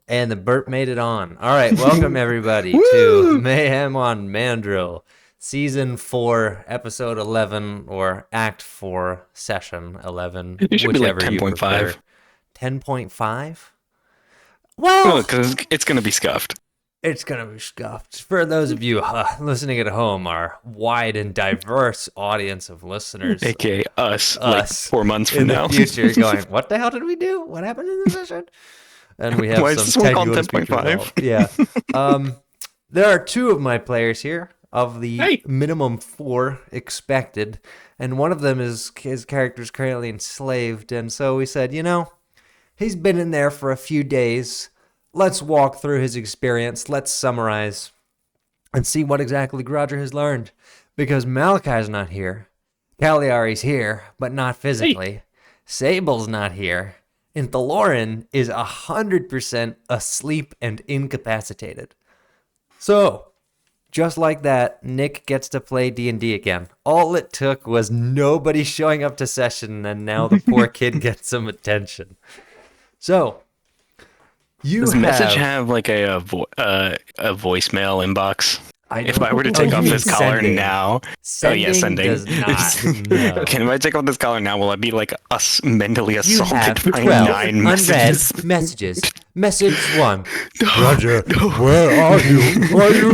And the burp made it on. All right, welcome everybody to Mayhem on Mandril, Season 4, Episode 11, or Act 4, Session 11, It should be like whichever you prefer. 10.5. 10.5? Well, Well, because it's going to be scuffed. it's going to be scuffed. For those of you listening at home, our wide and diverse audience of listeners, AKA us, like us 4 months from in now. the future going, what the hell did we do? What happened in the session? And we have Why is some this one called tenuous features 10.5? Yeah. There are two of my players here of the Hey. minimum 4 expected, and one of them is his character's currently enslaved, and so we said, he's been in there for a few days. Let's walk through his experience. Let's summarize and see what exactly Grodger has learned. Because Malachi's not here. Cagliari's here, but not physically. Sable's not here. And Thaloran is 100% asleep and incapacitated. So, just like that, Nick gets to play D&D again. All it took was nobody showing up to session, and now the poor kid gets some attention. So, Does message have like a voicemail inbox? If I were to take off this collar now, sending does not. No. Okay, if I take off this collar now, will I be like mentally You assaulted have by 12 9 unread messages? messages. Message 1. Roger, Where are you? Are you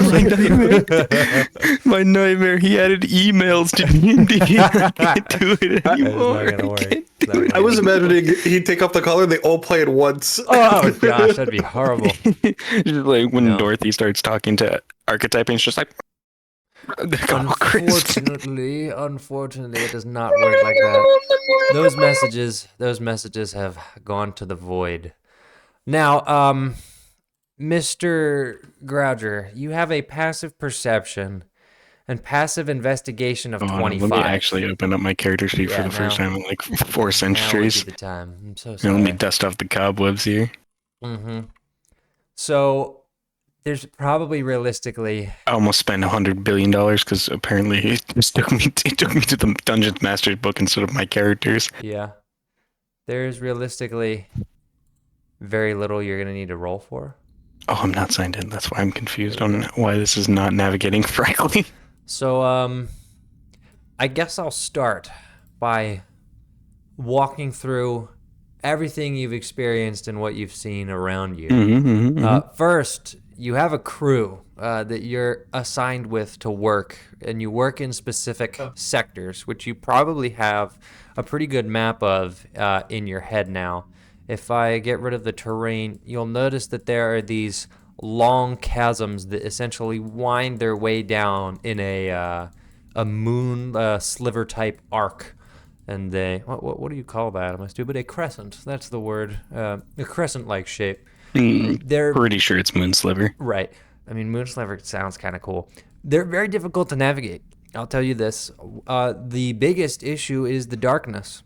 My nightmare. He added emails to D&D. I can't do it anymore. It's not gonna work. I can't It's not do it. gonna I was imagining he'd take off the collar and they all play at once. Oh gosh, that'd be horrible. Just like when No. Dorothy starts talking to archetype, and it's just like, oh, Chris. Unfortunately, it does not work like that. Those messages have gone to the void. Now, Mr. Grouger, you have a passive perception and passive investigation of 25. Let me actually open up my character sheet for the first time in like 4 Now would centuries. be the time. I'm so Let sorry. me dust off the cobwebs here. Mm-hmm. So, there's probably realistically... I almost spent $100 billion because apparently he took me to the Dungeons Master's book instead of my characters. Yeah. There's realistically very little you're going to need to roll for. Oh, I'm not signed in. That's why I'm confused on why this is not navigating correctly. So, I guess I'll start by walking through everything you've experienced and what you've seen around you. First, you have a crew that you're assigned with to work, and you work in specific sectors, which you probably have a pretty good map of in your head now. If I get rid of the terrain, you'll notice that there are these long chasms that essentially wind their way down in a moon sliver type arc. And what do you call that? Am I stupid? A crescent. That's the word. A crescent-like shape. They're Pretty sure it's Moon Sliver. right. I mean, moon sliver sounds kind of cool. They're very difficult to navigate. I'll tell you this. The biggest issue is the darkness.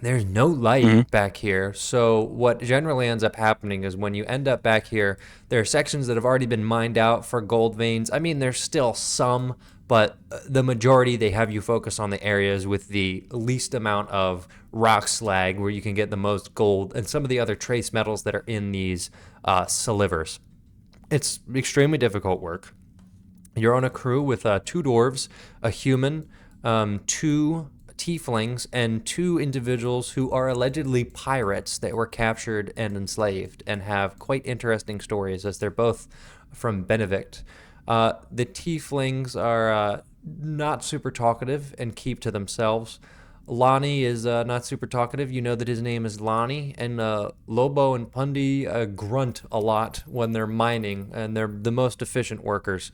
There's no light back here. So what generally ends up happening is when you end up back here, there are sections that have already been mined out for gold veins. I mean, there's still some, but the majority, they have you focus on the areas with the least amount of rock slag where you can get the most gold and some of the other trace metals that are in these slivers. It's extremely difficult work. You're on a crew with 2 dwarves, a human, 2 tieflings, and 2 individuals who are allegedly pirates that were captured and enslaved and have quite interesting stories as they're both from Benedict. The tieflings are not super talkative and keep to themselves. Lonnie is not super talkative. You know that his name is Lonnie. And Lobo and Pundi grunt a lot when they're mining, and they're the most efficient workers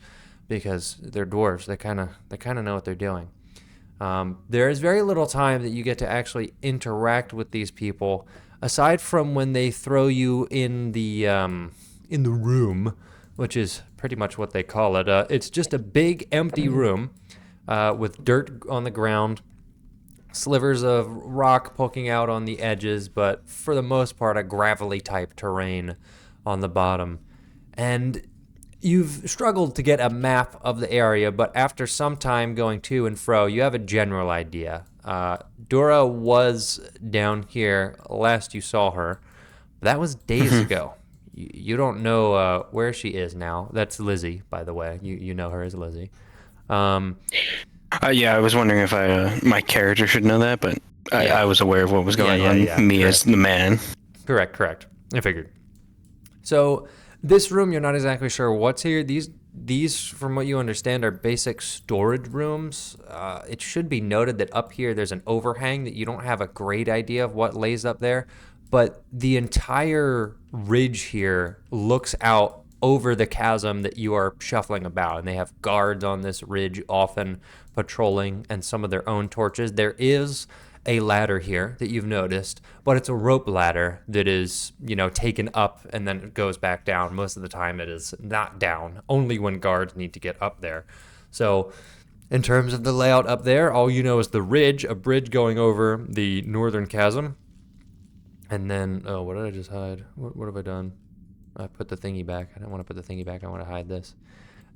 because they're dwarves. They kind of know what they're doing. There is very little time that you get to actually interact with these people, aside from when they throw you in the room, which is pretty much what they call it. It's just a big empty room with dirt on the ground, slivers of rock poking out on the edges, but for the most part, a gravelly type terrain on the bottom. And you've struggled to get a map of the area, but after some time going to and fro, you have a general idea. Dora was down here last you saw her. That was days ago. you don't know where she is now. That's Lizzie, by the way. You know her as Lizzie. Yeah, I was wondering if my character should know that, but I was aware of what was going on. Me correct. as the man. Correct. I figured. So this room, you're not exactly sure what's here. These, from what you understand, are basic storage rooms. It should be noted that up here there's an overhang that you don't have a great idea of what lays up there, but the entire ridge here looks out over the chasm that you are shuffling about, and they have guards on this ridge often patrolling and some of their own torches. There is a ladder here that you've noticed, but it's a rope ladder that is, taken up and then it goes back down. Most of the time it is not down, only when guards need to get up there. So in terms of the layout up there, all you know is the ridge, a bridge going over the northern chasm. And then, what did I just hide? What have I done? I put the thingy back. I don't want to put the thingy back. I want to hide this.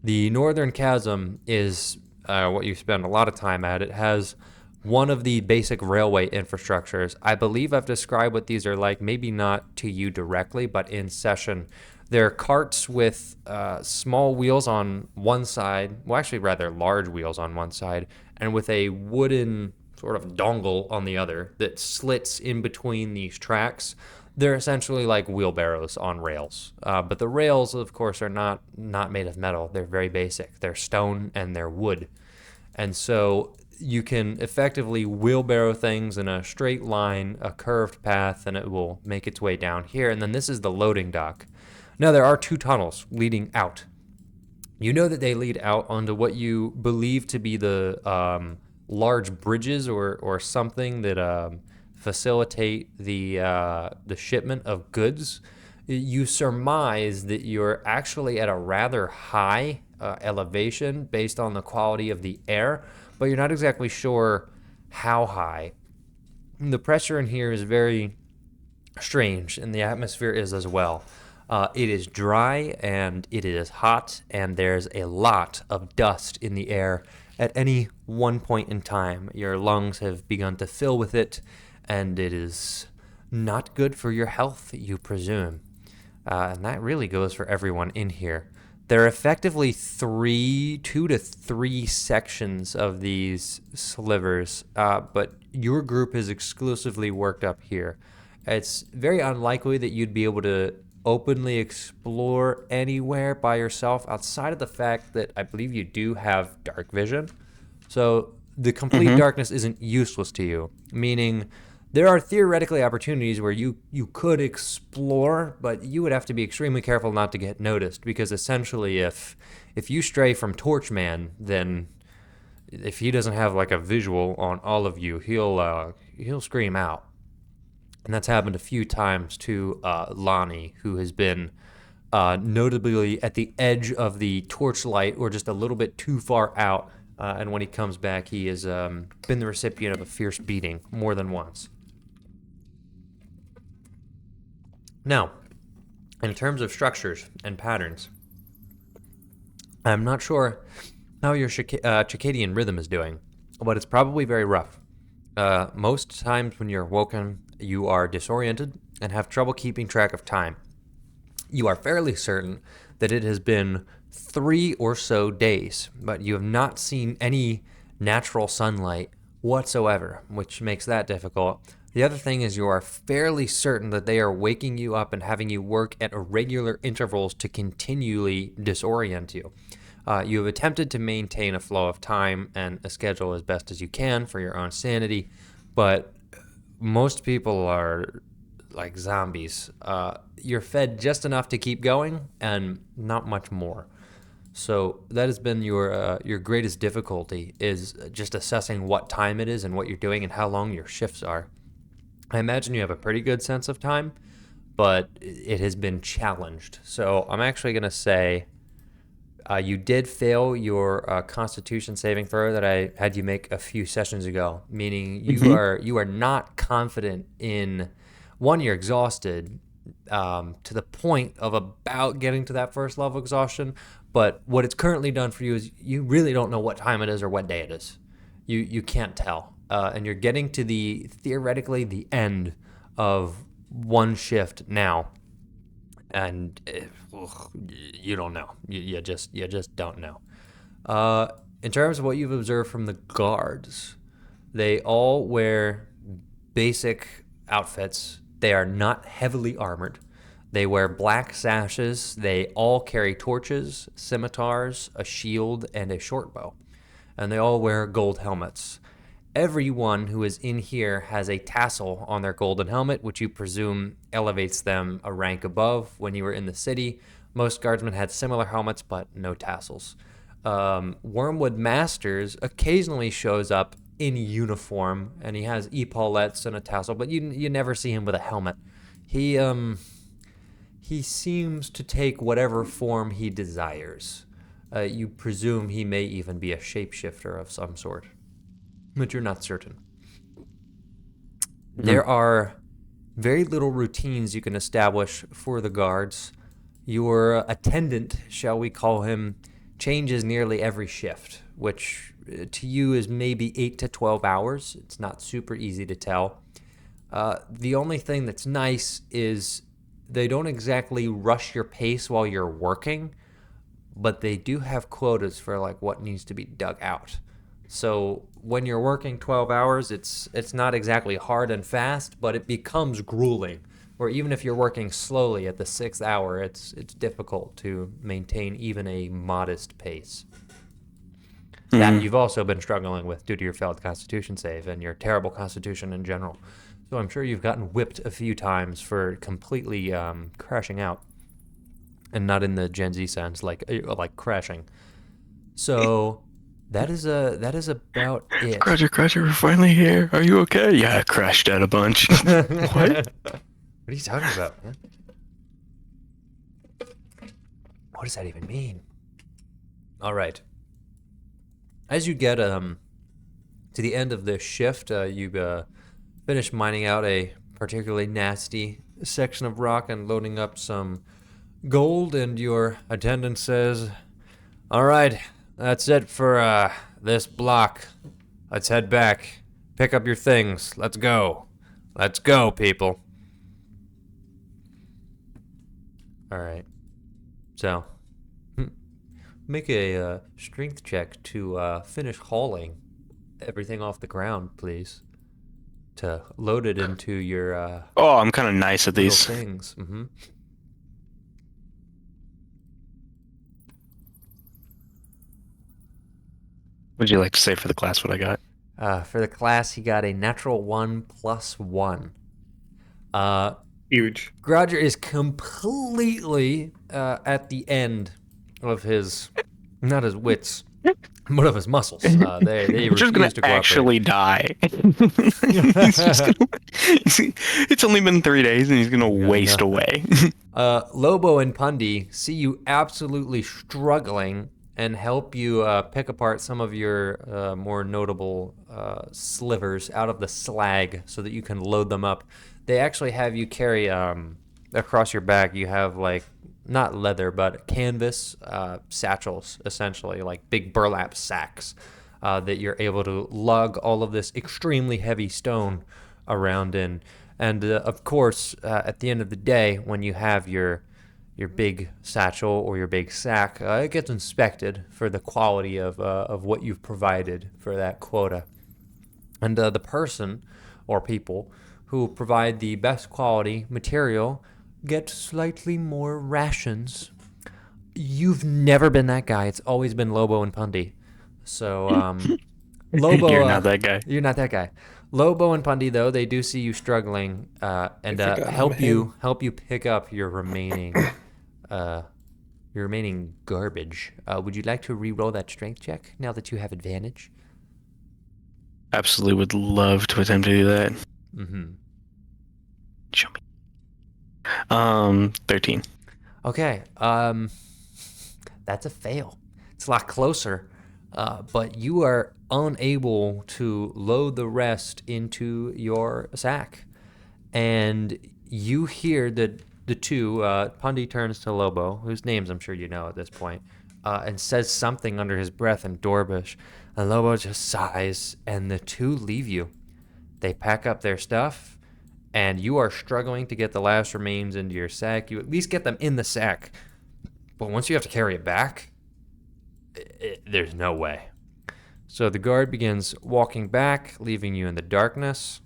The northern chasm is what you spend a lot of time at. It has one of the basic railway infrastructures. I believe I've described what these are like, maybe not to you directly, but in session. They're carts with small wheels on one side, well, actually rather large wheels on one side, and with a wooden sort of dongle on the other that slits in between these tracks. They're essentially like wheelbarrows on rails. But the rails, of course, are not made of metal. They're very basic. They're stone and they're wood. And so you can effectively wheelbarrow things in a straight line, a curved path, and it will make its way down here. And then this is the loading dock. Now, there are 2 tunnels leading out. You know that they lead out onto what you believe to be the large bridges or something that facilitate the shipment of goods. You surmise that you're actually at a rather high elevation based on the quality of the air, but you're not exactly sure how high. The pressure in here is very strange, and the atmosphere is as well. It is dry, and it is hot, and there's a lot of dust in the air at any one point in time. Your lungs have begun to fill with it, and it is not good for your health, you presume. And that really goes for everyone in here. There are effectively 2 to 3 sections of these slivers, but your group is exclusively worked up here. It's very unlikely that you'd be able to openly explore anywhere by yourself outside of the fact that I believe you do have dark vision. So the complete darkness isn't useless to you, meaning there are theoretically opportunities where you could explore, but you would have to be extremely careful not to get noticed, because essentially if you stray from Torchman, then if he doesn't have like a visual on all of you, he'll scream out. And that's happened a few times to Lonnie, who has been notably at the edge of the torchlight or just a little bit too far out. And when he comes back, he has been the recipient of a fierce beating more than once. Now, in terms of structures and patterns, I'm not sure how your circadian rhythm is doing, but it's probably very rough. Most times when you're woken, you are disoriented and have trouble keeping track of time. You are fairly certain that it has been 3 or so days, but you have not seen any natural sunlight whatsoever, which makes that difficult. The other thing is you are fairly certain that they are waking you up and having you work at irregular intervals to continually disorient you. You have attempted to maintain a flow of time and a schedule as best as you can for your own sanity, but most people are like zombies. You're fed just enough to keep going and not much more. So that has been your greatest difficulty, is just assessing what time it is and what you're doing and how long your shifts are. I imagine you have a pretty good sense of time, but it has been challenged. So I'm actually going to say you did fail your Constitution saving throw that I had you make a few sessions ago, meaning you are not confident in, one, you're exhausted to the point of about getting to that first level exhaustion, but what it's currently done for you is you really don't know what time it is or what day it is. You can't tell. And you're getting to theoretically the end of one shift now. and you don't know. You just don't know. In terms of what you've observed from the guards, they all wear basic outfits. They are not heavily armored. They wear black sashes. They all carry torches, scimitars, a shield, and a short bow. And they all wear gold helmets. Everyone who is in here has a tassel on their golden helmet, which you presume elevates them a rank above when you were in the city. Most guardsmen had similar helmets, but no tassels. Wormwood Masters occasionally shows up in uniform, and he has epaulettes and a tassel, but you never see him with a helmet. He seems to take whatever form he desires. You presume he may even be a shapeshifter of some sort, but you're not certain. There are very little routines you can establish for the guards. Your attendant, shall we call him, changes nearly every shift, which to you is maybe 8 to 12 hours. It's not super easy to tell. The only thing that's nice is they don't exactly rush your pace while you're working, but they do have quotas for like what needs to be dug out. So when you're working 12 hours, it's not exactly hard and fast, but it becomes grueling. Or even if you're working slowly at the 6th hour, it's difficult to maintain even a modest pace. That you've also been struggling with due to your failed Constitution save and your terrible Constitution in general. So I'm sure you've gotten whipped a few times for completely crashing out, and not in the Gen Z sense, like crashing. So that is about it. Crasher, we're finally here. Are you okay? Yeah, I crashed out a bunch. What? What are you talking about, man? What does that even mean? All right. As you get to the end of this shift, you finish mining out a particularly nasty section of rock and loading up some gold, and your attendant says, "All right, that's it for this block. Let's head back. Pick up your things. Let's go. Let's go, people." All right. So, make a strength check to finish hauling everything off the ground, please. To load it into your oh, I'm kind of nice at these things. Mm-hmm. Would you like to say for the class what I got? For the class, he got a natural 1 + 1. Huge. Roger is completely at the end of his, not his wits, but of his muscles. They just gonna refuse to cooperate. actually die. He's just gonna, it's only been 3 days and he's gonna waste away. Lobo and Pundi see you absolutely struggling and help you pick apart some of your more notable slivers out of the slag so that you can load them up. They actually have you carry across your back. You have like not leather but canvas satchels, essentially like big burlap sacks that you're able to lug all of this extremely heavy stone around in. And of course, at the end of the day, when you have your big satchel or your big sack, it gets inspected for the quality of what you've provided for that quota. And the person or people who provide the best quality material get slightly more rations. You've never been that guy. It's always been Lobo and Pundi. So, Lobo... You're not that guy. You're not that guy. Lobo and Pundi, though, they do see you struggling and help you pick up your remaining garbage. Would you like to re-roll that strength check now that you have advantage? Absolutely would love to attempt to do that. Mm-hmm. Show me. 13. Okay. That's a fail. It's a lot closer. But you are unable to load the rest into your sack. And you hear the two, Pundi turns to Lobo, whose names I'm sure you know at this point, and says something under his breath in Dorbish. And Lobo just sighs, and the two leave you. They pack up their stuff, and you are struggling to get the last remains into your sack. You at least get them in the sack, but once you have to carry it back, there's no way. So the guard begins walking back, leaving you in the darkness,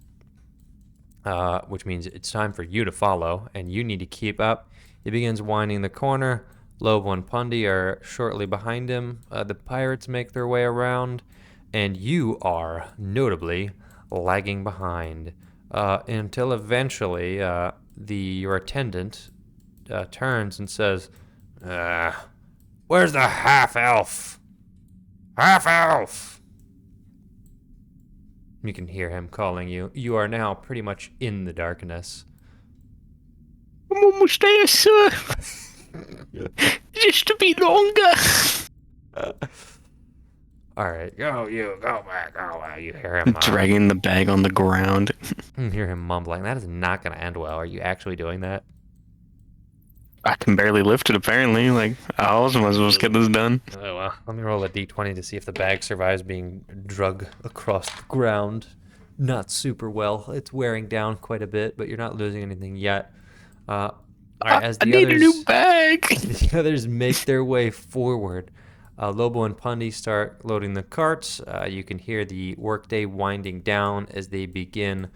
which means it's time for you to follow, and you need to keep up. He begins winding the corner. Lobo and Pundi are shortly behind him. The pirates make their way around, and you are notably lagging behind until eventually your attendant turns and says, "Where's the half-elf? Half-elf!" You can hear him calling you. You are now pretty much in the darkness. I'm almost there, sir. Just a bit longer. All right, go back. Oh, you hear him dragging the bag on the ground. You hear him mumbling. That is not going to end well. Are you actually doing that? I can barely lift it, apparently. Like, I also might as well just get this done. Oh, well. Let me roll a d20 to see if the bag survives being drug across the ground. Not super well. It's wearing down quite a bit, but you're not losing anything yet. All right, as I need a new bag. The others make their way forward. Lobo and Pundi start loading the carts. You can hear the workday winding down as they begin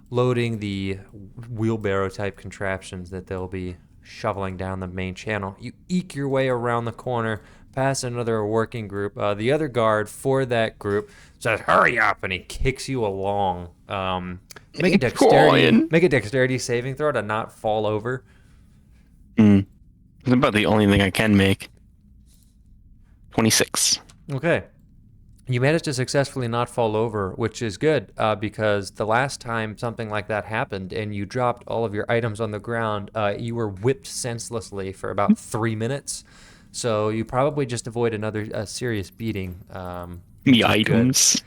loading the wheelbarrow-type contraptions that they'll be shoveling down the main channel. You eke your way around the corner, past another working group. The other guard for that group says, "Hurry up," and he kicks you along. Make a dexterity saving throw to not fall over. It's about the only thing I can make. 26. Okay. You managed to successfully not fall over, which is good, because the last time something like that happened and you dropped all of your items on the ground, you were whipped senselessly for about 3 minutes. So you probably just avoid another serious beating. Me items.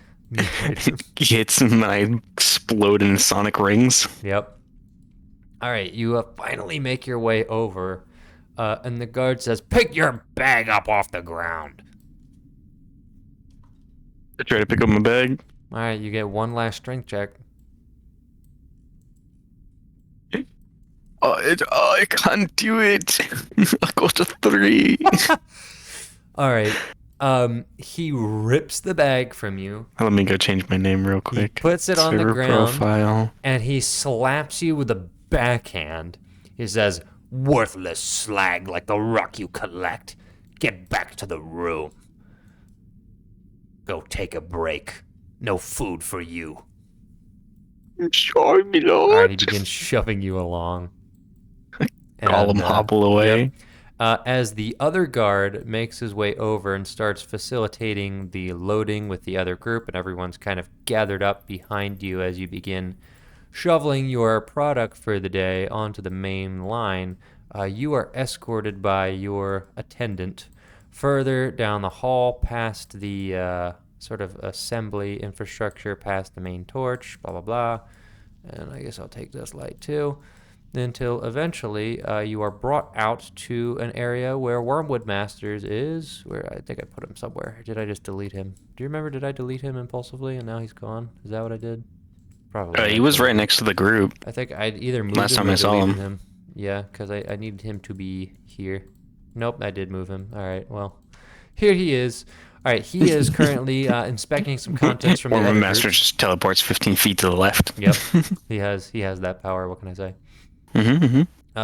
Hits and I explode in sonic rings. Yep. All right, you finally make your way over, and the guard says, "Pick your bag up off the ground." I try to pick up my bag. All right, you get one last strength check. I can't do it. I got a 3. All right. He rips the bag from you. Let me go change my name real quick. He puts it on the ground, profile. And he slaps you with a backhand. He says, "Worthless slag like the rock you collect. Get back to the room. Go take a break. No food for you." I'm sorry, my lord. All right, he begins shoving you along. Call him hobble away. Yep. As the other guard makes his way over and starts facilitating the loading with the other group, and everyone's kind of gathered up behind you as you begin shoveling your product for the day onto the main line, you are escorted by your attendant further down the hall past the sort of assembly infrastructure, past the main torch, blah, blah, blah. And I guess I'll take this light too. Until eventually you are brought out to an area where Wormwood Masters is, where I think I put him somewhere. Did I just delete him? Do you remember, did I delete him impulsively and now he's gone? Is that what I did? Probably. He was right next to the group. I think I'd either moved last him time or I saw deleted him. Yeah, because I needed him to be here. Nope, I did move him. All right, well, here he is. All right, he is currently inspecting some contents from the other Master group. just teleports 15 feet to the left. Yep, he has that power. What can I say?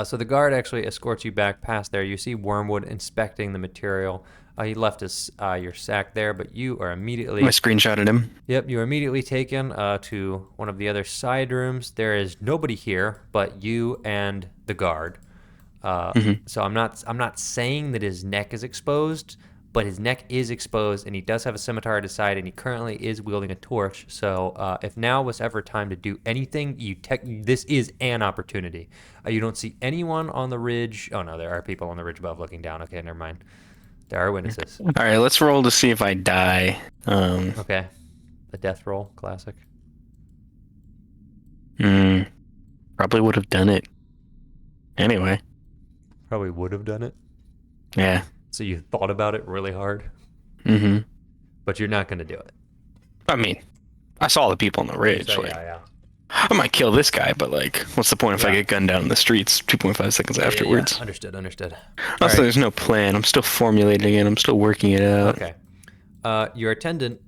So the guard actually escorts you back past there. You see Wormwood inspecting the material. He left your sack there, but you are immediately... I screenshotted him. Yep, you are immediately taken to one of the other side rooms. There is nobody here but you and the guard. So I'm not saying that his neck is exposed, but his neck is exposed, and he does have a scimitar at his side, and he currently is wielding a torch. So if now was ever time to do anything, this is an opportunity. You don't see anyone on the ridge. Oh, no, there are people on the ridge above looking down. Okay, never mind. There are witnesses. All right, let's roll to see if I die. Okay. The death roll, classic. Probably would have done it. Anyway. Probably would have done it. Yeah. So you thought about it really hard? But you're not going to do it. I mean, I saw the people on the ridge. So, like, yeah. I might kill this guy, but like, what's the point if I get gunned down in the streets 2.5 seconds afterwards? Yeah. Understood. Also, there's no plan. I'm still formulating it. I'm still working it out. Okay. Your attendant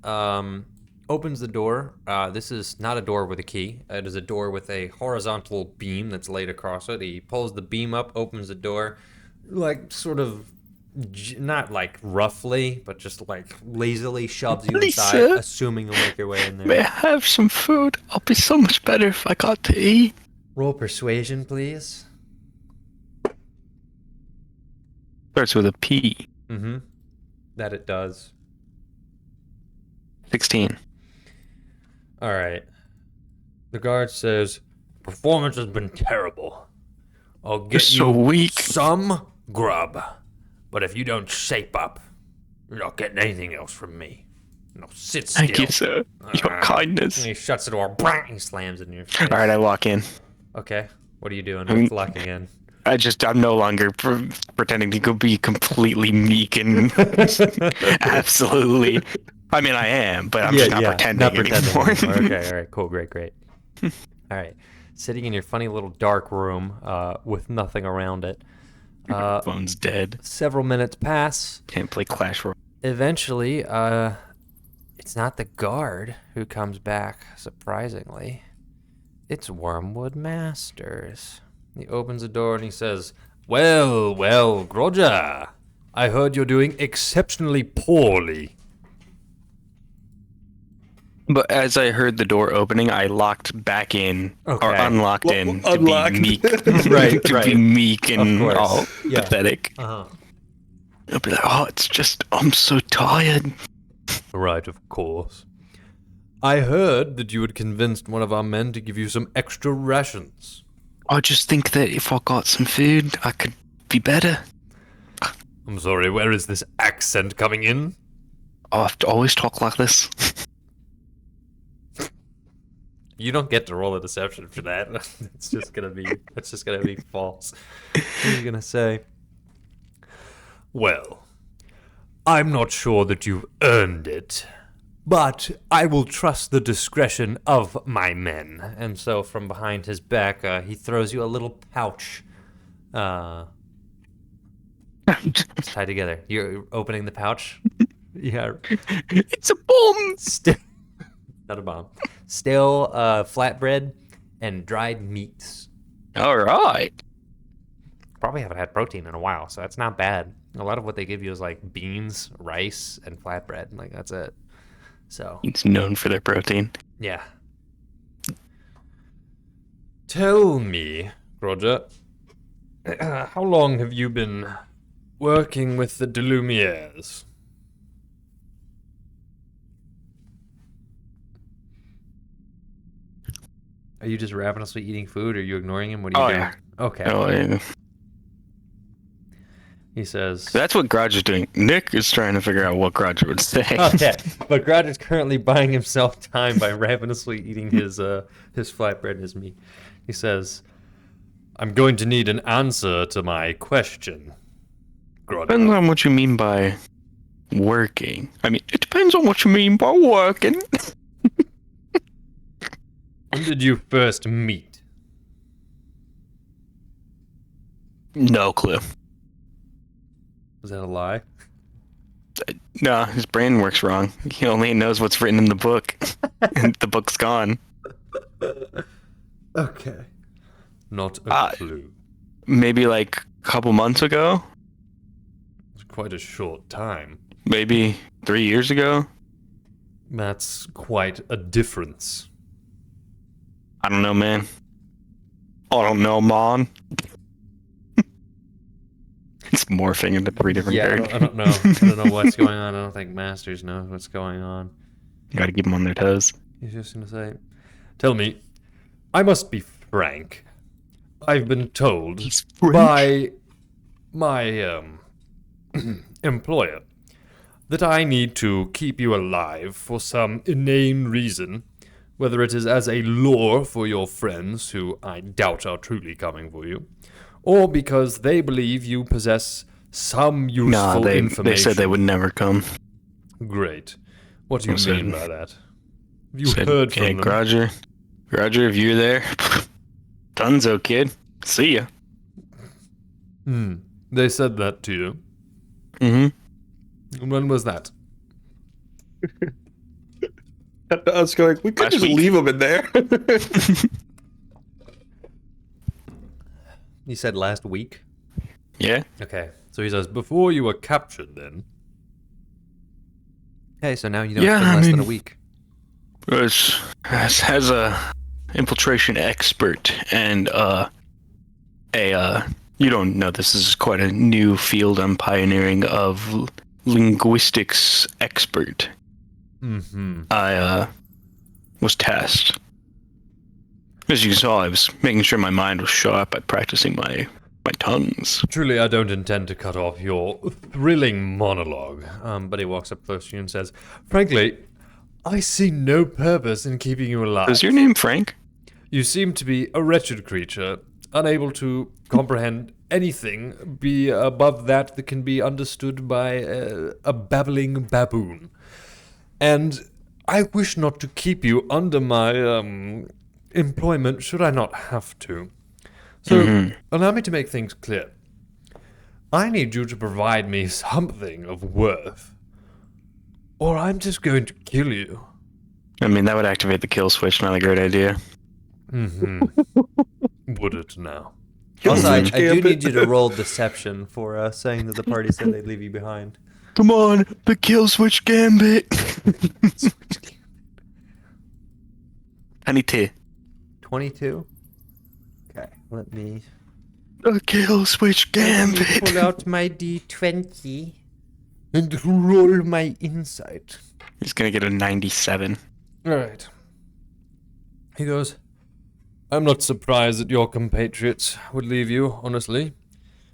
opens the door. This is not a door with a key. It is a door with a horizontal beam that's laid across it. He pulls the beam up, opens the door, like sort of, not like roughly, but just like lazily shoves you inside, assuming you'll make your way in there. May I have some food? I'll be so much better if I got to eat. Roll persuasion, please. Starts with a P. Mm-hmm. That it does. 16. All right. The guard says, performance has been terrible. I'll get so weak. Some grub. But if you don't shape up, you're not getting anything else from me. No, sit still. Thank you, sir. Your kindness. And he shuts the door. He slams it in your face. All right, I walk in. Okay. What are you doing? What's locking in? I'm no longer pretending to be completely meek and absolutely. I mean, I am, but I'm just not pretending anymore. Okay, all right, cool, great. All right, sitting in your funny little dark room with nothing around it. Phone's dead. Several minutes pass. Can't play Clash Royale. Eventually, it's not the guard who comes back, surprisingly. It's Wormwood Masters. He opens the door and he says, Well, Grodger, I heard you're doing exceptionally poorly. But as I heard the door opening, I locked back in, or unlocked in, to be meek. Right. Be meek and all pathetic. Uh-huh. I'll be like, I'm so tired. Right, of course. I heard that you had convinced one of our men to give you some extra rations. I just think that if I got some food, I could be better. I'm sorry, where is this accent coming in? I have to always talk like this. You don't get to roll a deception for that. It's just gonna be false. What are you gonna say? Well, I'm not sure that you've earned it, but I will trust the discretion of my men. And so from behind his back, he throws you a little pouch. It's tied together. You're opening the pouch? Yeah. It's a bomb! Not a bomb. Stale flatbread and dried meats. All right. Probably haven't had protein in a while, so that's not bad. A lot of what they give you is like beans, rice, and flatbread. Like, that's it. So it's known for their protein. Yeah. Tell me, Roger, how long have you been working with the Delumières? Are you just ravenously eating food, or are you ignoring him? What are you doing? Yeah. Okay. Oh, yeah. He says... That's what Garage is doing. Nick is trying to figure out what Garage would say. Okay, but Garage is currently buying himself time by ravenously eating his flatbread and his meat. He says, I'm going to need an answer to my question. Depends on what you mean by working. I mean, it depends on what you mean by working. When did you first meet? No clue. Was that a lie? No, his brain works wrong. He only knows what's written in the book. And the book's gone. Okay. Not a clue. Maybe like a couple months ago? It's quite a short time. Maybe 3 years ago? That's quite a difference. I don't know, man. I don't know, man. It's morphing into 3 different characters. I don't know. I don't know what's going on. I don't think Masters knows what's going on. You gotta keep them on their toes. He's just gonna say, tell me, I must be frank. I've been told by my employer that I need to keep you alive for some inane reason, whether it is as a lure for your friends, who I doubt are truly coming for you, or because they believe you possess some useful information. They said they would never come. Great. What do you mean by that? Have you said, heard from them? Roger, Roger, if you're there, Dunzo, kid. See ya. They said that to you. Mm-hmm. When was that? I was going, we could just leave him in there. You said last week? Yeah. Okay. So he says, before you were captured then. Hey, so now you don't spend less than a week. As a infiltration expert and you don't know, this is quite a new field I'm pioneering of linguistics expert. I was tasked. As you saw, I was making sure my mind was sharp by practicing my tongues. Truly, I don't intend to cut off your thrilling monologue. But he walks up close to you and says, frankly, I see no purpose in keeping you alive. Is your name Frank? You seem to be a wretched creature, unable to comprehend anything be above that can be understood by a babbling baboon. And I wish not to keep you under my employment should I not have to. So, allow me to make things clear. I need you to provide me something of worth, or I'm just going to kill you. I mean, that would activate the kill switch, not a great idea. Would it now? Also, I do need you to roll deception for saying that the party said they'd leave you behind. Come on, the kill switch gambit. 22. 22? Okay, let me... The kill switch gambit. pull out my D20 and roll my insight. He's gonna get a 97. Alright. He goes, I'm not surprised that your compatriots would leave you, honestly.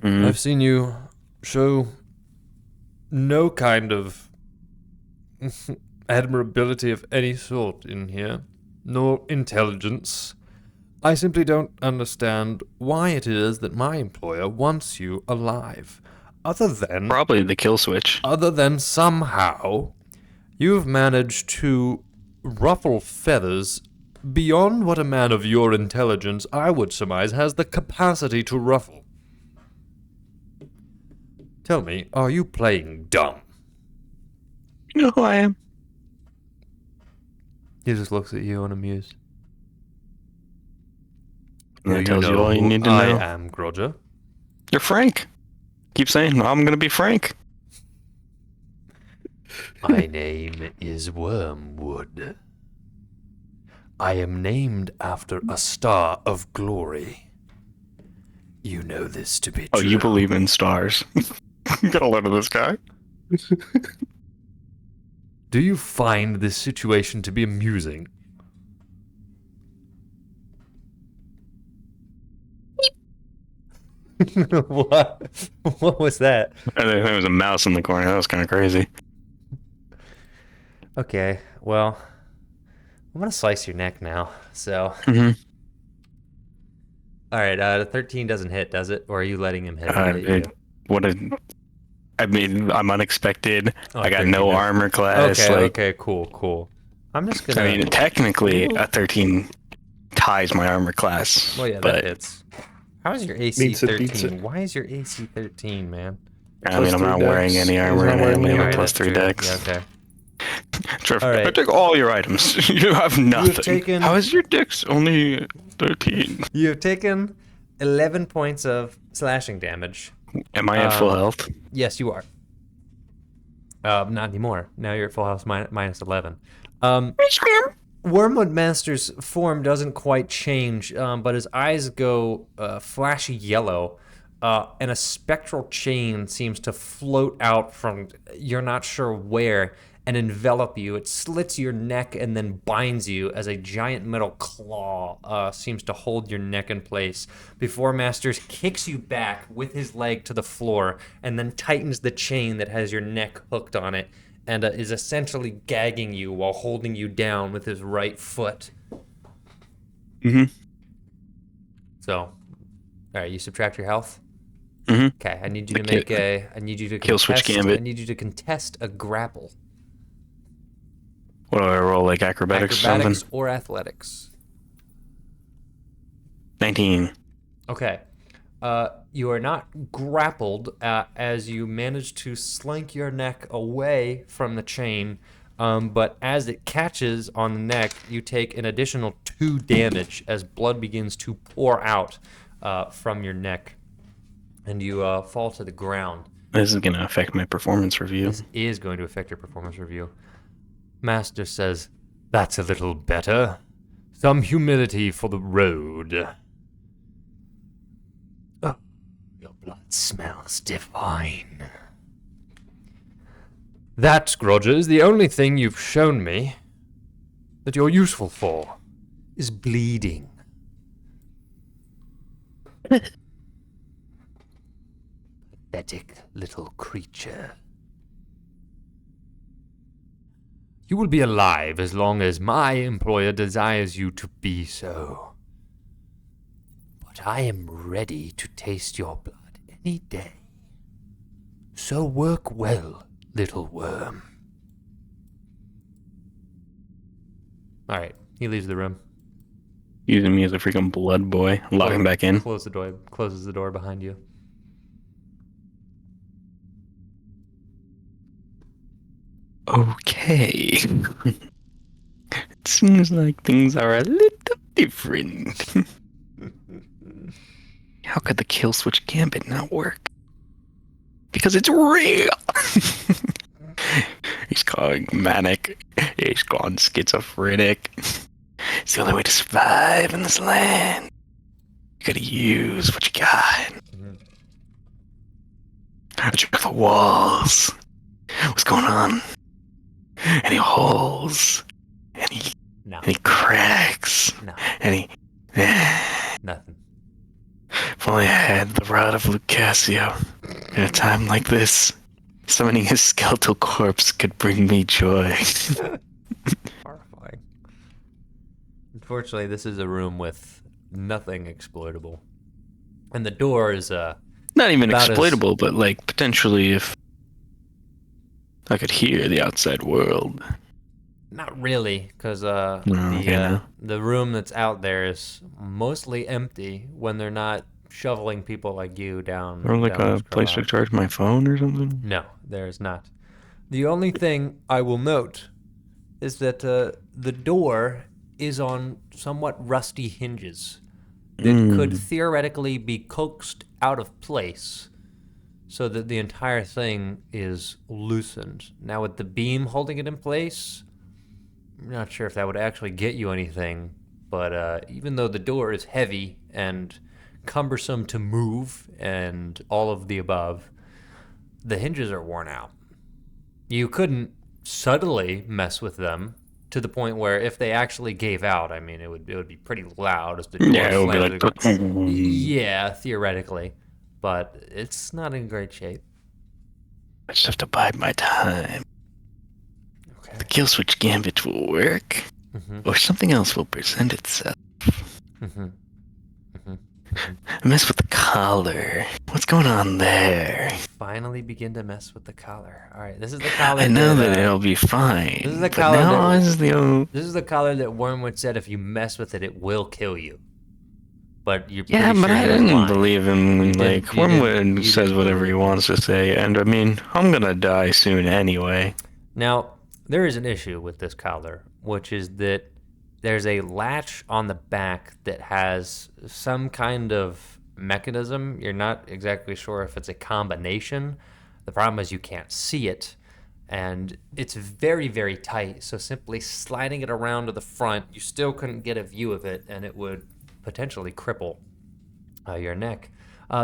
I've seen you show no kind of admirability of any sort in here, nor intelligence. I simply don't understand why it is that my employer wants you alive, other than... Probably the kill switch. Other than somehow you've managed to ruffle feathers beyond what a man of your intelligence, I would surmise, has the capacity to ruffle. Tell me, are you playing dumb? You know who I am? He just looks at you unamused. And that tells you all you need to know. I am, Groger. You're Frank. Keep saying, I'm gonna be Frank. My name is Wormwood. I am named after a star of glory. You know this to be true. Oh, you believe in stars. Get a load of this guy. Do you find this situation to be amusing? What? What was that? I think there was a mouse in the corner. That was kind of crazy. Okay, well, I'm gonna slice your neck now. So, all right. The 13 doesn't hit, does it? Or are you letting him hit? I mean, I'm unexpected. Oh, I got no armor class. Okay, okay, cool. I'm just gonna. I mean, technically, a 13 ties my armor class. Well, yeah, that hits. How is your AC 13? Why is your AC 13, man? I mean, I'm not wearing any armor, and I only have a +3 dex. Yeah, okay. Trevor, right. I took all your items. You have nothing. How is your dex only 13? You have taken 11 points of slashing damage. Am I at full health? Yes, you are. Not anymore. Now you're at full health minus 11. Wormwood Master's form doesn't quite change, but his eyes go flashy yellow, and a spectral chain seems to float out from you're not sure where and envelop you. It slits your neck and then binds you as a giant metal claw seems to hold your neck in place before Masters kicks you back with his leg to the floor and then tightens the chain that has your neck hooked on it and is essentially gagging you while holding you down with his right foot. So, all right, you subtract your health. Okay, I need you to make I need you to kill switch gambit. I need you to contest a grapple. What do I roll, like acrobatics or something? Or athletics. 19. Okay. You are not grappled as you manage to slink your neck away from the chain, but as it catches on the neck, you take an additional 2 damage as blood begins to pour out from your neck, and you fall to the ground. This is going to affect my performance review. This is going to affect your performance review. Master says, "That's a little better. Some humility for the road." Oh, your blood smells divine. That, Scrodgers, the only thing you've shown me that you're useful for is bleeding. Pathetic little creature. You will be alive as long as my employer desires you to be so. But I am ready to taste your blood any day. So work well, little worm. Alright, he leaves the room. Using me as a freaking blood boy. Lock him back in. Closes the door behind you. Okay. It seems like things are a little different. How could the kill switch gambit not work? Because it's real! He's going manic. He's gone schizophrenic. It's the only way to survive in this land. You gotta use what you got. Check the walls. What's going on? Any holes? No. Any cracks? No. Any... Nothing. If only I had the rod of Lucasio. In a time like this, summoning his skeletal corpse could bring me joy. Horrifying. Unfortunately, this is a room with nothing exploitable. And the door is, Not even about exploitable, but like potentially if I could hear the outside world. not really, because no. the room that's out there is mostly empty when they're not shoveling people like you down. Or like down a this place to garage. charge my phone or something. No, there is not. The only thing I will note is that the door is on somewhat rusty hinges that could theoretically be coaxed out of place so that the entire thing is loosened. Now, with the beam holding it in place, I'm not sure if that would actually get you anything, but even though the door is heavy and cumbersome to move and all of the above, the hinges are worn out. You couldn't subtly mess with them to the point where if they actually gave out, I mean, it would be pretty loud as the door Yeah, it would be slams like... against- Yeah, theoretically, but it's not in great shape. I just have to bide my time. Okay. The kill switch gambit will work, or something else will present itself. Mess with the collar. What's going on there? Finally begin to mess with the collar. All right, this is the collar. I know that it'll be fine. This is the but collar now that- this is the old... This is the collar that Wormwood said if you mess with it, it will kill you. But you're Yeah, pretty but sure I he was didn't lying. believe him. You Like, didn't- you didn't- Wormwood you says didn't whatever believe he wants to say, and I mean, I'm gonna die soon anyway. Now, there is an issue with this collar, which is that there's a latch on the back that has some kind of mechanism. You're not exactly sure if it's a combination. The problem is you can't see it, and it's very, very tight, so simply sliding it around to the front, you still couldn't get a view of it, and it would potentially cripple your neck.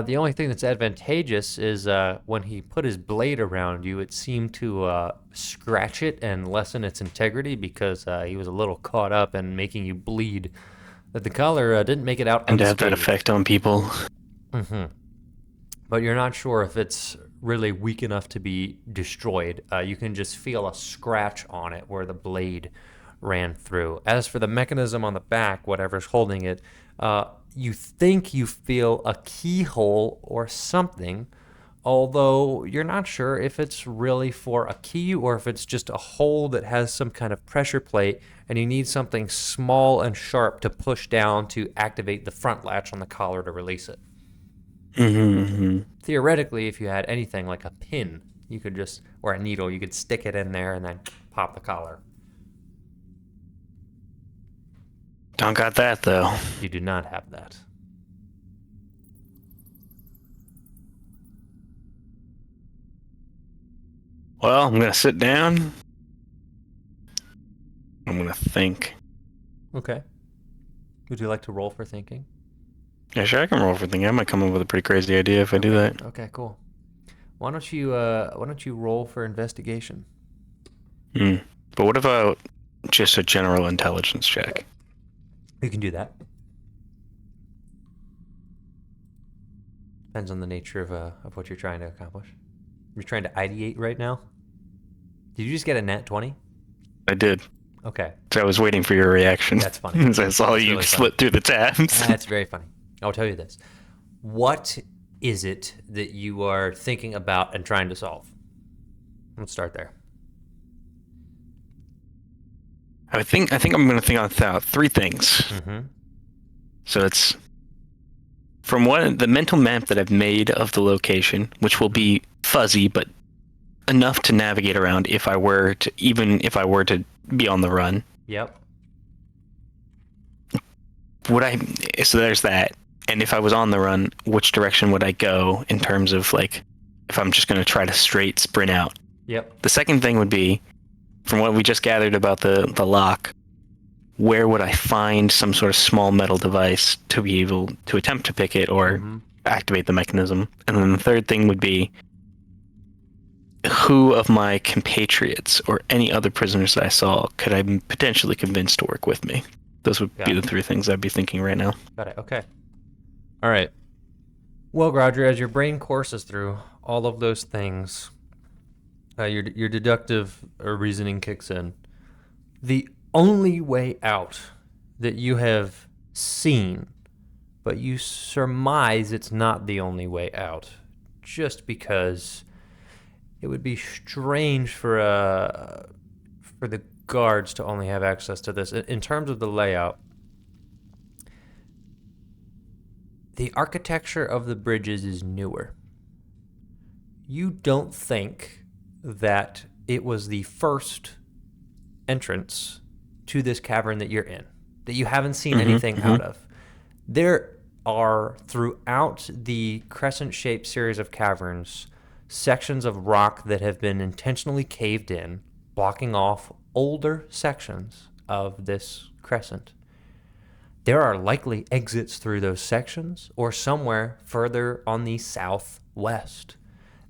The only thing that's advantageous is when he put his blade around you, it seemed to scratch it and lessen its integrity because he was a little caught up in making you bleed. But the collar didn't make it out And to have that unscathed. effect on people. But you're not sure if it's really weak enough to be destroyed. You can just feel a scratch on it where the blade ran through. As for the mechanism on the back, whatever's holding it, you think you feel a keyhole or something although you're not sure if it's really for a key or if it's just a hole that has some kind of pressure plate and you need something small and sharp to push down to activate the front latch on the collar to release it. Theoretically, if you had anything like a pin, you could just, or a needle, you could stick it in there and then pop the collar. Don't got that, though. You do not have that. Well, I'm going to sit down. I'm going to think. Okay. Would you like to roll for thinking? Yeah, sure, I can roll for thinking. I might come up with a pretty crazy idea if I do that. Okay, cool. Why don't you roll for investigation? But what about just a general intelligence check? You can do that. Depends on the nature of what you're trying to accomplish. You're trying to ideate right now? Did you just get a nat 20? I did. Okay. So I was waiting for your reaction. That's funny. I saw That's you really split funny. through the tabs. That's very funny. I'll tell you this. What is it that you are thinking about and trying to solve? Let's start there. I think I'm going to think about three things. Mm-hmm. So it's from the mental map that I've made of the location, which will be fuzzy, but enough to navigate around if I were to be on the run. Yep. So there's that. And if I was on the run, which direction would I go in terms of like if I'm just going to try to straight sprint out? Yep. The second thing would be, from what we just gathered about the lock, where would I find some sort of small metal device to be able to attempt to pick it or activate the mechanism? And then the third thing would be, who of my compatriots or any other prisoners that I saw could I potentially convince to work with me? Those would be the three things I'd be thinking right now. Got it. Okay. All right. Well, Roger, as your brain courses through all of those things, your deductive reasoning kicks in. The only way out that you have seen, but you surmise it's not the only way out, just because it would be strange for the guards to only have access to this. In terms of the layout, the architecture of the bridges is newer. You don't think that it was the first entrance to this cavern that you're in, that you haven't seen anything out of. There are, throughout the crescent-shaped series of caverns, sections of rock that have been intentionally caved in, blocking off older sections of this crescent. There are likely exits through those sections or somewhere further on the southwest.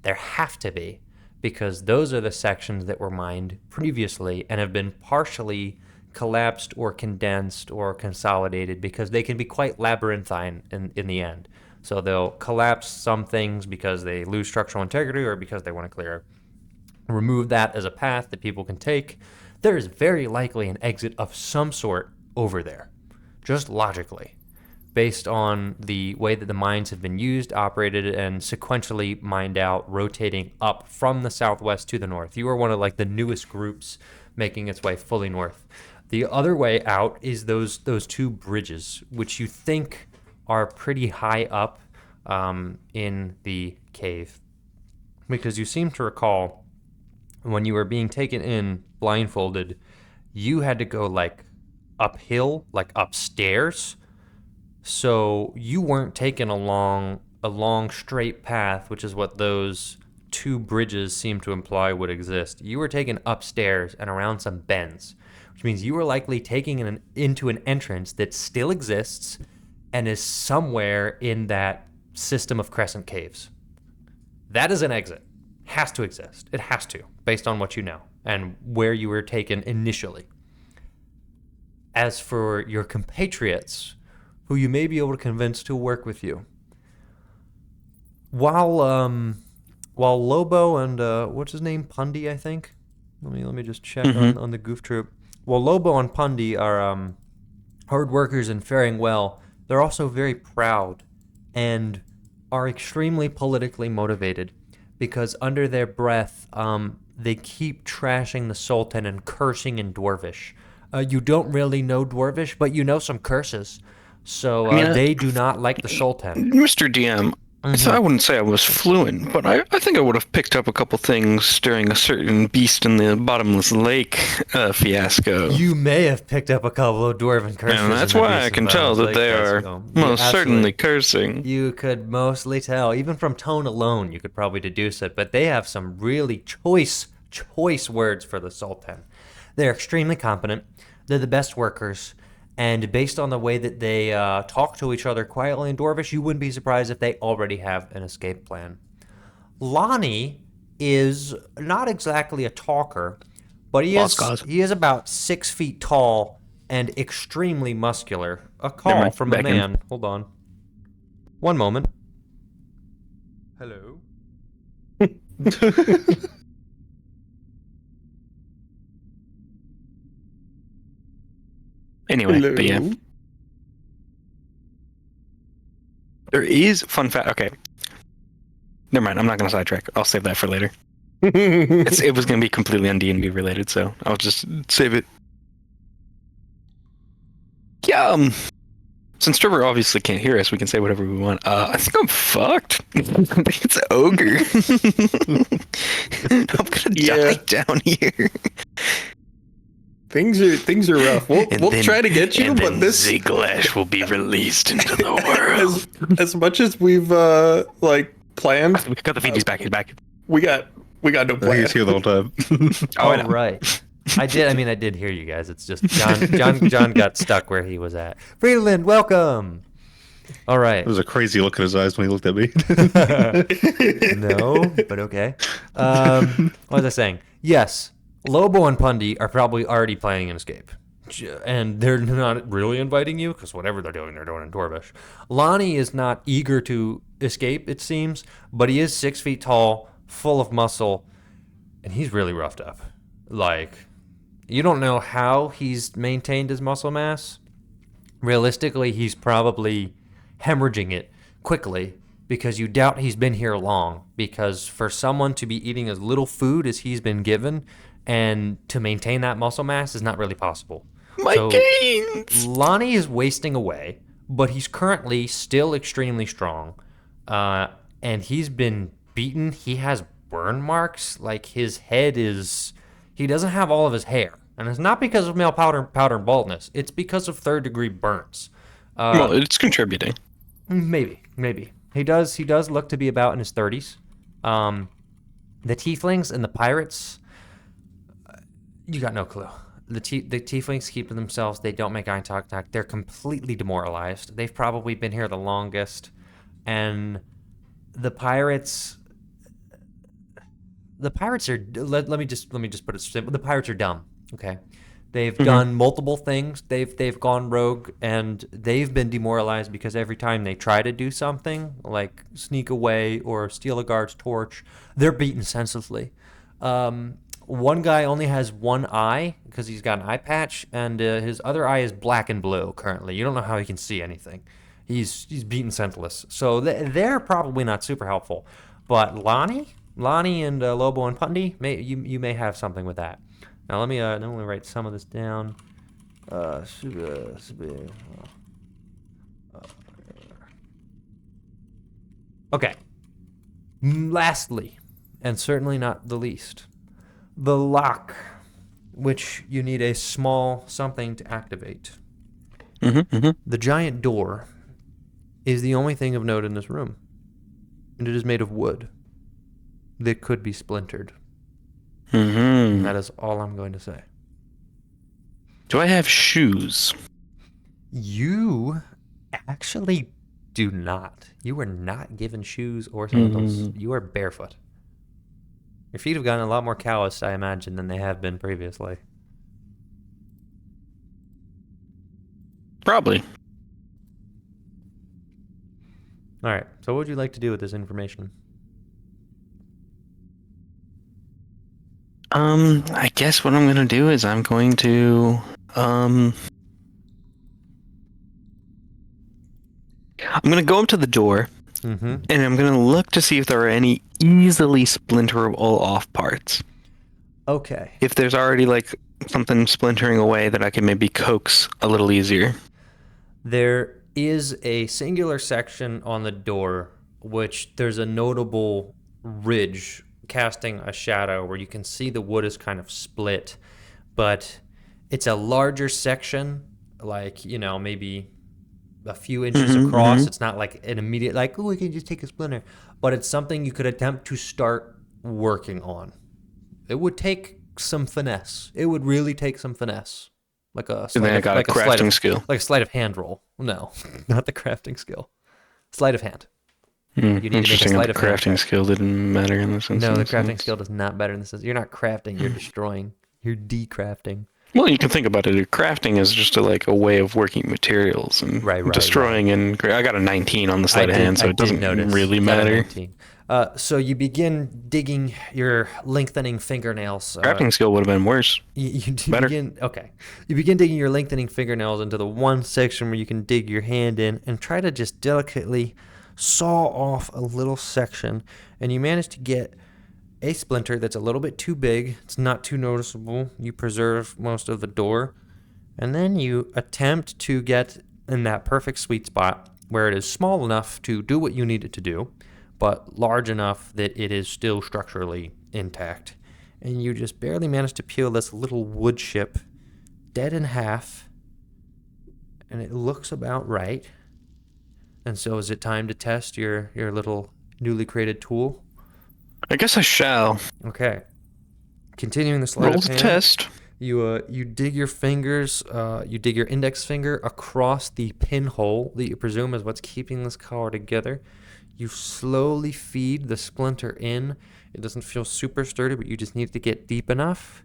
There have to be, because those are the sections that were mined previously and have been partially collapsed or condensed or consolidated, because they can be quite labyrinthine in the end. So they'll collapse some things because they lose structural integrity or because they want to remove that as a path that people can take. There is very likely an exit of some sort over there, just logically, based on the way that the mines have been used, operated, and sequentially mined out, rotating up from the southwest to the north. You are one of like the newest groups making its way fully north. The other way out is those two bridges, which you think are pretty high up in the cave, because you seem to recall when you were being taken in blindfolded, you had to go like uphill, like upstairs. So you weren't taken along a long straight path, which is what those two bridges seem to imply would exist. You were taken upstairs and around some bends, which means you were likely taken into an entrance that still exists and is somewhere in that system of crescent caves. That is an exit. Has to exist. It has to, based on what you know and where you were taken initially. As for your compatriots, who you may be able to convince to work with you, while Lobo and what's his name, Pundi, I think. Let me just check on the goof troop. While Lobo and Pundi are hard workers and faring well, they're also very proud and are extremely politically motivated. because under their breath, they keep trashing the Sultan and cursing in Dwarvish. You don't really know Dwarvish, but you know some curses. So they do not like the Sultan. Mr. DM, so I wouldn't say I was fluent, but I think I would have picked up a couple things during a certain beast in the bottomless lake fiasco. You may have picked up a couple of Dwarven curses. And that's why I can tell that they are most certainly cursing. You could mostly tell, even from tone alone, you could probably deduce it, but they have some really choice words for the Sultan. They're extremely competent. They're the best workers. And based on the way that they talk to each other quietly in Dwarvish, you wouldn't be surprised if they already have an escape plan. Lonnie is not exactly a talker, but he is about 6 feet tall and extremely muscular. A call from a man. Hold on. One moment. Hello? Anyway, Hello. but yeah. There is fun fact. Okay. Never mind. I'm not going to sidetrack. I'll save that for later. It was going to be completely on D&D related, so I'll just save it. Yeah. Since Trevor obviously can't hear us, we can say whatever we want. I think I'm fucked. I think it's ogre. I'm going to die down here. Things are rough. We'll try to get you, but this Ziglash will be released into the world. as much as we've planned. We got the feed. He's back. He's back. We got no plan. He's here the whole time. Oh, right. I did hear you guys. It's just John got stuck where he was at. Freeland, welcome. All right. There was a crazy look in his eyes when he looked at me. No, but okay. What was I saying? Yes. Lobo and Pundy are probably already planning an escape. And they're not really inviting you, because whatever they're doing in Dwarvish. Lonnie is not eager to escape, it seems, but he is 6 feet tall, full of muscle, and he's really roughed up. Like, you don't know how he's maintained his muscle mass. Realistically, he's probably hemorrhaging it quickly, because you doubt he's been here long, because for someone to be eating as little food as he's been given and to maintain that muscle mass is not really possible. My gains! Lonnie is wasting away, but he's currently still extremely strong. And he's been beaten. He has burn marks. Like, his head is... He doesn't have all of his hair. And it's not because of male powder and baldness. It's because of third-degree burns. Well, it's contributing. Maybe. He does look to be about in his 30s. The tieflings and the pirates... You got no clue. The tieflings keep to themselves. They don't make eye contact. They're completely demoralized. They've probably been here the longest. And the pirates are... Let me just put it simple. The pirates are dumb, okay? They've done multiple things. They've gone rogue, and they've been demoralized because every time they try to do something, like sneak away or steal a guard's torch, they're beaten senselessly. One guy only has one eye because he's got an eye patch, and his other eye is black and blue currently. You don't know how he can see anything. He's beaten senseless. So they're probably not super helpful. But Lonnie and Lobo and Pundy, you may have something with that. Now let me write some of this down. Okay. Lastly, and certainly not the least, the lock, which you need a small something to activate. The giant door is the only thing of note in this room, and it is made of wood that could be splintered. And that is all I'm going to say. Do I have shoes? You actually do not. You were not given shoes or sandals. You are barefoot. Your feet have gotten a lot more calloused, I imagine, than they have been previously. Probably. All right. So what would you like to do with this information? I guess what I'm going to do is I'm going to, I'm going to go up to the door, And I'm going to look to see if there are any easily splinterable off parts. Okay. If there's already like something splintering away that I can maybe coax a little easier. There is a singular section on the door, which there's a notable ridge casting a shadow where you can see the wood is kind of split, but it's a larger section, like, maybe a few inches across. It's not like an immediate, like, oh, we can just take a splinter, but it's something you could attempt to start working on. It would take some finesse. It would really take some finesse. Like a crafting skill. Like a sleight of hand roll. No, not the crafting skill. Sleight of hand. You need to make a sleight of hand. Crafting skill didn't matter in this instance. No, the crafting skill does not matter in this instance. You're not crafting, you're destroying. You're decrafting. Well, you can think about it. Crafting is just a way of working materials and destroying. And I got a 19 on the sleight of hand, so it doesn't really matter. So you begin digging your lengthening fingernails. Crafting skill would have been worse. Better. You begin digging your lengthening fingernails into the one section where you can dig your hand in and try to just delicately saw off a little section. And you manage to get a splinter that's a little bit too big. It's not too noticeable. You preserve most of the door. And then you attempt to get in that perfect sweet spot where it is small enough to do what you need it to do, but large enough that it is still structurally intact. And you just barely manage to peel this little wood chip dead in half, and it looks about right. And so is it time to test your little newly created tool? I guess I shall. Okay. Continuing the sleight of hand. Roll the test. You dig your fingers, you dig your index finger across the pinhole that you presume is what's keeping this collar together. You slowly feed the splinter in. It doesn't feel super sturdy, but you just need to get deep enough.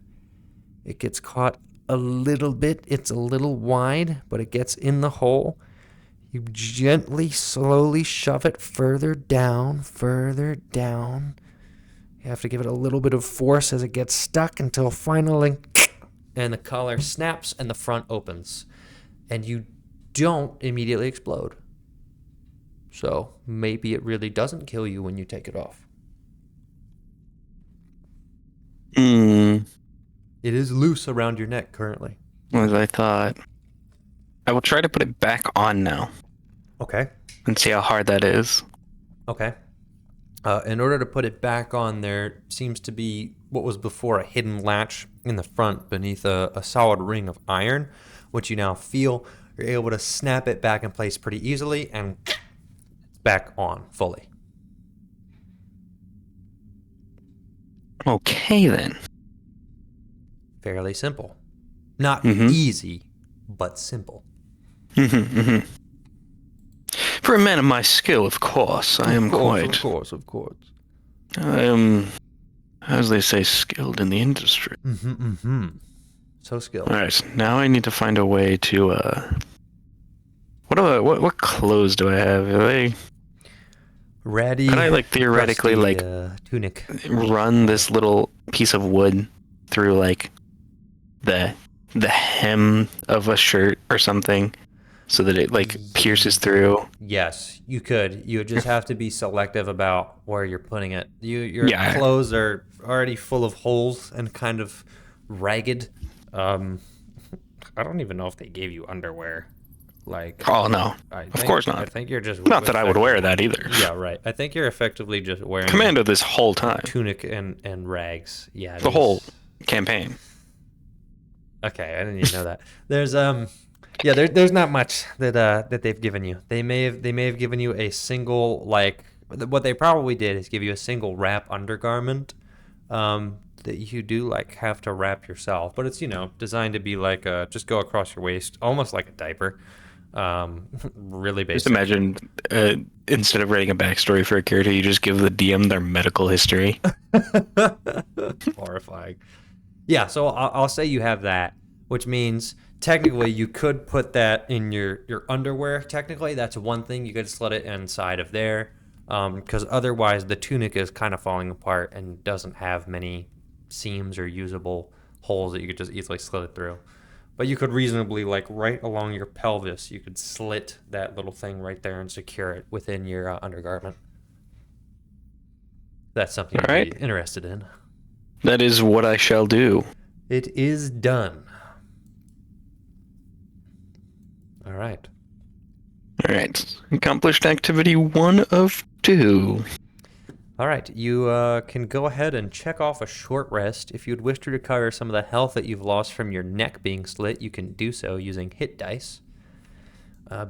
It gets caught a little bit. It's a little wide, but it gets in the hole. You gently, slowly shove it further down, further down. You have to give it a little bit of force as it gets stuck until finally, and the collar snaps and the front opens. And you don't immediately explode. So maybe it really doesn't kill you when you take it off. It is loose around your neck currently. As I thought. I will try to put it back on now. Okay. And see how hard that is. Okay. In order to put it back on, there seems to be what was before a hidden latch in the front beneath a solid ring of iron, which you now feel. You're able to snap it back in place pretty easily, and it's back on fully. Okay, then. Fairly simple. Not easy, but simple. For a man of my skill, of course, I am quite... Of course. I am, as they say, skilled in the industry. So skilled. All right, now I need to find a way to... What clothes do I have? Are they... Ratty. Can I theoretically rusty, tunic. Run this little piece of wood through the hem of a shirt or something, so that it pierces through? Yes, you could. You would just have to be selective about where you're putting it. Your clothes are already full of holes and kind of ragged. I don't even know if they gave you underwear. Oh no, of course not. I think you're just not that I would wear that either. Yeah, right. I think you're effectively just wearing commando this whole time. Tunic and rags. Yeah, the whole campaign. Okay, I didn't even know that. There's there's not much that they've given you. They may have given you a single what they probably did is give you a single wrap undergarment that you do have to wrap yourself, but it's designed to be just go across your waist, almost like a diaper. Really basic. Just imagine instead of writing a backstory for a character, you just give the DM their medical history. Horrifying. Yeah, so I'll say you have that, which means technically you could put that in your underwear. Technically, that's one thing. You could slot it inside of there, because otherwise the tunic is kind of falling apart and doesn't have many seams or usable holes that you could just easily slit it through. But you could reasonably, like, right along your pelvis, you could slit that little thing right there and secure it within your undergarment. That's something you'd be interested in. That is what I shall do. It is done. All right. All right. Accomplished activity 1 of 2. All right. You can go ahead and check off a short rest. If you'd wish to recover some of the health that you've lost from your neck being slit, you can do so using hit dice.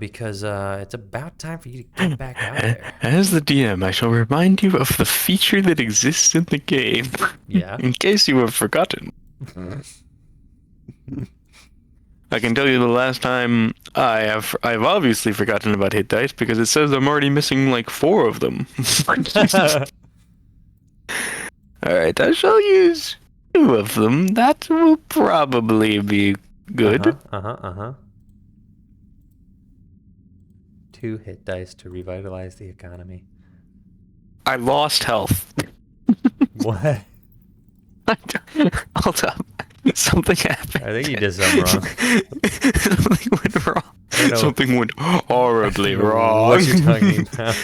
Because it's about time for you to get back out there. As the DM, I shall remind you of the feature that exists in the game. Yeah. In case you have forgotten. I can tell you the last time I've obviously forgotten about hit dice because it says I'm already missing like 4 of them. Alright, I shall use 2 of them. That will probably be good. 2 hit dice to revitalize the economy. I lost health. What? Hold up. Something happened. I think you did something wrong. Something went wrong. Something went horribly wrong. What you talking about?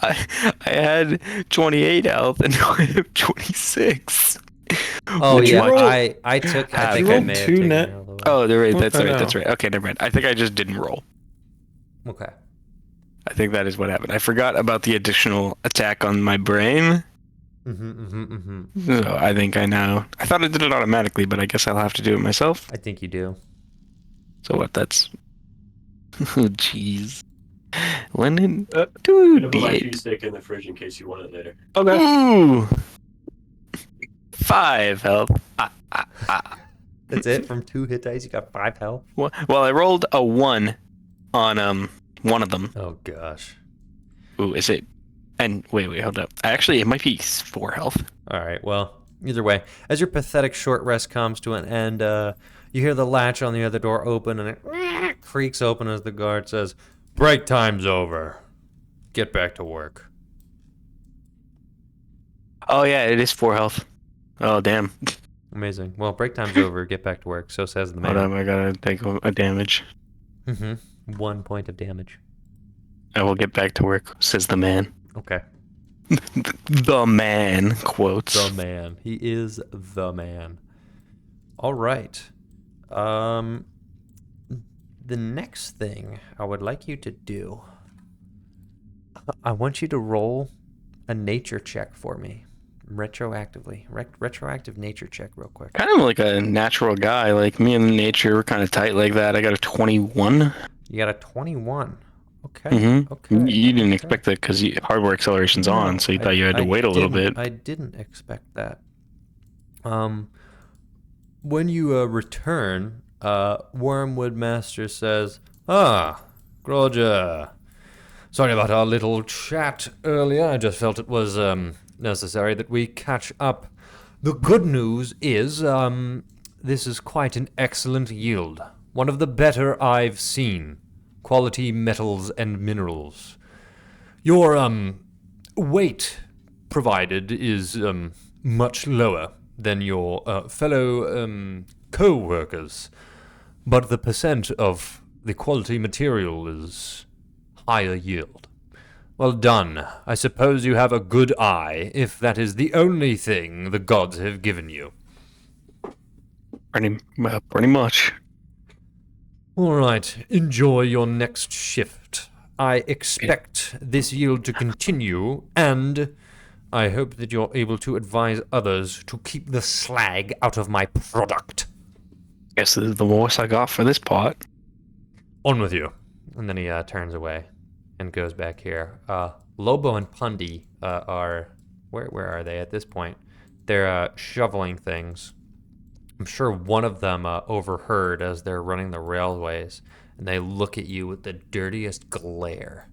I had 28 health and now I have 26. Oh yeah, I think I may have taken it all the way. Oh, that's right. Okay, never mind. I think I just didn't roll. Okay. I think that is what happened. I forgot about the additional attack on my brain. So I think I know. I thought I did it automatically, but I guess I'll have to do it myself. I think you do. So what? That's. Oh, jeez. Lennon, dude, D8. Stick in the fridge in case you want it later. Okay. Ooh. 5 health. That's it. From 2 hit dice, you got 5 health. Well, I rolled a 1 on one of them. Oh gosh. Ooh, is it? And wait, hold up. Actually, it might be 4 health. All right. Well, either way, as your pathetic short rest comes to an end, you hear the latch on the other door open, and it creaks open as the guard says, "Break time's over. Get back to work." Oh yeah, it is 4 health. Oh damn. Amazing. Well, break time's over. Get back to work. So says the man. Hold on, I gotta take a damage. 1 point of damage. I will get back to work, says the man. Okay. The man, quotes. The man. He is the man. All right. The next thing I would like you to do, I want you to roll a nature check for me. Retroactively. Retroactive nature check real quick. Kind of like a natural guy. Like me and nature, we're kind of tight like that. I got a 21. You got a 21. Okay. Mm-hmm. Okay. You didn't expect that because hardware acceleration's on, so you thought you had to wait a little bit. I didn't expect that. When you return, Wormwood Master says, Groja, sorry about our little chat earlier. I just felt it was necessary that we catch up. The good news is this is quite an excellent yield. One of the better I've seen. Quality metals and minerals. Your weight provided is much lower than your fellow co-workers, but the percent of the quality material is higher yield. Well done. I suppose you have a good eye, if that is the only thing the gods have given you. Pretty much. All right, enjoy your next shift. I expect this yield to continue, and I hope that you're able to advise others to keep the slag out of my product. Guess this is the worst I got for this part. On with you. And then he turns away and goes back here. Lobo and Pundi are... Where are they at this point? They're shoveling things. I'm sure one of them overheard as they're running the railways, and they look at you with the dirtiest glare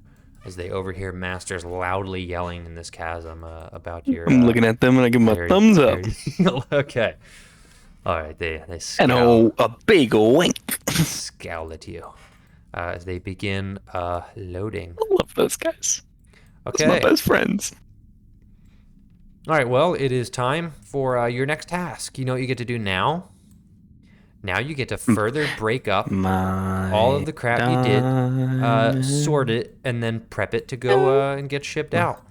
as they overhear masters loudly yelling in this chasm about your... I'm looking at them and I give them a thumbs up. Okay. All right, they scowl. And a big wink. Scowl at you as they begin loading. I love those guys. Okay. Those are my best friends. All right, well, it is time for your next task. You know what you get to do now? Now you get to further break up My all of the crap you did, sort it, and then prep it to go and get shipped out.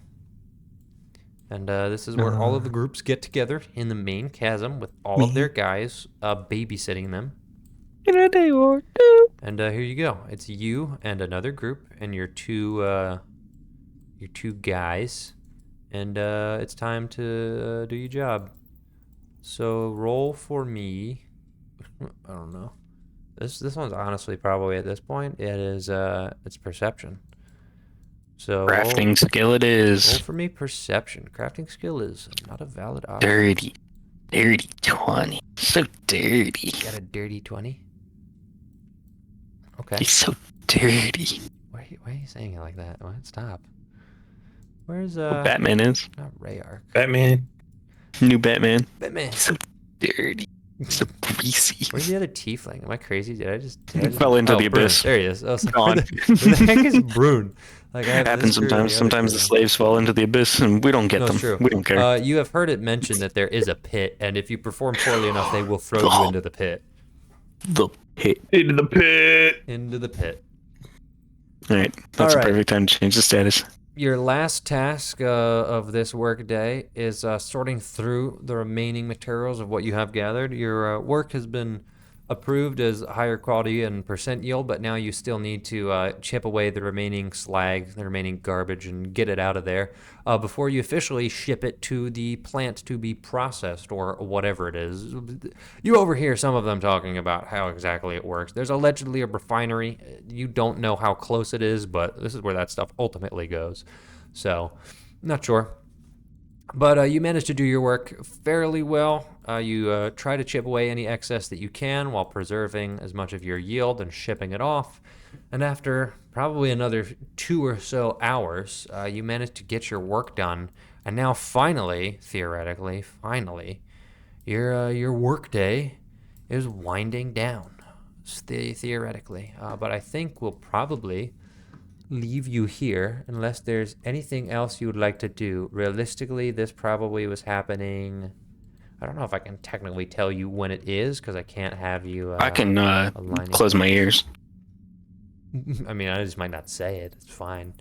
And this is where all of the groups get together in the main chasm with all of their guys babysitting them. And here you go. It's you and another group and your two guys. And it's time to do your job. So roll for me. I don't know. This one's honestly probably at this point it's perception. So crafting skill it is. Roll for me perception. Crafting skill is not a valid option. Dirty 20. So dirty. Got a dirty 20. Okay. He's so dirty. Why are you saying it like that? What? Stop. Where's Batman is? Not Rayark. Batman. New Batman. Batman. So dirty. So greasy. Where's the other tiefling? Am I crazy? Did I just fell into the Brune. abyss. There he is. Oh, sorry. Gone. Where the heck is Brune? Like, It happens sometimes. Sometimes the slaves fall into the abyss and we don't get them. True. We don't care. You have heard it mentioned that there is a pit, and if you perform poorly enough, they will throw you into the pit. The pit. Into the pit. Into the pit. Alright. That's All right. a perfect time to change the status. Your last task of this work day is sorting through the remaining materials of what you have gathered. Your work has been approved as higher quality and percent yield, but now you still need to chip away the remaining slag, the remaining garbage, and get it out of there before you officially ship it to the plant to be processed or whatever it is. You overhear some of them talking about how exactly it works. There's allegedly a refinery. You don't know how close it is, but this is where that stuff ultimately goes. So, not sure. But you managed to do your work fairly well. You try to chip away any excess that you can while preserving as much of your yield and shipping it off. And after probably another 2 or so hours, you managed to get your work done. And now finally, theoretically, your work day is winding down, theoretically. But I think we'll probably leave you here unless there's anything else you would like to do. Realistically, this probably was happening. I don't know if I can technically tell you when it is because I can't have you. I can close my ears. I mean, I just might not say it. It's fine.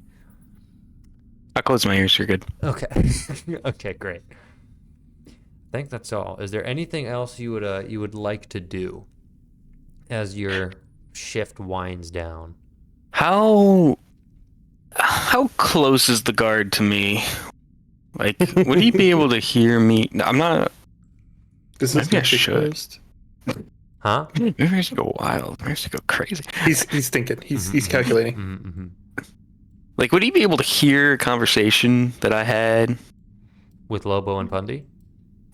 I close my ears. You're good. Okay. Okay, great. I think that's all. Is there anything else you would like to do as your shift winds down? How close is the guard to me? Like, would he be able to hear me? No, I'm not. This is Maybe I should. Huh? Maybe I should go wild. Maybe I should go crazy. He's thinking. He's calculating. Mm-hmm. Like, would he be able to hear a conversation that I had? With Lobo and Pundy?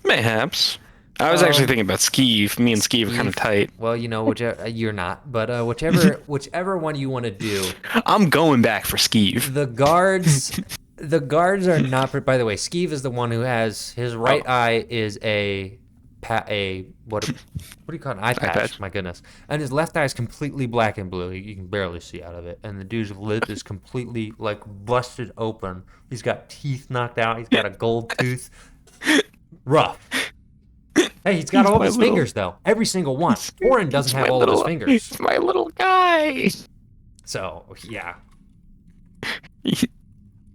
Mayhaps. I was actually thinking about Skeeve. Me and Skeeve are kind of tight. Well, you know, whichever you're not, but whichever one you want to do. I'm going back for Skeeve. The guards are not. By the way, Skeeve is the one who has his right eye is what do you call it? An eye patch. My goodness, and his left eye is completely black and blue. You can barely see out of it, and the dude's lip is completely like busted open. He's got teeth knocked out. He's got a gold tooth. Rough. Hey, he's got all his fingers, though. Every single one. Orin doesn't have all of his fingers. He's my little guy. So, yeah.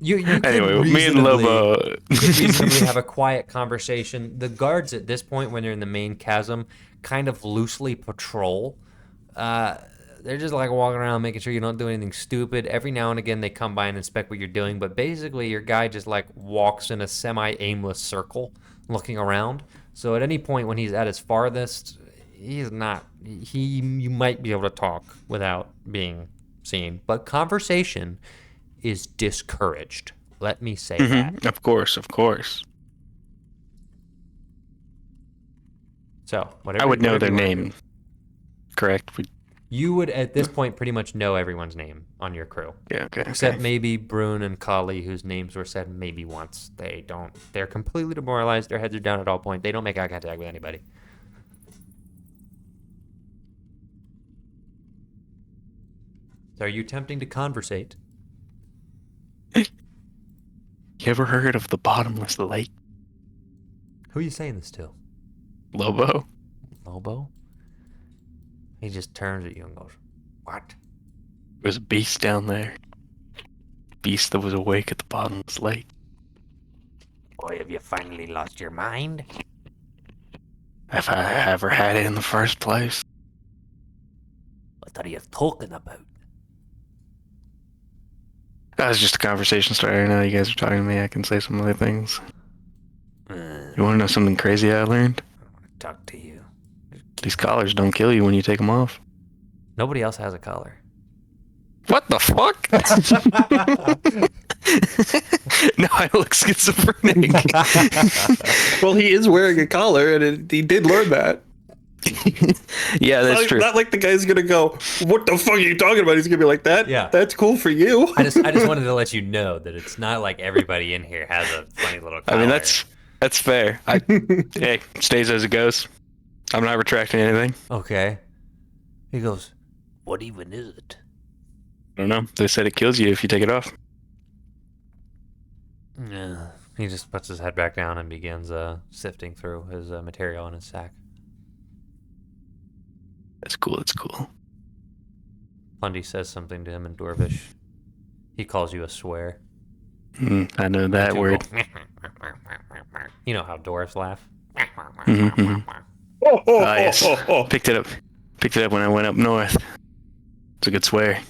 Anyway, me and Lobo you could reasonably have a quiet conversation. The guards at this point, when they're in the main chasm, kind of loosely patrol. They're just like walking around making sure you don't do anything stupid. Every now and again, they come by and inspect what you're doing. But basically, your guy just like walks in a semi-aimless circle looking around. So at any point when he's at his farthest, you might be able to talk without being seen. But conversation is discouraged. Let me say that. Of course. So whatever. I would know whatever their you wanna name. do. Correct? You would at this point pretty much know everyone's name on your crew. Yeah, okay. Except maybe Brune and Kali, whose names were said maybe once. They don't. They're completely demoralized. Their heads are down at all point. They don't make eye contact with anybody. So are you attempting to conversate? You ever heard of the bottomless lake? Who are you saying this to? Lobo? Lobo? He just turns at you and goes, "What?" There's a beast down there. Beast that was awake at the bottom of this lake. Boy, have you finally lost your mind? If I ever had it in the first place. What are you talking about? That was just a conversation starter. Now you guys are talking to me. I can say some other things. You want to know something crazy I learned? I want to talk to you. These collars don't kill you when you take them off. Nobody else has a collar. What the fuck? No, I look schizophrenic. Well, he is wearing a collar, and he did learn that. Yeah, that's Not, true. not like the guy's gonna go, "What the fuck are you talking about?" He's gonna be like, "That, Yeah. that's cool for you." I just wanted to let you know that it's not like everybody in here has a funny little collar. I mean, that's fair. Hey, stays as it goes. I'm not retracting anything. Okay. He goes, "What even is it?" I don't know. They said it kills you if you take it off. Yeah. He just puts his head back down and begins sifting through his material in his sack. That's cool. That's cool. Fundy says something to him in Dwarvish. He calls you a swear. I know that You word. go, you know how dwarves laugh? Ah, yes. Picked it up. Picked it up when I went up north. It's a good swear.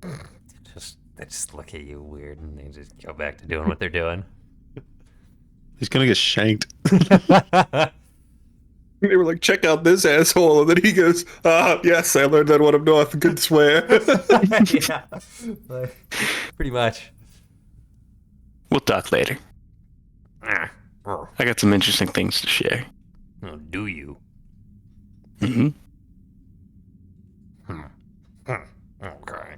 They just look at you weird and they just go back to doing what they're doing. He's gonna get shanked. They were like, "Check out this asshole," and then he goes, "Yes, I learned that one up north. Good swear." Yeah, like, pretty much. We'll talk later. Oh, I got some interesting things to share. do you? Mm-hmm. Okay.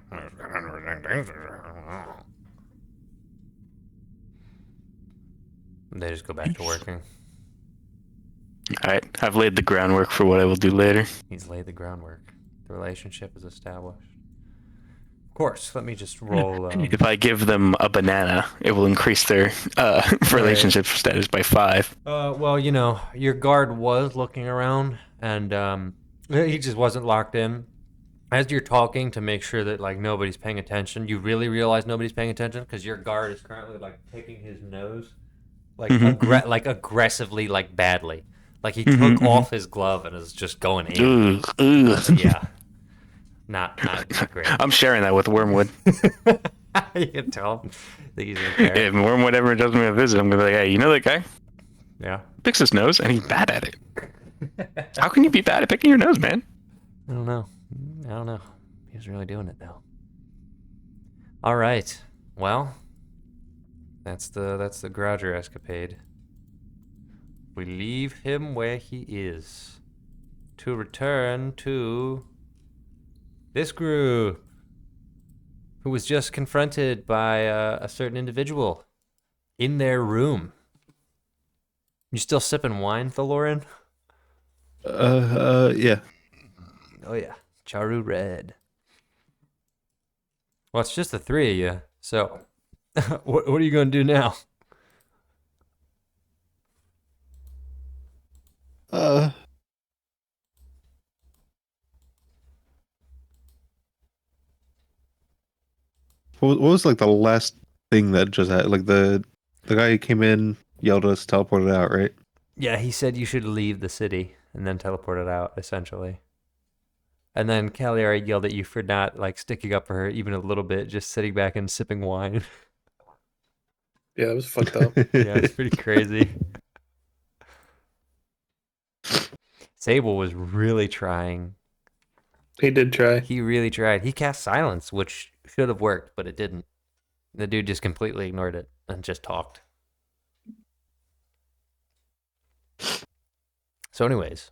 They just go back to working. Alright, I've laid the groundwork for what I will do later. He's laid the groundwork. The relationship is established. Of course, let me just roll. If I give them a banana, it will increase their relationship status by 5. Well, you know, your guard was looking around, and he just wasn't locked in. As you're talking to make sure that like nobody's paying attention, you really realize nobody's paying attention because your guard is currently like picking his nose, like like aggressively, like badly. Like he took off his glove and is just going in. Yeah, not great. I'm sharing that with Wormwood. You can tell. I think he's in there. If Wormwood ever does me a visit, I'm gonna be like, hey, you know that guy? Yeah. Picks his nose and he's bad at it. How can you be bad at picking your nose, man? I don't know. He was really doing it though. All right. Well, that's the Grouger escapade. We leave him where he is to return to this group who was just confronted by a certain individual in their room. You still sipping wine, Thaloran? Yeah. Oh yeah, Charu Red. Well, it's just the three of you. So, what are you going to do now? What was like the last thing that just had like the guy who came in, yelled at us, teleported out, right? Yeah, he said you should leave the city and then teleport it out, essentially. And then Cagliari yelled at you for not like sticking up for her even a little bit, just sitting back and sipping wine. Yeah, that was fucked up. Yeah, it's pretty crazy. Sable was really trying. He did try. He really tried. He cast silence, which should have worked, but it didn't. The dude just completely ignored it and just talked. So anyways.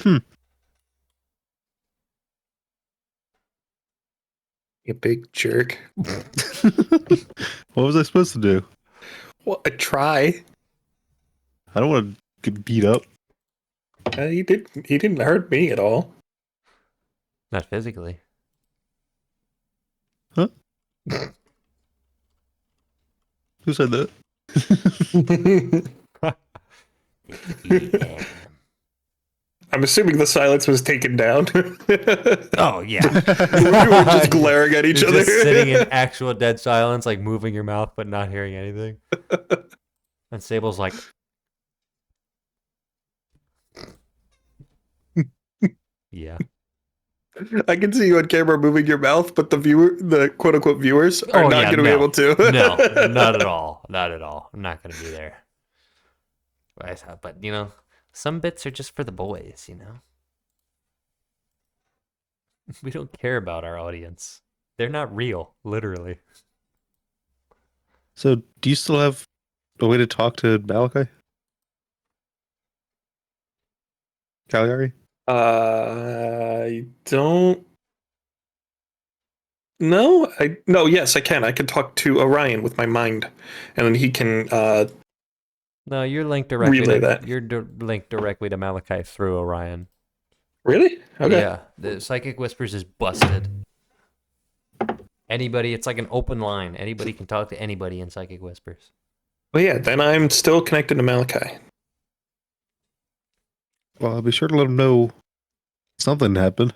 You big jerk. What was I supposed to do? Well, a try. I don't want to get beat up. He didn't hurt me at all. Not physically. Huh? Who said that? I'm assuming the silence was taken down. Oh yeah. We were just glaring at each You're other. just sitting in actual dead silence, like moving your mouth but not hearing anything. And Sable's like, yeah. I can see you on camera moving your mouth, but the quote unquote viewers are not going to be able to. No, not at all. Not at all. I'm not going to be there. But, some bits are just for the boys, We don't care about our audience. They're not real, literally. So, do you still have a way to talk to Malachi? Caligari? I don't. No, no. Yes, I can. I can talk to Orion with my mind, and then he can. No, you're linked directly. Relay that. You're linked directly to Malachi through Orion. Really? Okay. Yeah, the Psychic Whispers is busted. Anybody, it's like an open line. Anybody can talk to anybody in Psychic Whispers. Well, yeah. Then I'm still connected to Malachi. Well, I'll be sure to let him know something happened.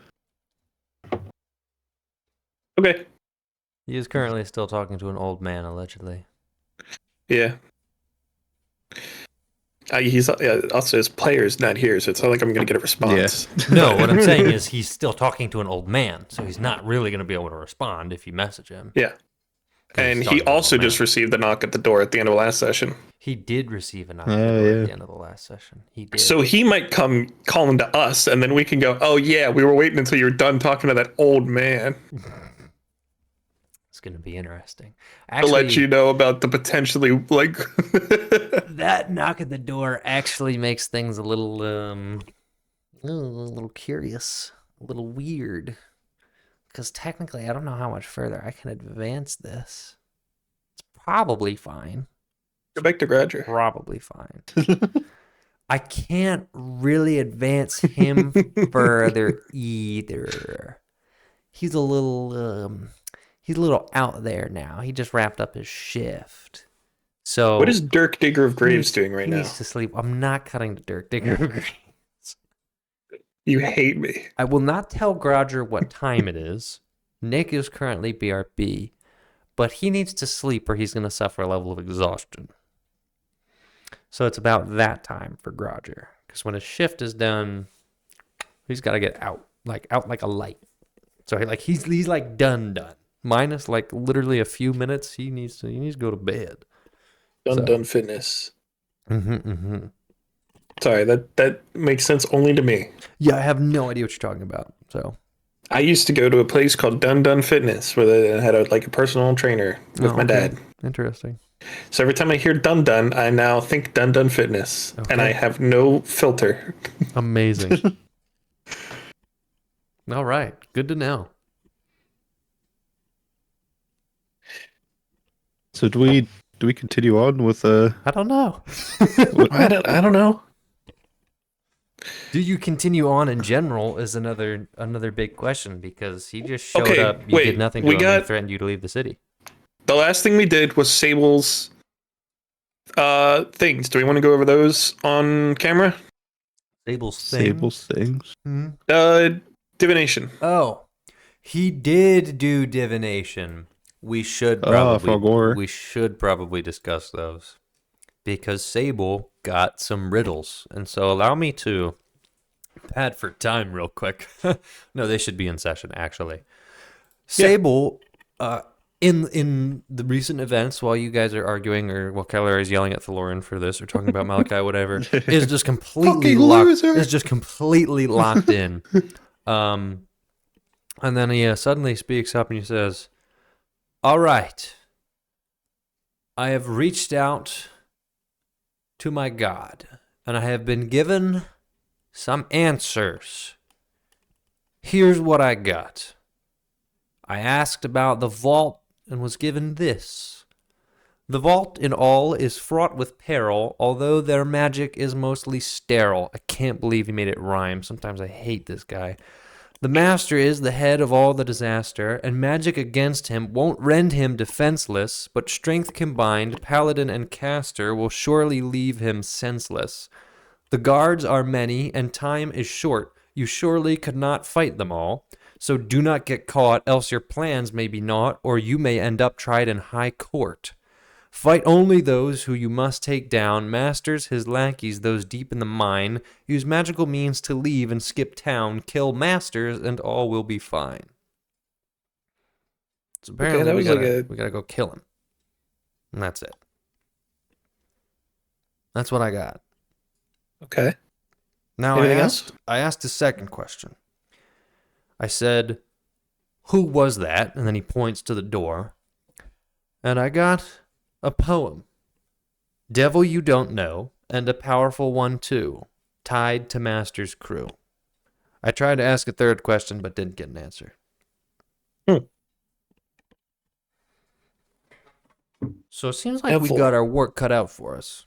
Okay. He is currently still talking to an old man, allegedly. Yeah. He's also his player's not here, so it's not like I'm going to get a response. Yeah. No, what I'm saying is he's still talking to an old man, so he's not really going to be able to respond if you message him. Yeah. And he also just received the knock at the door at the end of the last session. He did receive a knock at the end of the last session. He did. So he might come calling to us, and then we can go, oh, yeah, we were waiting until you were done talking to that old man. It's going to be interesting. Actually, to let you know about the potentially, like... that knock at the door actually makes things a little curious, a little weird. Because technically, I don't know how much further I can advance this. It's probably fine. Go back to Roger. Probably fine. I can't really advance him further either. He's a little out there now. He just wrapped up his shift. So what is Dirk Digger of Graves doing right now? He needs to sleep. I'm not cutting to Dirk Digger of Graves. You hate me. I will not tell Groger what time it is. Nick is currently BRB, but he needs to sleep or he's going to suffer a level of exhaustion. So it's about that time for Groger. Because when his shift is done, he's got to get out like a light. So he's like done. Minus like literally a few minutes, he needs to go to bed. Done fitness. Mm-hmm. Sorry, that makes sense only to me. Yeah, I have no idea what you're talking about. So I used to go to a place called Done Fitness where they had a personal trainer with my dad. Interesting. So every time I hear Done, I now think Done Fitness, and I have no filter. Amazing. All right, good to know. So do we continue on with I don't know. I don't know. Do you continue on in general is another big question because he just showed up. You did nothing to him and threatened you to leave the city. The last thing we did was Sable's things. Do we want to go over those on camera? Sable's things. Mm-hmm. Divination. Oh, he did do divination. We should probably discuss those because Sable got some riddles, and so allow me to pad for time real quick. No, they should be in session actually. Sable, in the recent events, while you guys are arguing, or while Keller is yelling at Thaloran for this, or talking about Malachi, whatever, is just completely locked. Is just completely locked in. And then he suddenly speaks up and he says, "All right, I have reached out to my God, and I have been given some answers. Here's what I got. I asked about the vault and was given this. The vault in all is fraught with peril, although their magic is mostly sterile." I can't believe he made it rhyme. Sometimes I hate this guy. "The master is the head of all the disaster, and magic against him won't rend him defenseless, but strength combined, paladin and caster, will surely leave him senseless. The guards are many, and time is short. You surely could not fight them all. So do not get caught, else your plans may be naught, or you may end up tried in high court. Fight only those who you must take down, masters, his lackeys, those deep in the mine. Use magical means to leave and skip town. Kill masters, and all will be fine. So apparently we gotta go kill him. And that's it. That's what I got. Okay. Now I asked the second question. I said, who was that? And then he points to the door. And I got a poem. Devil you don't know, and a powerful one too, tied to master's crew. I tried to ask a third question, but didn't get an answer. So it seems like we got our work cut out for us.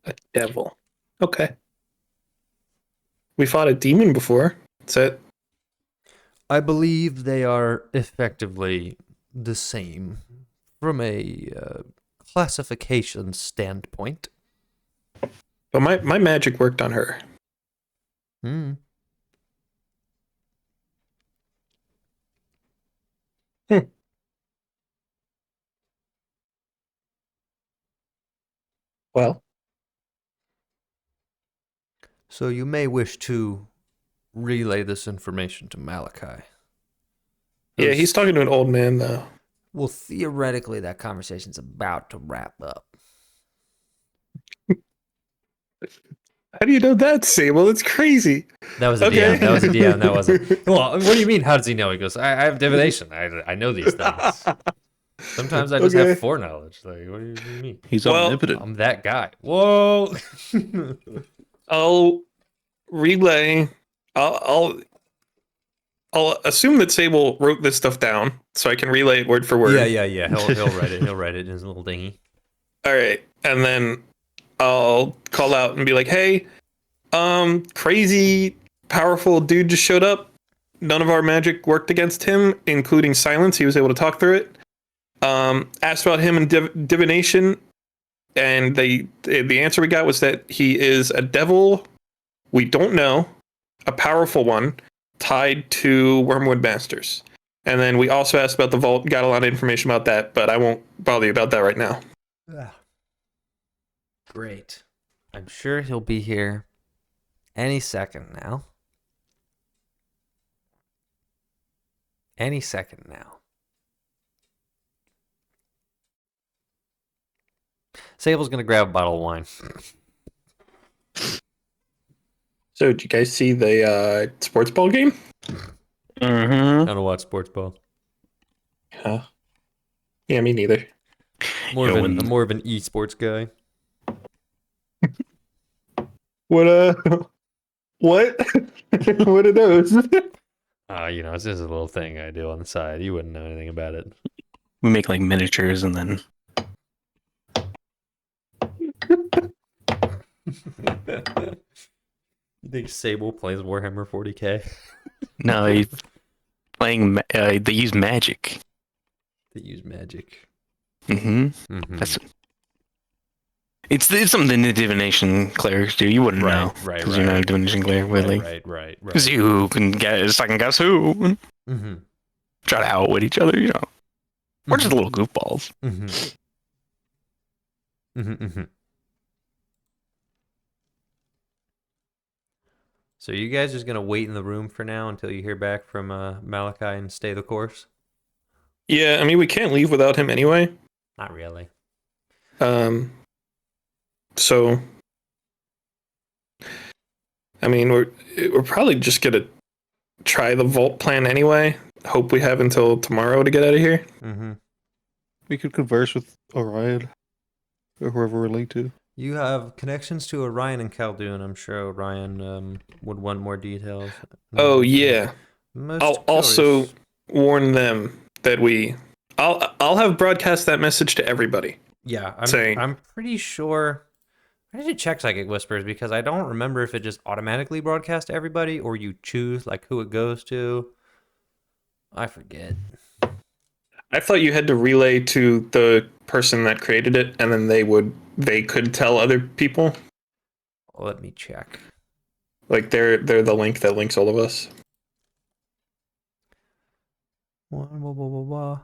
A devil. Okay. We fought a demon before. That's it. I believe they are effectively the same from a classification standpoint. But my magic worked on her. Hmm. Well. So you may wish to relay this information to Malachi. Yeah, he's talking to an old man, though. Well, theoretically, that conversation's about to wrap up. How do you know that, Sable? It's crazy. That was a DM. That was a DM. That wasn't. Well, what do you mean? How does he know? He goes, I have divination. I know these things. Sometimes I just have foreknowledge. Like, what do you mean? He's omnipotent. I'm that guy. Whoa. I'll relay. I'll assume that Sable wrote this stuff down, so I can relay it word for word. Yeah. He'll write it. He'll write it in his little dinghy. All right, and then I'll call out and be like, "Hey, crazy, powerful dude just showed up. None of our magic worked against him, including silence. He was able to talk through it. Asked about him and divination, and the answer we got was that he is a devil. We don't know, a powerful one, tied to Wormwood Masters. And then we also asked about the vault, got a lot of information about that, but I won't bother you about that right now. Great. I'm sure he'll be here any second now. Any second now. Sable's gonna grab a bottle of wine. So, did you guys see the sports ball game? I don't watch sports ball. Huh? Yeah, me neither. More of an esports guy. What? What? What are those? It's just a little thing I do on the side. You wouldn't know anything about it. We make like miniatures and then. You think Sable plays Warhammer 40k? No, he's playing. They use magic. They use magic. That's. It's something the divination clerics do. You wouldn't know, right? Because you're not a divination cleric, really. Right. Because you can second guess who. Try to outwit each other. We're just little goofballs. So you guys just gonna wait in the room for now until you hear back from Malachi and stay the course? Yeah, I mean, we can't leave without him anyway. Not really. So, I mean, we're probably just gonna try the vault plan anyway. Hope we have until tomorrow to get out of here. We could converse with Orion or whoever we're linked to. You have connections to Orion and Khaldun. I'm sure Orion would want more details. Oh yeah. I'll also choice. warn them that I'll have broadcast that message to everybody. Yeah, saying, I'm pretty sure. I should check Psychic Whispers because I don't remember if it just automatically broadcasts to everybody or you choose like who it goes to. I forget. I thought you had to relay to the person that created it, and then they could tell other people. Let me check. Like they're the link that links all of us. Blah, blah, blah, blah, blah.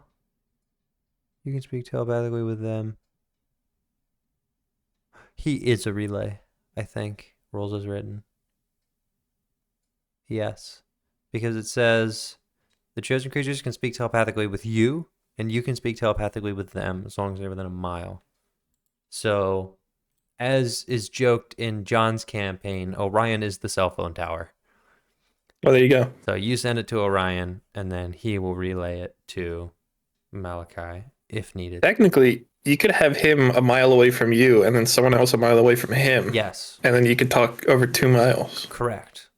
You can speak telepathically with them. He is a relay, I think. Rules is written. Yes. Because it says the chosen creatures can speak telepathically with you, and you can speak telepathically with them as long as they're within a mile. So, as is joked in John's campaign, Orion is the cell phone tower. Oh, there you go. So you send it to Orion, and then he will relay it to Malachi if needed. Technically, you could have him a mile away from you, and then someone else a mile away from him. Yes. And then you could talk over 2 miles. Correct.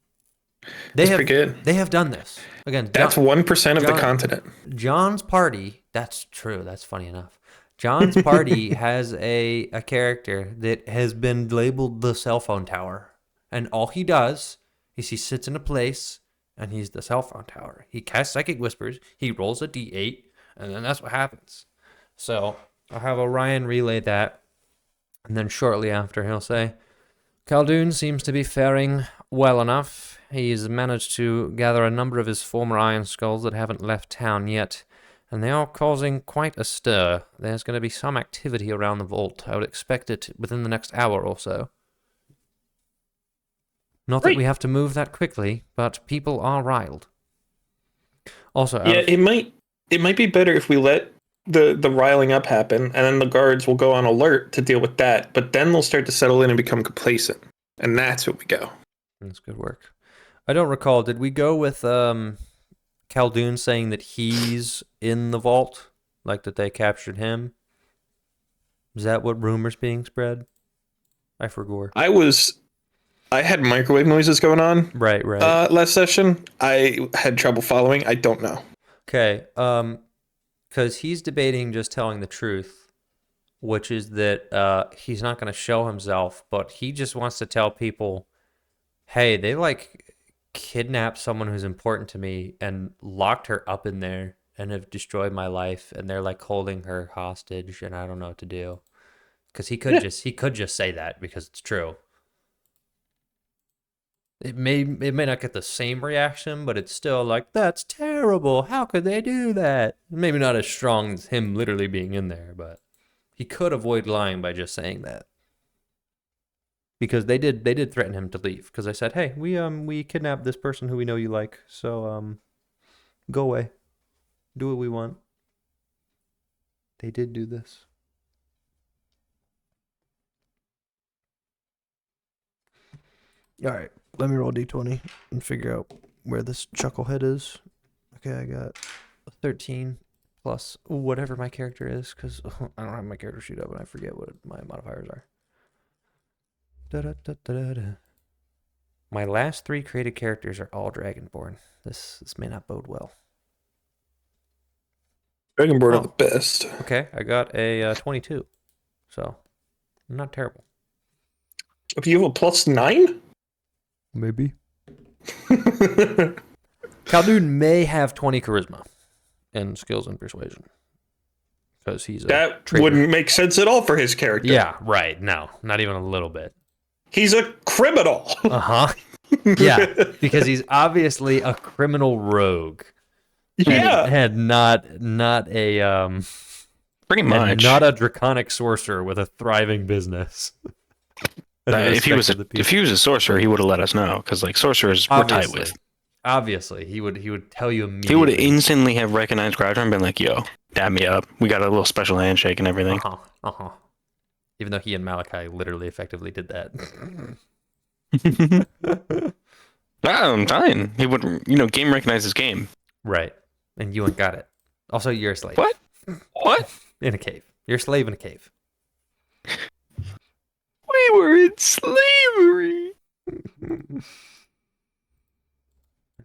That's pretty good. They have done this. Again, That's 1% of the continent. John's party, that's true. That's funny enough. John's party has a character that has been labeled the cell phone tower. And all he does is he sits in a place and he's the cell phone tower. He casts psychic whispers, he rolls a d8, and then that's what happens. So I'll have Orion relay that. And then shortly after he'll say, Khaldun seems to be faring well enough. He's managed to gather a number of his former Iron Skulls that haven't left town yet, and they are causing quite a stir. There's going to be some activity around the vault. I would expect it within the next hour or so. Not that we have to move that quickly, but people are riled. Also, yeah, it might be better if we let the riling up happen, and then the guards will go on alert to deal with that, but then they'll start to settle in and become complacent. And that's what we go. That's good work. I don't recall, did we go with Khaldun saying that he's in the vault? Like that they captured him? Is that what rumors being spread? I forgot. I had microwave noises going on. Right. Last session. I had trouble following. I don't know. Okay. Because he's debating just telling the truth, which is that he's not going to show himself, but he just wants to tell people, hey, they kidnapped someone who's important to me and locked her up in there and have destroyed my life, and they're holding her hostage, and I don't know what to do. Because he could just say that because it's true. It may not get the same reaction, but it's still that's terrible. How could they do that? Maybe not as strong as him literally being in there, but he could avoid lying by just saying that. Because they did threaten him to leave. Because I said, hey, we kidnapped this person who we know you like, so go away, do what we want. They did do this. All right, let me roll d20 and figure out where this chucklehead is. Okay, I got a 13 plus whatever my character is, because I don't have my character sheet up and I forget what my modifiers are. My last 3 created characters are all Dragonborn. This may not bode well. Dragonborn are the best. Okay, I got a 22, so not terrible. If you have a +9? Maybe. Khaldun may have 20 charisma and skills in persuasion. Because he's that traitor. Wouldn't make sense at all for his character. Yeah, right. No, not even a little bit. He's a criminal. Uh-huh. Yeah, because he's obviously a criminal rogue. Yeah. And not a Pretty much. not a draconic sorcerer with a thriving business. If he was a sorcerer, he would have let us know, because sorcerers we're tight with. Obviously, he would tell you immediately. He would instantly have recognized Groucho and been like, "Yo, dab me up. We got a little special handshake and everything." Even though he and Malachi literally effectively did that. I'm fine. He would, game recognizes game. Right, and you ain't got it. Also, you're a slave. What? What? In a cave. You're a slave in a cave. We were in slavery.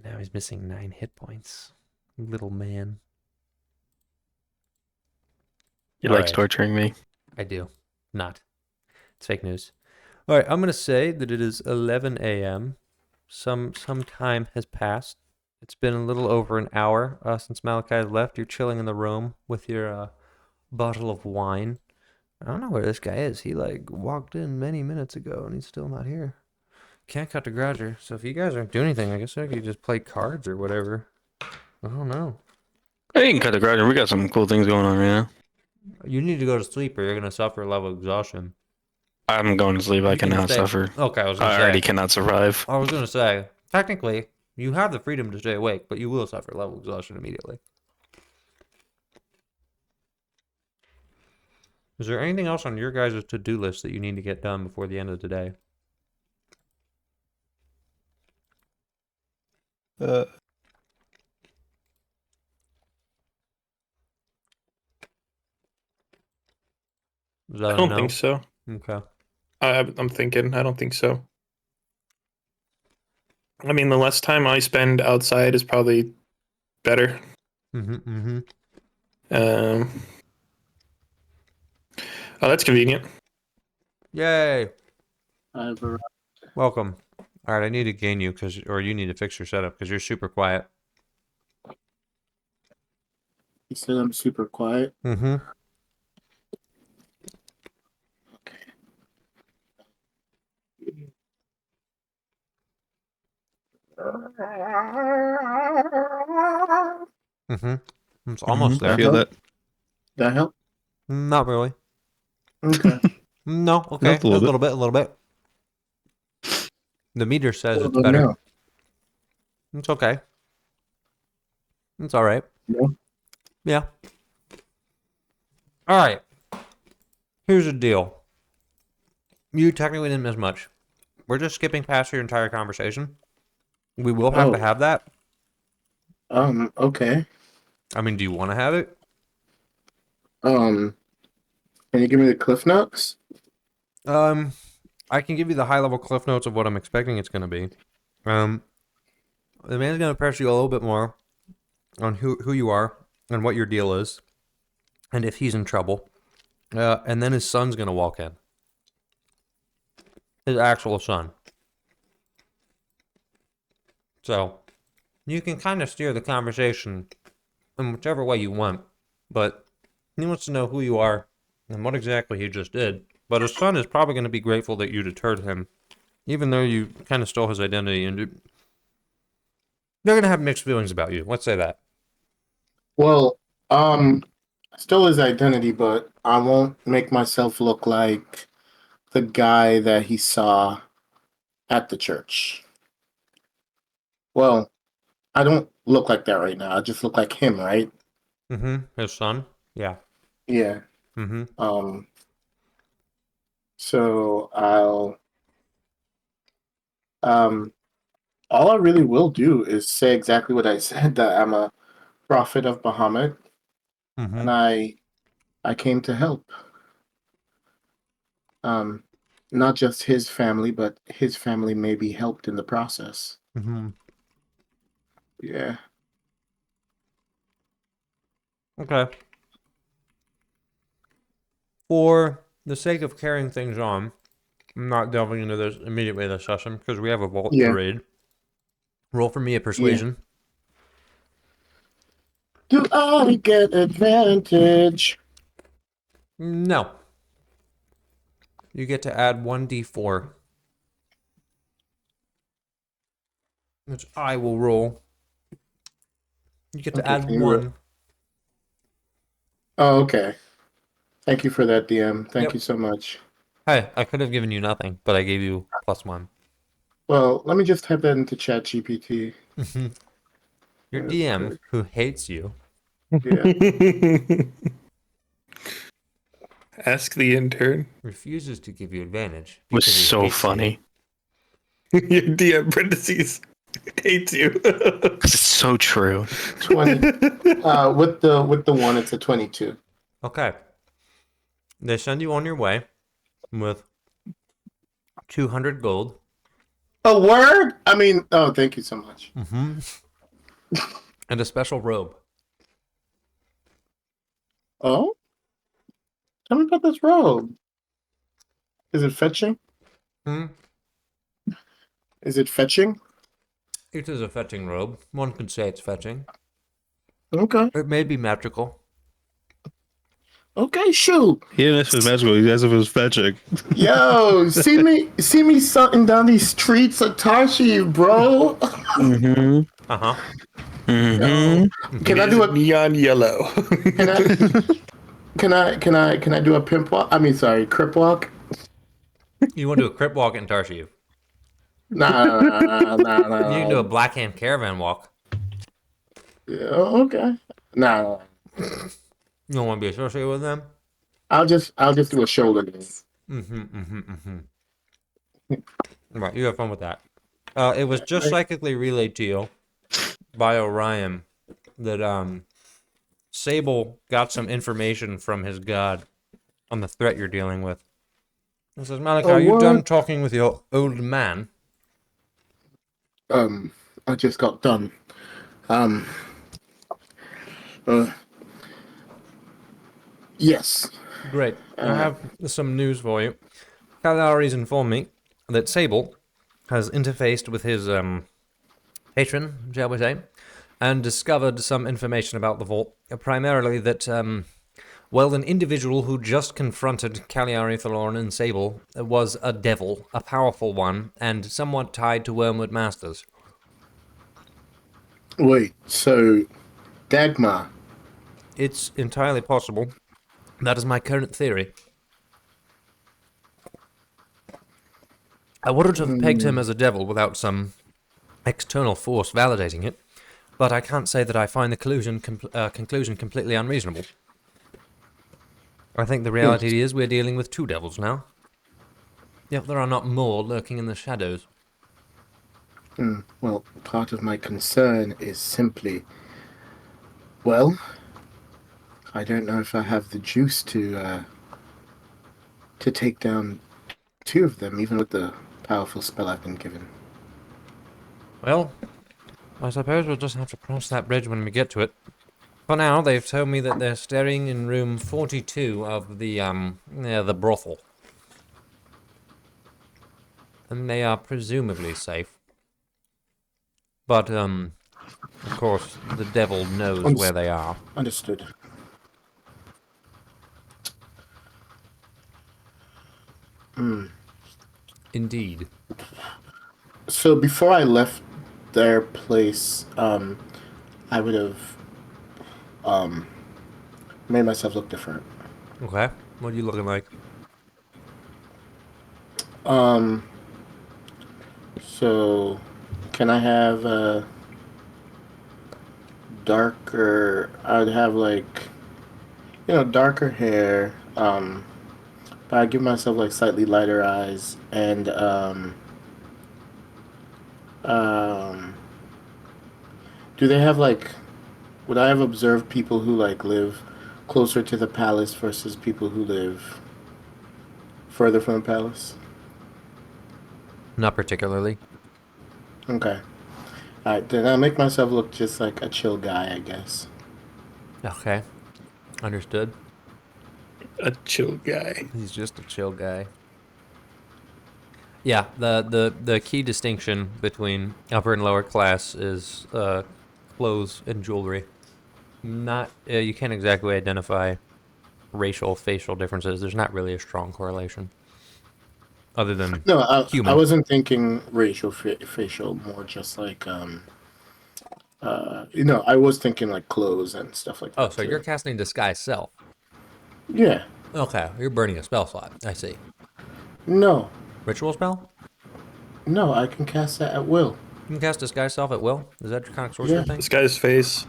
Now he's missing 9 hit points. Little man. He likes torturing me. I do. Not. It's fake news. All right, I'm going to say that it is 11 a.m. Some time has passed. It's been a little over an hour since Malachi left. You're chilling in the room with your bottle of wine. I don't know where this guy is. He like walked in many minutes ago and he's still not here. Can't cut the garager. So if you guys aren't doing anything, I guess I could just play cards or whatever. I don't know. Hey, you can cut the garden. We got some cool things going on right now. You need to go to sleep or you're gonna suffer level exhaustion. I'm going to sleep. I You can cannot stay- suffer. Okay, I was I gonna already say. cannot survive. I was gonna say. Technically, you have the freedom to stay awake, but you will suffer level exhaustion immediately. Is there anything else on your guys' to-do list that you need to get done before the end of the day? Uh, Is that I a don't no? think so. Okay. I'm thinking. I don't think so. I mean, the less time I spend outside is probably better. Mm-hmm. Oh, that's convenient. Yay! I have a, Welcome. All right, I need to gain you or you need to fix your setup because you're super quiet. you said I'm super quiet. Mm-hmm. Okay. Mm-hmm. It's almost Mhm. I there. feel that. That help? Not really. Okay. No. Okay. Just a little bit. A little bit. The meter says What it's about better. now? It's okay. It's all right. Yeah. Yeah. All right. Here's the deal. You technically didn't miss much. We're just skipping past your entire conversation. We will have to Oh. have that. Okay. I mean, do you want to have it? Can you give me the cliff notes? I can give you the high level cliff notes of what I'm expecting it's going to be. The man's going to press you a little bit more on who you are and what your deal is, and if he's in trouble. And then his son's going to walk in. His actual son. So, you can kind of steer the conversation in whichever way you want, but he wants to know who you are and what exactly he just did. But his son is probably going to be grateful that you deterred him, even though you kind of stole his identity, and they're going to have mixed feelings about you. Let's say that. Well, still his identity, but I won't make myself look like the guy that he saw at the church. Well, I don't look like that right now. I just look like him, right? Mm-hmm. His son? Yeah. Yeah. Mm-hmm. So all I really will do is say exactly what I said, that I'm a prophet of Muhammad, Mm-hmm. and I came to help. Not just his family, but his family may be helped in the process. Mm-hmm. Yeah. Okay. For the sake of carrying things on, I'm not delving into this immediately this session because we have a vault Yeah. to raid. Roll for me a persuasion. Do I get advantage? No. You get to add 1d4. Which I will roll. You get to Okay, add can you roll? 1. Oh, okay. Thank you for that, DM. Thank Yep. you so much. Hey, I could have given you nothing, but I gave you +1. Well, let me just type that into Chat GPT. Your DM, who hates you, Yeah. Ask the intern. refuses to give you advantage. Was because he so hates you. funny. Your DM parentheses hates you. 'Cause it's so true. 20. With the one, it's a 22. Okay. They send you on your way with 200 gold. A word? I mean, oh, thank you so much. Mm-hmm. And a special robe. Oh? Tell me about this robe. Is it fetching? Hmm? Is it fetching? It is a fetching robe. One could say it's fetching. Okay. It may be magical. Okay, shoot. He didn't ask if it was magical. He asked if it was fetching. Yo, see me something down these streets of Tarshiv, bro. Mm-hmm. Uh-huh. Mm-hmm. Can It I is do a neon yellow. can I can I do a pimp walk? I mean, sorry, crip walk. You want to do a crip walk in Tarshiv? You can do a Nah. Black Hand caravan walk. Yeah, okay. Nah. You don't want to be associated with them? I'll just do a shoulder game. Right, you have fun with that. It was just psychically relayed to you by Orion that Sable got some information from his god on the threat you're dealing with. He says, Malika, Oh, are you what? done talking with your old man? I just got done. Um, uh, yes. Great. I have some news for you. Calari's informed me that Sable has interfaced with his patron, shall we say, and discovered some information about the vault. Primarily that, well, an individual who just confronted Cagliari, Thalorn, and Sable was a devil, a powerful one, and somewhat tied to Wormwood Masters. Wait. So, Dagmar. It's entirely possible. That is my current theory. I wouldn't have pegged him as a devil without some external force validating it, but I can't say that I find the conclusion completely unreasonable. I think the reality is we're dealing with two devils now. Yet there are not more lurking in the shadows. Well, part of my concern is simply, well, I don't know if I have the juice to take down two of them, even with the powerful spell I've been given. Well, I suppose we'll just have to cross that bridge when we get to it. For now, they've told me that they're staying in room 42 of the brothel. And they are presumably safe. But, of course, the devil knows where they are. Understood. Indeed. So before I left their place, I would have made myself look different. Okay. What are you looking like? So can I have darker? I'd have like, darker hair. But I give myself like slightly lighter eyes and do they have like? Would I have observed people who like live closer to the palace versus people who live further from the palace? Not particularly. Okay. Alright, then I'll make myself look just like a chill guy, I guess. Okay. Understood. A chill guy. He's just a chill guy. Yeah, the key distinction between upper and lower class is clothes and jewelry. Not you can't exactly identify racial, facial differences. There's not really a strong correlation, other than No, I human. wasn't thinking racial, facial, more just like I was thinking like clothes and stuff like that. Oh, so too. you're casting disguise self. Yeah. Okay, you're burning a spell slot. I see. No. Ritual spell? No, I can cast that at will. You can cast disguise self at will. Is that your kind of sorcery Yeah. thing? This guy's face.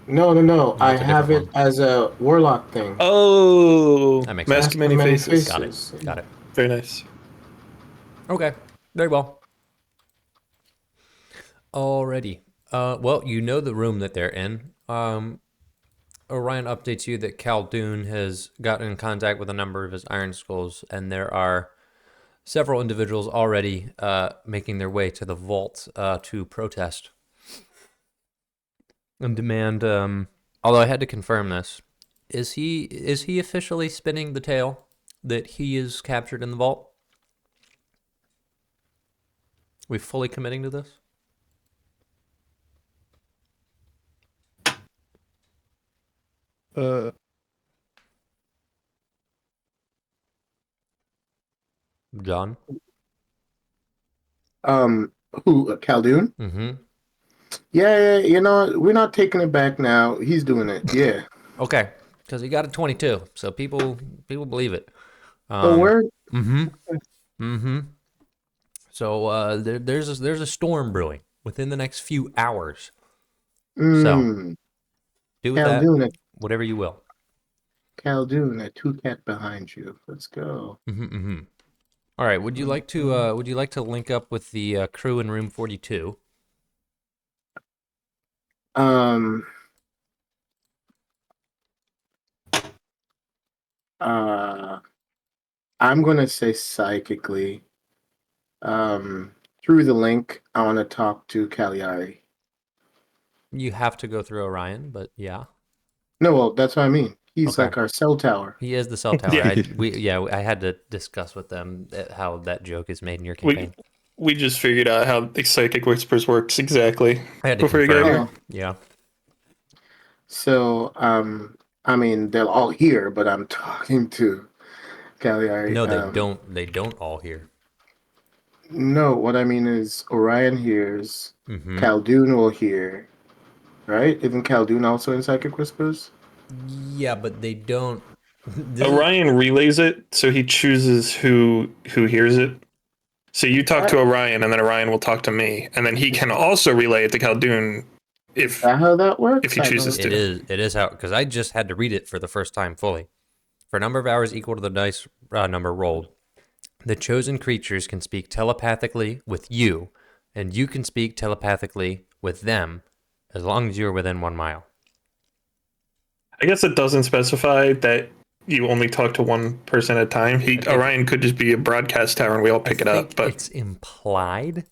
No. I that's a have it different one. as a warlock thing. Oh, That makes mask sense. of many faces. Got it. Got it. Very nice. Okay. Very well. Alrighty. Well, you know the room that they're in. Orion updates you that Khaldun has gotten in contact with a number of his Iron Skulls, and there are several individuals already making their way to the vault to protest and demand. Although I had to confirm this, is he officially spinning the tale that he is captured in the vault? We fully committing to this? John? Who? Khaldun? Mm-hmm. Yeah, you know, we're not taking it back now. He's doing it. Yeah. Okay, because he got a 22, so people believe it. Oh, where? Mm-hmm. Mm-hmm. So there's a storm brewing within the next few hours. So do with that Khaldun, whatever you will. Khaldun, a two cat behind you. Let's go. Mm-hmm, mm-hmm. All right. Would you like to link up with the crew in room 42? Um. I'm gonna say psychically. Through the link, I want to talk to Cagliari. You have to go through Orion, but yeah. No, well, that's what I mean. He's Okay. like our cell tower. He is the cell tower. Yeah. I had to discuss with them how that joke is made in your We campaign. we just figured out how the psychic whispers works exactly I had to before you got confirm. here. Yeah. So, I mean, they're all here, but I'm talking to Cagliari. No, they don't. They don't all hear. No, what I mean is Orion hears, Mm-hmm. Khaldun will hear, right? Isn't Khaldun also in Psychic Whispers? Yeah, but they don't. Orion relays it, so he chooses who hears it. So you talk to Orion, and then Orion will talk to me, and then he can also relay it to Khaldun if Is that how that works? if he I chooses don't- to. It is how, because I just had to read it for the first time fully. For a number of hours equal to the dice number rolled, the chosen creatures can speak telepathically with you, and you can speak telepathically with them, as long as you are within 1 mile. I guess it doesn't specify that you only talk to one person at a time. Orion could just be a broadcast tower, and we all pick it up. But it's implied,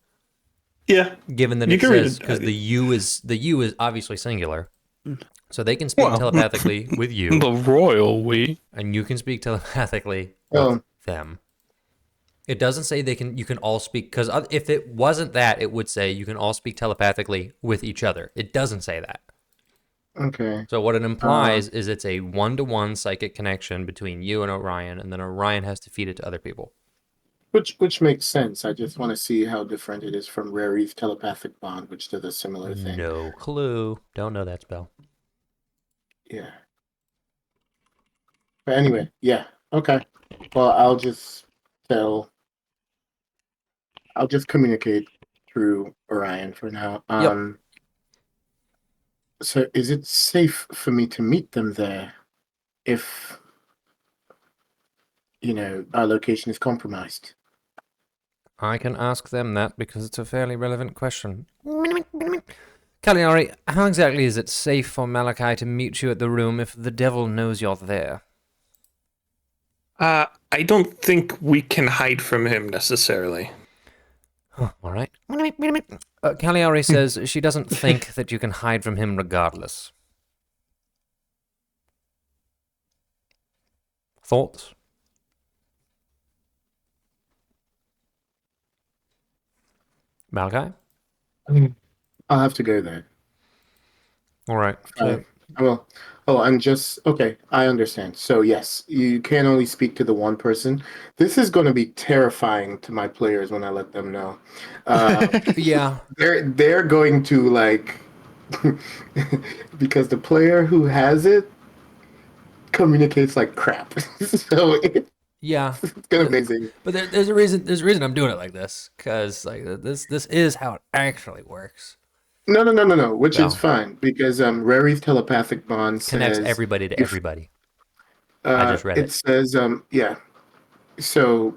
yeah, given that You it can read says, it. because the U is obviously singular, so they can speak Well, telepathically with you, The royal we. and you can speak telepathically with Oh. them. It doesn't say you can all speak, because if it wasn't that, it would say you can all speak telepathically with each other. It doesn't say that. Okay. So what it implies is it's a 1-to-1 psychic connection between you and Orion, and then Orion has to feed it to other people. Which makes sense. I just want to see how different it is from Rary's telepathic bond, which does a similar thing. No clue. Don't know that spell. Yeah. But anyway, yeah. Okay. Well, I'll just communicate through Orion for now. Yep. So is it safe for me to meet them there if our location is compromised? I can ask them that because it's a fairly relevant question. Cagliari, how exactly is it safe for Malachi to meet you at the room if the devil knows you're there? I don't think we can hide from him necessarily. Oh, all right. Cagliari says she doesn't think that you can hide from him regardless. Thoughts? Malachi? I'll have to go there. All right. So, Okay, I understand. So yes, you can only speak to the one person. This is going to be terrifying to my players when I let them know. yeah. They're going to like because the player who has it communicates like crap. So Yeah. it's gonna be amazing. But there's a reason. There's a reason I'm doing it like this, because like this is how it actually works. No. Which is fine because Rary's telepathic bond Connects says everybody to everybody. I just read it says yeah. So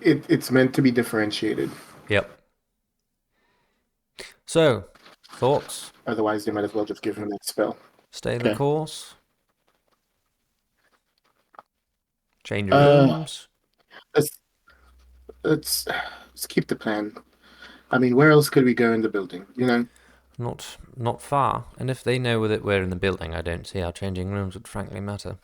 it's meant to be differentiated. Yep. So, thoughts? Otherwise, they might as well just give him that spell. Stay the Okay. course. Change rooms. Let's keep the plan. I mean, where else could we go in the building? Not far. And if they know that we're in the building, I don't see how changing rooms would frankly matter.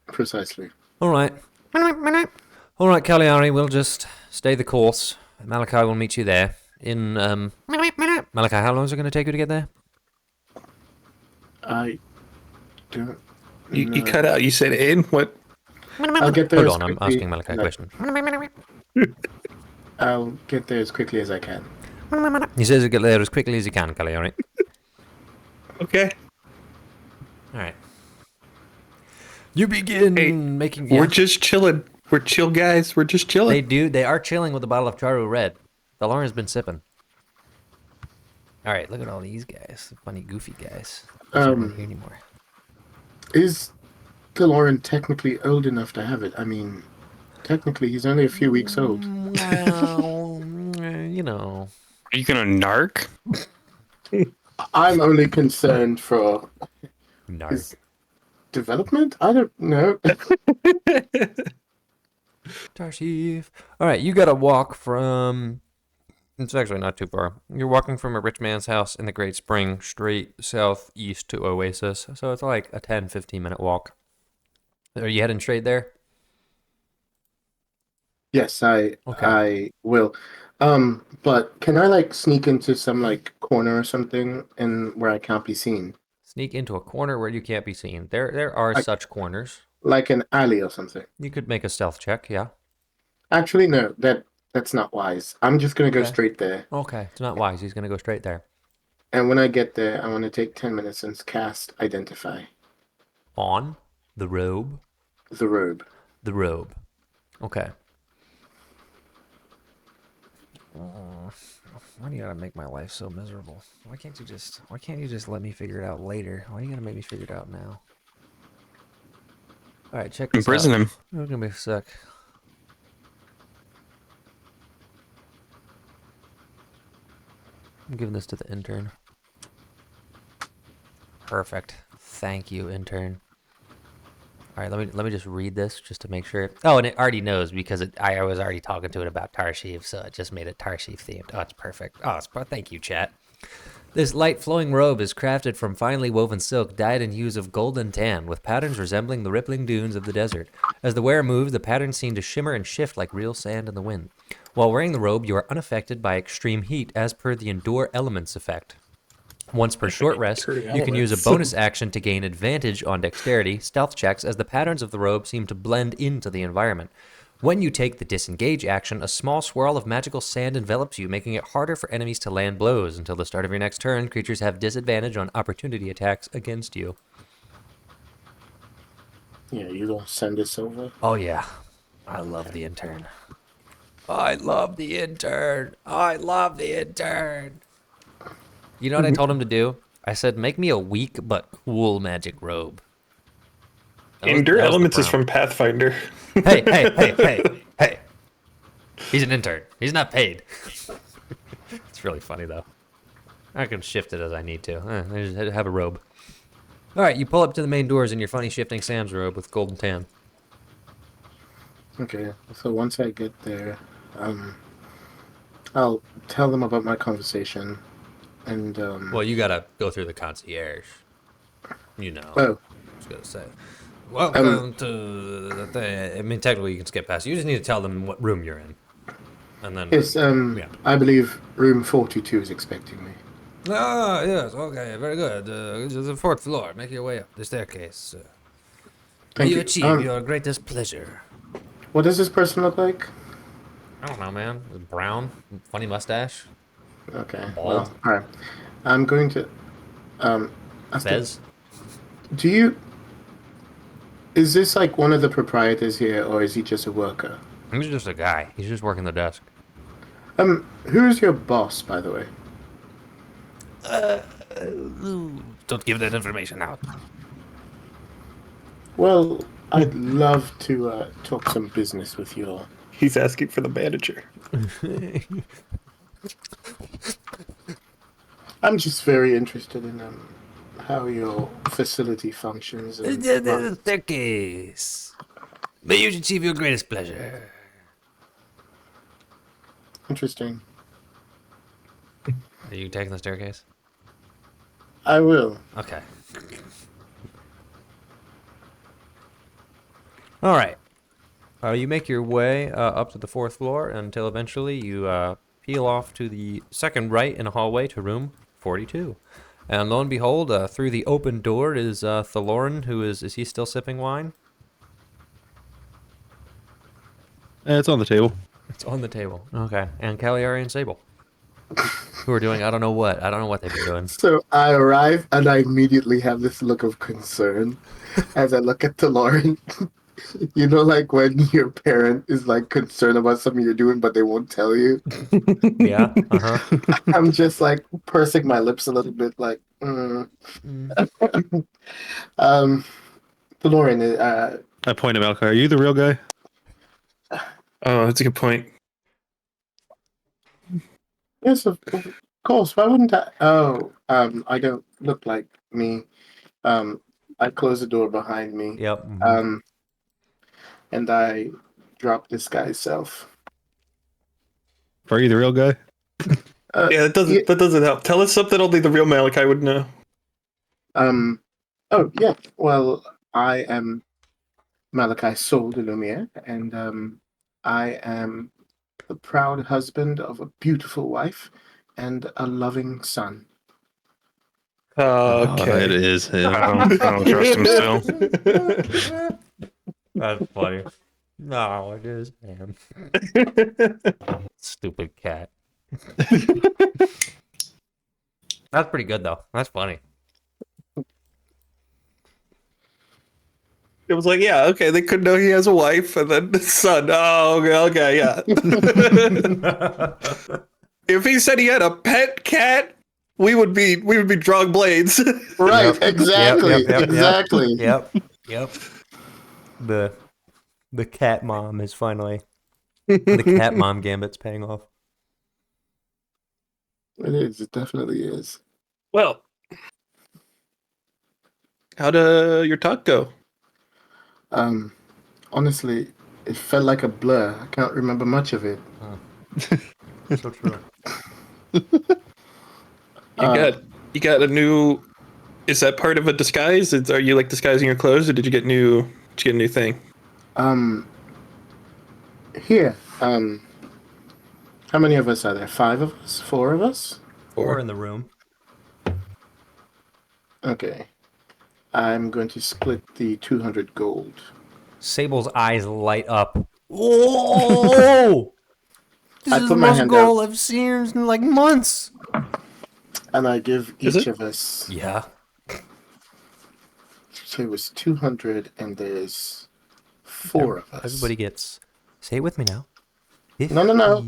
Precisely. All right. All right, Cagliari, we'll just stay the course. Malachi will meet you there. In Malachi, how long is it going to take you to get there? I don't. You cut out. You said in what? I'll get there. Hold on, I'm asking Malachi a question. I'll get there as quickly as I can. He says he'll get there as quickly as he can, Kelly, alright? Okay. Alright. You begin Hey, making... We're just chilling. We're chill guys. We're just chilling. They are chilling with a bottle of Charu Red. The Lauren's been sipping. Alright, look at all these guys. Funny, goofy guys. Not here anymore. Is DeLorean technically old enough to have it? I mean, technically, he's only a few weeks old. Well, you know. Are you gonna narc? I'm only concerned for Narc. his development. I don't know. Tarshif. Alright, you gotta walk from... It's actually not too far. You're walking from a rich man's house in the Great Spring straight southeast to Oasis. So it's like a 10-15 minute walk. Are you heading straight there? Yes, I will. But can I like sneak into some like corner or something and where I can't be seen? Sneak into a corner where you can't be seen. There are such corners. Like an alley or something. You could make a stealth check, yeah. Actually, no, that's not wise. I'm just gonna go Okay. straight there. Okay, it's not wise. He's gonna go straight there. And when I get there, I want to take 10 minutes and cast Identify. On the robe. The robe. The robe. Okay. Why do you gotta make my life so miserable? Why can't you just let me figure it out later? Why you gotta make me figure it out now? Alright, check this Imprison out. him. We're gonna be sick. I'm giving this to the intern. Perfect. Thank you, intern. All right, let me just read this just to make sure. Oh, and it already knows because I was already talking to it about Tarshiv, so it just made it Tarshiv themed. Oh, it's perfect. Oh, thank you, chat. This light flowing robe is crafted from finely woven silk dyed in hues of gold and tan, with patterns resembling the rippling dunes of the desert. As the wearer moves, the patterns seem to shimmer and shift like real sand in the wind. While wearing the robe, you are unaffected by extreme heat, as per the Endure Elements effect. Once per short rest, you can use a bonus action to gain advantage on dexterity, stealth checks, as the patterns of the robe seem to blend into the environment. When you take the disengage action, a small swirl of magical sand envelops you, making it harder for enemies to land blows. Until the start of your next turn, creatures have disadvantage on opportunity attacks against you. Yeah, you don't send this over. Oh yeah, I love the intern. I love the intern. I love the intern. You know what I told him to do? I said, make me a weak but cool magic robe. Endure Elements is from Pathfinder. Hey. He's an intern. He's not paid. It's really funny, though. I can shift it as I need to. I just have a robe. All right, you pull up to the main doors in your funny shifting Sam's robe with gold and tan. Okay, so once I get there, I'll tell them about my conversation, and Well, you gotta go through the concierge. You know. Oh, I was gonna say. Welcome to the thing. I mean, technically, you can skip past. You just need to tell them what room you're in, and then. yes, Yeah. I believe room 42 is expecting me. Ah, yes. Okay, very good. This is the fourth floor. Make your way up the staircase. Thank you you. achieve your greatest pleasure. What does this person look like? I don't know, man. Brown, funny mustache. Okay, Bald. well, all right. I'm going to ask them, Fez. do you? Is this like one of the proprietors here, or is he just a worker? He's just a guy. He's just working the desk. Who's your boss, by the way? Don't give that information out. Well, I'd love to talk some business with you all. He's asking for the manager. I'm just very interested in how your facility functions. And runs. Staircase. May you achieve your greatest pleasure. Interesting. Are you taking the staircase? I will. Okay. All right. You make your way up to the fourth floor until eventually you peel off to the second right in a hallway to room 42. And lo and behold, through the open door is Thaloran, who is he still sipping wine? It's on the table. It's on the table. Okay. And Cagliari and Sable, who are doing I don't know what. I don't know what they've been doing. So I arrive and I immediately have this look of concern as I look at Lauren. You know, like when your parent is like concerned about something you're doing, but they won't tell you. Yeah. Uh-huh. I'm just like pursing my lips a little bit, like. Lauren, I point at Malachi. Are you the real guy? Oh, that's a good point. yes, of course. Why wouldn't I? Oh, I don't look like me. I close the door behind me. Yep. Mm-hmm. And I drop this guy's self. Are you the real guy? Yeah, that doesn't help. Tell us something only the real Malachi would know. Oh yeah. Well, I am Malachi Sol de Lumiere, and I am the proud husband of a beautiful wife and a loving son. Okay. It is him. I don't trust him still. That's funny. No, it is him. Stupid cat. That's pretty good though. That's funny. It was like, yeah, okay, they could know he has a wife and then the son. Oh, okay, yeah. If he said he had a pet cat, we would be drawing blades. Right, Yep. exactly, Yep. exactly. Yep. The cat mom is finally the cat mom gambit's paying off. It is. It definitely is. Well, how'd your talk go? Honestly, it felt like a blur. I can't remember much of it. So true. You got a new. Is that part of a disguise? Are you like disguising your clothes, or did you get a new thing? Here. How many of us are there? 5 of us? 4 of us? Four in the room. Okay. I'm going to split the 200 gold. Sable's eyes light up. Whoa! This I is put the my most hand gold I've seen in like months. And I give Is each it? of us. Yeah. So it was 200, and there's 4 of us. Everybody gets. Say it with me now. No.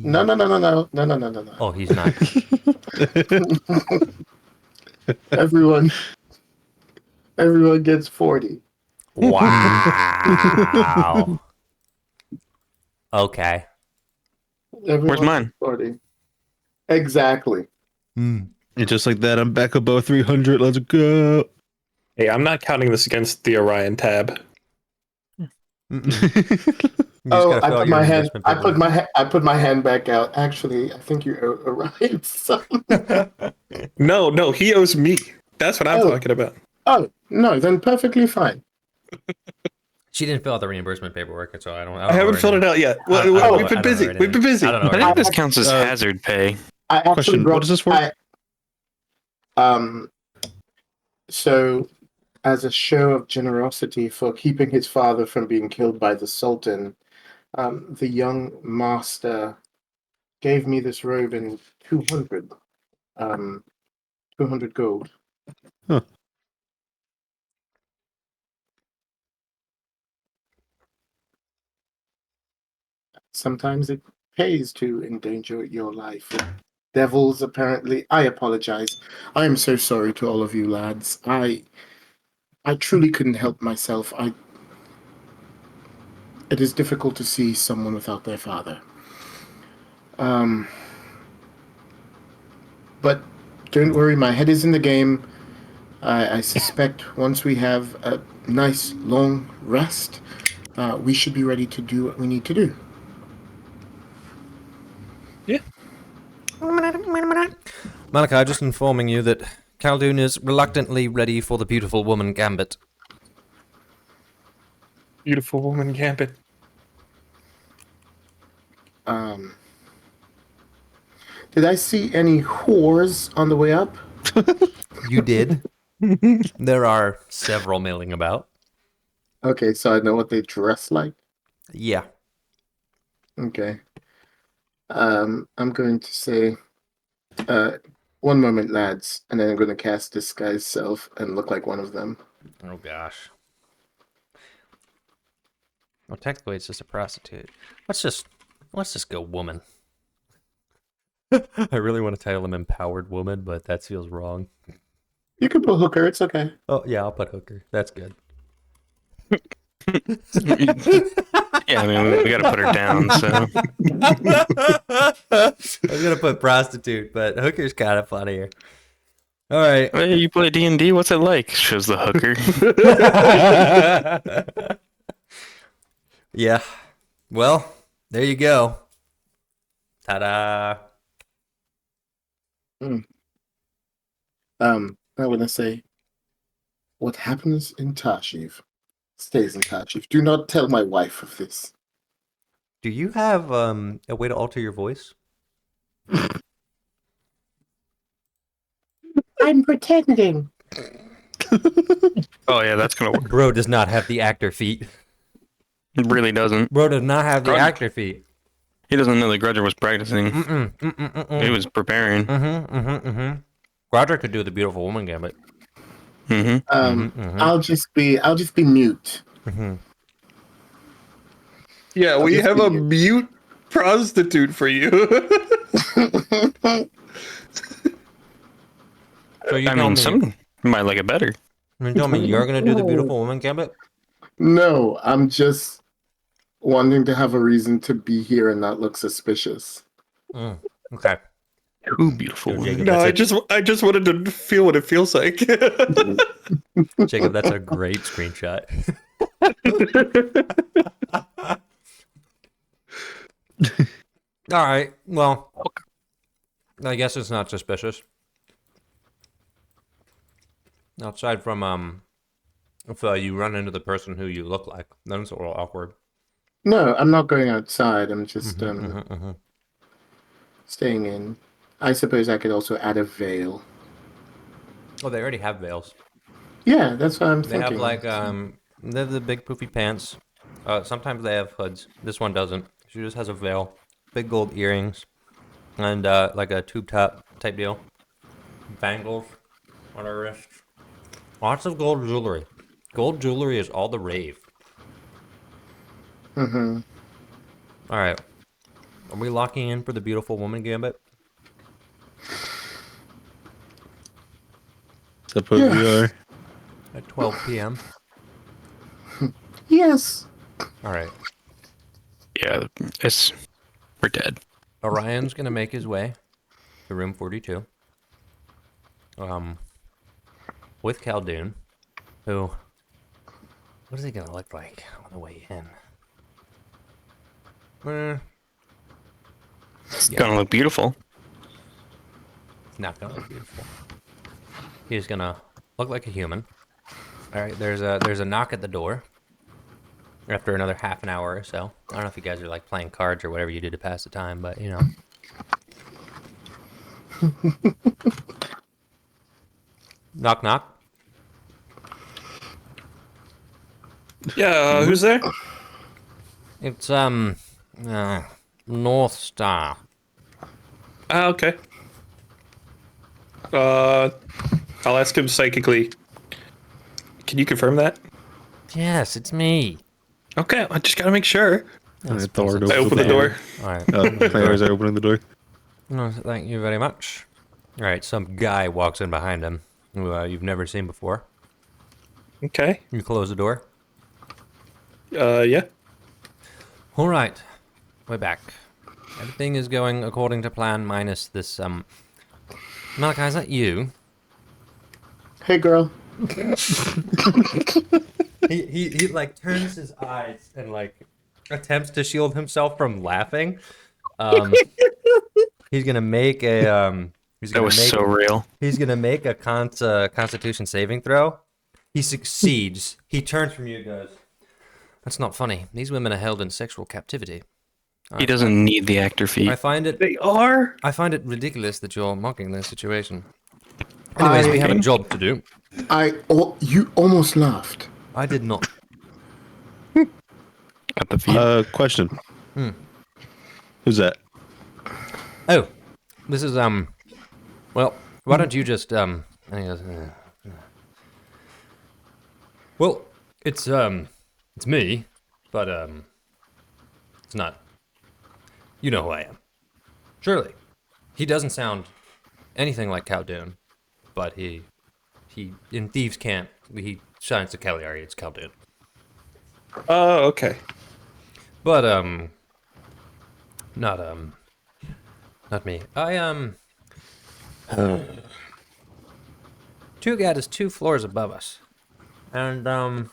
Oh, he's not. Everyone gets 40. Wow. Okay. Everyone Where's mine? gets 40. Exactly. And just like that, I'm back above 300. Let's go. Hey, I'm not counting this against the Orion tab. Oh, I put my hand back out. Actually, I think you're right, son. No, he owes me. That's what I'm Oh. talking about. Oh, no, then perfectly fine. She didn't fill out the reimbursement paperwork, so I don't. I haven't filled it out yet. We've been busy. We've been busy. I don't know. I think this counts as hazard pay. I actually Question, brought, what is this for? So, as a show of generosity for keeping his father from being killed by the Sultan, the young master gave me this robe in 200 gold. Huh. Sometimes it pays to endanger your life. Devils, apparently. I apologize. I am so sorry to all of you lads. I truly couldn't help myself. It is difficult to see someone without their father. But don't worry, my head is in the game. I suspect once we have a nice long rest, we should be ready to do what we need to do. Yeah. Malachi, just informing you that Khaldun is reluctantly ready for the beautiful woman gambit. Beautiful woman gambit. Did I see any whores on the way up? You did. There are several milling about. Okay, so I know what they dress like. Yeah. Okay. I'm going to say, one moment, lads, and then I'm going to cast Disguise Self and look like one of them. Oh gosh. Well, technically, it's just a prostitute. Let's just go woman. I really want to title him empowered woman, but that feels wrong. You can put hooker. It's okay. Oh yeah, I'll put hooker. That's good. Yeah, I mean, we got to put her down. So I was gonna put prostitute, but hooker's kind of funnier. All right. hey, you play D&D? What's it like? Shows the hooker. Yeah. Well, there you go. Ta-da. I want to say, what happens in Tashiv stays in Tashiv. Do not tell my wife of this. Do you have a way to alter your voice? I'm pretending. Oh yeah, that's gonna work. Bro does not have the actor feet. It really doesn't. Bro does not have the Grudge. actor feet. He doesn't know the Grudger was practicing. He was preparing. Roger could do the beautiful woman gambit. I'll just be mute. Yeah, we just have be a mute. mute prostitute for you. So you I tell mean, me, some might like it better. you tell me you're gonna do the beautiful woman gambit? No, I'm just wanting to have a reason to be here and not look suspicious. Okay. Too beautiful. Yo, Jacob, No, that's I just wanted to feel what it feels like. Jacob, that's a great screenshot. All right. Well, I guess it's not suspicious. Outside from if you run into the person who you look like, then it's a little awkward. No, I'm not going outside. I'm just staying in. I suppose I could also add a veil. Oh, they already have veils. Yeah, that's what I'm They thinking. have like they have the big poofy pants. Sometimes they have hoods. This one doesn't. She just has a veil, big gold earrings, and like a tube top type deal. Bangles on her wrists. Lots of gold jewelry. Gold jewelry is all the rave. All right. Are we locking in for the beautiful woman gambit? Suppose we are. At 12 p.m. Yes. All right. Yeah, we're dead. Orion's gonna make his way to room 42. With Khaldun, who, what is he gonna look like on the way in? It's gonna look beautiful. It's not gonna look beautiful. He's gonna look like a human. All right, there's a knock at the door. After another half an hour or so. I don't know if you guys are like playing cards or whatever you do to pass the time, but you know. Knock knock. Yeah, who's there? It's North Star. Okay. I'll ask him psychically. Can you confirm that? Yes, it's me. Okay, I just gotta make sure. Alright, Thor I open the door. All right. Players are opening the door. No, thank you very much. All right, some guy walks in behind him who you've never seen before. Okay. You close the door. Yeah. All right, we're back. Everything is going according to plan, minus this. Malachi, is that you? Hey, girl. He like turns his eyes and like attempts to shield himself from laughing. He's gonna make a That was so real. He's gonna make a Constitution saving throw. He succeeds. He turns from you and goes, "That's not funny. These women are held in sexual captivity." He doesn't need the actor I feet. find it They are? I find it ridiculous that you're mocking this situation. Anyways, we have a job to do. You almost laughed. I did not. At the feet. Question. Who's that? Oh, this is well, why don't you just I guess, well, it's me, but it's not. You know who I am. Surely. He doesn't sound anything like Khaldun, but he in Thieves Camp he shines to Cagliari. It's Khaldun. Oh, okay. But not not me. Tugat is 2 floors above us, and I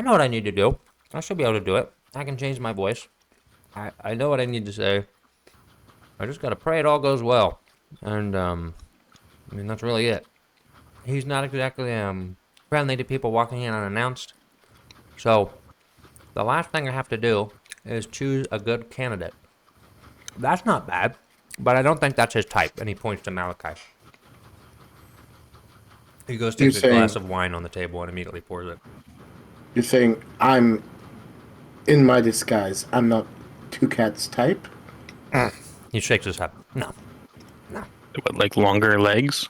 know what I need to do. I should be able to do it. I can change my voice. I know what I need to say. I just gotta pray it all goes well, and I mean that's really it. He's not exactly friendly to people walking in unannounced, so the last thing I have to do is choose a good candidate. That's not bad, but I don't think that's his type. And he points to Malachi. He goes takes a glass of wine on the table and immediately pours it. You're saying I'm in my disguise. I'm not Two Cats type? He shakes his head. No. What, like longer legs?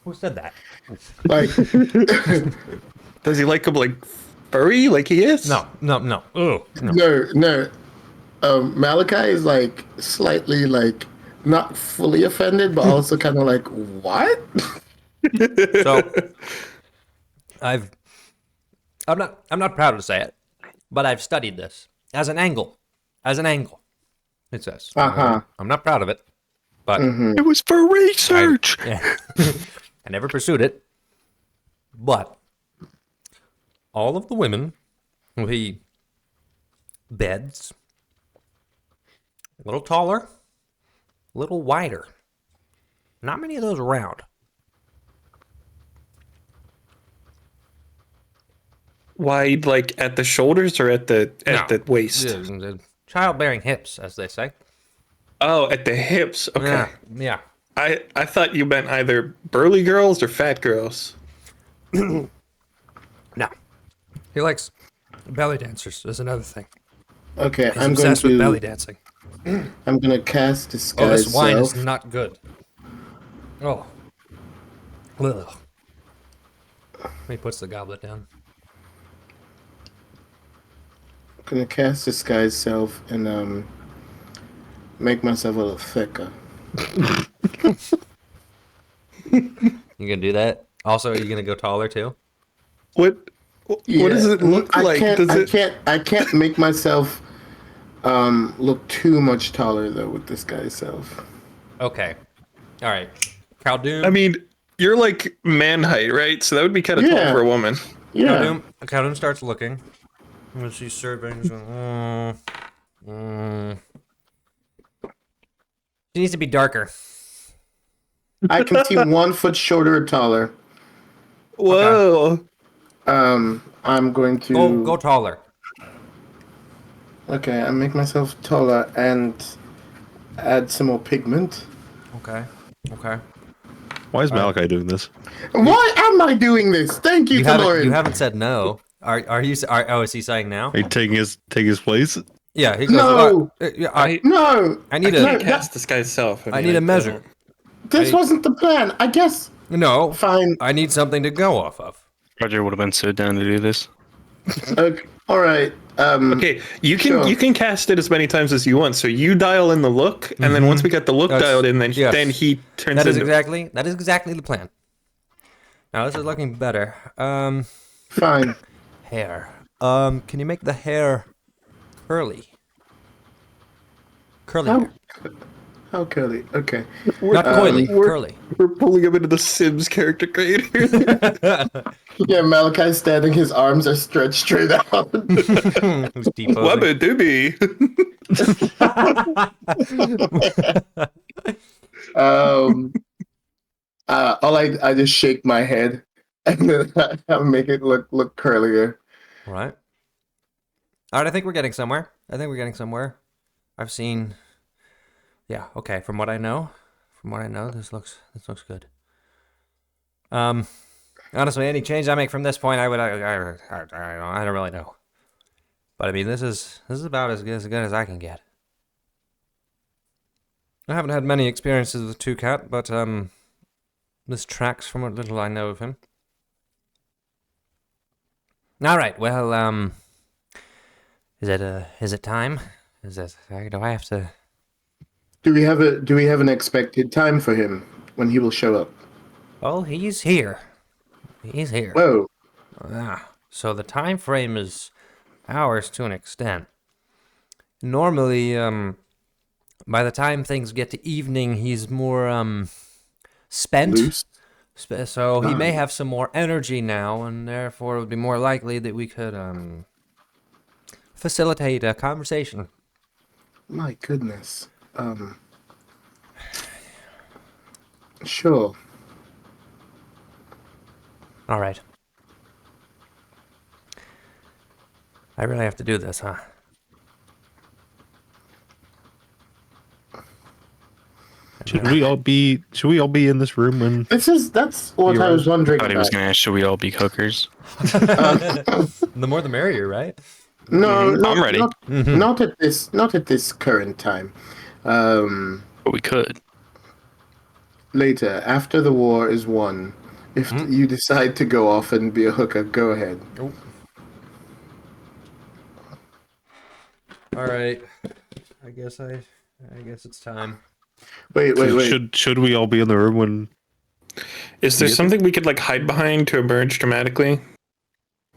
Who said that? Like, Does he like him like furry like he is? No. Ugh, no. no. Malachi is like slightly like not fully offended, but also kind of like, what? So I'm not proud to say it, but I've studied this as an angle. It says. I'm not proud of it, but It was for research. I never pursued it. But all of the women will be beds, a little taller, a little wider. Not many of those around. Wide, like at the shoulders or at the waist? Childbearing hips, as they say. Oh, at the hips. Okay. Yeah. I thought you meant either burly girls or fat girls. No. He likes belly dancers. That's another thing. Okay, He's obsessed with belly dancing. I'm gonna cast Oh, disguise this wine self. is not good. Oh. Ugh. He puts the goblet down. I'm gonna cast disguise self and make myself a little thicker. You gonna do that? Also, are you gonna go taller too? What does it look like? I can't make myself look too much taller though with disguise self. Okay. All right. Khaldun. I mean, you're like man height, right? So that would be kind of tall Yeah. for a woman. Yeah. Khaldun starts looking. And she's surveying. She needs to be darker. I can see 1 foot shorter or taller. Whoa. I'm going to Go taller. Okay, I make myself taller and add some more pigment. Okay. Why is Malachi doing this? Why am I doing this? Thank you, Lauren. You haven't said no. Are you? Is he saying now? Are you taking his place? Yeah. He goes. No. I need I a. cast disguise self. I need a measure. This wasn't the plan. I guess. No. Fine. I need something to go off of. Roger would have been so down to do this. Okay. All right. Okay, you can cast it as many times as you want. So you dial in the look, and then once we get the look dialed in, then he turns. That is exactly the plan. Now this is looking better. Fine. Hair. Can you make the hair curly? Curly hair. How curly? Okay. Not coily, curly. We're pulling him into the Sims character creator. Yeah, Malachi's standing. His arms are stretched straight out. Wubba doobie. I just shake my head and then I make it look curlier. Right. All right. I think we're getting somewhere. I've seen. Yeah. Okay. From what I know, this looks good. Honestly, any change I make from this point, I don't really know. But I mean, this is about as good as I can get. I haven't had many experiences with Two Cat, but this tracks from what little I know of him. All right, well, is it time? Do I have to? Do we have an expected time for him when he will show up? Oh, he's here. He's here. Whoa. So the time frame is hours to an extent. Normally, by the time things get to evening, he's more spent. Loose. So he may have some more energy now, and therefore it would be more likely that we could facilitate a conversation. My goodness. Sure. All right. I really have to do this, huh? Should we all be in this room when That's what I was wondering I thought he was about. going to ask, should we all be hookers? The more the merrier, right? No, I'm ready. Not at this current time. But we could. Later, after the war is won, if you decide to go off and be a hooker, go ahead. Oh. All right. I guess it's time. Wait. should we all be in the room when? Is there something we could like hide behind to emerge dramatically,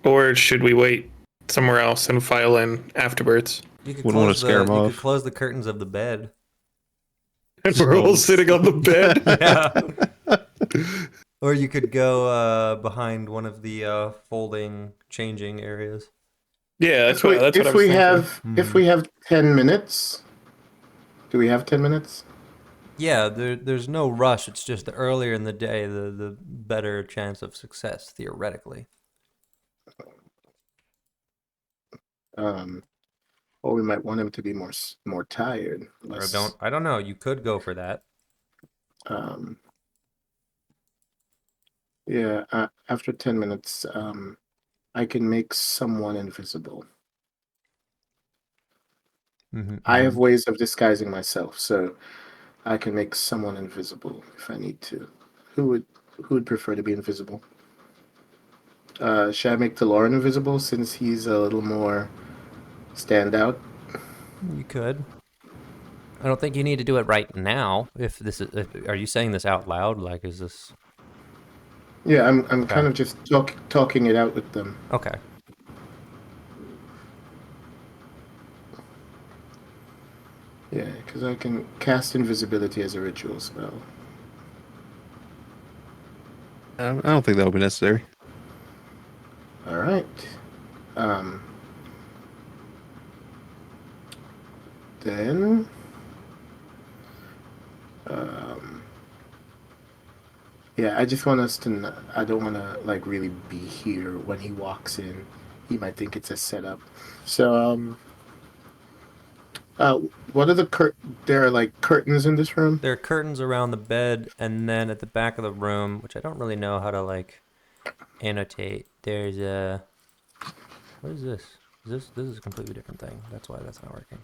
or should we wait somewhere else and file in afterwards? You could Wouldn't wanna scare him you off. could close the curtains of the bed. And we're all sitting on the bed. Yeah. Or you could go behind one of the folding changing areas. Yeah, that's what I was thinking. If we have 10 minutes, do we have 10 minutes? Yeah, there's no rush. It's just the earlier in the day, the better chance of success, theoretically. Or we might want him to be more tired. Or I don't know. You could go for that. Yeah, after 10 minutes, I can make someone invisible. I have ways of disguising myself, so I can make someone invisible if I need to. Who would prefer to be invisible? Should I make DeLorean invisible since he's a little more standout? You could. I don't think you need to do it right now. Are you saying this out loud? Like, is this? Yeah, I'm kind of just talking it out with them. Okay. Yeah, because I can cast invisibility as a ritual spell. I don't think that would be necessary. All right. Then. Yeah, I just want us to. I don't want to like really be here when he walks in. He might think it's a setup. So, what are there are like curtains in this room? There are curtains around the bed, and then at the back of the room, which I don't really know how to like annotate. There's a. What is this? This is a completely different thing. That's why that's not working.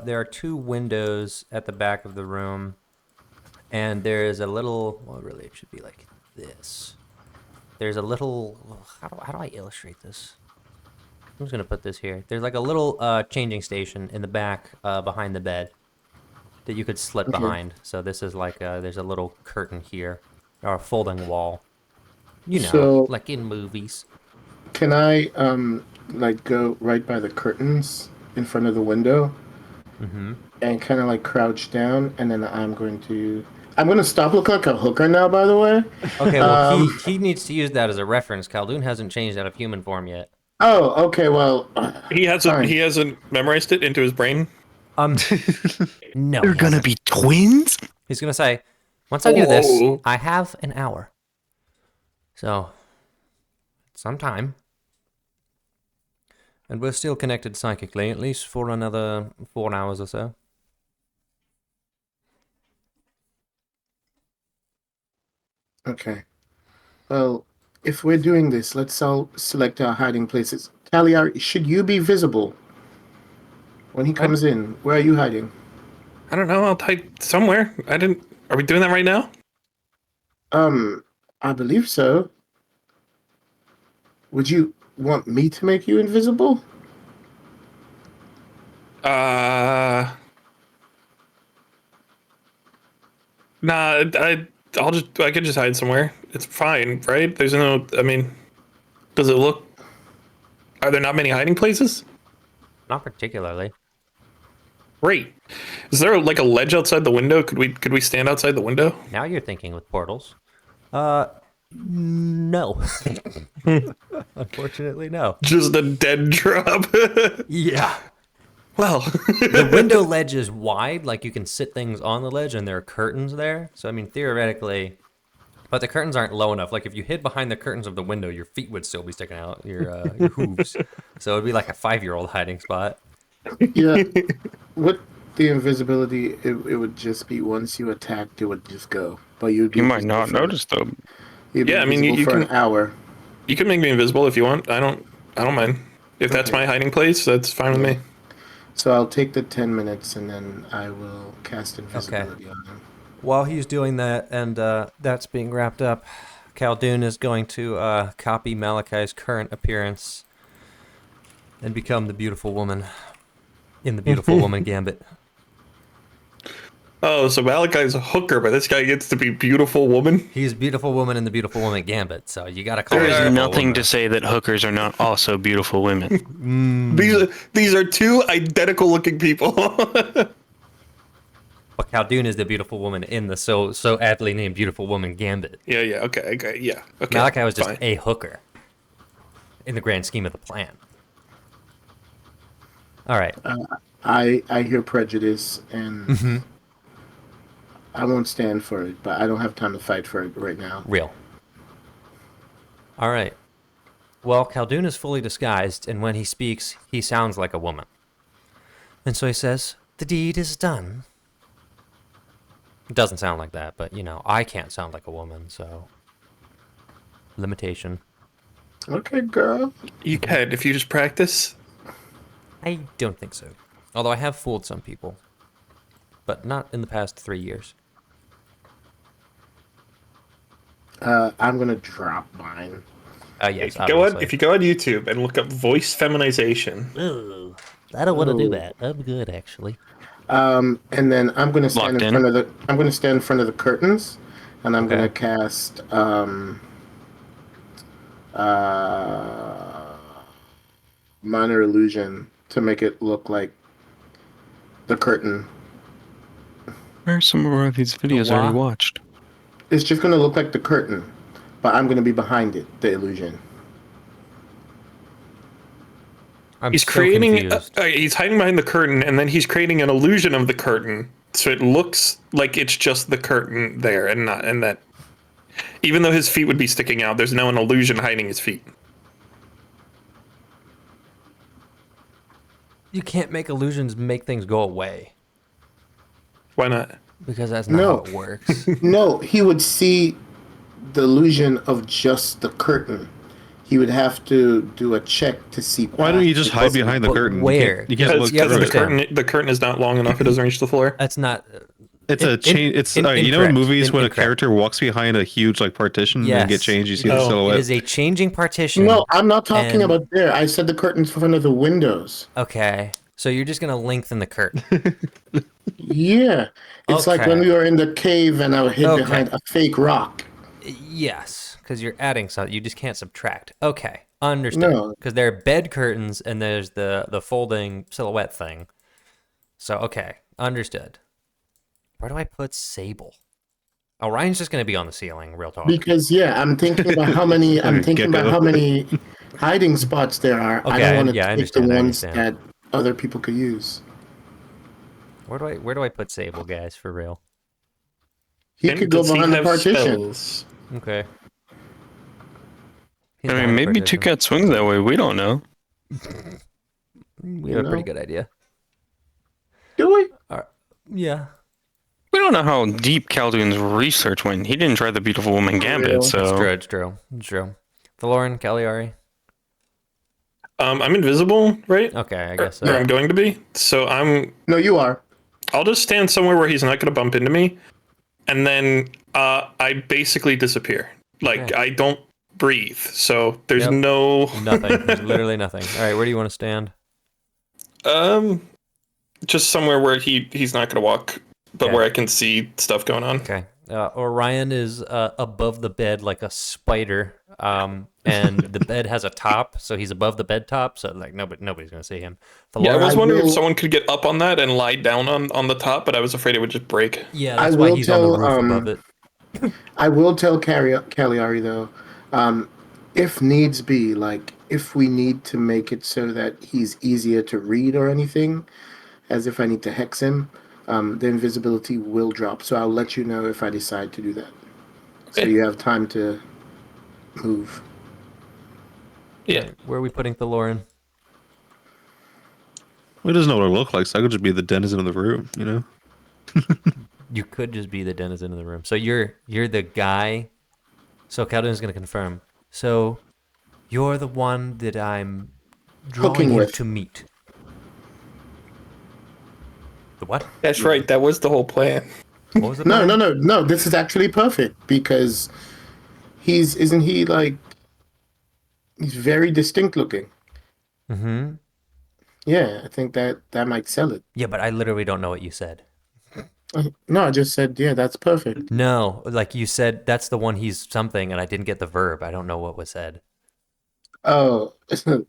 There are two windows at the back of the room, and there is a little. Well, really, it should be like this. There's a little. How do I illustrate this? I'm just gonna put this here. There's like a little changing station in the back behind the bed that you could slip behind. So this is like there's a little curtain here, or a folding wall. You know, So- like in movies. Can I like go right by the curtains in front of the window? And kind of like crouch down, and then I'm going to stop looking like a hooker now. By the way. Okay, well he needs to use that as a reference. Khaldun hasn't changed out of human form yet. Oh, okay. Well, He hasn't fine. he hasn't memorized it into his brain. No. They're he going to hasn't. be twins? He's gonna say, once I do this, Oh. I have an hour. So, sometime. And we're still connected psychically, at least for another 4 hours or so. Okay. Well, if we're doing this, let's all select our hiding places. Cagliari, should you be visible when he comes in? Where are you hiding? I don't know. I'll type somewhere. I didn't. Are we doing that right now? I believe so. Would you want me to make you invisible? Nah. I could just hide somewhere. It's fine, right? There's no. I mean, does it look? Are there not many hiding places? Not particularly. Great. Is there like a ledge outside the window? Could we stand outside the window? Now you're thinking with portals. No. Unfortunately, no. Just a dead drop. Yeah. Well, The window ledge is wide, like you can sit things on the ledge, and there are curtains there. So, I mean, theoretically, but the curtains aren't low enough. Like, if you hid behind the curtains of the window, your feet would still be sticking out, your hooves. So it'd be like a 5-year-old hiding spot. Yeah. With the invisibility, it would just be once you attacked, it would just go. But you'd be You might invisible not for- notice though. You'd be Yeah, I mean, invisible you for can- an hour. you can make me invisible if you want. I don't mind. If that's Okay. my hiding place, that's fine with me. So I'll take the 10 minutes and then I will cast invisibility on him. While he's doing that, and that's being wrapped up, Khaldun is going to copy Malachi's current appearance and become the beautiful woman in the beautiful woman gambit. Oh, so Malachi's a hooker, but this guy gets to be beautiful woman. He's beautiful woman in the beautiful woman gambit, so you gotta call There her is beautiful nothing woman. to say that hookers are not also beautiful women. These are two identical looking people. But Khaldun is the beautiful woman in the so aptly named beautiful woman gambit. yeah. Okay. Yeah. Okay. Malachi was just fine. a hooker in the grand scheme of the plan. All right. I hear prejudice and I won't stand for it, but I don't have time to fight for it right now. Real. All right. Well, Khaldun is fully disguised, and when he speaks, he sounds like a woman. And so he says, "The deed is done." It doesn't sound like that, but, you know, I can't sound like a woman, so... Limitation. Okay, girl. You can if you just practice. I don't think so. Although I have fooled some people. But not in the past 3 years. I'm gonna drop mine. Yes, If you go on YouTube and look up voice feminization, Ooh, I don't want to do that. I'm good, actually. And then I'm gonna stand Locked in in. front of the. I'm gonna stand in front of the curtains, and I'm Okay. gonna cast minor illusion to make it look like the curtain. Where are some of these videos I already Wah. watched? It's just gonna look like the curtain, but I'm gonna be behind it. The illusion. I'm he's so creating. confused. He's hiding behind the curtain, and then he's creating an illusion of the curtain, so it looks like it's just the curtain there, and not and that. Even though his feet would be sticking out, there's now an illusion hiding his feet. You can't make illusions make things go away. Why not? Because that's not No. how it works. No, he would see the illusion of just the curtain. He would have to do a check to see. Why don't you just hide behind the But curtain? where? You can't Because look you have to through the it. understand. curtain is not long enough; it doesn't reach the floor. That's not... It's a change. It's you know in incorrect. movies when a Incorrect. character walks behind a huge like partition and get Yes. changed, you see Oh. the It It silhouette. is a changing partition. No, I'm not talking And- about there. I said the curtains in front of the windows. Okay. So you're just going to lengthen the curtain. Yeah, it's like when Okay. we were in the cave and I hid Okay. behind a fake rock. Yes, because you're adding something. You just can't subtract. Okay. Understood. No. Because there are bed curtains and there's the folding silhouette thing. So, okay. Understood. Where do I put Sable? Oh, Ryan's just going to be on the ceiling, real talk. Because I'm thinking about how many. I'm thinking about Gecko. how many hiding spots there are. I Okay, don't want to yeah, I take the understand, I ones understand. that other people could use. Where do I put Sable, guys, for real? He And could go does he behind the have partition. spells? Okay. He's I behind mean, the maybe partition. Two-Cat swings that way. We don't know. We have a pretty good idea. Do we? Yeah. We don't know how deep Khaldun's research went. He didn't try the beautiful woman gambit, real? so It's true. It's true. It's true. Valoran, Cagliari. I'm invisible, right? Okay, I guess Or so. I'm going to be. So No, you are. I'll just stand somewhere where he's not going to bump into me, and then I basically disappear. Like Okay. I don't breathe. So there's Yep. no Nothing. There's literally nothing. All right, where do you want to stand? just somewhere where he's not going to walk, but Okay. where I can see stuff going on. Okay. Orion is above the bed like a spider, and the bed has a top, so he's above the bed top, so like nobody's gonna see him. Yeah, I was I wondering if will- someone could get up on that and lie down on the top, but I was afraid it would just break. Yeah, I that's why will he's on the tell, roof above it. I will tell Cagliari though, if needs be, like if we need to make it so that he's easier to read or anything, as if I need to hex him, the invisibility will drop. So I'll let you know if I decide to do that. So Okay. you have time to move. Yeah. Where are we putting Thaloran? He doesn't know what I look like, so I could just be the denizen of the room, you know? You could just be the denizen of the room. So you're the guy. So Caldoon's gonna confirm. So you're the one that I'm drawing Hooking him with. to meet. The what? That's right. That was the whole plan. What was the No, plan? no. This is actually perfect because isn't he like, he's very distinct looking. Mm-hmm. Yeah, I think that might sell it. Yeah, but I literally don't know what you said. No, I just said, yeah, that's perfect. No, like you said, that's the one he's something, and I didn't get the verb. I don't know what was said. Oh, that's the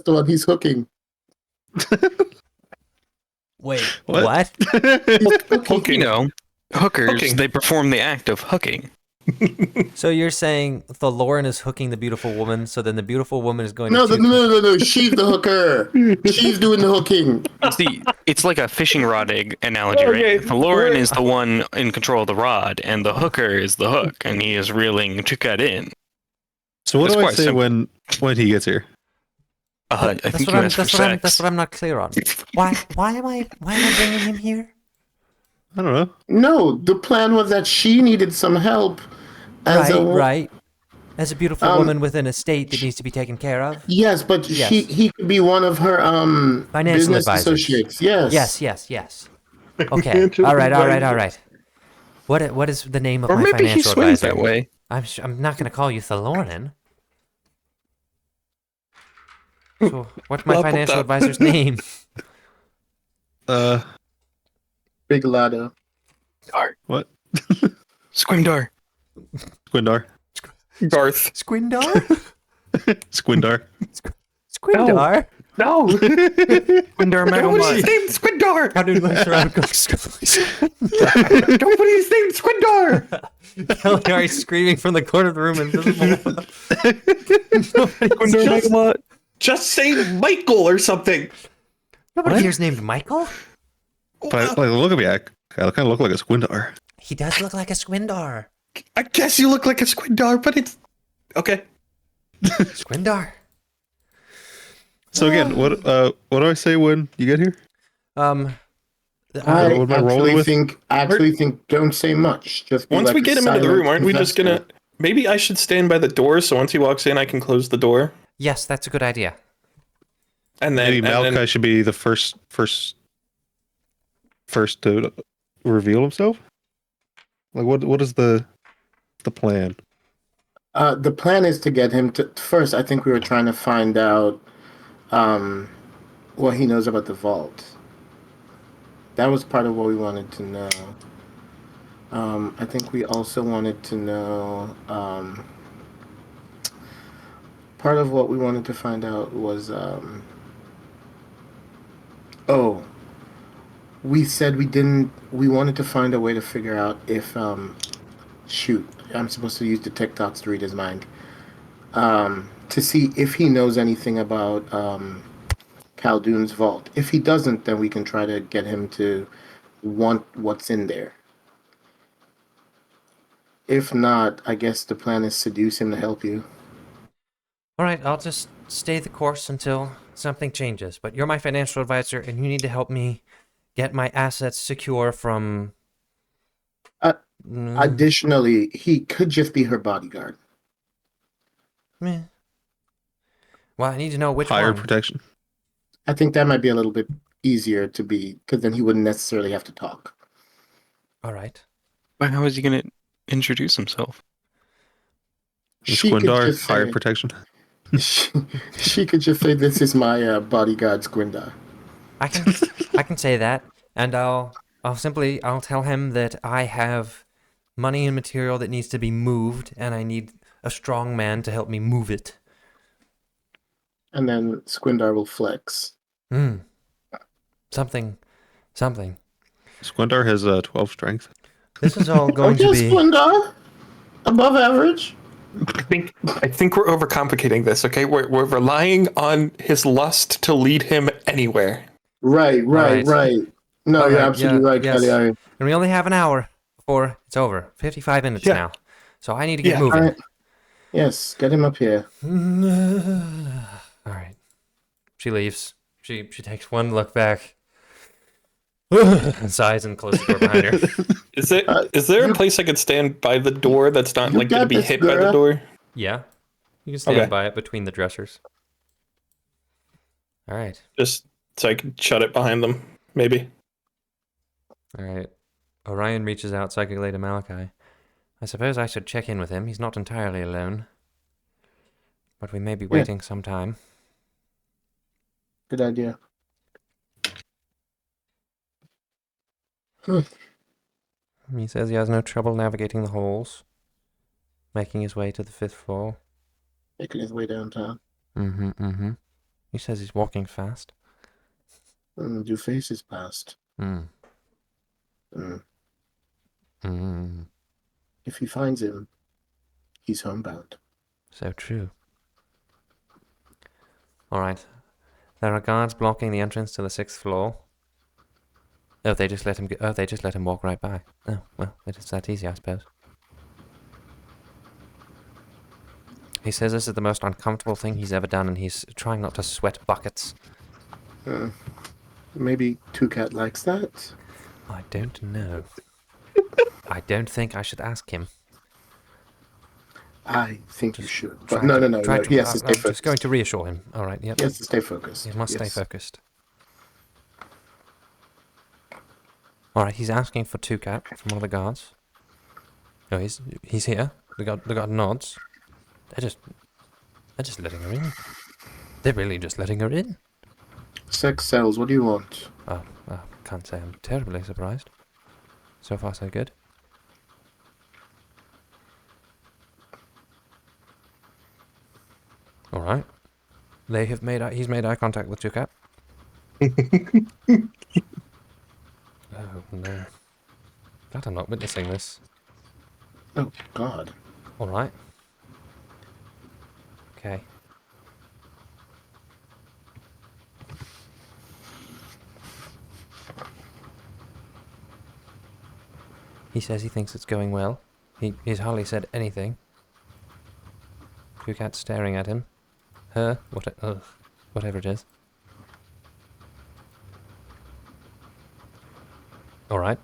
one he's hooking. Wait, What? what? Hooking. You know, hookers, Hooking. they perform the act of hooking. So you're saying Thaloran is hooking the beautiful woman, so then the beautiful woman is going No, to no. She's the hooker. She's doing the hooking. It's like a fishing rod analogy, Okay, right? The Lauren we're- is the one in control of the rod, and the hooker is the hook, and he is reeling to cut in. So what It's do I quite say simple. when he gets here? I think you asked for sex. That's what I'm not clear on. Why am I bringing him here? I don't know. No, the plan was that she needed some help. Right. As a beautiful Um, woman with an estate that needs to be taken care of. Yes, but Yes. he could be one of her Financial business advisors. associates. Yes. Yes. Okay. All right. What is the name of Or my maybe he financial swims advisor? that way. I'm not going to call you Thaloran. So, what's my Leveled financial up. advisor's name? Big ladder. What? Squimdar. Squindar. Garth. Squindar? Squindar. Squindar? No. Squimdar Megalbot. named Squindar. How did looks around and goes, Nobody's named Squindar. Caligari screaming from the corner of the room, invisible. Squimdar Megalbot. Just say Michael or something. Nobody here's named Michael. But like, look at me. I kind of look like a Squindar. He does look like a Squindar. I guess you look like a Squindar, but it's okay. Squindar. So again, what do I say when you get here? I what am I rolling actually with? think don't say much. Just be Once like we a get him into the silent room, aren't we just gonna? investor. Maybe I should stand by the door, so once he walks in, I can close the door, Yes, that's a good idea. and then Maybe and then- Malachi should be the first to reveal himself. Like, what is the plan? The plan is to get him to first. I think we were trying to find out what he knows about the vault. That was part of what we wanted to know. I think we also wanted to know. Part of what we wanted to find out was. We said we didn't. We wanted to find a way to figure out if. Shoot, I'm supposed to use the TikToks to read his mind. To see if he knows anything about Caldoon's vault. If he doesn't, then we can try to get him to want what's in there. If not, I guess the plan is seduce him to help you. All right, I'll just stay the course until something changes. But you're my financial advisor, and you need to help me get my assets secure from. Additionally, he could just be her bodyguard. Meh. Well, I need to know which Fire one. protection. I think that might be a little bit easier to be, because then he wouldn't necessarily have to talk. All right. But how is he going to introduce himself? She could Squindar, just fire say, protection. she could just say, "This is my bodyguard, Squindar." I can say that, and I'll tell him that I have money and material that needs to be moved, and I need a strong man to help me move it. And then Squindar will flex. Something. Squindar has 12 strength. This is all going to be. Squindar, above average. I think we're overcomplicating this. Okay, we're relying on his lust to lead him anywhere. Right. No, All you're right, absolutely right, yes. Kelly. And we only have an hour before it's over. 55 minutes Yeah. now. So I need to get Yeah. moving. All right. Yes, get him up here. All right. She leaves. She takes one look back. And sighs and closes the door behind her. Is there a place I could stand by the door that's not You like going to got be this, hit by the girl. door? Yeah. You can stand Okay. by it between the dressers. All right. Just so I can shut it behind them, maybe. All right. Orion reaches out psychically to Malachi. I suppose I should check in with him. He's not entirely alone. But we may be waiting some time. Good idea. He says he has no trouble navigating the halls, making his way to the 5th floor. Making his way downtown. Mm-hmm. He says he's walking fast. Do faces past. Mm. Mm. Mm. If he finds him, he's homebound. So true. All right. There are guards blocking the entrance to the 6th floor. Oh, they just let him go. Oh, they just let him walk right by. Oh, well, it's that easy, I suppose. He says this is the most uncomfortable thing he's ever done, and he's trying not to sweat buckets. Maybe Two Cat likes that. I don't know. I don't think I should ask him. I think you should. But Try no. to- He has to stay I'm focused. just going to reassure him. All right, yep. He has to stay focused. He must stay Yes. focused. All right, he's asking for Two-Cat from one of the guards. Oh, he's here. The guard nods. They're just letting her in. They're really just letting her in. Sex sells. What do you want? Oh, can't say I'm terribly surprised. So far, so good. All right. He's made eye contact with Two-Cat. Oh no! Glad I'm not witnessing this. Oh, God. All right. Okay. He says he thinks it's going well. He's hardly said anything. Two cats staring at him. Her, whatever it is. All right.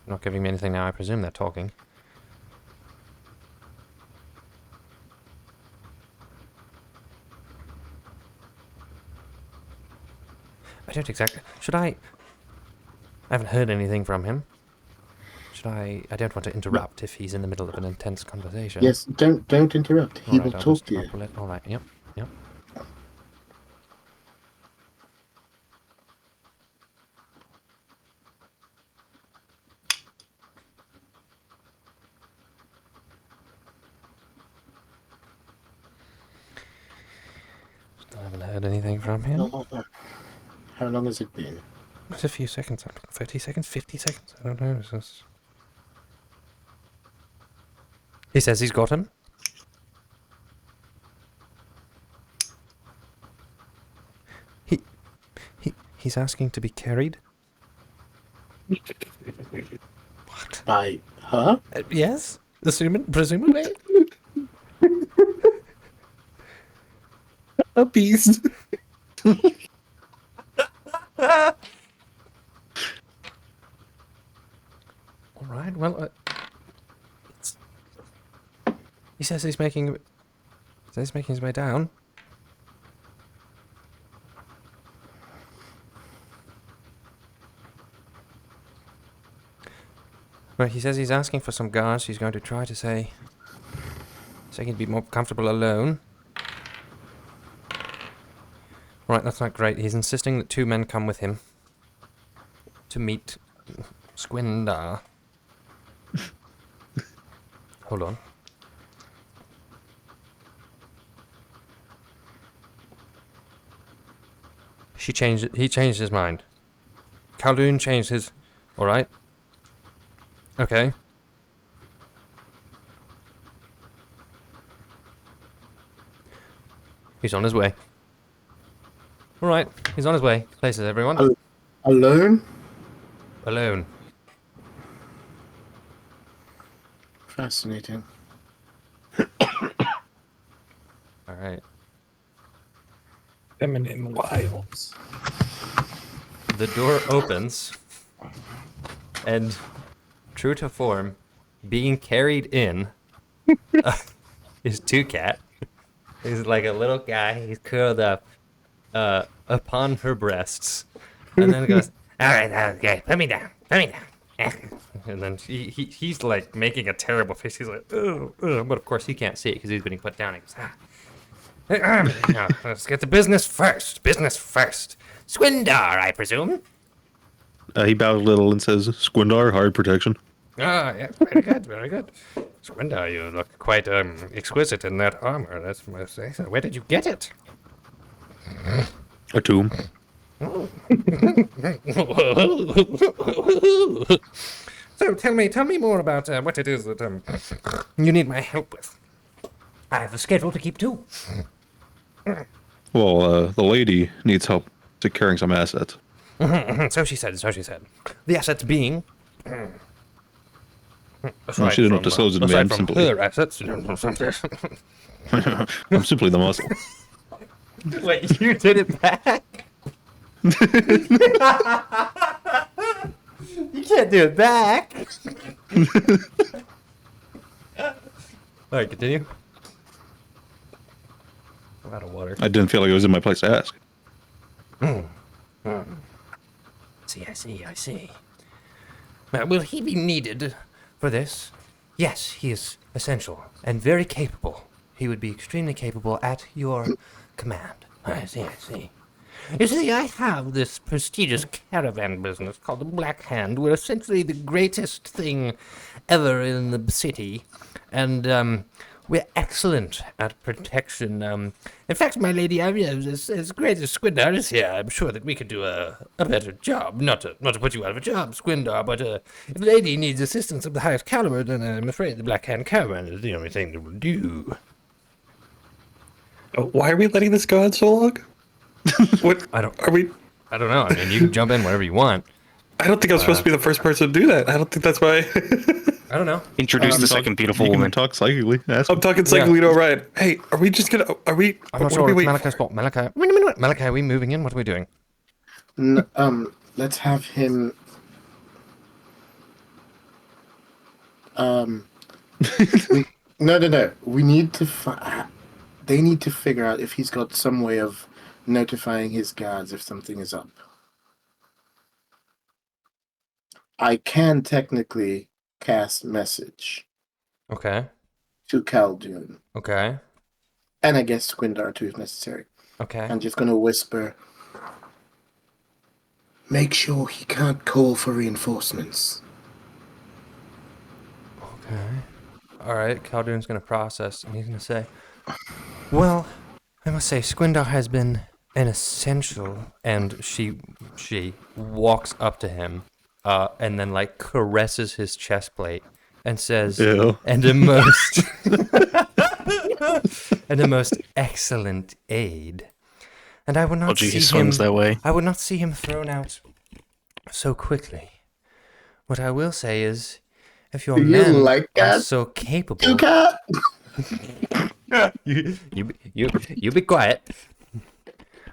Not giving me anything now. I presume they're talking. I don't exactly. Should I? I haven't heard anything from him. Should I? I don't want to interrupt if he's in the middle of an intense conversation. Yes, don't interrupt. He All will right, talk to you. All right. Yep. Still haven't heard anything from him. How long has it been? It's a few seconds. 30 seconds? 50 seconds? I don't know. It's just... He says he's got him. He's asking to be carried. What? By her? Yes? Presumably? A beast. All right. Well, He says he's making his way down. Well, he says he's asking for some guards. He's going to try to say he'd be more comfortable alone. Right, that's not great. He's insisting that 2 men come with him to meet Squindar. Hold on. He changed his mind. Khaldun changed his... Alright. Okay. He's on his way. Alright, he's on his way. Places, everyone. Alone? Alone. Fascinating. Alright. Feminine wilds. The door opens, and true to form, being carried in is Two-Cat. He's like a little guy. He's curled up upon her breasts, and then goes, "All right, okay, put me down. And then he's like making a terrible face. He's like, "Oh," but of course he can't see it because he's getting put down. He goes, "Now, let's get to business first. Business first. Squindar, I presume." He bows a little and says, "Squindar, hard protection." Ah, yeah, very good, very good. Squindar, you look quite exquisite in that armor. That's my say. Where did you get it? A tomb. So tell me more about what it is that you need my help with. I have a schedule to keep too. Well, the lady needs help securing some assets. So she said. The assets being. Well, she didn't disclose it to me. I'm from simply, her assets. I'm simply the muscle. Wait, you did it back? You can't do it back. Alright, continue. I'm out of water. I didn't feel like it was in my place to ask. I see. Will he be needed for this? Yes, he is essential and very capable. He would be extremely capable at your command. I see. You see, I have this prestigious caravan business called the Black Hand. We're essentially the greatest thing ever in the city, and we're excellent at protection. In fact, my lady, as great as Squindar is here, I'm sure that we could do a better job. Not to put you out of a job, Squindar, but if the lady needs assistance of the highest caliber, then I'm afraid the Black Hand caravan is the only thing that will do. Why are we letting this go on so long? What I don't I know. I mean, you can jump in whenever you want. don't think I'm supposed to be the first person to do that. I don't think that's why. I don't know. Introduce the second beautiful You can woman. talk psychically. Ask I'm talking psychically, right? Hey, are we just gonna? Are we? I'm not what sure are it's we waiting Malachi's fault. Malachi. Wait a minute. Malachi, are we moving in? What are we doing? Let's have him. No. We need to. They need to figure out if he's got some way of notifying his guards if something is up. I can technically cast message Okay. to Khaldun, Okay. and I guess Squindar too if necessary. Okay. I'm just gonna whisper. Make sure he can't call for reinforcements. Okay. All right. Khaldun's gonna process, and he's gonna say, "Well, I must say, Squindar has been an essential." And she walks up to him, and then like caresses his chest plate, and says, Ew. "And a most excellent aid. And I would not He see him. swings that way. I would not see him thrown out so quickly. What I will say is, if your Do you men like are that? so capable, Tuka! you be quiet.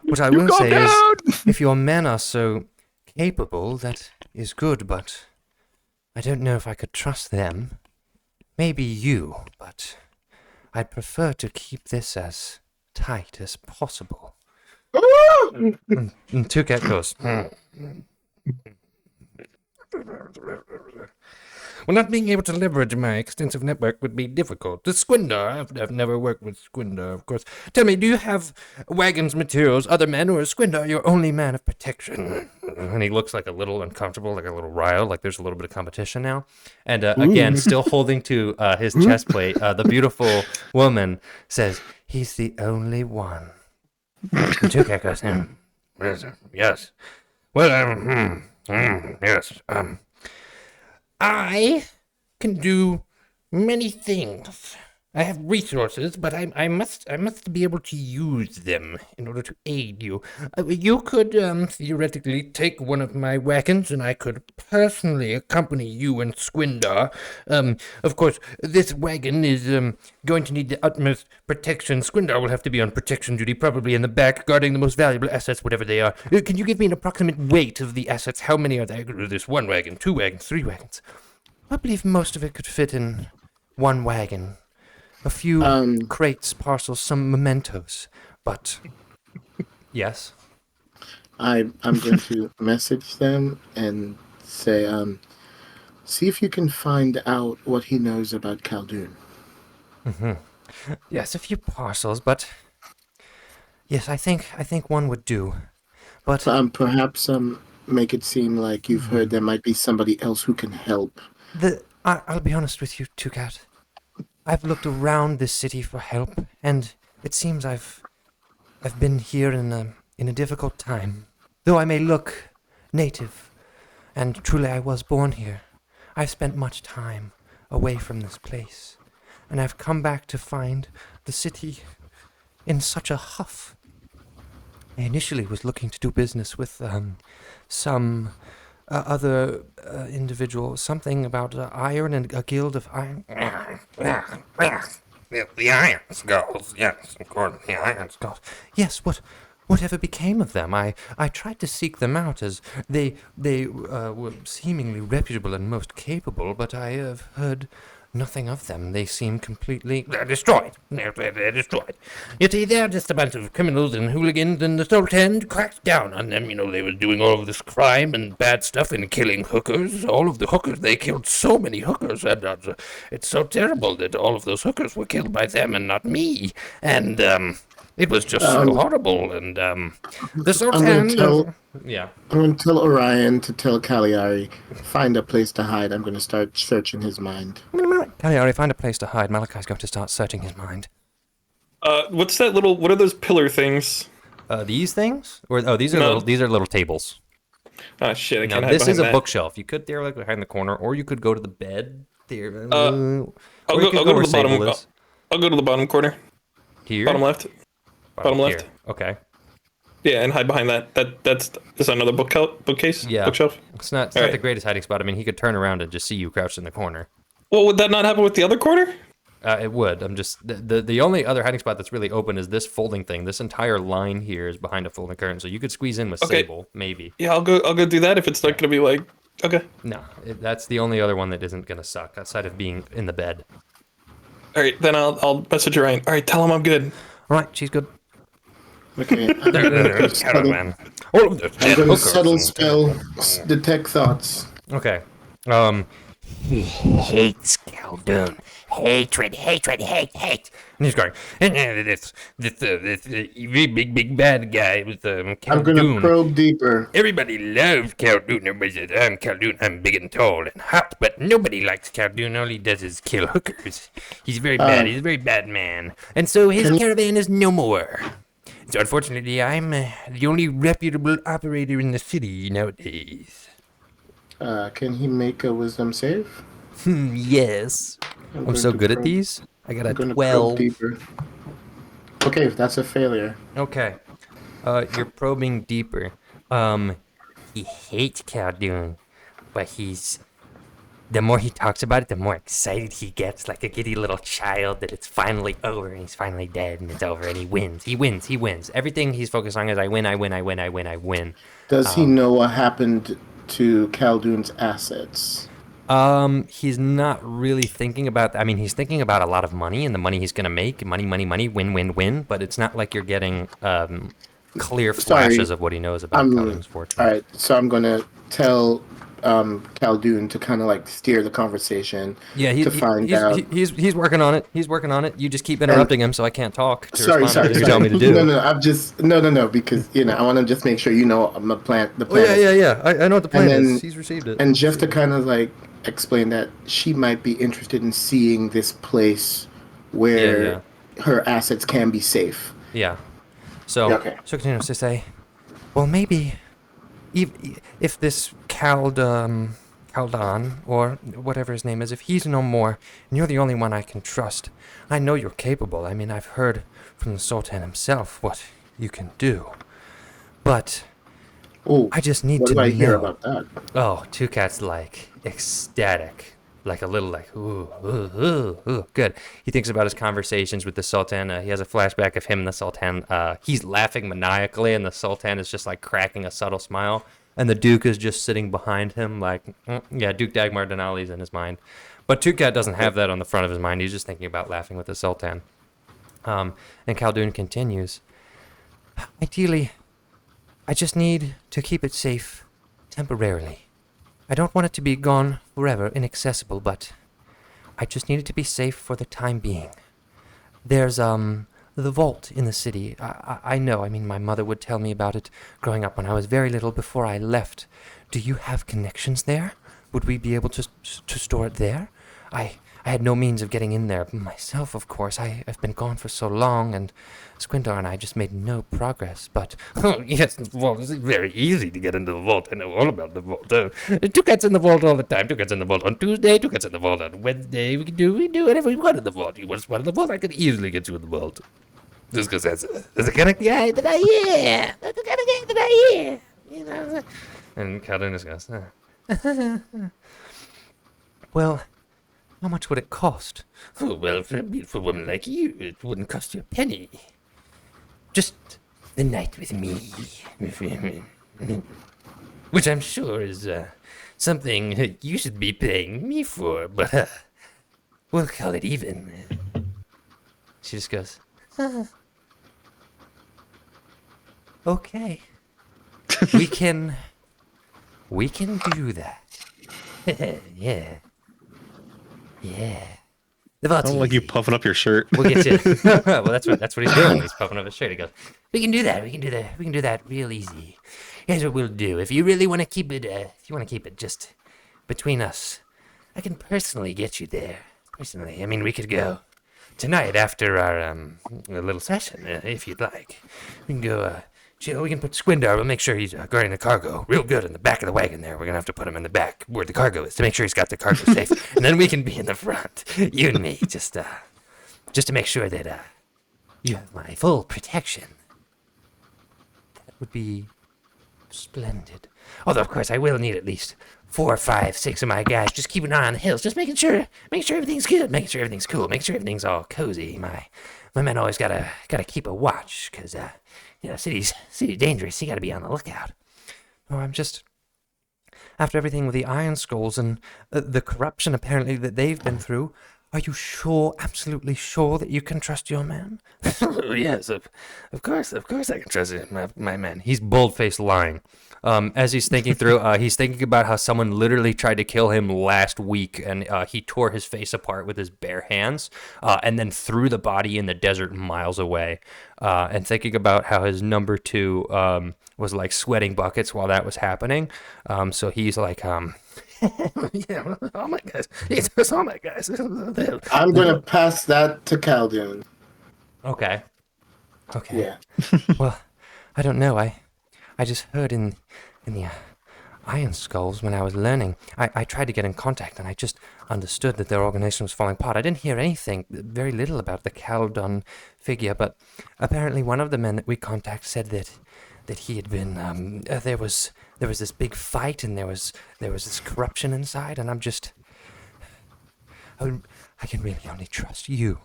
What I will say is, if your men are so capable, that is good. But I don't know if I could trust them. Maybe you, but I'd prefer to keep this as tight as possible. And Tucat goes, Well, not being able to leverage my extensive network would be difficult. The Squindar, I've never worked with Squindar, of course. Tell me, do you have wagons, materials, other men, or is Squindar your only man of protection? And he looks like a little uncomfortable, like a little riled, like there's a little bit of competition now. And again, still holding to his chest plate, the beautiful woman says, he's the only one. And Tucat goes, yes. Well, yes, I can do many things. I have resources, but I must be able to use them in order to aid you. You could theoretically take one of my wagons, and I could personally accompany you and Squindar. Of course, this wagon is going to need the utmost protection. Squindar will have to be on protection duty, probably in the back, guarding the most valuable assets, whatever they are. Can you give me an approximate weight of the assets? How many are there? There's 1 wagon, 2 wagons, 3 wagons. I believe most of it could fit in 1 wagon. A few crates, parcels, some mementos, but yes. I'm going to message them and say, see if you can find out what he knows about Khaldun. Mm-hmm. Yes, a few parcels, but yes, I think 1 would do. But perhaps make it seem like you've heard there might be somebody else who can help. I'll be honest with you, Tucat. I've looked around this city for help, and it seems I've been here in a difficult time. Though I may look native, and truly I was born here, I've spent much time away from this place, and I've come back to find the city in such a huff. I initially was looking to do business with some other individual, something about iron and a guild of iron. The Iron Skulls, yes, of course, the Iron Skulls. Yes, whatever became of them? I tried to seek them out, as they were seemingly reputable and most capable, but I have heard nothing of them. They seem completely destroyed. They're destroyed. You see, they're just a bunch of criminals and hooligans, and the Sultan cracked down on them. You know, they were doing all of this crime and bad stuff and killing hookers. All of the hookers, they killed so many hookers, and it's so terrible that all of those hookers were killed by them and not me. And it was just so horrible. And the Sultan... I'm going to tell Orion to tell Cagliari, find a place to hide. I'm going to start searching his mind. Cagliari, find a place to hide. Malachi's going to start searching his mind. What's that little? What are those pillar things? These things? These are little tables. Oh shit! I can't now, hide this is a that. botookshelf. You could theoretically hide in the corner, or you could go to the bed. I'll go to the bottom. I'll go to the bottom corner. Here. Bottom left. Bottom left. Here. Okay. Yeah, and hide behind that. That's another bookcase. Yeah. Bookshelf. It's not the greatest hiding spot. I mean, he could turn around and just see you crouched in the corner. Well, would that not happen with the other corner? It would. I'm just the only other hiding spot that's really open is this folding thing. This entire line here is behind a folding curtain, so you could squeeze in with Sable, maybe. Yeah, I'll go do that if it's not gonna be like okay. No, that's the only other one that isn't gonna suck outside of being in the bed. All right, then I'll message Ryan. All right, tell him I'm good. All right, she's good. Okay. I'm going to subtle spell, detect thoughts. Okay. He hates Khaldun. Hatred. And he's going, this big bad guy with Khaldun. I'm going to probe deeper. Everybody loves Khaldun. Everybody says, I'm Khaldun, I'm big and tall and hot, but nobody likes Khaldun. All he does is kill hookers. He's very bad. He's a very bad man. And so his caravan is no more. So unfortunately, I'm the only reputable operator in the city nowadays. Can he make a wisdom save? Yes. I'm so good at these. I got a 12. Deeper. Okay, that's a failure. Okay. You're probing deeper. He hates Khaldun, but the more he talks about it, the more excited he gets, like a giddy little child that it's finally over and he's finally dead and it's over and he wins. He wins. Everything he's focused on is I win. Does he know what happened to Khaldun's assets? He's not really thinking about. I mean, he's thinking about a lot of money and the money he's gonna make. Money, win, win, win. But it's not like you're getting clear flashes of what he knows about Khaldun's fortune. All right, so I'm gonna tell Khaldun to kind of like steer the conversation. Yeah, find out. He's working on it. He's working on it. You just keep interrupting him, so I can't talk. Sorry. You tell me to do. No. I'm just no, because I want to just make sure the plan. Oh yeah. I know what the plan is. He's received it. And just to kind of like explain that she might be interested in seeing this place where her assets can be safe. Yeah. So continues to say, well, maybe if this Kaldun, or whatever his name is, if he's no more, and you're the only one I can trust, I know you're capable. I mean, I've heard from the Sultan himself what you can do. But I just need to know. What do I hear about that? Oh, Two Cat's like ecstatic. Like a little like, ooh, good. He thinks about his conversations with the Sultan. He has a flashback of him and the Sultan. He's laughing maniacally, and the Sultan is just like cracking a subtle smile. And the Duke is just sitting behind him like, Duke Dagmar Denali's in his mind. But Two Cat doesn't have that on the front of his mind. He's just thinking about laughing with the Sultan. And Khaldun continues, ideally, I just need to keep it safe temporarily. I don't want it to be gone forever, inaccessible, but I just need it to be safe for the time being. There's, the vault in the city. I know, I mean, my mother would tell me about it growing up when I was very little before I left. Do you have connections there? Would we be able to store it there? I had no means of getting in there myself, of course. I've been gone for so long, and Squindar and I just made no progress, but... Oh, yes, the vault is very easy to get into the vault. I know all about the vault. Two Cats in the vault all the time. Two Cats in the vault on Tuesday, Two Cats in the vault on Wednesday. We can do whatever we want in the vault. You want to in the vault, I can easily get you in the vault. Just because that's the kind of guy that I am. That's the kind of guy that I am. You know? And Khaldun just goes, well... How much would it cost? Oh, well, for a beautiful woman like you, it wouldn't cost you a penny. Just the night with me. Which I'm sure is something you should be paying me for, but we'll call it even. She just goes, okay. We can do that. Yeah. I don't like you puffing up your shirt. We'll get you. Well, that's what he's doing. He's puffing up his shirt. He goes, we can do that. We can do that real easy. Here's what we'll do. If you really want to keep it, just between us, I can personally get you there. Personally, I mean, we could go tonight after our little session, if you'd like. We can go. We can put Squindar. We'll make sure he's guarding the cargo real good in the back of the wagon there. We're going to have to put him in the back where the cargo is to make sure he's got the cargo safe. And then we can be in the front, you and me, just to make sure that you have my full protection. That would be splendid. Although, of course, I will need at least 4, 5, 6 of my guys just keep an eye on the hills, just making sure everything's good, making sure everything's cool, making sure everything's all cozy. My men always gotta keep a watch, because city's dangerous. You gotta be on the lookout. Oh, I'm just... After everything with the Iron Skulls and the corruption apparently that they've been through, are you sure, absolutely sure that you can trust your man? Yes, of course I can trust my man. He's bold-faced lying. As he's thinking through, he's thinking about how someone literally tried to kill him last week, and he tore his face apart with his bare hands, and then threw the body in the desert miles away. And thinking about how his number 2 was like sweating buckets while that was happening. So he's like, yeah, all my guys. It's all my guys. I'm gonna pass that to Khaldun. Okay. Yeah. Well, I don't know. I just heard in the Iron Skulls when I was learning. I tried to get in contact, and I just understood that their organization was falling apart. I didn't hear anything, very little about the Khaldun figure, but apparently one of the men that we contacted said that he had been there was this big fight, and there was this corruption inside, and I can really only trust you.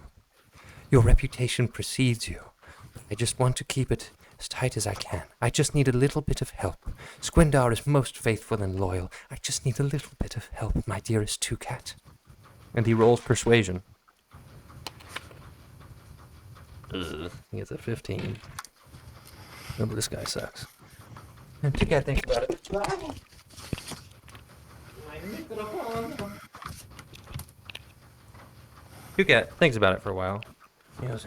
Your reputation precedes you. I just want to keep it as tight as I can. I just need a little bit of help. Squindar is most faithful and loyal. I just need a little bit of help, my dearest Two-Cat. And he rolls persuasion. He gets a 15. No, but this guy sucks. And Two-Cat thinks about it. Two-Cat thinks about it for a while. He goes,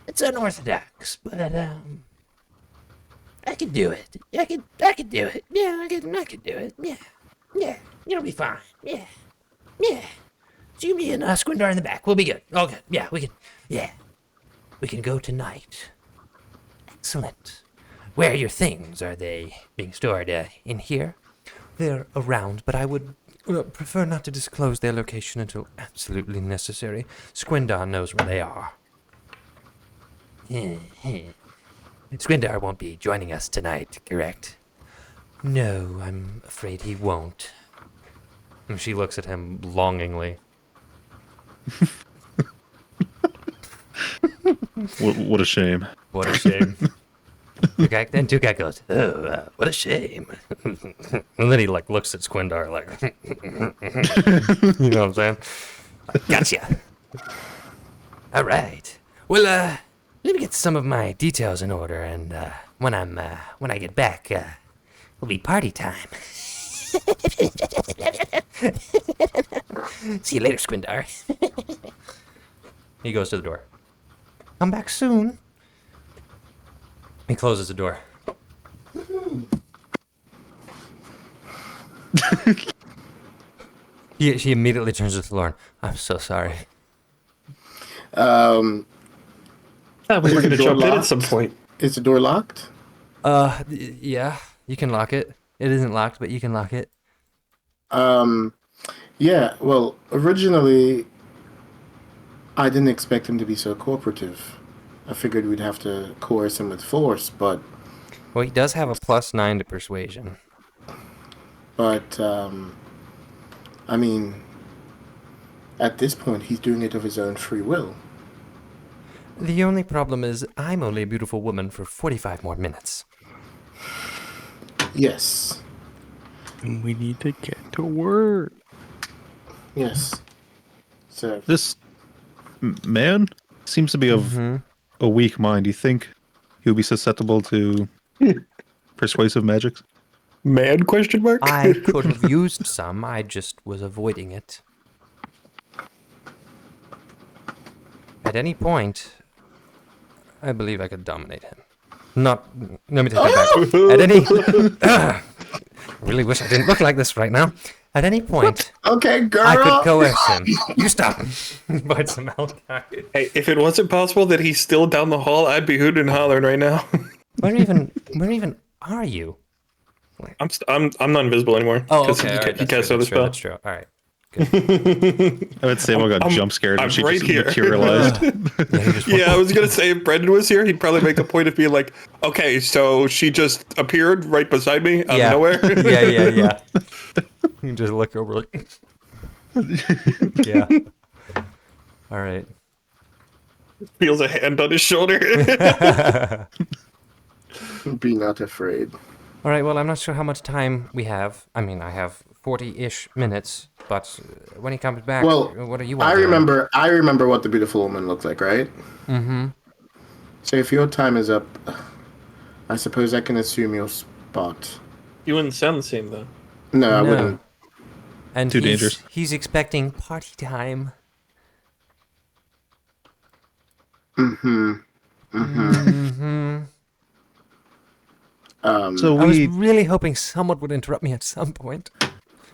It's unorthodox, but I could do it. I could do it. Yeah, I could do it. Yeah, it'll be fine. Yeah. So you, me, and Squindar in the back. We'll be good. All good. Yeah, we can go tonight. Excellent. Where are your things? Are they being stored in here? they're around, but I would prefer not to disclose their location until absolutely necessary. Squindar knows where they are. Squindar won't be joining us tonight, correct? No, I'm afraid he won't. And she looks at him longingly. What a shame. What a shame. Then Two-Cat goes, oh, what a shame. And then he looks at Squindar like, you know what I'm saying? Gotcha. All right. Well, let me get some of my details in order, and when I get back, it'll be party time. See you later, Squindar. He goes to the door. Come back soon. He closes the door. She immediately turns to Thorn. I'm so sorry. We were going to jump in at some point. Is the door locked? Yeah, you can lock it. It isn't locked, but you can lock it. Yeah, well, originally, I didn't expect him to be so cooperative. I figured we'd have to coerce him with force, but... Well, he does have a +9 to persuasion. But, I mean, at this point, he's doing it of his own free will. The only problem is I'm only a beautiful woman for 45 more minutes. Yes. And we need to get to work. Yes. So, This man seems to be of a weak mind. Do you think he'll be susceptible to persuasive magics? Man, question mark? I could have used some, I just was avoiding it. At any point, I believe I could dominate him. Not, let me take that back. At any, I really wish I didn't look like this right now. At any point, okay, girl. I could coerce him. You stop him. Bites him out. Hey, if it wasn't possible that he's still down the hall, I'd be hooting and hollering right now. Where even are you? I'm not invisible anymore. Oh, okay. He All right, cast another spell. That's true. All right. I would say I got jump scared when I'm she right just here. materialized. Yeah, I was gonna say if Brendan was here, he'd probably make a point of being like, "Okay, so she just appeared right beside me out of nowhere." Yeah. You just look over like, yeah. All right. Feels a hand on his shoulder. Be not afraid. All right. Well, I'm not sure how much time we have. I mean, I have 40-ish minutes, but when he comes back, Well, what do you I want? remember what the beautiful woman looked like, right? Mm-hmm. So if your time is up, I suppose I can assume your spot. You wouldn't sound the same though. No, I wouldn't. And Too dangerous. He's expecting party time. So I was we, really hoping someone would interrupt me at some point.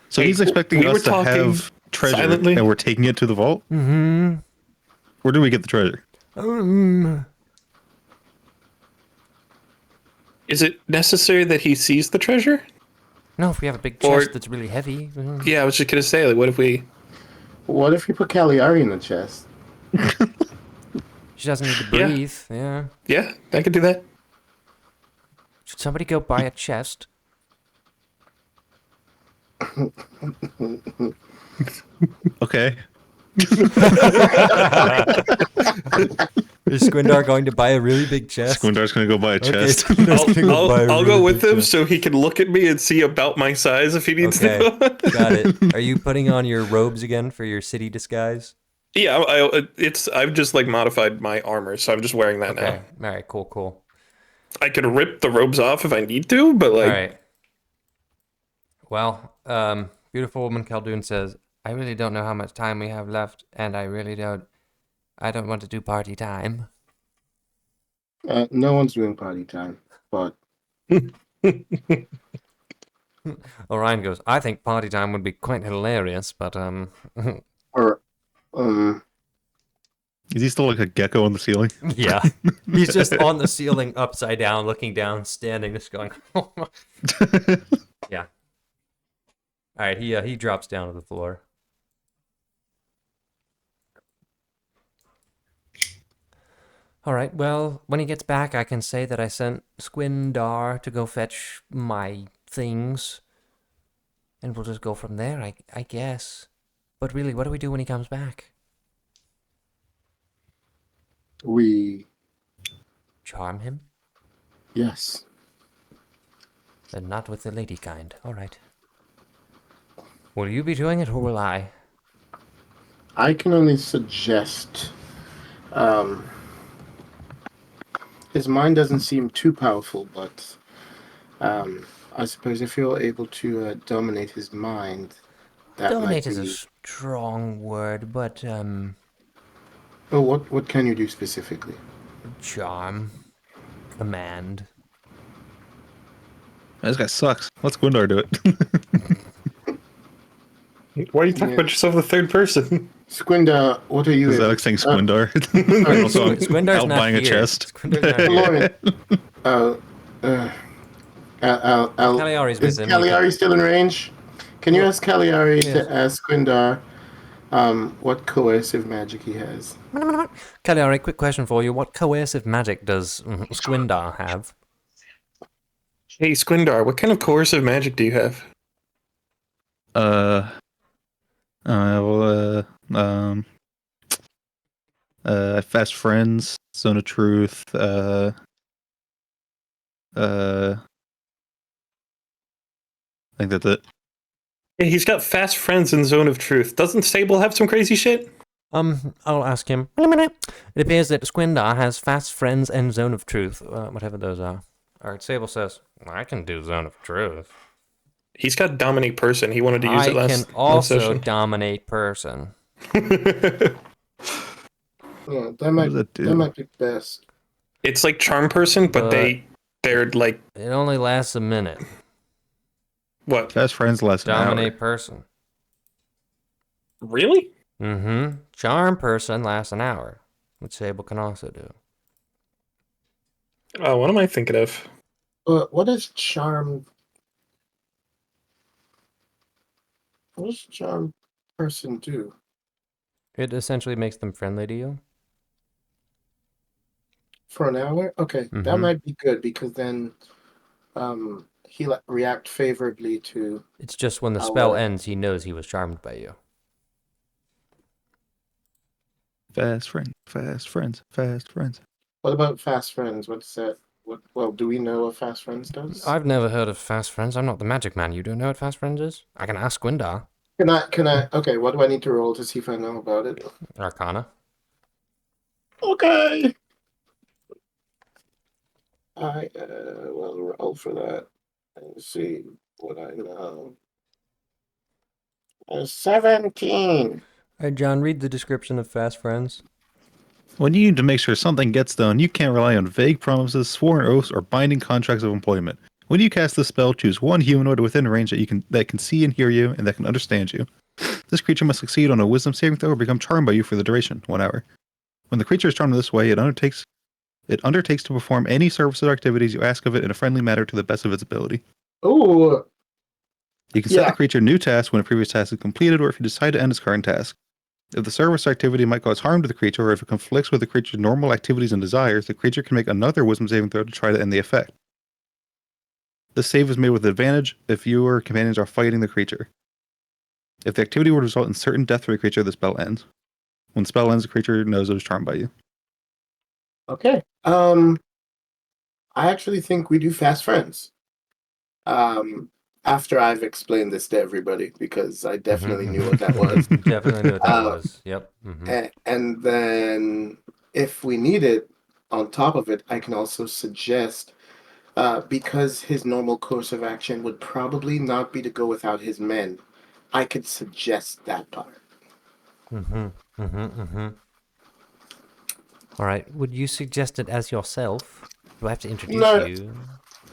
so Hey, he's expecting we were us to talking have treasure, silently. and we're taking it to the vault. Mm-hmm. Where do we get the treasure? Is it necessary that he sees the treasure? No, if we have a big Or- chest that's really heavy. Yeah, I was just gonna say, like, what if we? What if you put Cagliari in the chest? She doesn't need to Yeah. breathe. Yeah. Yeah, I could do that. Should somebody go buy a chest? Okay. Is Squindar going to buy a really big chest? Squindar's gonna go buy a chest. Squindar's gonna buy a I'll really go with big him chest. so he can look at me and see about my size if he needs Okay, to. got it. Are you putting on your robes again for your city disguise? Yeah, I've just like modified my armor, so I'm just wearing that Okay, now. all right, cool. I can rip the robes off if I need to, but like, All right. Well, beautiful woman Khaldun says, I really don't know how much time we have left, and I don't want to do party time. No one's doing party time, but Orion goes, I think party time would be quite hilarious, but or Is he still like a gecko on the ceiling? yeah. He's just on the ceiling upside down, looking down, standing, just going yeah. All right, he drops down to the floor. All right, well, when he gets back, I can say that I sent Squindar to go fetch my things. And we'll just go from there, I guess. But really, what do we do when he comes back? we Charm him? yes. Then not with the lady kind. All right. Will you be doing it, or will I? I can only suggest. His mind doesn't seem too powerful, but I suppose if you're able to dominate his mind, that Dominate might is a be. strong word, but, Oh, what can you do specifically? charm. Command. This guy sucks. Let Squindar do it. why are you talking about yourself in the third person? Squinda, what are you? Is that able- like saying Squindar? sorry, Squindar's out not buying a here. chest. Squindar's not here. Lauren, Cagliari's with is him. Cagliari still in range? Can you Well, ask Cagliari yes. to ask Squindar what coercive magic he has? Cagliari, quick question for you. What coercive magic does Squindar have? Hey, Squindar, what kind of coercive magic do you have? Fast Friends, Zone of Truth, I think that's it. Hey, he's got fast friends in Zone of Truth. Doesn't Sable have some crazy shit? I'll ask him. It appears that Squindar has fast friends and zone of truth, whatever those are. All right, Sable says, I can do zone of truth. He's got dominate person. He wanted to use I it last can also session. dominate person. Yeah, that What might does that do? that might be best. It's like charm person, but they're like It only lasts a minute. what? Fast Friends last an hour. Dominate person. Really? Mm-hmm. Charm person lasts an hour, which Sable can also do. Oh, what am I thinking of? What does charm? What does charm person do? It essentially makes them friendly to you. For an hour? Okay, that Mhm. might be good because then he'll react favorably to. It's just when the I'll, spell ends, he knows he was charmed by you. Fast Friends, Fast Friends, Fast Friends. What about fast friends? What's that? Well, do we know what fast friends does? I've never heard of fast friends. I'm not the magic man. You don't know what fast friends is? I can ask Squindar. Can I? Okay, what do I need to roll to see if I know about it? Arcana. Okay. I will roll for that and see what I know. 17. All right, John, read the description of fast friends. When you need to make sure something gets done, you can't rely on vague promises, sworn oaths, or binding contracts of employment. When you cast this spell, choose one humanoid within range that can see and hear you and that can understand you. This creature must succeed on a wisdom saving throw or become charmed by you for the duration, 1 hour. When the creature is charmed this way, it undertakes to perform any services or activities you ask of it in a friendly manner to the best of its ability. Oh, You can set Yeah. the creature new tasks when a previous task is completed, or if you decide to end its current task. If the service or activity might cause harm to the creature, or if it conflicts with the creature's normal activities and desires, the creature can make another wisdom saving throw to try to end the effect. This save is made with advantage if you or companions are fighting the creature. If the activity would result in certain death for the creature, the spell ends. When spell ends, the creature knows it was charmed by you. Okay. I actually think we do fast friends. After I've explained this to everybody, because I definitely knew what that was. Definitely knew what that was. Yep. And then if we need it, on top of it, I can also suggest, because his normal course of action would probably not be to go without his men, I could suggest that part. All right. Would you suggest it as yourself? Do I have to introduce No. you?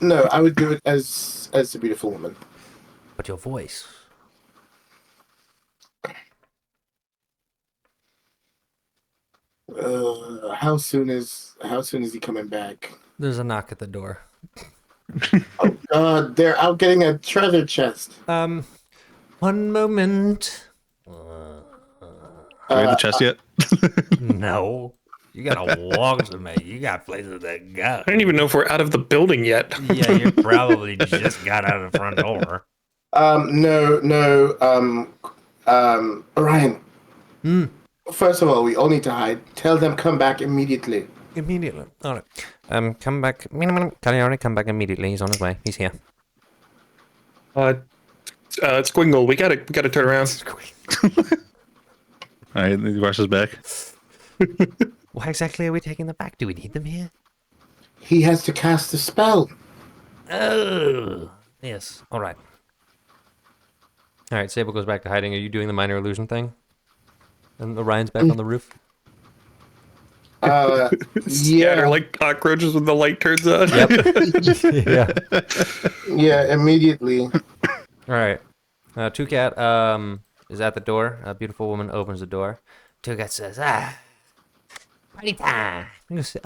No, I would do it as the beautiful woman. But your voice. How soon is he coming back? There's a knock at the door. Oh God, they're out getting a treasure chest. One moment. Do we have the chest yet? No. You gotta walk to me. You got places to go. I don't even know if we're out of the building yet. Yeah, you probably just got out of the front door. No. Orion. First of all, we all need to hide. Tell them come back immediately. Immediately. All right. Come back. Cagliari, come back immediately. He's on his way. He's here. Squingle, we gotta turn around. All right, he rushes back. Why exactly are we taking them back? Do we need them here? He has to cast a spell. Oh, yes. All right. All right. Sable goes back to hiding. Are you doing the minor illusion thing? And Orion's back on the roof. Scatter like cockroaches when the light turns on. Yep. Yeah. Yeah, immediately. All right. Two-Cat is at the door. A beautiful woman opens the door. Two-Cat says, party time. He goes,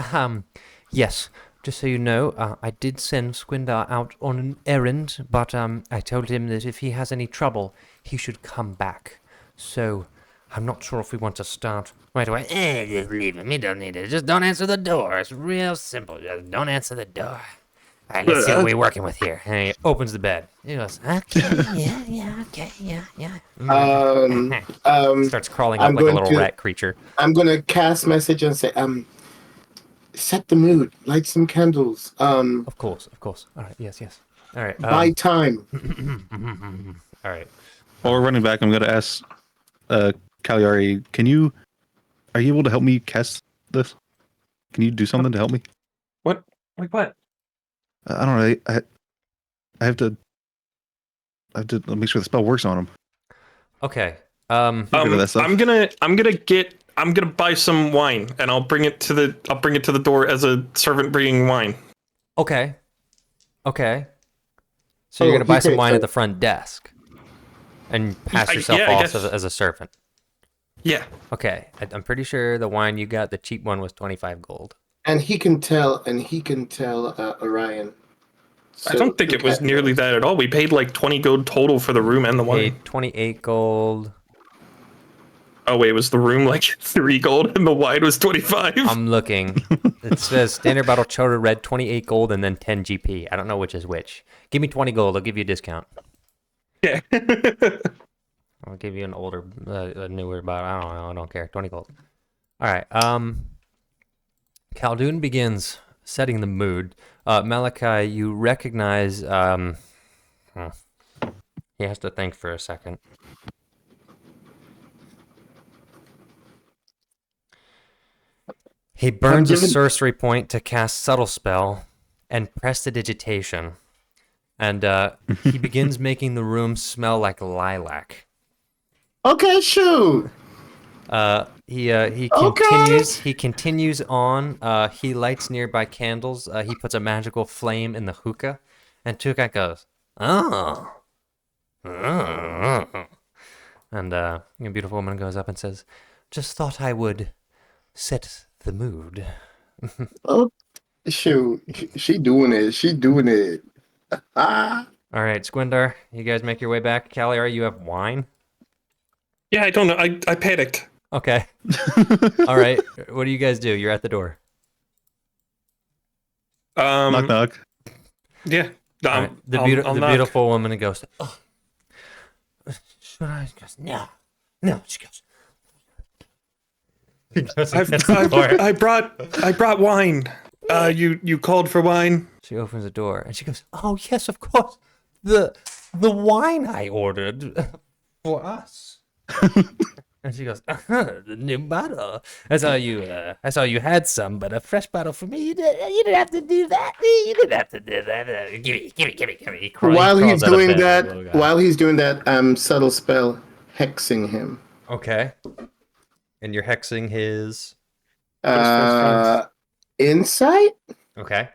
yes, just so you know, I did send Squindar out on an errand, but I told him that if he has any trouble, he should come back. So I'm not sure if we want to start right away. Just leave him. He don't need it. Just don't answer the door. It's real simple. Just don't answer the door. All right, let's see what we're working with here. And he opens the bed. He goes, okay, yeah. Starts crawling up like a little rat creature. I'm gonna cast message and say, set the mood, light some candles. Of course. All right, yes. All right. Buy time. All right. While we're running back, I'm going to ask Cagliari, are you able to help me cast this? Can you do something to help me? What? Like what? I don't know. I have to make sure the spell works on him. Okay. I'm gonna buy some wine and I'll bring it to the door as a servant bringing wine. Okay. So you're gonna buy some wine at the front desk, and pass yourself off as a servant. Yeah. Okay. I'm pretty sure the wine you got, the cheap one, was 25 gold. And he can tell Orion. So I don't think it was nearly that at all. We paid like 20 gold total for the room and the wine. Paid 28 gold. Oh wait, was the room like 3 gold and the wine was 25? I'm looking. It says standard bottle charter red 28 gold and then 10 GP. I don't know which is which. Give me 20 gold. I'll give you a discount. Yeah. I'll give you an older, a newer, but I don't know. I don't care. 20 gold. All right. Khaldun begins setting the mood. Malachi, you recognize. He has to think for a second. He burns a sorcery point to cast subtle spell and prestidigitation, and he begins making the room smell like lilac. Okay, shoot. He continues. He continues on. He lights nearby candles. He puts a magical flame in the hookah, and Tukat goes, "Oh." And a beautiful woman goes up and says, "Just thought I would set the mood." Oh, shoot. She doing it. All right, Squindar, you guys make your way back. Cagliari, you have wine? Yeah, I don't know. I panicked. Okay. All right. What do you guys do? You're at the door. Knock, knock. Yeah. All right. The beautiful woman goes, "Oh, should I?" She goes, No. She goes, I brought wine. You called for wine. She opens the door and she goes, "Oh yes, of course. The wine I ordered for us." And she goes, "The new bottle. I saw you had some, but a fresh bottle for me. You didn't have to do that. You didn't have to do that. Give me." While he's doing that, subtle spell hexing him. Okay. And you're hexing his. Insight. Okay.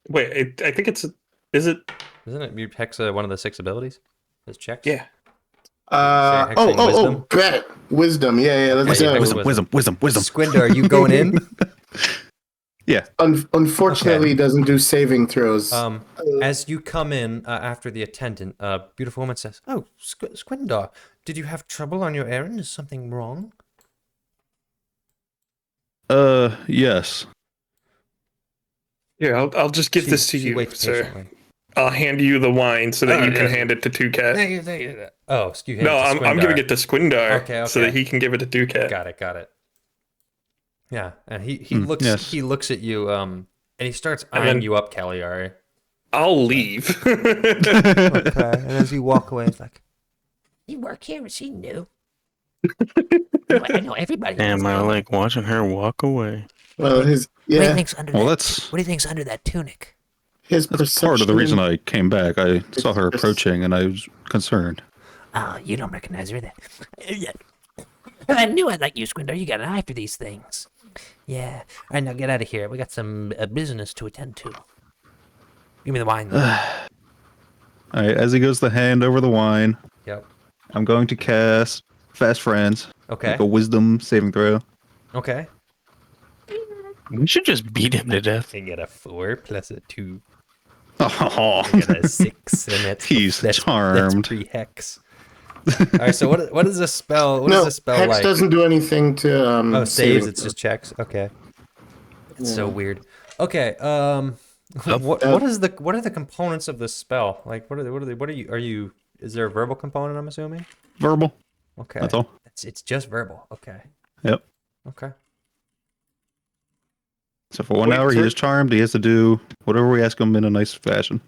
Wait, I think it's. Is it? Isn't it you hex one of the 6 abilities? His checks. Yeah. Wisdom? Got it. Wisdom. Yeah. Let's go. Wisdom. Squinder, are you going in? Yeah. Unfortunately, Okay. he doesn't do saving throws. As you come in after the attendant, a beautiful woman says, "Oh, Squinder, did you have trouble on your errand? Is something wrong?" Yes. Here, I'll just give this to She you, waits sir. patiently. I'll hand you the wine so that you can hand it to Tucat. Oh, excuse me. No, I'm giving it to Squindar Okay. so that he can give it to Tucat. Got it. Yeah, and he looks yes. he looks at you and he starts eyeing you up, Cagliari. I'll leave. Okay, and as you walk away, it's like, You work here, is she new? I know everybody. Am I like watching her walk away? Well, What do you think's under Well, that? that's What do you think's under that tunic? his that's part of the reason I came back. I saw her It's- approaching, and I was concerned. Oh, you don't recognize her then. I knew I'd like you, Squinder. You got an eye for these things. Yeah. All right, now get out of here. We got some business to attend to. Give me the wine. All right, as he goes to hand over the wine, "Yep, I'm going to cast Fast Friends. okay, Make a Wisdom saving throw. okay." We should just beat him to death. You get a 4 plus a 2. Oh, You get a 6, and that's He's that's charmed. pre-hex. All right, so what is this spell? What is this spell Hex like? doesn't do anything to Oh, saves. saving It's throws. just checks. Okay. It's so Yeah. weird. Okay. What are the components of this spell? Like, what are you? Is there a verbal component? I'm assuming. verbal. Okay. That's all. It's just verbal. Okay. Yep. Okay. So for 1 Wait, hour, he sir? is charmed. He has to do whatever we ask him in a nice fashion,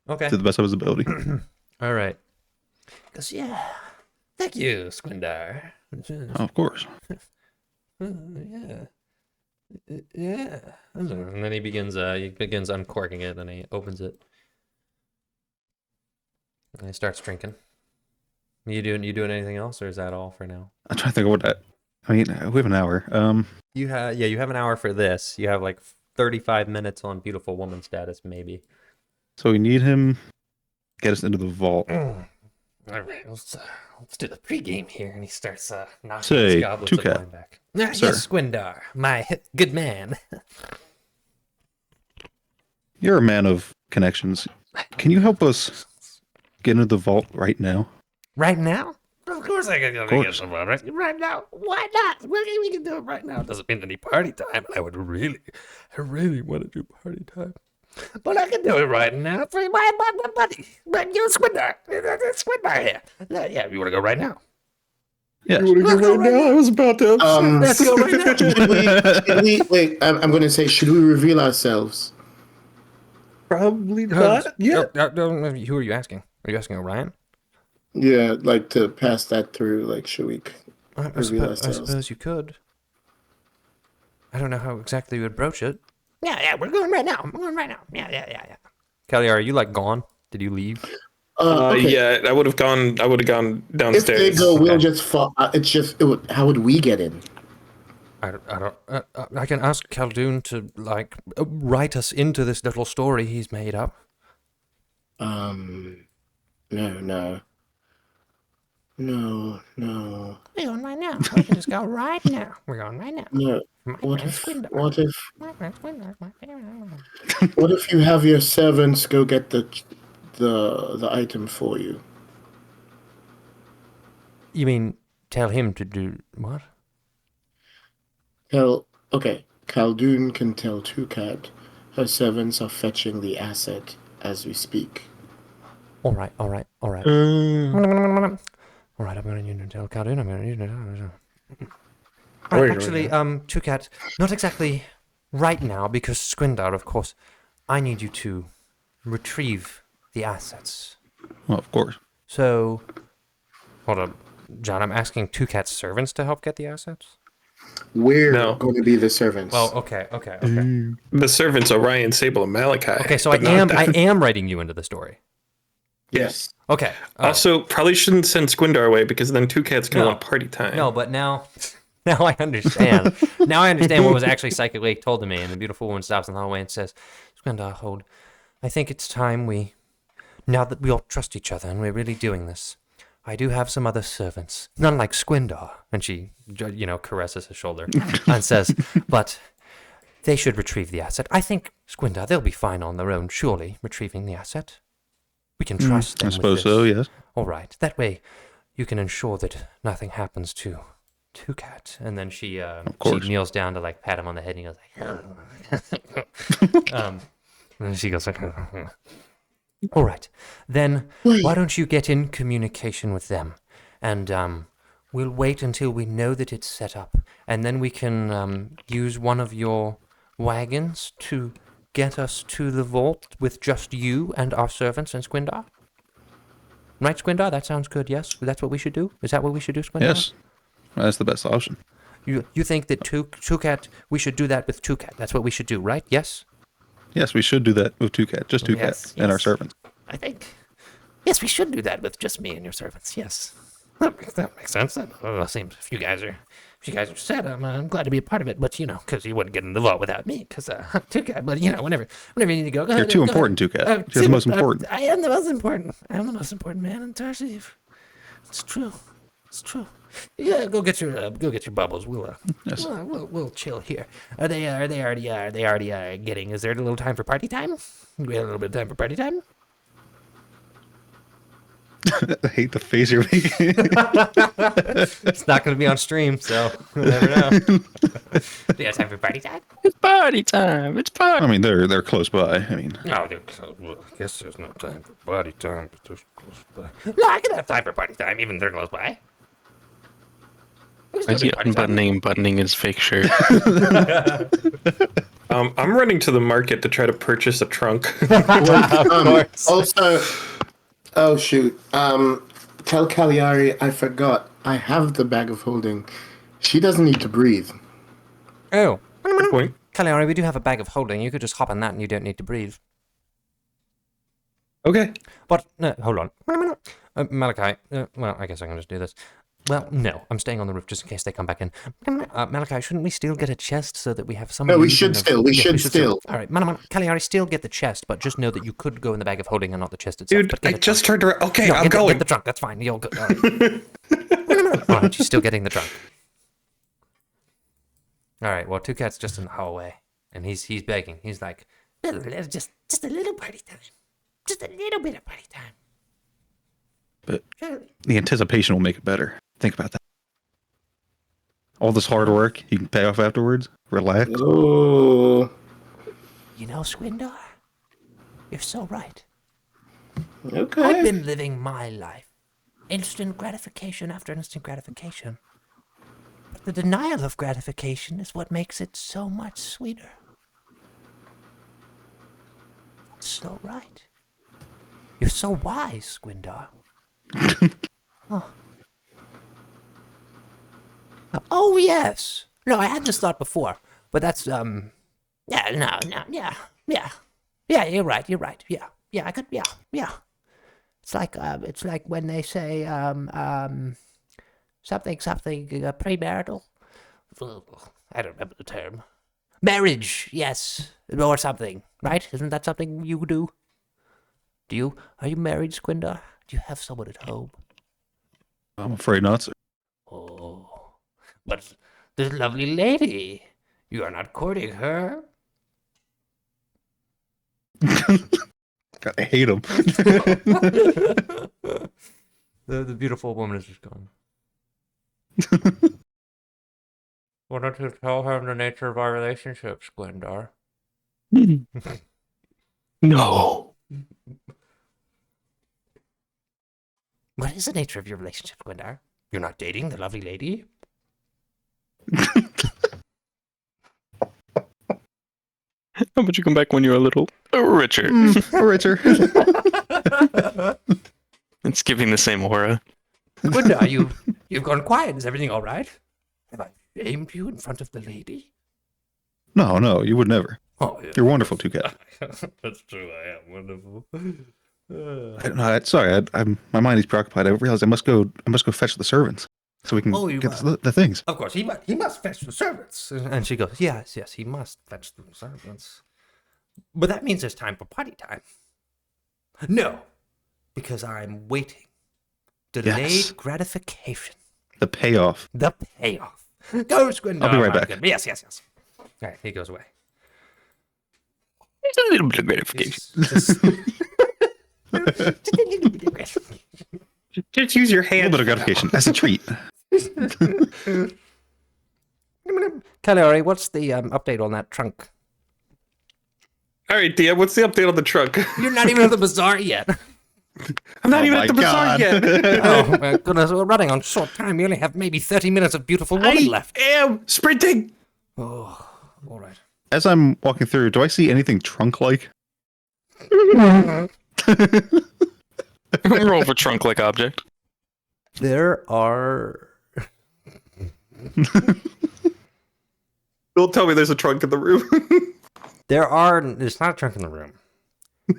Okay. to the best of his ability. All right. Goes, yeah. Thank you, Squindar. Oh, of course. Yeah. Yeah. And then he begins uncorking it, and he opens it. And he starts drinking. You doing anything else, or is that all for now? I'm trying to think of what that. I mean, we have an hour. You have an hour for this. You have like 35 minutes on beautiful woman status, maybe. So we need him get us into the vault. All right, let's do the pregame here, and he starts knocking Say, his goblets of Tucat. wine back. Sir. Yes, Squindar, my good man. You're a man of connections. Can you help us get into the vault right now? Right now? Of course I can go course. get some right now. Why not? We can do it right now. It doesn't mean any party time. I really want to do party time. But I can do it right now for my buddy. But you Squindar. Squindar here. Yeah, you want to go right now? Yes. You want to go right now? I was about to. Let's go right now. Should we wait? I'm going to say, should we reveal ourselves? Probably not. Yeah. Who are you asking? Are you asking Orion? Yeah, like to pass that through. Like, should we I reveal ourselves? suppose you could. I don't know how exactly you would broach it. Yeah, we're going right now. I'm going right now. Yeah. Kelly, are you like gone? Did you leave? Okay. Yeah, I would have gone If downstairs. they go, we'll Okay. just fall. How would we get in? I don't. I can ask Khaldun to like write us into this little story he's made up. No. We're going right now. We can just go right now. We're going right now. No. My What friend if? Squindar. My friend Squindar is my favorite. What if you have your servants go get the item for you? You mean tell him to do what? Khaldun can tell Tucat her servants are fetching the asset as we speak. All right. All right. I'm going to tell Khaldun. I'm going to Actually, Tucat, not exactly right now, because Squindar, of course, I need you to retrieve the assets. Well, of course. So, hold up, John, I'm asking Tucat's servants to help get the assets? We're No. going to be the servants. Well, okay. The servants Orion, Sable, and Malachi. Okay, so I but not them. am writing you into the story. Yes. Okay. all right. Also, probably shouldn't send Squindar away because then two cats can No. want party time. No, but now I understand. Now I understand what was actually psychically told to me. And the beautiful woman stops in the hallway and says, Squindar, hold. I think it's time now that we all trust each other and we're really doing this, I do have some other servants. None like Squindar. And she, caresses his shoulder and says, but they should retrieve the asset. I think, Squindar, they'll be fine on their own, surely, retrieving the asset. We can trust them. I suppose with so, this. yes. All right. That way, you can ensure that nothing happens to Tucat. And then she kneels down to pat him on the head, and he goes like, and then she goes like, all right. Then why don't you get in communication with them, and we'll wait until we know that it's set up, and then we can use one of your wagons to get us to the vault with just you and our servants and Squindar? Right, Squindar? That sounds good, yes? That's what we should do? Is that what we should do, Squindar? Yes. That's the best option. You think that Tucat, we should do that with Tucat? That's what we should do, right? Yes? Yes, we should do that with Tucat. Just Tucat Yes, and our yes. servants. I think. Yes, we should do that with just me and your servants. Yes. That makes sense. That seems if you guys are set, I'm glad to be a part of it. But because you wouldn't get in the vault without me. Because Tucat. But whenever you need to go, go You're ahead, too go important, ahead. Tucat. You're the most important. I am the most important. I am the most important man in Tarsiv. It's true. It's true. Yeah, go get your bubbles. Yes. We'll chill here. Are they already getting? Is there a little time for party time? We have a little bit of time for party time. I hate the face you're making. It's not going to be on stream, so you never know. Do you have time for party time? It's party time. It's party. I mean, they're close by. I mean, No, I guess there's no time for party time, but there's close by. No, I can have time for party time, even if they're close by. Why is he unbuttoning his fake shirt? I'm running to the market to try to purchase a trunk. Also, oh shoot. Tell Cagliari I forgot. I have the bag of holding. She doesn't need to breathe. Oh, Good point. Cagliari, we do have a bag of holding. You could just hop on that and you don't need to breathe. Okay. But, no, hold on. Malachi, well, I guess I can just do this. Well, no, I'm staying on the roof just in case they come back in. Malachi, shouldn't we still get a chest so that we have some... No, we should still. We should still. All right, Cagliari, still get the chest, but just know that you could go in the bag of holding and not the chest itself. Dude, But get I the just trunk. turned around. Okay, No, I'm get going. the trunk, that's fine. You'll go. All right. All right, you're still getting the trunk. All right, well, Tucat's just in the hallway, and he's begging. He's like, Just a little party time. Just a little bit of party time. but the anticipation will make it better. Think about that. All this hard work, you can pay off afterwards. Relax. Oh. You know, Squindar, you're so right. Okay. I've been living my life. Instant gratification after instant gratification. But the denial of gratification is what makes it so much sweeter. That's so right. You're so wise, Squindar. Oh, yes. No, I had this thought before, but that's, yeah, you're right, yeah, I could, yeah. It's like when they say, something, premarital. I don't remember the term. Marriage, yes, or something, right? Isn't that something you do? Are you married, Squindar? Do you have someone at home? I'm afraid not, sir. Oh, but this lovely lady, you are not courting her? God, I hate him. the beautiful woman is just gone. Why don't you tell her the nature of our relationship, Squindar? No. What is the nature of your relationship, Squindar? You're not dating the lovely lady? How about you come back when you're a little richer? Richer. It's giving the same aura. Good now, you've gone quiet. Is everything all right? Have I shamed you in front of the lady? No, you would never. Oh, yeah. You're wonderful, Toucan. That's true. I am wonderful. Sorry, my mind is preoccupied. I realized I must go fetch the servants so we can get the things. Of course, he must fetch the servants. And she goes, yes, he must fetch the servants. But that means it's time for party time. No, because I'm waiting. Delayed gratification. The payoff. The payoff. Go, Squindle. I'll be right back. Yes. All right, he goes away. It's a little bit of gratification. Just use your A hand. little bit of gratification as a treat. Cagliari, what's the update on that trunk? All right, Dia, what's the update on the trunk? You're not even at the bazaar yet. I'm not even my at the bazaar God. yet. Oh, my goodness, we're running on short time. We only have maybe 30 minutes of beautiful woman left. am sprinting. Oh, all right. As I'm walking through, do I see anything trunk-like? Roll for trunk-like object. There are... Don't tell me there's a trunk in the room. There's not a trunk in the room.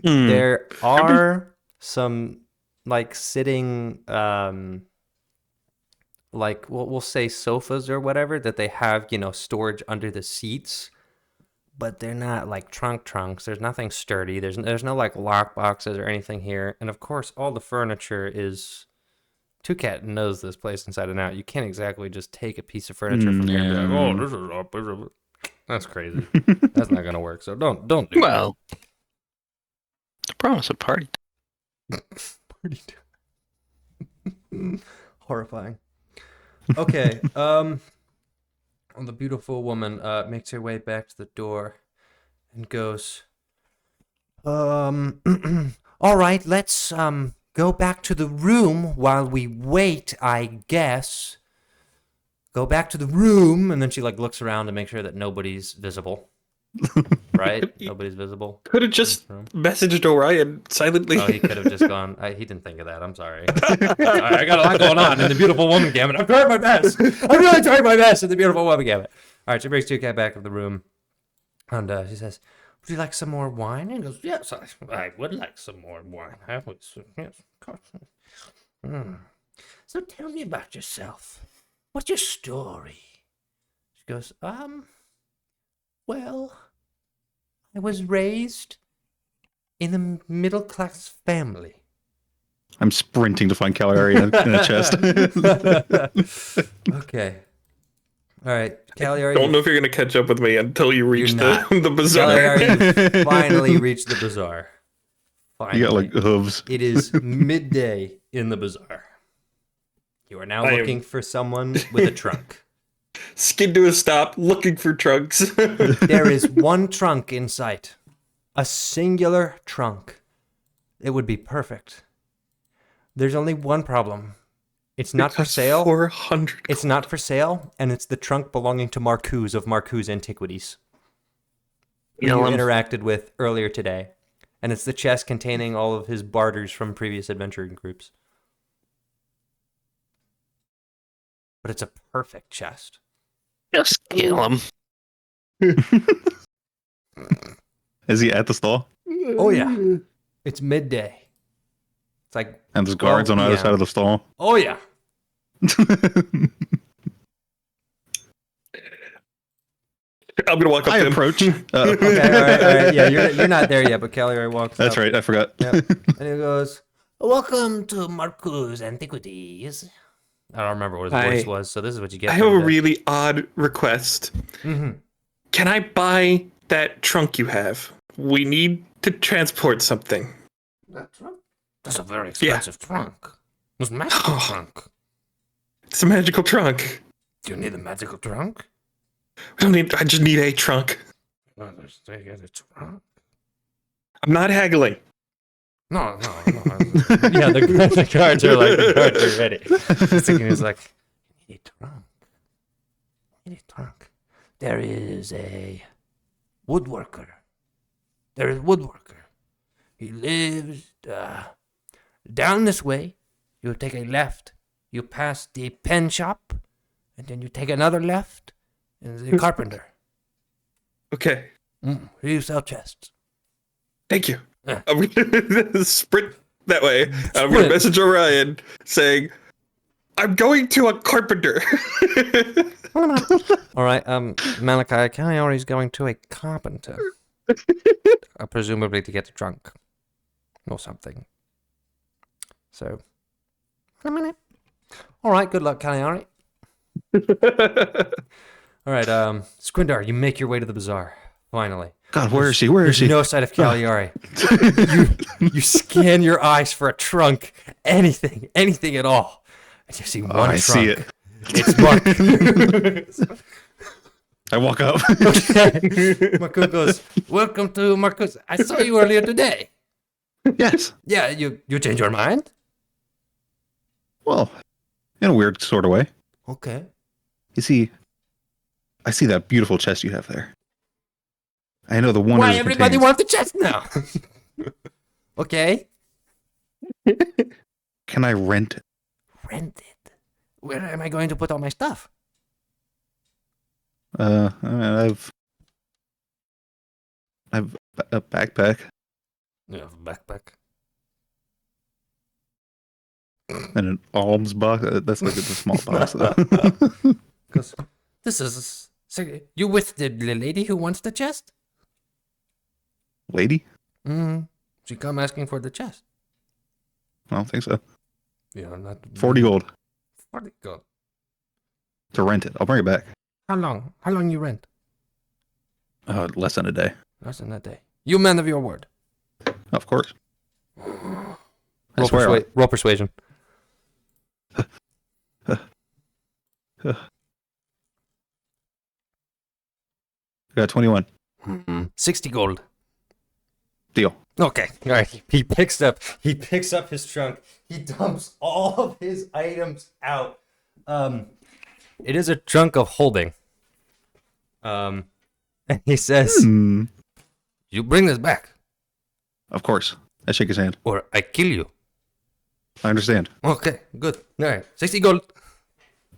There are some, like, sitting, like, we'll say sofas or whatever that they have, storage under the seats. But they're not, like, trunks. There's nothing sturdy. There's no, like, lock boxes or anything here. And, of course, all the furniture is... Two-Cat knows this place inside and out. You can't exactly just take a piece of furniture from here and be like, oh, this is up. That's crazy. That's not going to work. So don't do that. Well, the promise of party. Horrifying. Okay. The beautiful woman makes her way back to the door and goes, all right, let's go back to the room while we wait, I guess. Go back to the room, and then she looks around to make sure that nobody's visible. Right? Nobody's visible. Could have just messaged Orion silently. Oh, he could have just gone. He didn't think of that. I'm sorry. I got a lot going on in the beautiful woman gamut. I'm trying my best. I'm really trying my best in the beautiful woman gamut. All right, she brings Two-Cat back to the room, and she says, "Would you like some more wine?" And he goes, "Yes, I would like some more wine. I would, yes, of course." So tell me about yourself. What's your story? She goes, well, I was raised in a middle-class family. I'm sprinting to find Cagliari in a chest. Okay. All right, Cagliari. Don't know if you're gonna catch up with me until you reach the bazaar. Cagliari, you finally reached the bazaar. Finally. You got hooves. It is midday in the bazaar. You are now looking for someone with a trunk. Skid to a stop, looking for trunks. There is one trunk in sight. A singular trunk. It would be perfect. There's only one problem. It's not for sale. 400. It's not for sale, and it's the trunk belonging to Marcuse of Marcuse Antiquities, who you interacted with earlier today. And it's the chest containing all of his barters from previous adventuring groups. But it's a perfect chest. Just kill him. Is he at the stall? Oh, yeah. It's midday. It's like... And there's guards on either side of the stall. Oh, yeah. I'm gonna walk up I to him. approach. Okay, all right. Yeah, you're not there yet, but Cagliari walks That's up. right. I forgot. Yep. And he goes, "Welcome to Marcuse Antiquities." I don't remember what his voice was, so this is what you get. I have a really odd request. Mm-hmm. Can I buy that trunk you have? We need to transport something. That trunk? That's a very expensive trunk. It's a magical trunk. It's a magical trunk. Do you need a magical trunk? I just need a trunk. Well, there's a trunk. I'm not haggling. No. Yeah, the cards are ready. He's like, "You need a trunk. You the trunk. There is a woodworker. There is a woodworker. He lives down this way. You take a left. You pass the pen shop, and then you take another left, and the carpenter. Okay. You sell chests. Thank you. I'm gonna sprint that way. I'm gonna message Orion saying, "I'm going to a carpenter." All right, Malachi, Cagliari's going to a carpenter. Presumably to get the trunk. Or something. So. All right, good luck, Cagliari. All right, Squindar, you make your way to the bazaar. Finally. God, where is she? Where is she? No sight of Cagliari. you scan your eyes for a trunk. Anything at all. And you see one trunk. I see it. It's Mark. I walk up. Okay. Marco goes, welcome to Marcus. I saw you earlier today. Yes. Yeah, you changed your mind? Well, in a weird sort of way. Okay. You see, I see that beautiful chest you have there. I know the wonders. Why everybody wants the chest now? Okay. Can I rent it? Rent it. Where am I going to put all my stuff? I've a backpack You have a backpack. and an alms box. That's like a small box. Because This is... So you with the lady who wants the chest? Lady? she come asking for the chest. I don't think so. Yeah, not 40 gold 40 gold. to rent it. I'll bring it back. How long? How long you rent? Less than a day. Less than that day. You man of your word. Of course. I swear on it. Roll persuasion. I got 21. 60 gold. Deal. Okay. All right. He picks up his trunk. He dumps all of his items out. It is a trunk of holding. And he says, You bring this back, Of course. I shake his hand. or I kill you. I understand. Okay, good. All right, 60 gold.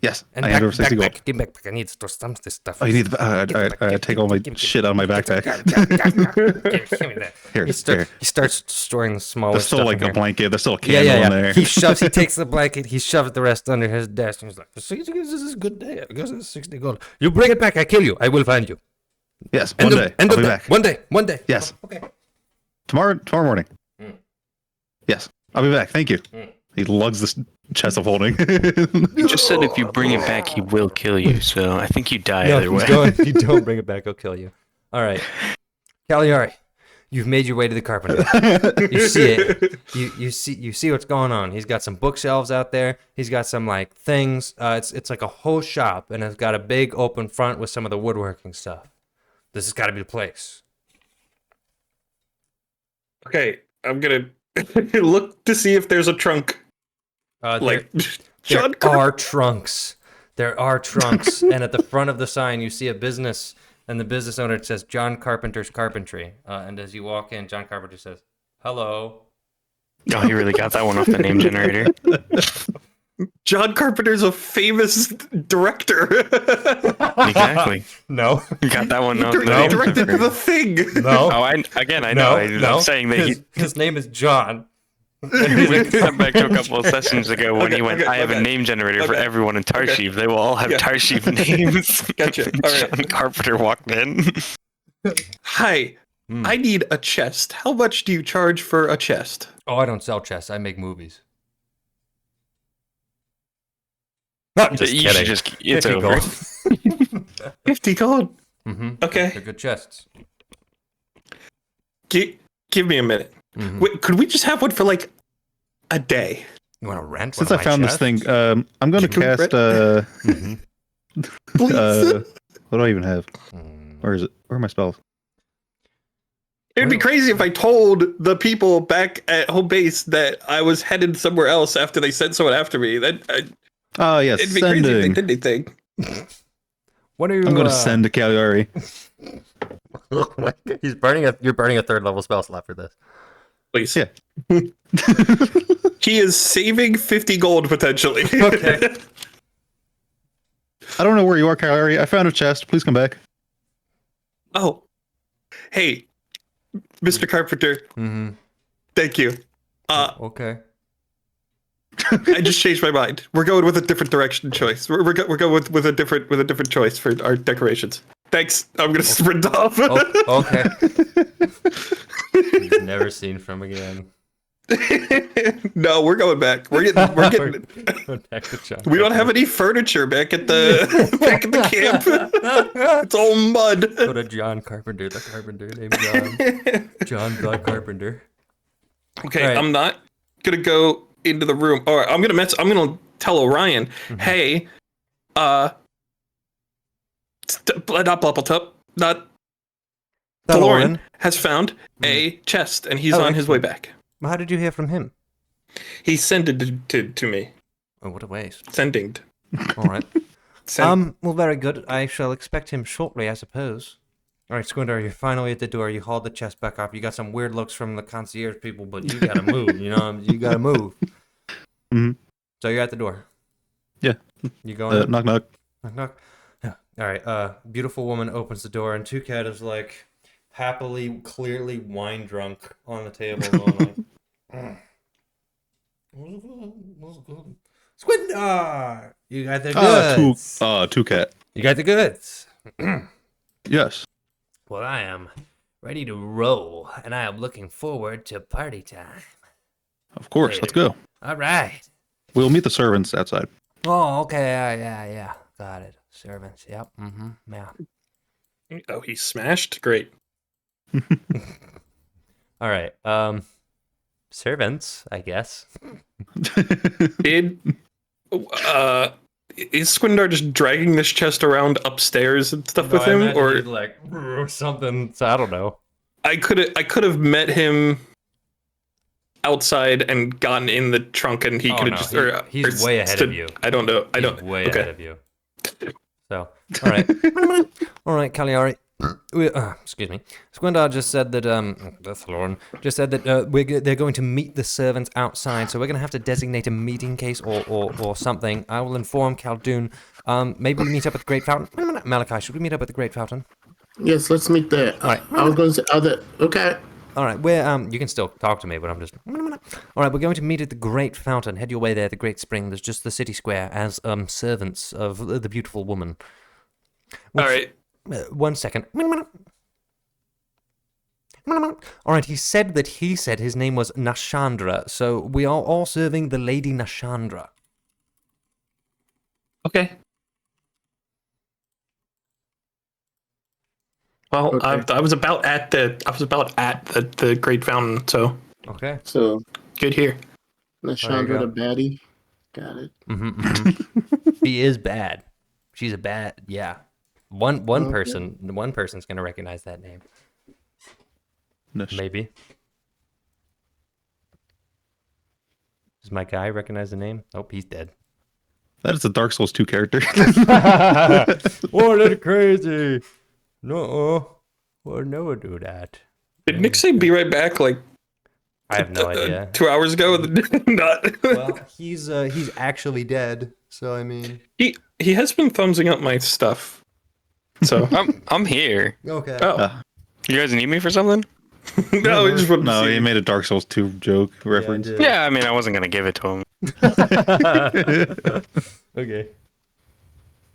Yes. And I hand over 60 gold. Give back. I need to stamp this stuff. Oh, you need the, take all my shit out of my backpack. Give me that. Here, here. he starts storing the smallest There's still stuff like in a here. blanket. There's still a Yeah, candle yeah, in yeah. there. He takes the blanket, he shoves the rest under his desk, and he's like, this is a good day. I guess it's 60 gold. You bring it back, I kill you. I will find you. Yes, one day. End I'll of be that. back. One day. Yes. Okay. Tomorrow morning. Yes, I'll be back. Thank you. He lugs this chest of holding. You just said if you bring it back, he will kill you. So I think you die No, either way. if you don't bring it back, I'll kill you. All right. Cagliari, you've made your way to the carpenter. You see it. You see what's going on. He's got some bookshelves out there. He's got some like things. It's like a whole shop, and it's got a big open front with some of the woodworking stuff. This has got to be the place. Okay, I'm gonna look to see if there's a trunk. Like John There are trunks. There are trunks. And at the front of the sign, you see a business, and the business owner says John Carpenter's Carpentry. And as you walk in, John Carpenter says, "Hello." Oh, you really got that one off the name generator. John Carpenter's a famous director. Exactly. No. You got that one off He the name directed generator. The Thing. No. Oh, I know. I'm saying that His name is John. we went back to a couple of sessions ago when Okay, he went, okay, I have okay. a name generator for Okay. everyone in Tarshiv. They will all have Yeah. Tarshiv names. Gotcha. All right. John Carpenter walked in. Hi, I need a chest. How much do you charge for a chest? Oh, I don't sell chests. I make movies. I'm just You kidding. should just, it's 50 over. gold. 50 gold. Mm-hmm. Okay. They're good chests. Give me a minute. Mhm. Wait, could we just have one for like a day? You want to rent Since one I of my found this chests? thing, I'm going to Can we cast. rent- Please. What do I even have? Mm. Where is it? Where are my spells? It'd be crazy if I told the people back at home base that I was headed somewhere else after they sent someone after me. Oh yes, It'd be crazy if they sending. did anything. What are you? I'm going to send to Cagliari. He's burning a. You're burning a 3rd level spell slot for this. Please. Yeah. He is saving 50 gold potentially. Okay. I don't know where you are, Cagliari. I found a chest. Please come back. Oh. Hey, Mr. Carpenter. Mm-hmm. Thank you. Okay. I just changed my mind. We're going with a different direction choice. We're going with a different choice for our decorations. Thanks. I'm gonna sprint off. Oh, okay. He's never seen from again. No, we're going back. We're getting. Back to John We don't have any furniture back at the camp. It's all mud. Go to John Carpenter, the carpenter named John. John the Carpenter. Okay, Right. I'm not gonna go into the room. All right, I'm gonna tell Orion, hey, not Delorean has found a chest, and he's on his way back. Well, how did you hear from him? He sent it to me. Oh, what a waste. Sending. All right. Well, very good. I shall expect him shortly, I suppose. All right, Squinter, you're finally at the door. You hauled the chest back up. You got some weird looks from the concierge people, but you gotta move. You know, you gotta move. Mm-hmm. So you're at the door. Yeah. You going? Knock, knock. Knock, knock. Yeah. All right. Beautiful woman opens the door, and Toucat is like happily, clearly wine drunk on the table, going like, Squinter, you got the goods. Toucat. You got the goods. Yes. Well, I am ready to roll, and I am looking forward to party time. Of course. Let's go. All right. We'll meet the servants outside. Oh, okay. Yeah. Got it. Servants. Yep. Mm-hmm. Yeah. Oh, he smashed. Great. All right. Servants, I guess. Is Squindar just dragging this chest around upstairs and stuff with him, or like something? So I don't know. I could have met him outside and gotten in the trunk, and he could have just. He's way ahead of you. I don't know. He's way ahead of you. So, all right, all right, Cagliari. Excuse me. Squindar just said that that's Lauren. Just said that they're going to meet the servants outside, so we're going to have to designate a meeting case or something. I will inform Khaldun. Maybe we meet up at the Great Fountain. Malachi, should we meet up at the Great Fountain? Yes, let's meet there. All right. I was going to say okay. All right, you can still talk to me, but I'm just. All right, we're going to meet at the Great Fountain. Head your way there, the Great Spring. There's just the city square as servants of the beautiful woman. All right. 1 second. All right, he said his name was Nashandra, so we are all serving the Lady Nashandra. Okay. Well, Okay. I was about at the Great Fountain, so Okay. So, good here. Nashandra the baddie. Got it. She is bad. She's a bad, yeah. One Okay. person's gonna recognize that name. Maybe. Does my guy recognize the name? Nope, he's dead. That is a Dark Souls 2 character. Oh, that's crazy. No, would never do that. Did Nick say be right back like I have no idea. 2 hours ago? Not. Well, he's actually dead. So I mean, He has been thumbsing up my stuff. So I'm here. okay. oh You guys need me for something? no, we just wanted to No, see. he made a Dark Souls 2 joke reference. Yeah, Yeah, I mean, I wasn't gonna give it to him. Okay.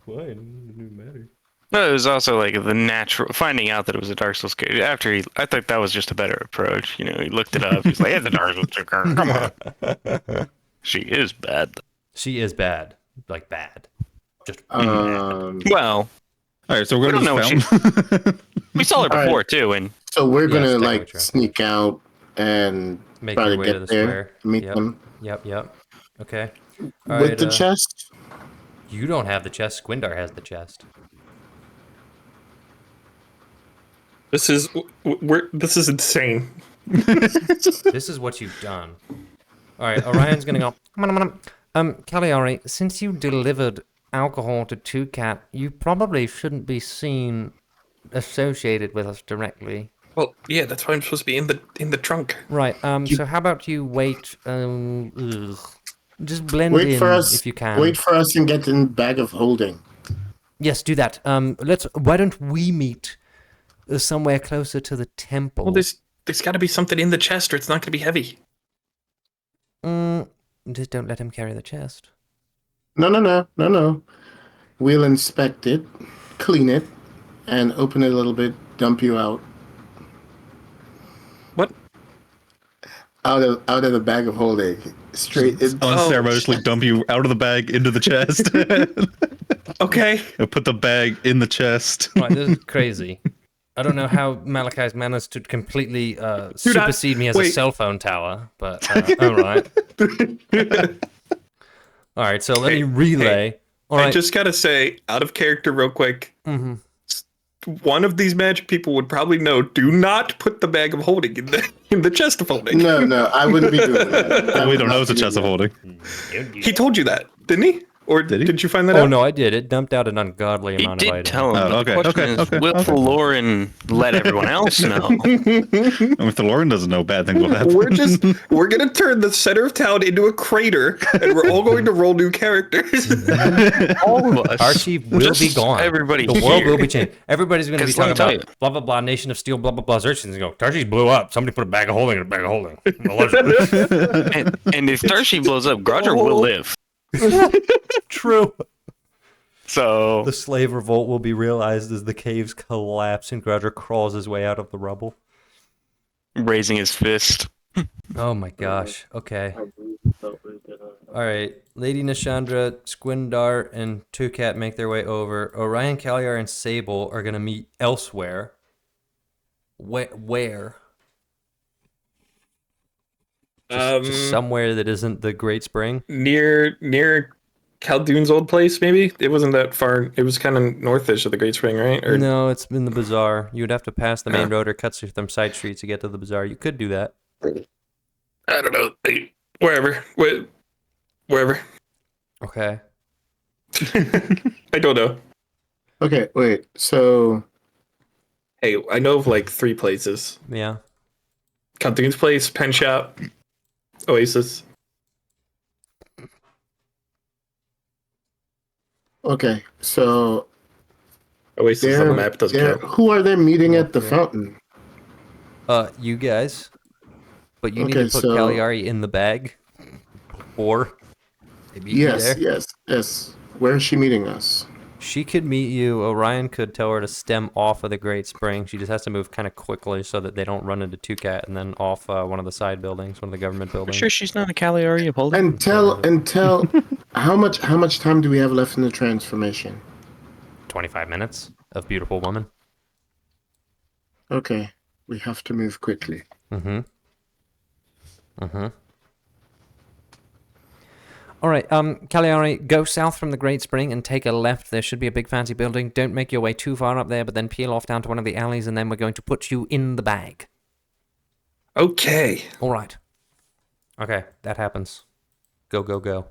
Why? It doesn't matter. But it was also like the natural finding out that it was a Dark Souls game. I thought that was just a better approach. You know, he looked it up. He's like, "It's a Dark Souls game. Come on." She is bad. She is bad. Like bad. Just Well, All right, so we're We going don't to know this fountain. we saw her All right. before too, and So we're Yes, gonna technically like true. sneak out and make try your to way get to the there, square. meet Yep. them Yep. Okay. with the chest. You don't have the chest. Squindar has the chest. This is insane. This is what you've done. All right, Orion's gonna go. Cagliari, since you delivered alcohol to Two-Cat, you probably shouldn't be seen associated with us directly. Well, yeah, that's why I'm supposed to be in the trunk. Right. So how about you wait? Just blend Wait in for us. if you can. Wait for us and get in bag of holding. Yes, do that. Why don't we meet somewhere closer to the temple? Well, there's got to be something in the chest, or it's not going to be heavy. Just don't let him carry the chest. No. We'll inspect it, clean it, and open it a little bit. Dump you out. What? Out of the bag of holding. Straight in. Unceremoniously dump you out of the bag into the chest. Okay. And put the bag in the chest. Right, this is crazy. I don't know how Malachi's managed to completely supersede me as a cell phone tower, but all right. All right, so let me relay. All right. I just gotta say, out of character, real quick. Mm-hmm. One of these magic people would probably know. Do not put the bag of holding in the chest of holding. No, I wouldn't be doing that. We don't know it's a chest of holding. He told you that, didn't he? Or did you find that out? Oh no, I did. It dumped out an ungodly He amount of did items. tell him. Oh, but the question is, will Lauren let everyone else know? If the Lauren doesn't know, bad things will happen. We're gonna turn the center of town into a crater, and we're all going to roll new characters. All of us. Archie will be gone. Everybody The world here. will be changed. Everybody's going to be 'Cause let talking me about tell blah, blah, blah, Nation of Steel, blah, blah, blah. Archie's going to go, Archie's blew up. Somebody put a bag of holding in a bag of holding. And if Starship blows up, Grodger will live. True. So The slave revolt will be realized as the caves collapse and Grodger crawls his way out of the rubble. raising his fist. Oh my gosh. Okay. All right. Lady Nishandra, Squindar, and Two-Cat make their way over. Orion, Kaliar, and Sable are going to meet elsewhere. Where? Just somewhere that isn't the Great Spring? Near Khaldoon's old place, maybe? It wasn't that far. It was kind of northish of the Great Spring, right? Or No, it's in the bazaar. You would have to pass the main road or cut through some side streets to get to the bazaar. You could do that. I don't know. Wherever. Wherever. Okay. I don't know. Okay, wait. So Hey, I know of like 3 places. Yeah. Khaldoon's place, Pen Shop, Oasis. okay, so Oasis is on the map, doesn't count. who are they meeting at the fountain? You guys. But you need Okay, to put so- Cagliari in the bag. Or they meet you Yes, there. yes. Where is she meeting us? She could meet you. Orion could tell her to stem off of the Great Spring. She just has to move kind of quickly so that they don't run into Two-Cat and then off one of the side buildings, one of the government buildings. Sure, she's not a Cagliari of holding. And tell how much time do we have left in the transformation? 25 minutes of beautiful woman. Okay, we have to move quickly. All right, Cagliari, go south from the Great Spring and take a left. There should be a big fancy building. Don't make your way too far up there, but then peel off down to one of the alleys, and then we're going to put you in the bag. Okay. All right. Okay, that happens. Go.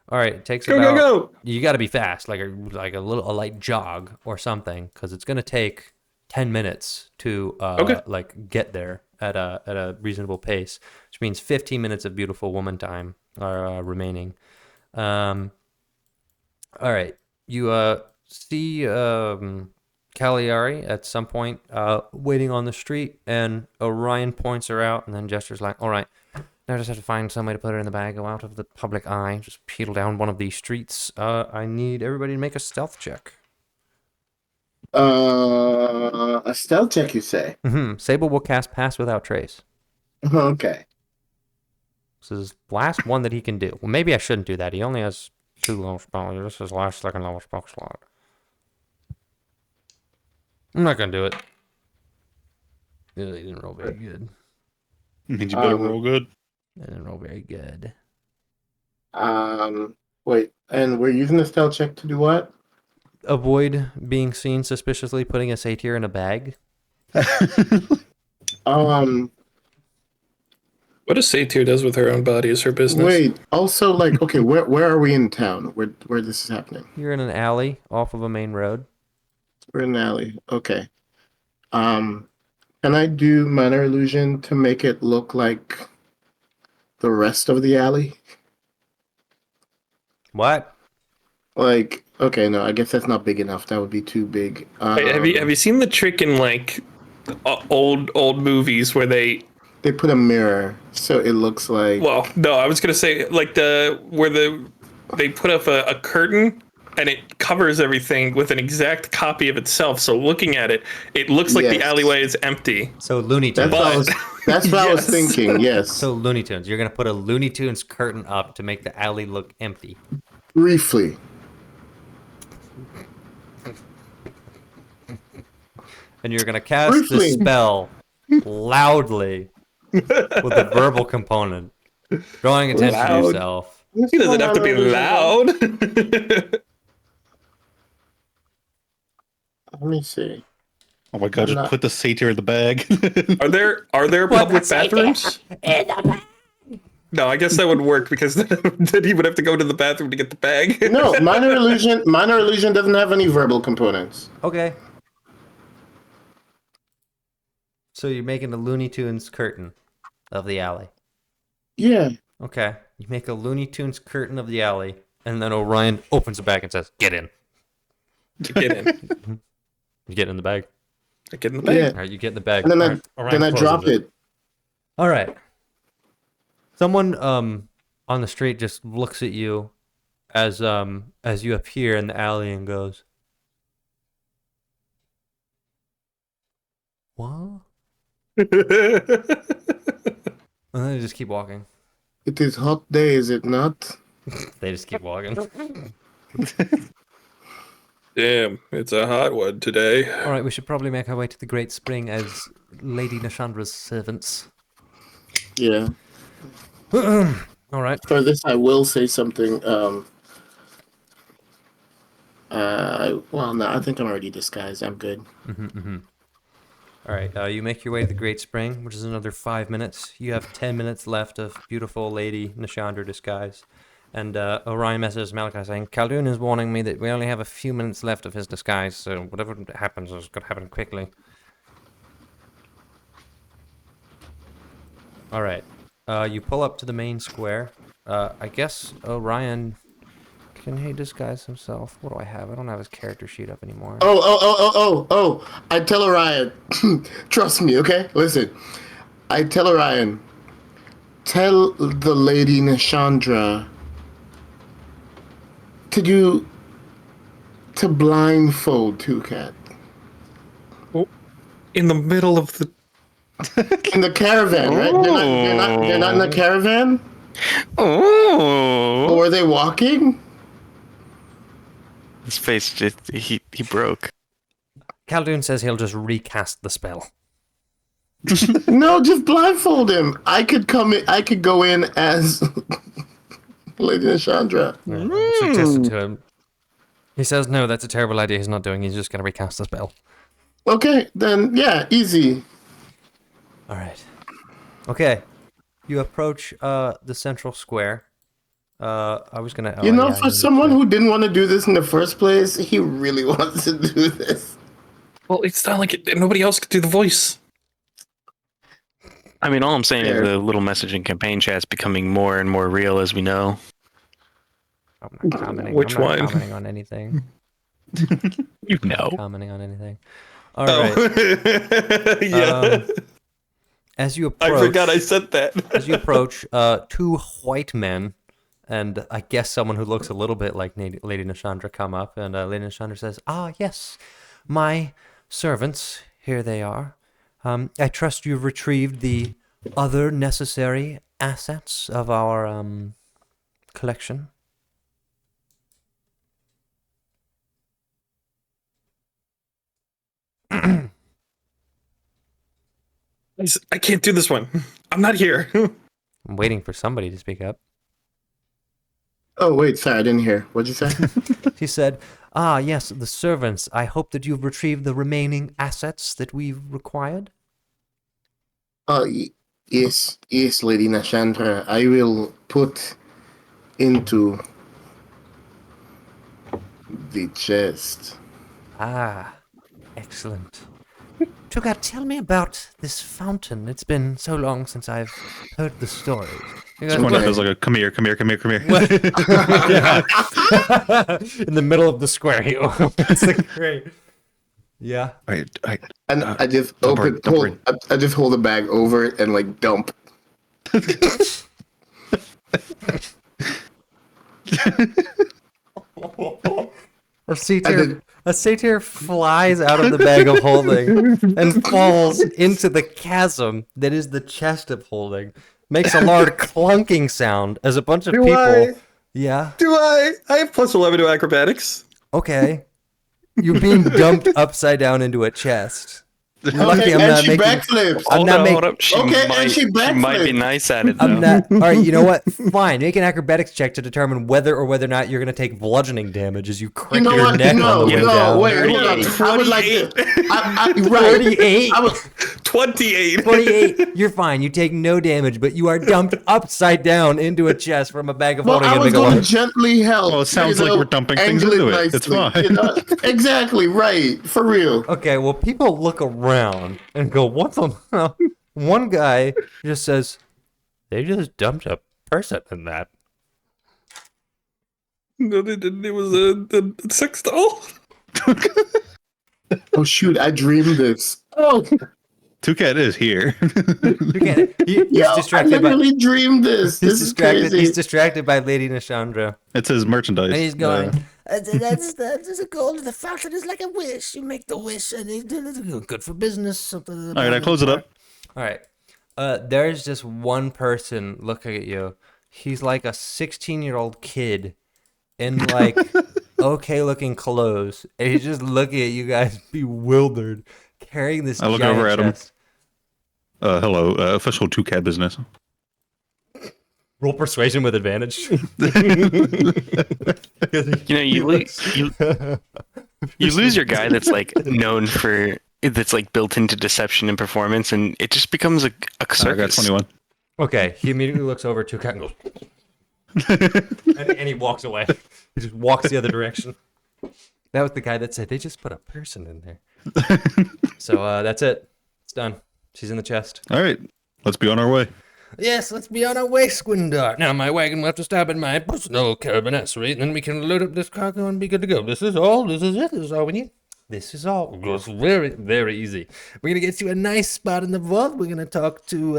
All right, it takes about... Go! You got to be fast, like a light jog or something, because it's going to take 10 minutes to get there at a reasonable pace, which means 15 minutes of beautiful woman time are remaining. All right, you see Cagliari at some point waiting on the street, and Orion points her out and then gestures like, all right, now I just have to find some way to put her in the bag, go out of the public eye, just peel down one of these streets. I need everybody to make a stealth check. A stealth check, you say? Sable will cast Pass Without Trace. Okay. This is the last one that he can do. Well, maybe I shouldn't do that. He only has 2 level spell. This is his last second level spell slot. I'm not going to do it. He didn't roll very good. Means you better roll good. They didn't roll very good. Wait, and we're using the stealth check to do what? Avoid being seen suspiciously putting a satyr in a bag. What a satyr does with her own body is her business. Wait. Also, like, okay, where are we in town? Where this is happening? You're in an alley off of a main road. We're in an alley. Okay. Can I do minor illusion to make it look like the rest of the alley? What? Like, okay, no, I guess that's not big enough. That would be too big. Have you seen the trick in like old movies where they put a mirror so it looks like. Well, no, I was gonna say like they put up a curtain and it covers everything with an exact copy of itself. So looking at it, it looks like the Yes. alleyway is empty. So Looney Tunes. That's what I was Yes. thinking. Yes. So Looney Tunes. You're gonna put a Looney Tunes curtain up to make the alley look empty. Briefly. And you're gonna cast the spell loudly with a verbal component, drawing attention to Loud. yourself. He doesn't have to be loud. Let me see. Oh my god, just put the satyr in the bag. Are there public bathrooms? No, I guess that would work because then he would have to go to the bathroom to get the bag. No, minor illusion. Minor illusion doesn't have any verbal components. Okay. So you're making a Looney Tunes curtain of the alley. Yeah. Okay. You make a Looney Tunes curtain of the alley, and then Orion opens the bag and says, "Get in." Get in. You get in the bag. Get in the bag. Yeah. All right, you get in the bag. And then All right, Orion then I closes drop it. All right. Someone on the street just looks at you as you appear in the alley and goes, "What?" And then they just keep walking. It is hot day, is it not? They just keep walking. Damn, it's a hot one today. All right, we should probably make our way to the Great Spring as Lady Nashandra's servants. Yeah. All right. For this, I will say something. Well, no, I think I'm already disguised. I'm good. All right, you make your way to the Great Spring, which is another 5 minutes. You have 10 minutes left of beautiful Lady Nishandra disguise. And Orion messages Malachi saying, "Khaldun is warning me that we only have a few minutes left of his disguise, so whatever happens is going to happen quickly." All right. You pull up to the main square. I guess Orion, can he disguise himself? What do I have? I don't have his character sheet up anymore. Oh. I tell Orion, trust me, okay? Listen. I tell Orion, tell the Lady Nishandra to blindfold Toucan. In the middle of the In the caravan, right? They're not in the caravan? Oh, Or were they walking? his face just he broke. Khaldun says he'll just recast the spell. No, just blindfold him. I could go in as Lady Nishandra. Suggest it to him. He says, "No, that's a terrible idea. He's not doing. He's just going to recast the spell." Okay, then yeah, easy. All right. Okay. You approach the central square. I was gonna. For someone who didn't want to do this in the first place, he really wants to do this. Well, it's not like nobody else could do the voice. I mean, all I'm saying Fair. is the little messaging campaign chat's becoming more and more real as we know. I'm not commenting. Which I'm not one? commenting on anything. You know. Commenting on anything. All right. Yeah. As you approach, I forgot I said that. as you approach, two white men, and I guess someone who looks a little bit like Lady Nishandra come up, and Lady Nishandra says, "Ah, yes, my servants, here they are. I trust you've retrieved the other necessary assets of our collection." I can't do this one. I'm not here. I'm waiting for somebody to speak up. Oh wait, sorry, I didn't hear. What'd you say? He said, "Ah, yes, the servants. I hope that you've retrieved the remaining assets that we've required." Yes, yes, Lady Nashandra. I will put into the chest. Ah, excellent. Tugat, tell me about this fountain. It's been so long since I've heard the stories. You guys, Squintar Okay. does like a come here. what? Yeah. In the middle of the square, he opens the crate. Yeah. And I just don't worry, don't worry. I just hold the bag over it and like dump. A satyr flies out of the bag of holding and falls into the chasm that is the chest of holding. Makes a loud clunking sound as a bunch of Do people. I? Yeah. Do I? I have +11 to acrobatics. Okay. You're being dumped upside down into a chest. You're lucky I'm and not she making. backflips. I'm not hold making. up. She Okay, might, and she she might be backflipped. nice at it, though. I'm not. All right, you know what? Fine. Make an acrobatics check to determine whether or not you're going to take bludgeoning damage as you You crick know your what? neck No, on the way no, down. wait, hold on. I would like to. Right. 48. I was, 28. 28. You're fine. You take no damage, but you are dumped upside down into a chest from a bag of well, holding I and was make a going to lot. gently help. Well, it sounds like we're dumping things angle into it. It's nicely, fine. Exactly, right. For real. Okay, well, people look around and go, "What the hell?" One guy just says, "They just dumped a person in that." No, they didn't. It was a sex doll. Oh, shoot. I dreamed this. Oh, Toucat is here. You get it. He's yo, I distracted by. literally dreamed this. He's This is distracted. crazy. He's distracted by Lady Nashandra, It's his merchandise. and he's going. That's a goal. The fountain is like a wish. You make the wish, and it's good for business. Something. All right, I close it up. All right. There's just one person looking at you. He's like a 16-year-old kid in like okay looking clothes, and he's just looking at you guys bewildered, carrying this I look giant over at him. chest. Hello, official Toucat business. Roll persuasion with advantage. You lose your guy that's like known for that's like built into deception and performance, and it just becomes a I got circus. 21. Okay, he immediately looks over to Cat and goes, and he walks away. He just walks the other direction. That was the guy that said they just put a person in there. So that's it. It's done. She's in the chest. All right, let's be on our way. Yes, let's be on our way, Squindar. Now my wagon will have to stop at my personal caravanserai, and then we can load up this cargo and be good to go. This is all. This is it. This is all we need. This is all. It's very, very easy. We're gonna get you a nice spot in the vault. We're gonna talk to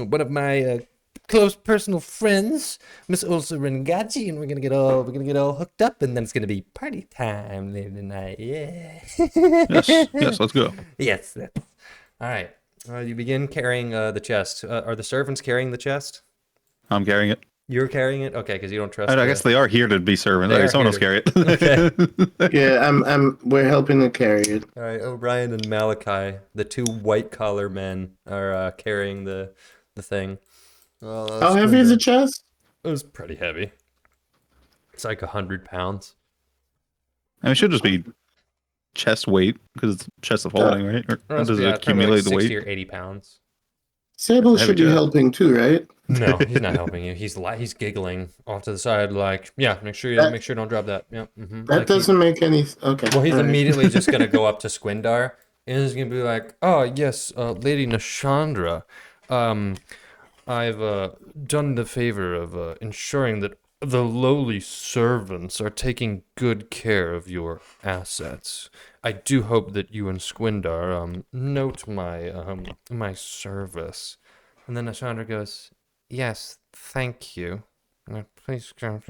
one of my close personal friends, Miss Ulsa Rengachi, and we're gonna get all hooked up, and then it's gonna be party time later tonight. Yeah. Yes, let's go. Yes. All right. You begin carrying the chest. Are the servants carrying the chest? I'm carrying it. You're carrying it? Okay, because you don't trust I guess they are here to be servants. They Okay, are someone here else carry it. Okay. Yeah, we're helping to carry it. All right, O'Brien and Malachi, the two white collar men, are carrying the thing. Well, How heavy is the chest? It was pretty heavy. It's like 100 pounds. I mean, it should just be chest weight because it's chest of holding, right? Or Or does yeah, it it's probably accumulate like the 60 weight? or 80 pounds. Sable Heavy should be chest. helping too, right? No, he's not helping you. He's giggling off to the side, like, yeah, make sure you don't drop that. Yeah. Mm-hmm. That doesn't make any. Okay. Well, he's all right. immediately just gonna go up to Squindar and he's gonna be like, "Oh yes, Lady Nashandra, I've done the favor of ensuring that the lowly servants are taking good care of your assets. I do hope that you and Squindar note my service." And then Nashandra goes, "Yes, thank you. Please go."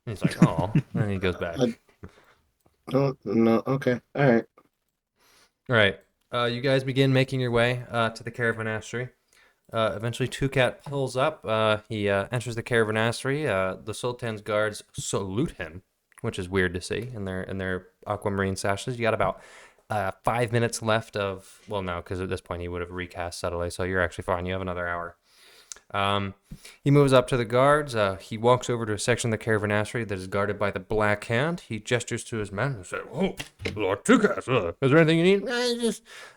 He's like, "Oh," and then he goes back. Oh, no. Okay. All right. All right. You guys begin making your way to the caravanserai. Eventually, Toucat pulls up. He enters the caravanserai. The Sultan's guards salute him, which is weird to see in their aquamarine sashes. You got about 5 minutes left of, well, no, because at this point he would have recast subtly, so you're actually fine. You have another hour. He moves up to the guards. He walks over to a section of the caravanserai that is guarded by the Black Hand. He gestures to his men and says, "Oh, Lord Tukas, is there anything you need?"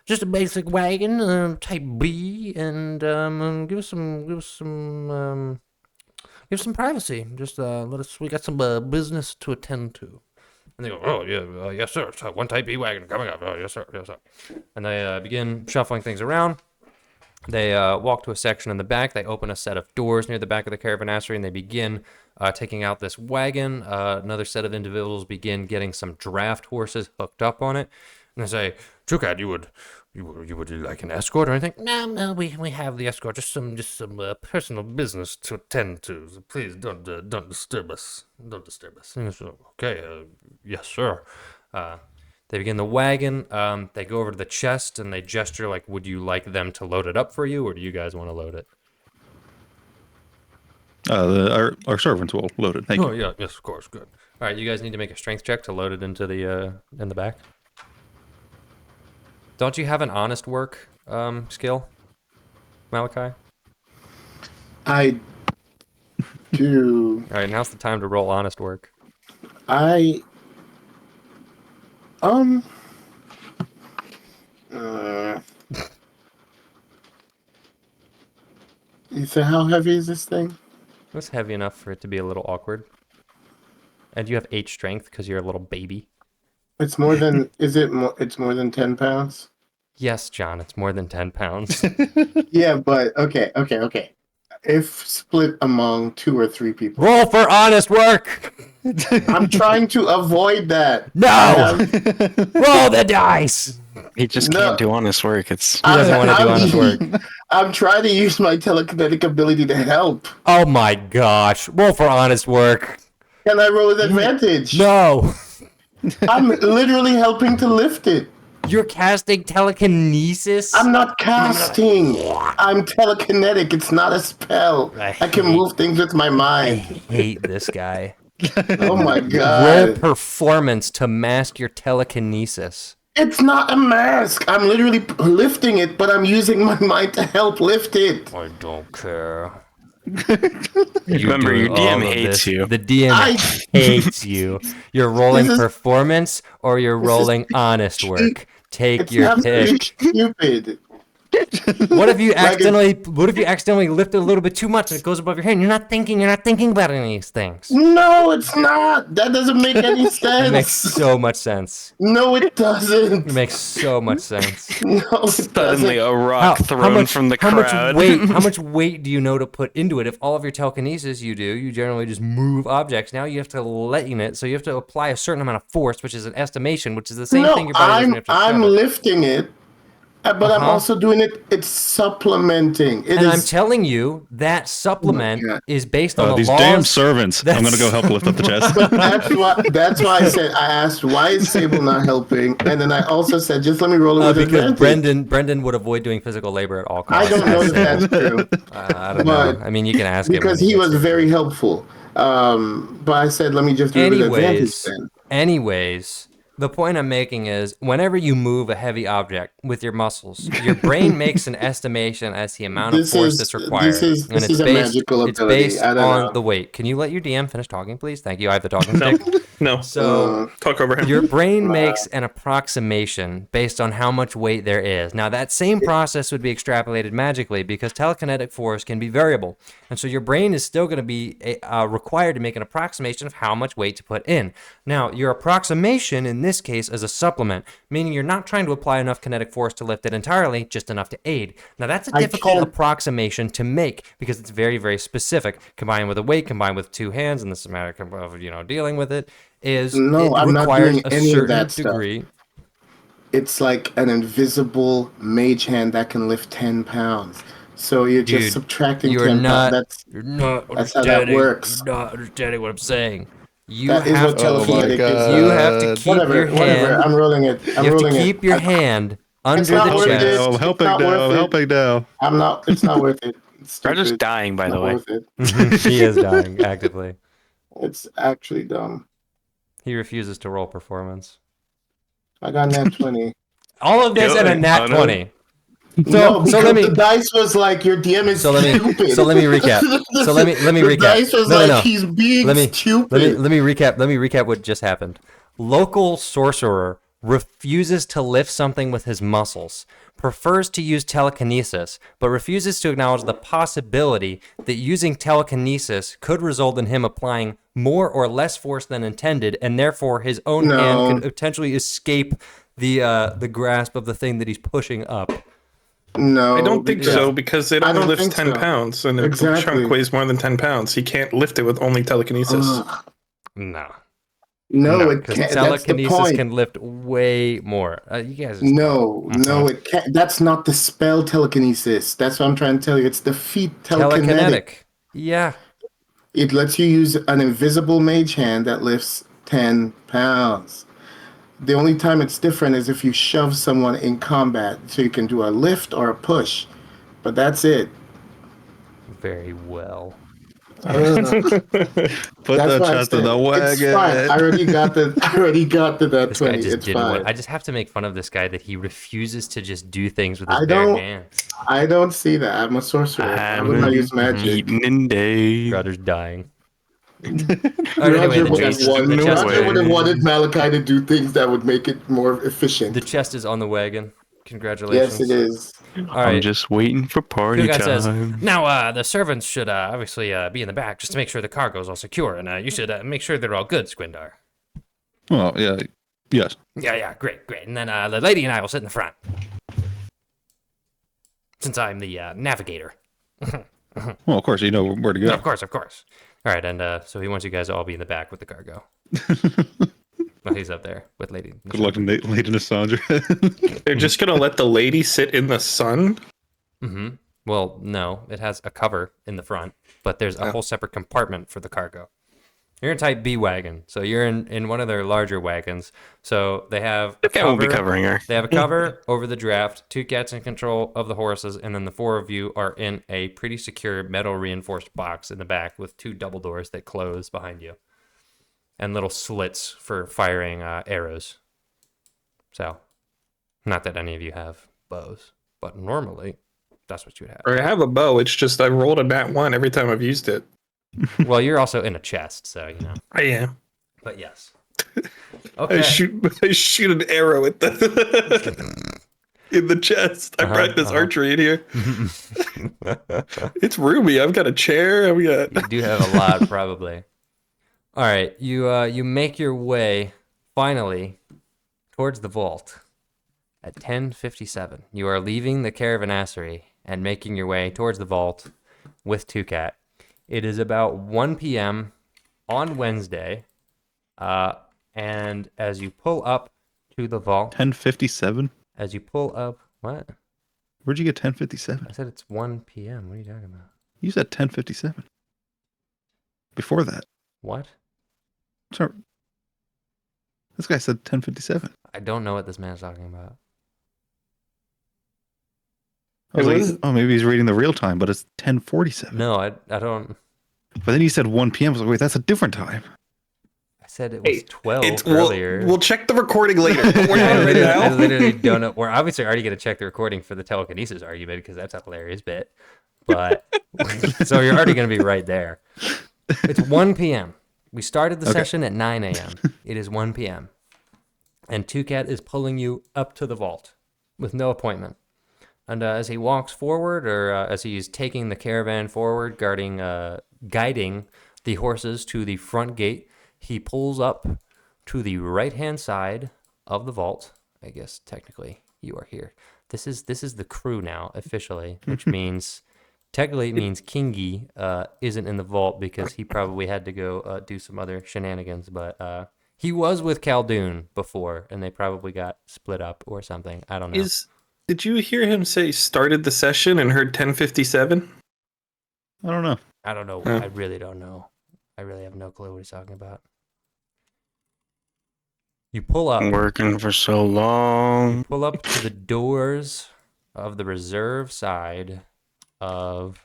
Just a basic wagon, type B, and give us some privacy. Just let us. We got some business to attend to. And they go, "Oh yeah, yes sir. So one type B wagon coming up. Oh yes sir, yes sir." And they begin shuffling things around. They walk to a section in the back. They open a set of doors near the back of the caravanserai, and they begin taking out this wagon. Another set of individuals begin getting some draft horses hooked up on it. And they say, "Chukad, you would like an escort or anything?" No, we have the escort. Just some personal business to attend to. So please don't disturb us. Don't disturb us. And so, okay, yes, sir. They begin the wagon. They go over to the chest and they gesture like, "Would you like them to load it up for you, or do you guys want to load it?" Our servants will load it. Thank you. Oh yeah, yes, of course, good. All right, you guys need to make a strength check to load it into the in the back. Don't you have an honest work skill, Malachi? I do. All right, now's the time to roll honest work. You said how heavy is this thing? It's heavy enough for it to be a little awkward. And you have 8 strength because you're a little baby. It's more than. It's more than 10 pounds. Yes, John, it's more than 10 pounds. Yeah, but okay. If split among 2 or 3 people. Roll for honest work! I'm trying to avoid that. No! Roll the dice! He just can't do honest work. He doesn't want to do honest work. I'm trying to use my telekinetic ability to help. Oh my gosh. Roll for honest work. Can I roll with advantage? No. I'm literally helping to lift it. You're casting telekinesis? I'm not casting. I'm telekinetic. It's not a spell. I can move things with my I mind. hate this guy. Oh my Roll god. performance to mask your telekinesis. It's not a mask. I'm literally lifting it, but I'm using my mind to help lift it. I don't care. Remember, your DM hates you. The DM hates you. You're rolling performance or you're rolling honest work. Take It's your absolutely pick. stupid. What if you accidentally lift it a little bit too much and it goes above your head? And you're not thinking about any of these things. No, it's not. That doesn't make any sense. It makes so much sense. No, it doesn't. It makes so much sense. No, it Suddenly, doesn't. a rock thrown from the crowd. How much weight do you know to put into it? If all of your telekinesis you generally just move objects. Now you have to lighten it, so you have to apply a certain amount of force, which is an estimation, which is the same thing your body doesn't have to I'm cover. lifting it, but I'm also doing it. It's supplementing. I'm telling you that supplement is based on the These laws. damn servants. I'm gonna go help lift up the chest. That's why I asked why is Sable not helping, and then I also said just let me roll it with because advantage. Brendan would avoid doing physical labor at all costs. I don't know if that's true. I don't know. I mean, you can ask him because he was very helpful. But I said let me just do it with advantage then. Anyways, the point I'm making is whenever you move a heavy object with your muscles, your brain makes an estimation as the amount of force that's required. This is a magical it's ability. based I don't on know. the weight. Can you let your DM finish talking, please? Thank you. I have the talking stick. No. So Talk over him. your brain makes an approximation based on how much weight there is. Now, that same process would be extrapolated magically because telekinetic force can be variable. And so your brain is still going to be required to make an approximation of how much weight to put in. Now, your approximation in this case is a supplement, meaning you're not trying to apply enough kinetic force to lift it entirely, just enough to aid. Now, that's a difficult approximation to make because it's very, very specific. Combined with a weight, combined with 2 hands, and this is a matter of dealing with it, I'm not requires doing any of that degree. stuff. It's like an invisible mage hand that can lift 10 pounds. So you're just subtracting 10 pounds. That's how that works. You're not understanding what I'm saying. You That is have what to telekinetic is. You have to keep your hand. Whatever. I'm rolling it. You have to keep your hand under not the worth it. chest. I'm helping not now. worth I'm it. helping now. I'm not. It's not worth it. It's We're just stupid. dying, by the Not way. worth it. He is dying actively. It's actually dumb. He refuses to roll performance. I got nat 20. All of this and a nat 20. No, because let me the dice was like your DM is stupid. so let me recap. So let me The recap. dice was No, no, like no. he's being stupid. Let me recap what just happened. Local sorcerer refuses to lift something with his muscles, prefers to use telekinesis, but refuses to acknowledge the possibility that using telekinesis could result in him applying more or less force than intended, and therefore his own hand could potentially escape the grasp of the thing that he's pushing up. No, I don't think so because it only lifts 10 pounds, and if the chunk weighs more than 10 pounds, he can't lift it with only telekinesis. No. No, it because can't. telekinesis can lift way more. You guys. No, it can't. That's not the spell telekinesis. That's what I'm trying to tell you. It's the feat telekinetic. Yeah. It lets you use an invisible mage hand that lifts 10 pounds. The only time it's different is if you shove someone in combat, so you can do a lift or a push. But that's it. Very well. Put that chest in the wagon. It's fine. I already got the that This 20. guy just It's didn't fine. want. I just have to make fun of this guy that he refuses to just do things with his bare hands. I don't see that. I'm a sorcerer. I would not use magic. Eaten in days. Brother's dying. Roger would have wanted Malachi to do things that would make it more efficient. The chest is on the wagon. Congratulations. Yes, it is. All right. I'm just waiting for party time. Says, now, the servants should obviously be in the back just to make sure the cargo's all secure, and you should make sure they're all good, Squindar. Well, yeah. Yes. Yeah, great. And then the lady and I will sit in the front. Since I'm the navigator. Well, of course, you know where to go. No, of course. All right, and so he wants you guys to all be in the back with the cargo. Well, he's up there with Lady. Good luck to Lady Nassandra. They're just going to let the lady sit in the sun? Mm-hmm. Well, no, it has a cover in the front, but there's a whole separate compartment for the cargo. You're in type B wagon, so you're in one of their larger wagons. So they have a cover. Won't be covering her. They have a cover over the draft, 2 cats in control of the horses, and then the 4 of you are in a pretty secure metal reinforced box in the back with 2 double doors that close behind you, and little slits for firing arrows. So, not that any of you have bows, but normally that's what you would have. Or I have a bow. It's just I rolled a nat 1 every time I've used it. Well, you're also in a chest, so you know. I am. But yes. Okay. I shoot an arrow at the in the chest. I practice archery in here. It's roomy. I've got a chair. You do have a lot, probably. All right, you make your way finally towards the vault at 10:57. You are leaving the caravanserai and making your way towards the vault with 2cat. It is about 1 p.m. on Wednesday, and as you pull up to the vault... 10:57? As you pull up... What? Where'd you get 10:57? I said it's 1 p.m. What are you talking about? You said 10:57. Before that. What? Sorry. This guy said 10:57. I don't know what this man's talking about. I was like, oh, maybe he's reading the real time, but it's 10:47. No, I don't... But then you said 1 p.m. I was like, wait, that's a different time. I said it was 12 earlier. We'll check the recording later. But we're not ready now. I literally don't know. We're obviously already going to check the recording for the telekinesis argument because that's a hilarious bit. But so you're already going to be right there. It's 1 p.m. We started the session at 9 a.m. It is 1 p.m. And 2cat is pulling you up to the vault with no appointment. And as he walks forward, or as he's taking the caravan forward, guiding the horses to the front gate, he pulls up to the right-hand side of the vault. I guess technically you are here. This is the crew now officially, which means technically it means Kingy isn't in the vault because he probably had to go do some other shenanigans. But he was with Khaldun before, and they probably got split up or something. I don't know. Did you hear him say started the session and heard 10:57? I don't know. I don't know. I really don't know. I really have no clue what he's talking about. You pull up. I'm working for so long. You pull up to the doors of the reserve side of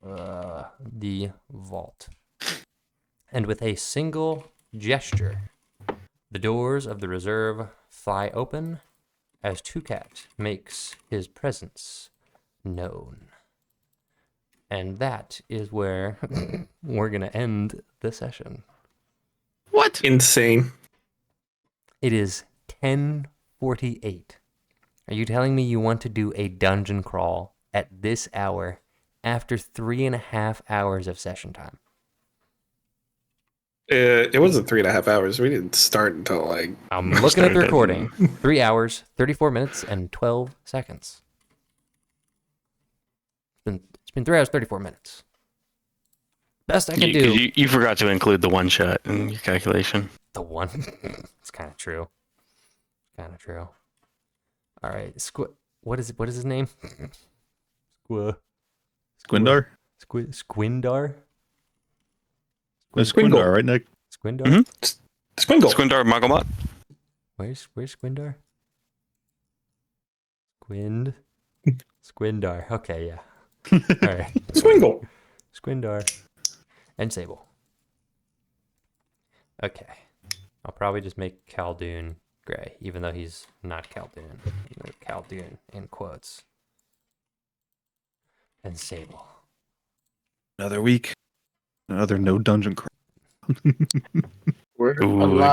the vault. And with a single gesture, the doors of the reserve fly open, as Tucat makes his presence known. And that is where we're going to end the session. What? Insane. It is 10:48. Are you telling me you want to do a dungeon crawl at this hour after 3.5 hours of session time? It wasn't 3.5 hours. We didn't start until like. I'm looking at the recording. 3 hours, 34 minutes, and 12 seconds. It's been 3 hours, 34 minutes. Best I can do. You forgot to include the one shot in your calculation. The one? It's kind of true. Kind of true. All right. What is his name? Squindar? Squindar? Squindar, right, Nick? Squindar? Mm-hmm. Squingle. Squindar Magamat. Where's Squindar? Squindar. Okay, yeah. All right. Swingle. Squindar. And Sable. Okay. I'll probably just make Khaldun gray, even though he's not Khaldun. Khaldun in quotes. And Sable. Another week. Another no dungeon crawl.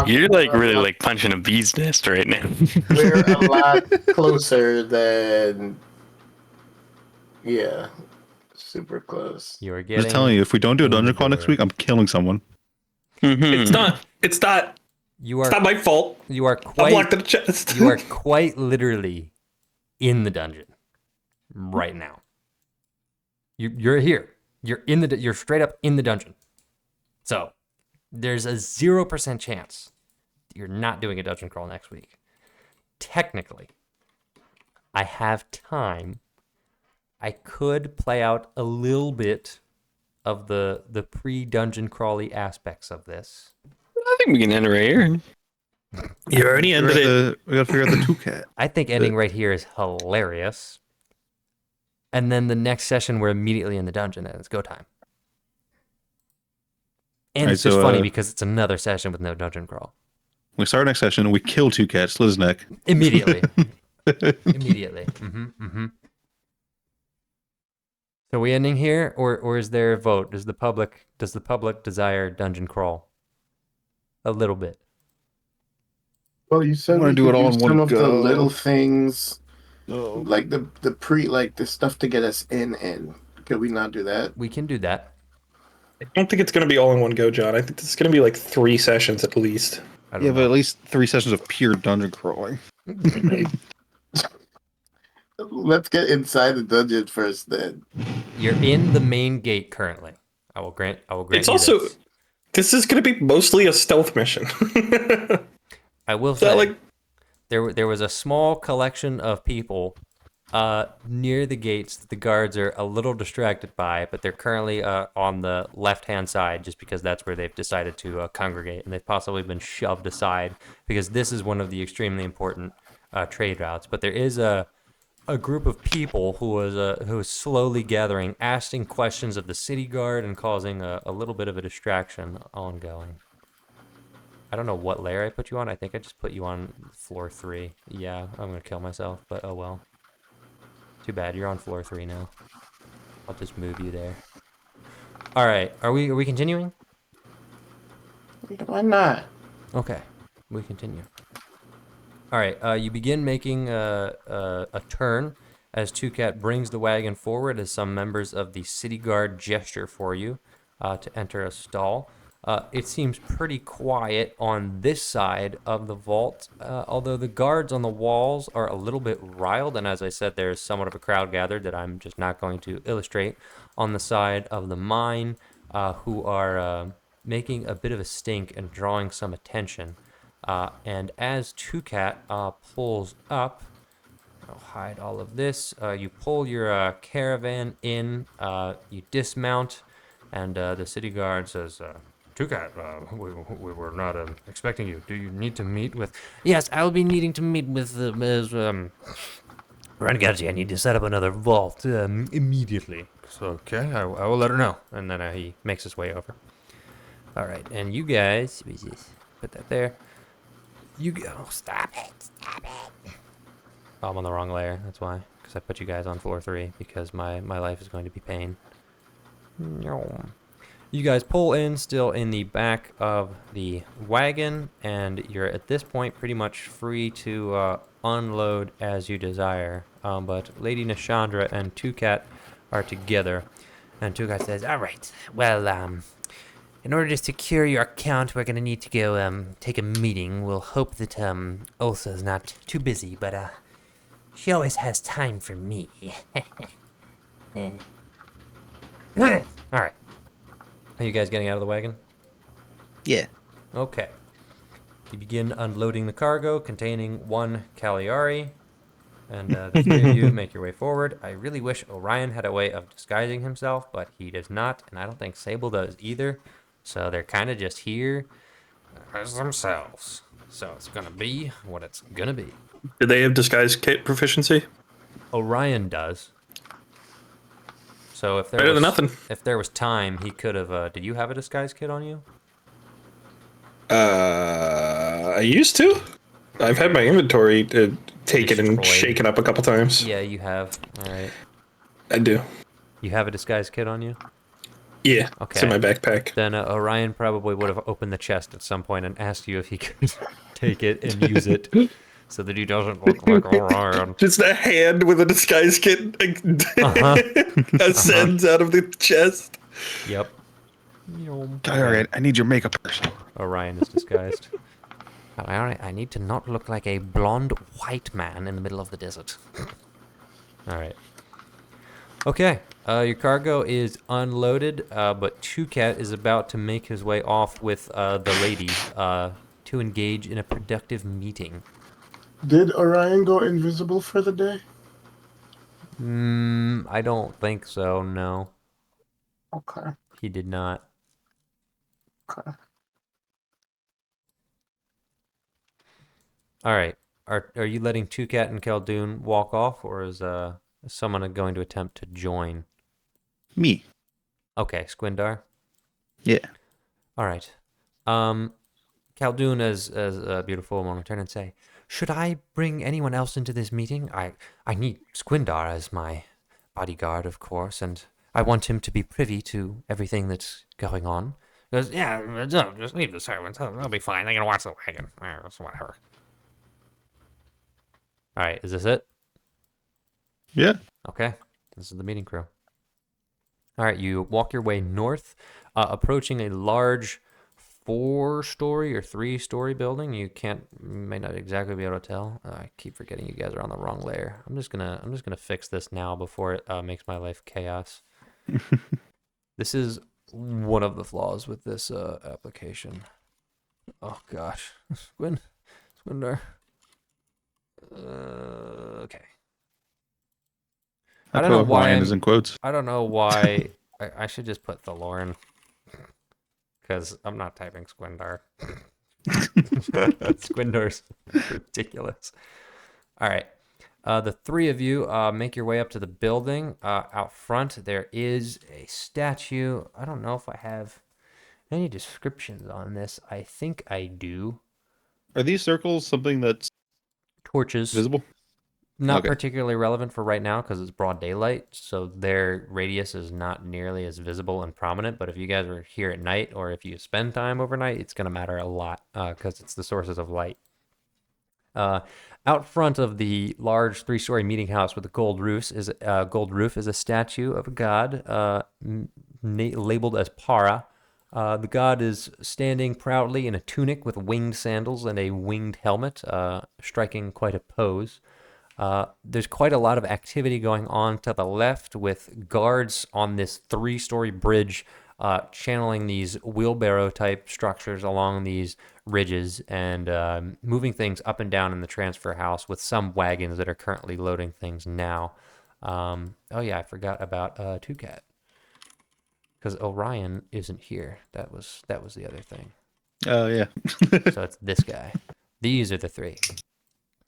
You're like really like punching a bee's nest right now. We're a lot closer than. Yeah. Super close. You're I'm getting. just telling you, if we don't do a dungeon crawl next week, I'm killing someone. It's not. It's not my fault. You are I'm quite. locked in the chest. You are quite literally in the dungeon right now. You're here. You're straight up in the dungeon. So there's a 0% chance that you're not doing a dungeon crawl next week. Technically, I have time. I could play out a little bit of the pre-dungeon crawly aspects of this. I think we can end right here. You already ended it. We gotta figure out the Tucat. I think ending right here is hilarious. And then the next session, we're immediately in the dungeon, and it's go time. And it's just funny because it's another session with no dungeon crawl. We start next session and we kill Tucat, slit his neck. Immediately. Immediately. Mm-hmm. So are we ending here, or is there a vote? Does the public desire dungeon crawl? A little bit. Well, you said we do it all in one some of the go. little things, like the stuff to get us in. Could we not do that? We can do that. I don't think it's going to be all in one go, John. I think it's going to be like 3 sessions at least. I don't know. But at least 3 sessions of pure dungeon crawling. Let's get inside the dungeon first, then. You're in the main gate currently. I will grant. It's you also. this. This is going to be mostly a stealth mission. I will say, there was a small collection of people near the gates that the guards are a little distracted by, but they're currently on the left-hand side just because that's where they've decided to congregate, and they've possibly been shoved aside because this is one of the extremely important trade routes. But there is a group of people who was slowly gathering, asking questions of the city guard and causing a little bit of a distraction ongoing. I don't know what layer I put you on. I think I just put you on floor 3. Yeah, I'm gonna kill myself, but oh well. Too bad, you're on floor 3 now. I'll just move you there. All right, are we continuing? Why not? Okay, we continue. All right, you begin making a turn as Tucat brings the wagon forward as some members of the city guard gesture for you to enter a stall. It seems pretty quiet on this side of the vault, although the guards on the walls are a little bit riled, and as I said, there's somewhat of a crowd gathered that I'm just not going to illustrate on the side of the mine, who are making a bit of a stink and drawing some attention. And as Tucat pulls up, I'll hide all of this, you pull your caravan in, you dismount, and the city guard says, Tucat, we were not expecting you. Do you need to meet with... Yes, I'll be needing to meet with Ms. Rangaji. I need to set up another vault immediately. So, okay, I will let her know. And then he makes his way over. All right, and you guys, put that there. You go. Stop it. I'm on the wrong layer. That's why. Because I put you guys on floor 3 because my life is going to be pain. You guys pull in, still in the back of the wagon, and you're at this point pretty much free to unload as you desire. But Lady Nishandra and Tucat are together, and Tucat says, All right. Well, in order to secure your account, we're gonna need to go take a meeting. We'll hope that Ulsa's not too busy, but she always has time for me. all right. Are you guys getting out of the wagon? Yeah. Okay. You begin unloading the cargo containing 1 Cagliari, and the 3 of you make your way forward. I really wish Orion had a way of disguising himself, but he does not, and I don't think Sable does either. So they're kind of just here as themselves. So it's gonna be what it's gonna be. Do they have disguise kit proficiency? Orion does. So if there Better was than nothing. if there was time, he could have. Did you have a disguise kit on you? I used to. I've had my inventory taken and Destroyed. shaken up a couple times. Yeah, you have. All right. I do. You have a disguise kit on you? Yeah. It's in Okay. my backpack. Then Orion probably would have opened the chest at some point and asked you if he could take it and use it, so that he doesn't look like Orion. Just a hand with a disguise kit Uh-huh. ascends out of the chest. Yep. All right, I need your makeup person. Orion is disguised. I need to not look like a blonde white man in the middle of the desert. All right. Okay. Your cargo is unloaded, but Tucat is about to make his way off with the lady to engage in a productive meeting. Did Orion go invisible for the day? I don't think so. No, Okay. he did not. Okay. All right. Are you letting Tucat and Khaldun walk off, or is someone going to attempt to join? Me. Okay, Squindar. Yeah. All right. Khaldun, as a beautiful woman, will turn and say, "Should I bring anyone else into this meeting? I need Squindar as my bodyguard, of course, and I want him to be privy to everything that's going on." He goes, yeah, no, just leave the servants. They'll be fine. They can watch the wagon. It's whatever. All right, is this it? Yeah. Okay, this is the meeting crew. All right, you walk your way north, approaching a large 4-story or 3-story building. You may not exactly be able to tell. I keep forgetting you guys are on the wrong layer. I'm just gonna fix this now before it makes my life chaos. This is one of the flaws with this application. Oh gosh, Squindar. Okay. I don't know why Ryan is in quotes. I don't know why. I should just put Thaloran, because I'm not typing Squindar. Squindar's ridiculous. All right. The 3 of you make your way up to the building. Out front, there is a statue. I don't know if I have any descriptions on this. I think I do. Are these circles something that's Torches. visible? Not Okay. particularly relevant for right now because it's broad daylight, so their radius is not nearly as visible and prominent. But if you guys are here at night, or if you spend time overnight, it's going to matter a lot because it's the sources of light. Out front of the large 3-story meeting house with the gold roof is a statue of a god labeled as Para. The god is standing proudly in a tunic with winged sandals and a winged helmet, striking quite a pose. There's quite a lot of activity going on to the left with guards on this 3-story bridge channeling these wheelbarrow-type structures along these ridges and moving things up and down in the transfer house with some wagons that are currently loading things now. Oh yeah, I forgot about Tucat. Because Orion isn't here. That was the other thing. Oh, yeah. So it's this guy. These are the 3.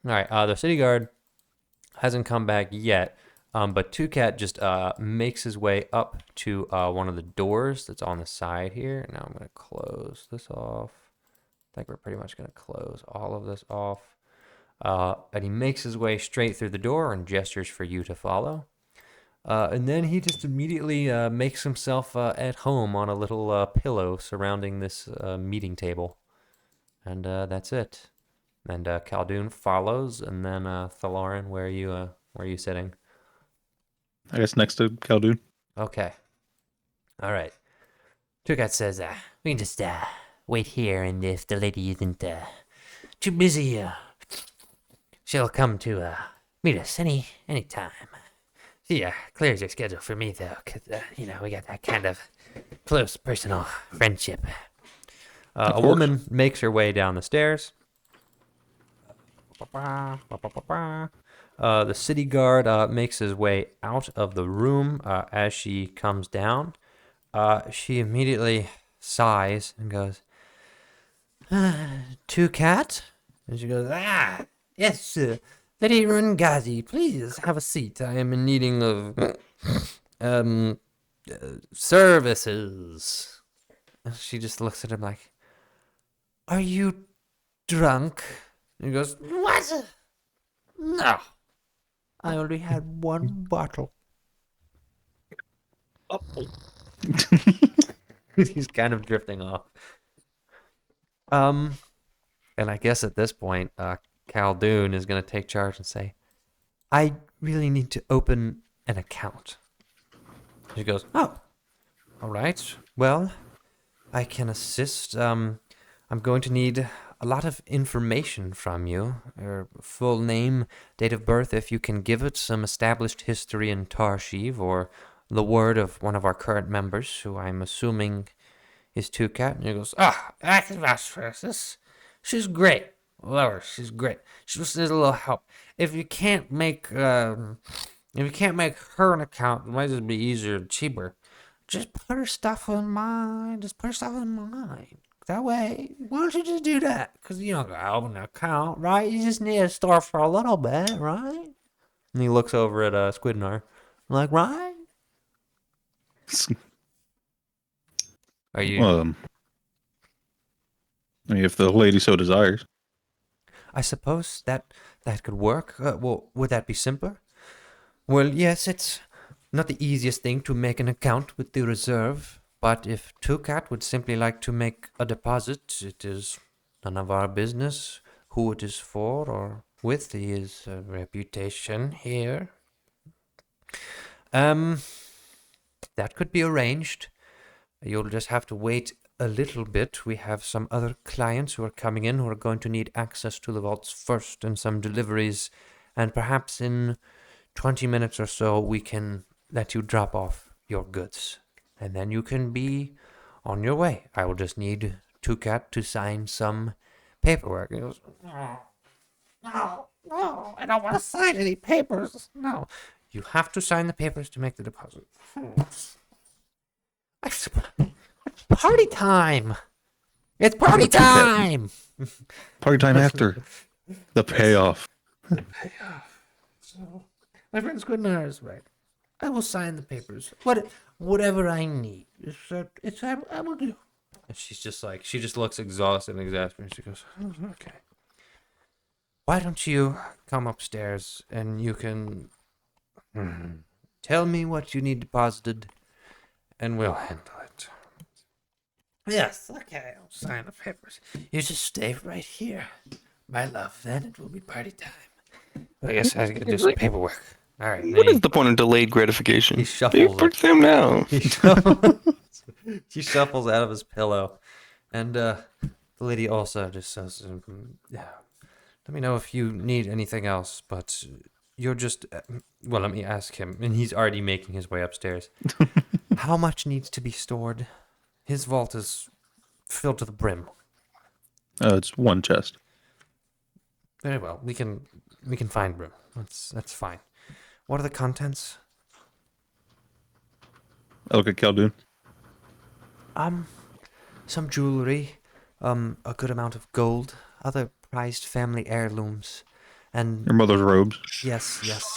All right, the city guard hasn't come back yet, but Tucat just makes his way up to one of the doors that's on the side here. Now I'm going to close this off. I think we're pretty much going to close all of this off. And he makes his way straight through the door and gestures for you to follow. And then he just immediately makes himself at home on a little pillow surrounding this meeting table. And that's it. And Khaldun follows, and then Thalarin, where are you sitting? I guess next to Khaldun. Okay. All right. Turgat says, we can just wait here, and if the lady isn't too busy, she'll come to meet us any time. She clears her schedule for me, though, because, we got that kind of close personal friendship. A woman makes her way down the stairs. The city guard makes his way out of the room as she comes down. She immediately sighs and goes, Turgat? And she goes, Yes, Lady Rungazi, please have a seat. I am in needing of services. and she just looks at him like, are you drunk? And he goes, What? No. I only had one bottle. He's kind of drifting off. And I guess at this point, Khaldun is going to take charge and say, I really need to open an account. She goes, oh, all right. Well, I can assist. I'm going to need a lot of information from you. Your full name, date of birth, if you can give it, some established history in Tarshiv, or the word of one of our current members, who I'm assuming is Turgat. And he goes, I can vouch for this. She's great. Love her. She's great. She just needs a little help. If you can't make her an account, it might just be easier and cheaper. Just put her stuff in mine. That way, why don't you just do that? Because you don't gotta open an account, right? You just need to store for a little bit, right? and he looks over at Squidnar. I'm like, right? Are you? I mean, if the lady so desires. I suppose that could work. Well, would that be simpler? Well, yes, it's not the easiest thing to make an account with the reserve, but if Turgat would simply like to make a deposit, it is none of our business who it is for or with his reputation here. That could be arranged. You'll just have to wait a little bit. We have some other clients who are coming in who are going to need access to the vaults first, and some deliveries, and perhaps in 20 minutes or so we can let you drop off your goods, and then you can be on your way. I will just need Turgat to sign some paperwork. He goes, No, I don't want to sign any papers. No. you have to sign the papers to make the deposit. Party time! It's party time! Party time after the payoff. So, my friend Squidnar is right. I will sign the papers. Whatever I need. I will do. And she's just like, she just looks exhausted and exasperated. She goes, oh, okay. Why don't you come upstairs and you can tell me what you need deposited, and we'll handle it. Yes, okay, I'll sign the papers. You just stay right here, my love. Then it will be party time. I guess I gotta do some paperwork. All right. What is the point of delayed gratification? He You shuffles. put them now. He shuffles out of his pillow, and the lady also just says, "Yeah, let me know if you need anything else." But you're just well. Let me ask him, and he's already making his way upstairs. How much needs to be stored? His vault is filled to the brim. It's one chest. Very well. We can find room. That's fine. What are the contents? I look at Khaldun. Some jewelry, a good amount of gold, other prized family heirlooms, and Your mother's robes. yes,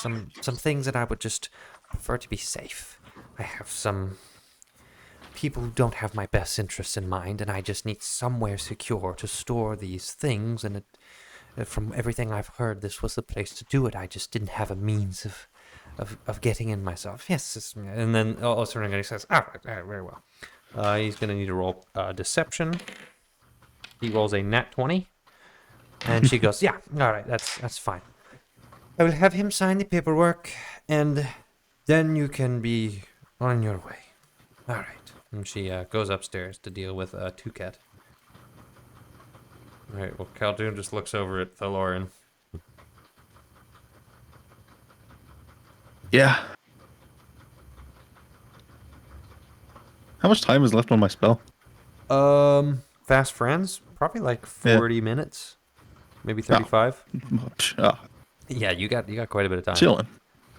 some things that I would just prefer to be safe. I have some people who don't have my best interests in mind, and I just need somewhere secure to store these things, and From everything I've heard, this was the place to do it. I just didn't have a means of getting in myself. Yes, and then all of a sudden he says, all right, very well. He's going to need to roll deception. He rolls a nat 20. And she goes, yeah, all right, that's fine. I will have him sign the paperwork, and then you can be on your way. All right. And she goes upstairs to deal with Tucat. All right, well, Khaldun just looks over at Thaloran. Yeah. How much time is left on my spell? Fast friends? Probably like 40 minutes. Maybe 35. Yeah, you got quite a bit of time. Chilling.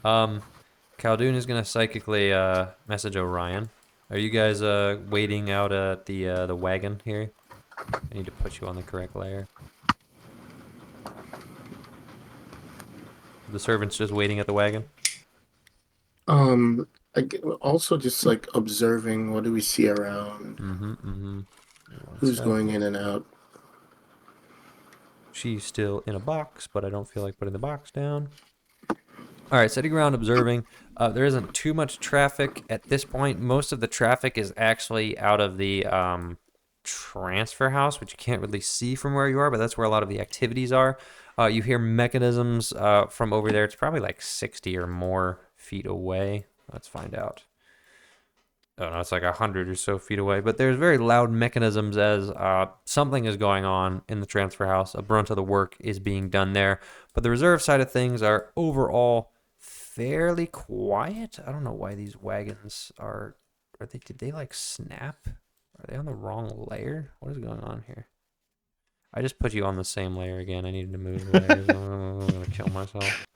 Khaldun is gonna psychically message Orion. Are you guys waiting out at the wagon here? I need to put you on the correct layer. The servant's just waiting at the wagon. Also just like observing what do we see around. Who's going in and out. She's still in a box, but I don't feel like putting the box down. All right, sitting around observing. There isn't too much traffic at this point. Most of the traffic is actually out of the transfer house, which you can't really see from where you are, but that's where a lot of the activities are. You hear mechanisms from over there. It's probably like 60 or more feet away. Let's find out. Oh no, it's like 100 or so feet away. But there's very loud mechanisms as something is going on in the transfer house. A brunt of the work is being done there. But the reserve side of things are overall fairly quiet. I don't know why these wagons are did they like snap? Are they on the wrong layer? What is going on here? I just put you on the same layer again. I needed to move layers. I'm gonna kill myself.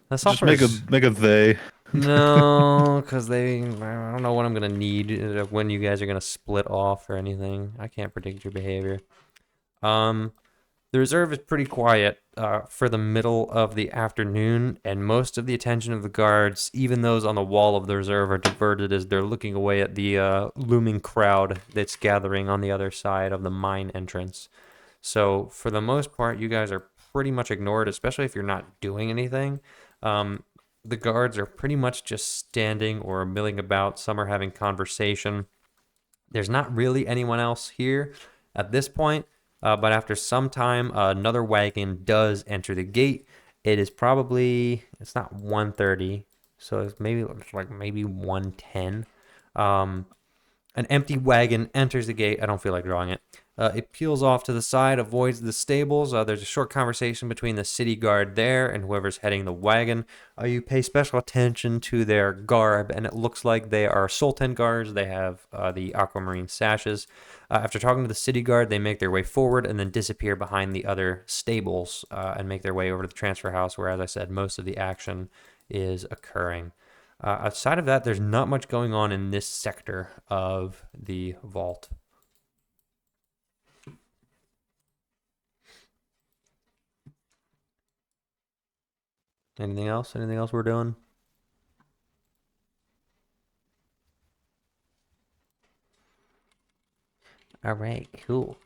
That's Just make a they. No, because I don't know what I'm gonna need when you guys are gonna split off or anything. I can't predict your behavior. The reserve is pretty quiet for the middle of the afternoon, and most of the attention of the guards, even those on the wall of the reserve, are diverted as they're looking away at the looming crowd that's gathering on the other side of the mine entrance. So for the most part, you guys are pretty much ignored, especially if you're not doing anything. The guards are pretty much just standing or milling about. Some are having conversation. There's not really anyone else here at this point, but after some time, another wagon does enter the gate. It is probably, it's not 1:30, so it's maybe 1:10. An empty wagon enters the gate. I don't feel like drawing it. It peels off to the side, avoids the stables. There's a short conversation between the city guard there and whoever's heading the wagon. You pay special attention to their garb, and it looks like they are Sultan guards. They have the aquamarine sashes. After talking to the city guard, they make their way forward and then disappear behind the other stables and make their way over to the transfer house, where, as I said, most of the action is occurring. Outside of that, there's not much going on in this sector of the vault. Anything else? Anything else we're doing? All right, cool.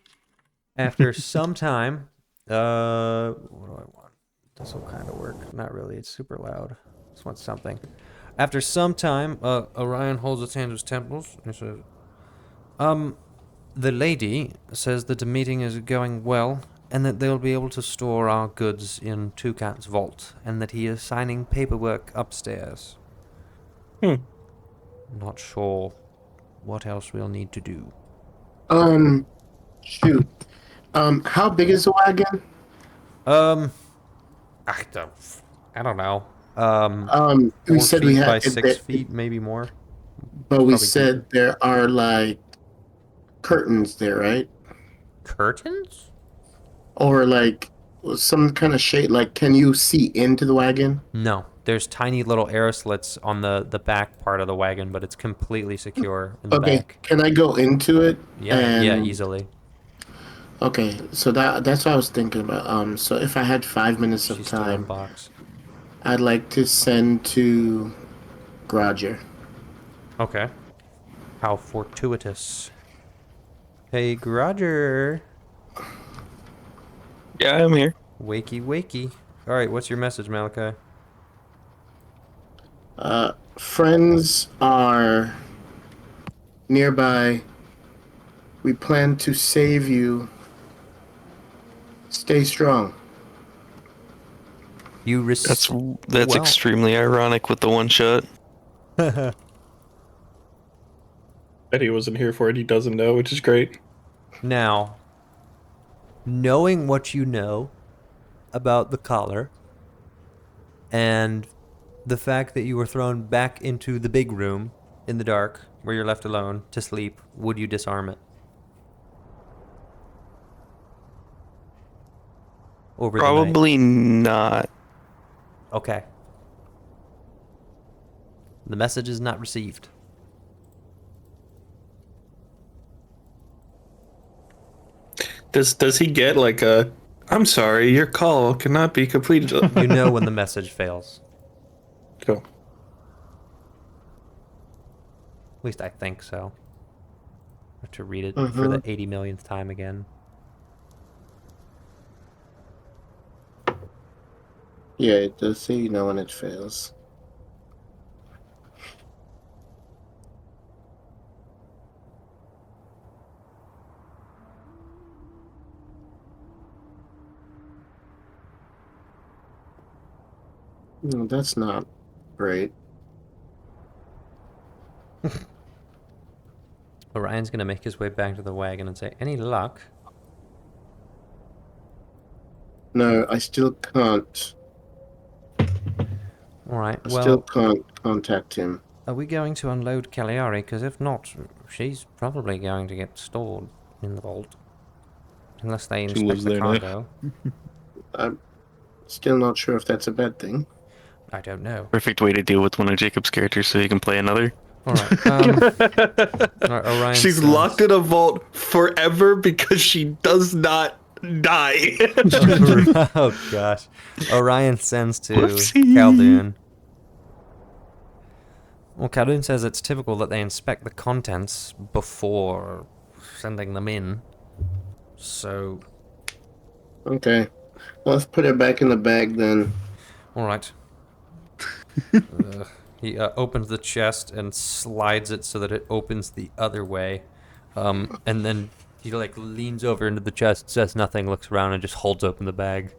After some time, what do I want? This will kind of work. Not really. It's super loud. Just want something. After some time, Orion holds his hand to his temples and says, the lady says that the meeting is going well and that they'll be able to store our goods in Toucan's vault and that he is signing paperwork upstairs. Not sure what else we'll need to do. Shoot. How big is the wagon? I don't know. We 4 said feet we by had 6 feet, maybe more. But we Probably said there are like curtains there, right? Curtains? Or like some kind of shade. Like, can you see into the wagon? No, there's tiny little air slits on the back part of the wagon, but it's completely secure in the back. Can I go into it? Yeah, easily. Okay, so that's what I was thinking about. So if I had 5 minutes of She's still in the time, box. I'd like to send to Roger. Okay. How fortuitous. Hey, Roger. Yeah, I'm here. Wakey, wakey. All right, what's your message, Malachi? Friends are nearby. We plan to save you. Stay strong. You That's well. extremely ironic with the one shot. Bet he wasn't here for it. He doesn't know, which is great. Now, knowing what you know about the collar and the fact that you were thrown back into the big room in the dark where you're left alone to sleep, would you disarm it? Over the night? Probably not. Okay. The message is not received. Does he get like a? I'm sorry, your call cannot be completed. You know when the message fails. Cool. At least I think so. I have to read it for the 80 millionth time again. Yeah, it does say you know when it fails. No, that's not great. Orion's gonna make his way back to the wagon and say, "Any luck?" No, I still can't. All right. I Well, still can't contact him. are we going to unload Cagliari? Because if not, she's probably going to get stored in the vault, unless they She inspect lives the there now. cargo. I'm still not sure if that's a bad thing. I don't know. Perfect way to deal with one of Jacob's characters so he can play another. All right. Orion She's says, locked in a vault forever because she does not die. Oh gosh. Orion sends to Whoopsie. Khaldun. Well, Khaldun says it's typical that they inspect the contents before sending them in. So, Okay. Let's put it back in the bag then. all right. He opens the chest and slides it so that it opens the other way. And then he like leans over into the chest, says nothing, looks around, and just holds open the bag.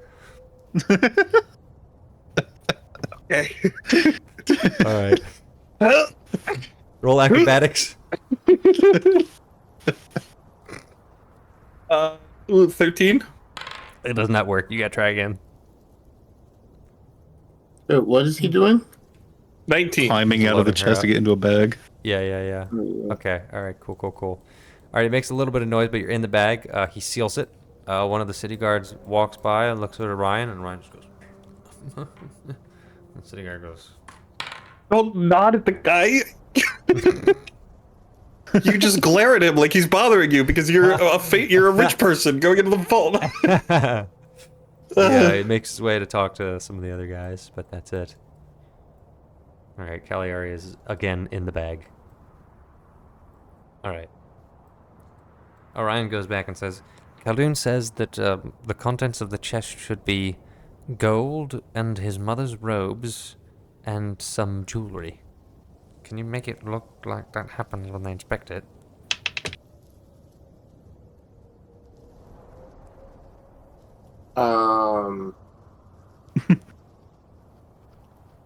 Okay. All right. Roll acrobatics. 13. It does not work. You gotta try again. What is he doing? 19. Climbing out of the Loading her chest up. to get into a bag. Yeah. Okay. All right. Cool. All right. It makes a little bit of noise, but you're in the bag. He seals it. One of the city guards walks by and looks at Orion, and Orion just goes. The city guard goes. Don't nod at the guy. You just glare at him like he's bothering you because you're you're a rich person going into the vault. Yeah, it makes his way to talk to some of the other guys, but that's it. All right, Cagliari is again in the bag. All right. Orion goes back and says, Khaldun says that the contents of the chest should be gold and his mother's robes and some jewelry. Can you make it look like that happens when they inspect it?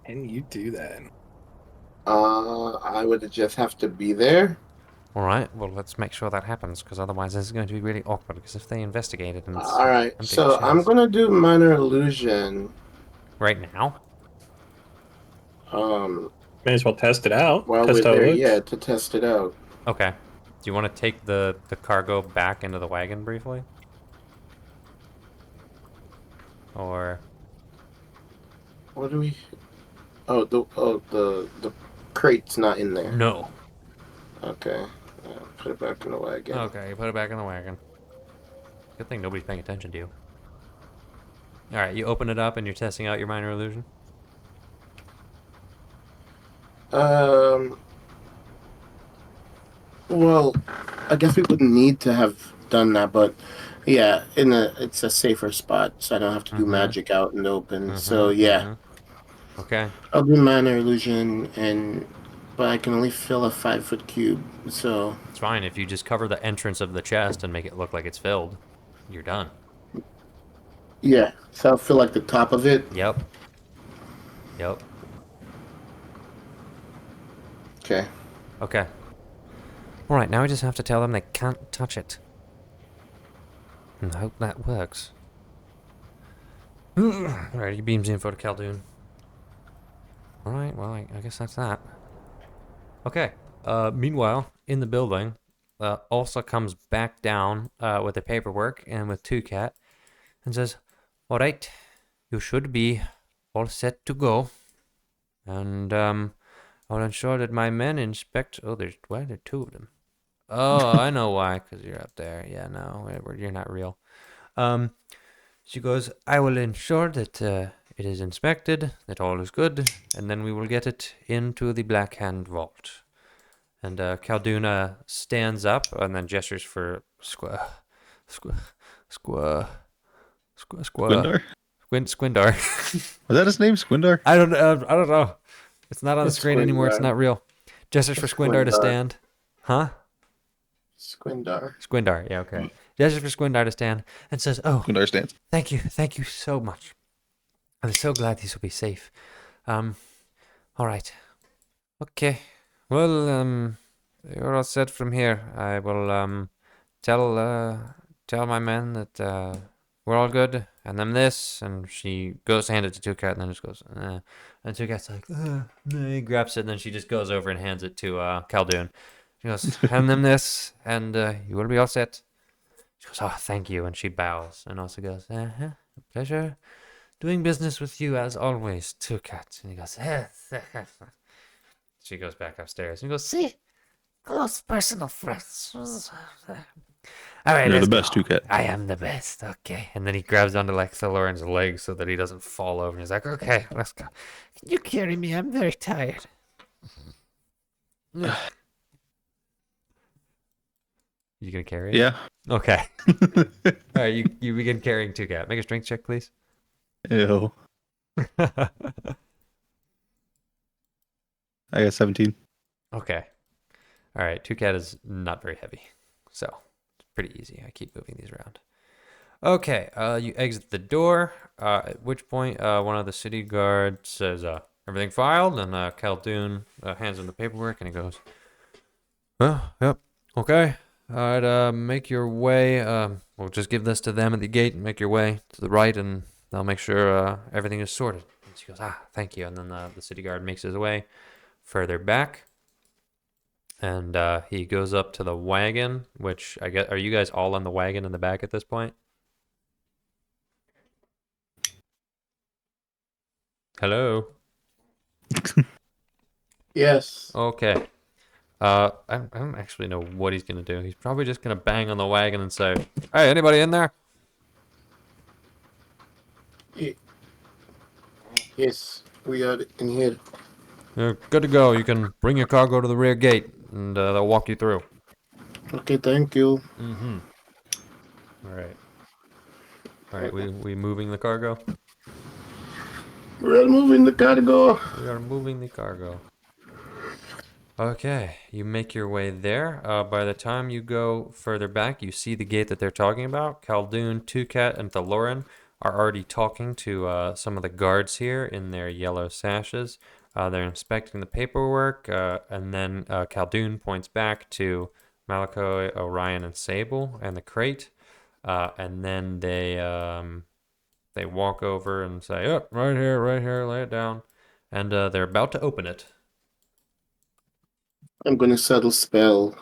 Can you do that? I would just have to be there. All right, well, let's make sure that happens, because otherwise this is going to be really awkward, because if they investigate it and it's All right, empty so I'm chest- gonna do minor illusion. Right now? May as well test it out. While Test we're how it there, looks. yeah, to test it out. Okay. Do you want to take the cargo back into the wagon briefly? Or... What do we? The crate's not in there. No. Okay, put it back in the wagon. Okay, you put it back in the wagon. Good thing nobody's paying attention to you. Alright, you open it up and you're testing out your minor illusion? Well, I guess we wouldn't need to have done that, but Yeah, it's a safer spot, so I don't have to do magic out in the open. So yeah, Okay. I'll do minor illusion, but I can only fill a 5 foot cube. So It's fine if you just cover the entrance of the chest and make it look like it's filled. You're done. yeah, so I'll fill like the top of it. Yep. Yep. Okay. Okay. All right, now we just have to tell them they can't touch it. And I hope that works. All right, he beams the info to Khaldun. All right, well, I guess that's that. Okay. Meanwhile, in the building, Ulsa comes back down with the paperwork and with Tucat and says, all right, you should be all set to go. And I'll ensure that my men inspect... Oh, why are there two of them? Oh, I know why, because you're up there. Yeah, no, you're not real. She goes, I will ensure that it is inspected, that all is good, and then we will get it into the Black Hand Vault. And Khaldun stands up and then gestures for Squindar. Was that his name, Squindar? I don't know. It's not on the It's screen anymore. It's Squindar. not real. Gestures for Squindar to Squindar. stand. Huh? Squindar. Squindar. Yeah, okay. Gestures for Squindar to stand and says, "Oh, Squindar stands. thank you so much. I'm so glad these will be safe. All right. Okay. Well, you're all set from here. I will tell my men that we're all good, and them this." And she goes to hand it to Tucat, and then just goes, and Tucat's like, he grabs it, and then she just goes over and hands it to Khaldun. She goes, hand them this, and you will be all set. She goes, oh, thank you, and she bows, and also goes, pleasure doing business with you as always, Tucat. And he goes, she goes back upstairs, and he goes, see, close personal friends. All right, You're the let's best, go. Tucat. I am the best. Okay. And then he grabs onto like Thaloran's legs so that he doesn't fall over. And he's like, okay, let's go. Can you carry me? I'm very tired. You gonna carry it? Yeah. Okay. All right, you begin carrying Tucat. Make a strength check, please. Ew. I got 17. Okay. All right, Tucat is not very heavy, so it's pretty easy. I keep moving these around. Okay, you exit the door, at which point one of the city guards says, everything filed, and Khaldun hands him the paperwork, and he goes, yep, okay. All right, make your way, we'll just give this to them at the gate, and make your way to the right, and they'll make sure everything is sorted. And she goes, thank you, and then the city guard makes his way further back. And he goes up to the wagon, which I guess, are you guys all on the wagon in the back at this point? Hello? Yes. Okay. I don't actually know what he's going to do. He's probably just going to bang on the wagon and say, hey, anybody in there? Yes, we are in here. You're good to go. You can bring your cargo to the rear gate, and they'll walk you through. Okay, thank you. Mm-hmm. All right. All right, we moving the cargo? We're moving the cargo. We are moving the cargo. Okay, you make your way there. By the time you go further back, you see the gate that they're talking about. Khaldun, Tucat, and Thaloran are already talking to some of the guards here in their yellow sashes. They're inspecting the paperwork, and then Khaldun points back to Malakoi, Orion, and Sable and the crate, and then they walk over and say, "Oh, right here, lay it down," and they're about to open it. I'm gonna subtle spell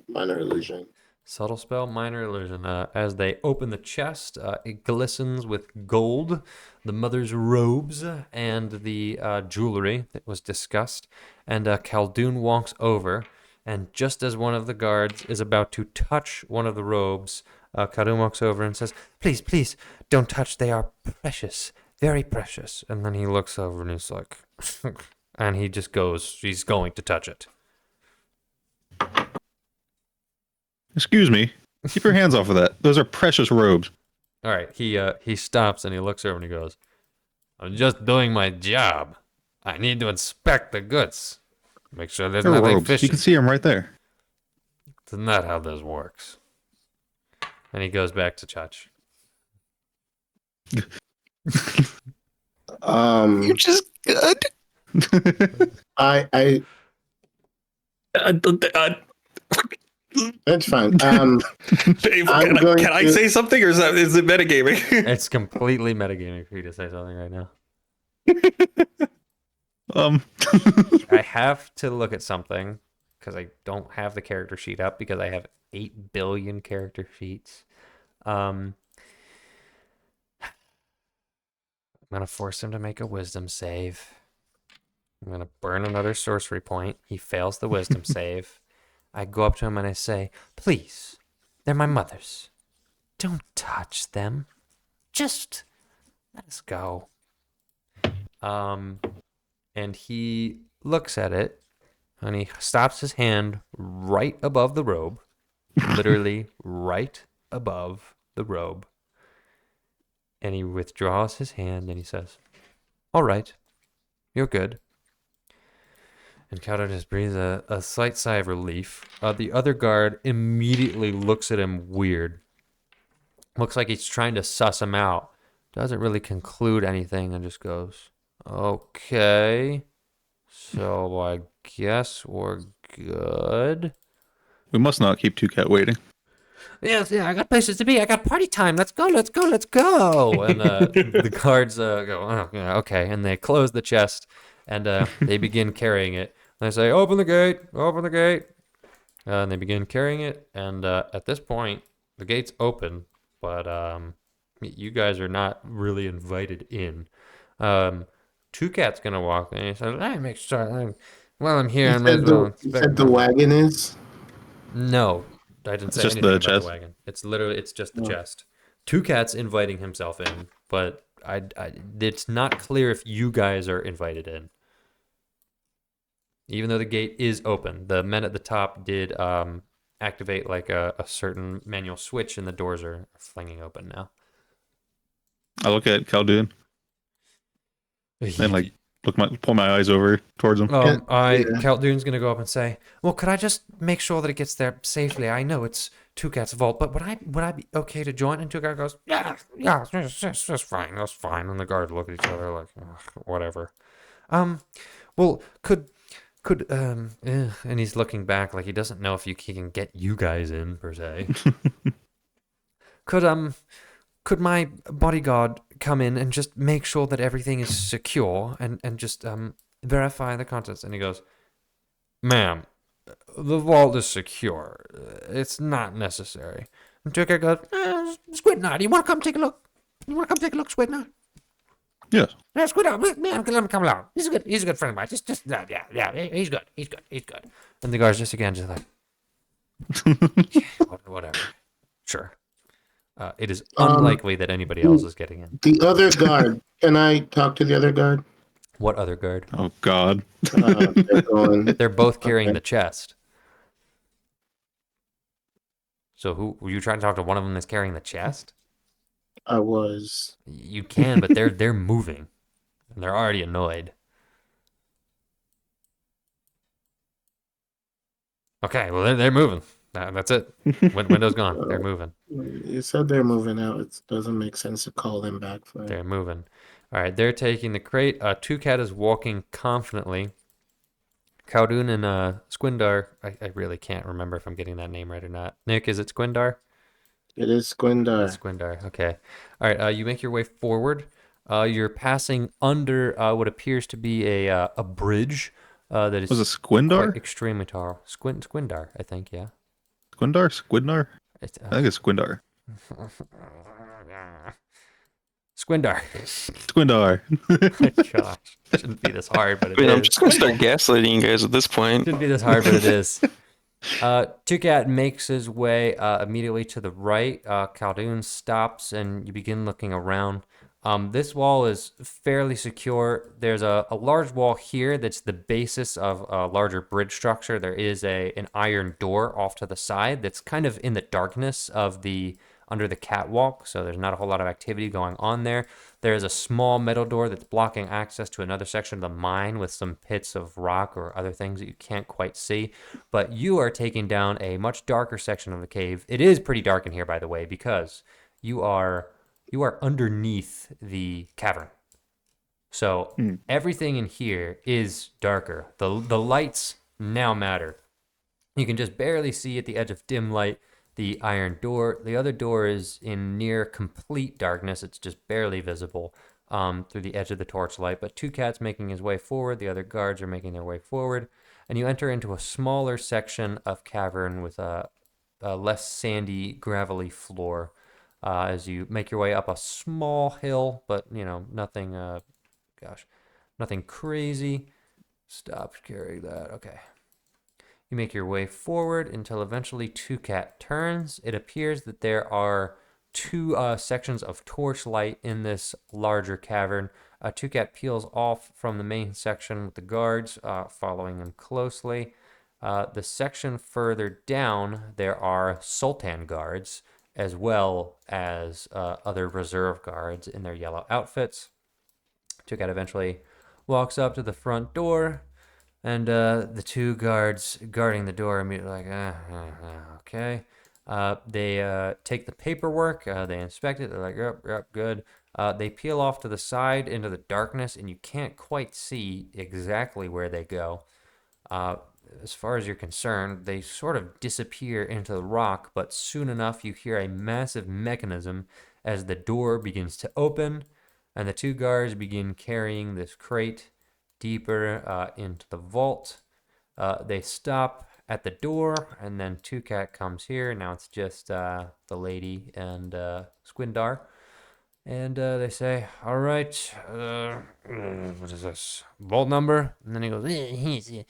minor illusion. Subtle spell, minor illusion. As they open the chest, it glistens with gold, the mother's robes, and the jewelry that was discussed. And Khaldun walks over, and just as one of the guards is about to touch one of the robes, Khaldun walks over and says, please, please, don't touch. They are precious, very precious. And then he looks over and he's like, and he just goes, he's going to touch it. Excuse me. Keep your hands off of that. Those are precious robes. All right, he stops and he looks over and he goes, "I'm just doing my job. I need to inspect the goods, make sure there's They're nothing robes. fishy. You can see them right there. That's not how this works." And he goes back to Chach. You're just good. I That's fine. Dave, I'm going can I to- say something, or is it metagaming? It's completely metagaming for you to say something right now. I have to look at something because I don't have the character sheet up because I have 8 billion character sheets. I'm gonna force him to make a wisdom save. I'm gonna burn another sorcery point. He fails the wisdom save. I go up to him and I say, "Please, they're my mother's. Don't touch them. Just let us go." And he looks at it and he stops his hand right above the robe, literally right above the robe. And he withdraws his hand and he says, "All right, you're good." And Kauto just breathes a slight sigh of relief. The other guard immediately looks at him weird. Looks like he's trying to suss him out. Doesn't really conclude anything and just goes, "Okay, so I guess we're good." We must not keep Two Cat waiting. Yes, yeah, I got places to be. I got party time. Let's go, let's go, let's go. And the guards go, "Oh, yeah, okay." And they close the chest and they begin carrying it. And they say, "Open the gate, open the gate." And they begin carrying it. And at this point, the gate's open, but you guys are not really invited in. Two Cat's going to walk in and he says, "I make sure, while I'm here, I might as well You said the wagon is? No, I didn't say just anything the about chest? the wagon. It's just the Oh. chest. Two Cats inviting himself in, but it's not clear if you guys are invited in. Even though the gate is open, the men at the top did activate like a certain manual switch, and the doors are flinging open now. I look at Khaldun and like pull my eyes over towards him. Yeah. Khaldun's gonna go up and say, "Well, could I just make sure that it gets there safely? I know it's Two Cat's vault, but would I be okay to join?" And Two Cat goes, "Yeah, that's fine, that's fine." And the guards look at each other like, "Ugh, whatever." Well, and he's looking back like he doesn't know if he can get you guys in per se. Could my bodyguard come in and just make sure that everything is secure and just verify the contents? And he goes, "Ma'am, the vault is secure. It's not necessary." And Tuka goes, "Squidnard, you want to come take a look? Squidnard?" Yes. "Yeah, Squidnard, let him come along. He's a good friend of mine. Yeah, he's good. And the guard's just like, "Yeah, whatever. Sure." It is unlikely that anybody else is getting in. The other guard. Can I talk to the other guard? What other guard? Oh God. They're going. They're both carrying Okay. the chest. So who were you trying to talk to? One of them that's carrying the chest? I was. You can, but they're moving, and they're already annoyed. Okay, well they're moving. That's it. Window's gone. They're moving. You said they're moving out. It doesn't make sense to call them back for. They're moving. All right, they're taking the crate. Two Cat is walking confidently. Khaldun and Squindar. I really can't remember if I'm getting that name right or not. Nick, is it Squindar? It is Squindar. It's Squindar. Okay. All right. You make your way forward. You're passing under what appears to be a bridge that is Was it Squindar? quite extremely tall. Squindar, I think. Yeah. Squindar? It's, I think it's Squindar. Squindar. Squindar. Gosh, shouldn't be this hard, but it I mean, I'm is. just gonna start gaslighting you guys at this point. Shouldn't be this hard, but it is. Two Cat makes his way immediately to the right. Khaldun stops, and you begin looking around. This wall is fairly secure. There's a large wall here that's the basis of a larger bridge structure. There is an iron door off to the side that's kind of in the darkness of the under the catwalk, so there's not a whole lot of activity going on there. There is a small metal door that's blocking access to another section of the mine with some pits of rock or other things that you can't quite see. But you are taking down a much darker section of the cave. It is pretty dark in here, by the way, because you are underneath the cavern. So everything in here is darker. The lights now matter. You can just barely see at the edge of dim light the iron door. The other door is in near complete darkness. It's just barely visible through the edge of the torchlight. But Two Cats making his way forward. The other guards are making their way forward. And you enter into a smaller section of cavern with a less sandy, gravelly floor. As you make your way up a small hill, but nothing, nothing crazy. Stop carrying that. Okay. You make your way forward until eventually Two Cat turns. It appears that there are two sections of torchlight in this larger cavern. Two Cat peels off from the main section with the guards following him closely. The section further down, there are Sultan guards, as well as other reserve guards in their yellow outfits. Two Cat eventually walks up to the front door, and the two guards guarding the door immediately okay. They take the paperwork, they inspect it, they're like, yep, good. They peel off to the side into the darkness, and you can't quite see exactly where they go. As far as you're concerned, they sort of disappear into the rock, but soon enough you hear a massive mechanism as the door begins to open, and the two guards begin carrying this crate deeper into the vault. They stop at the door, and then Two Cat comes here. Now it's just the lady and Squindar. And they say, all right, what is this? Vault number? And then he goes, He's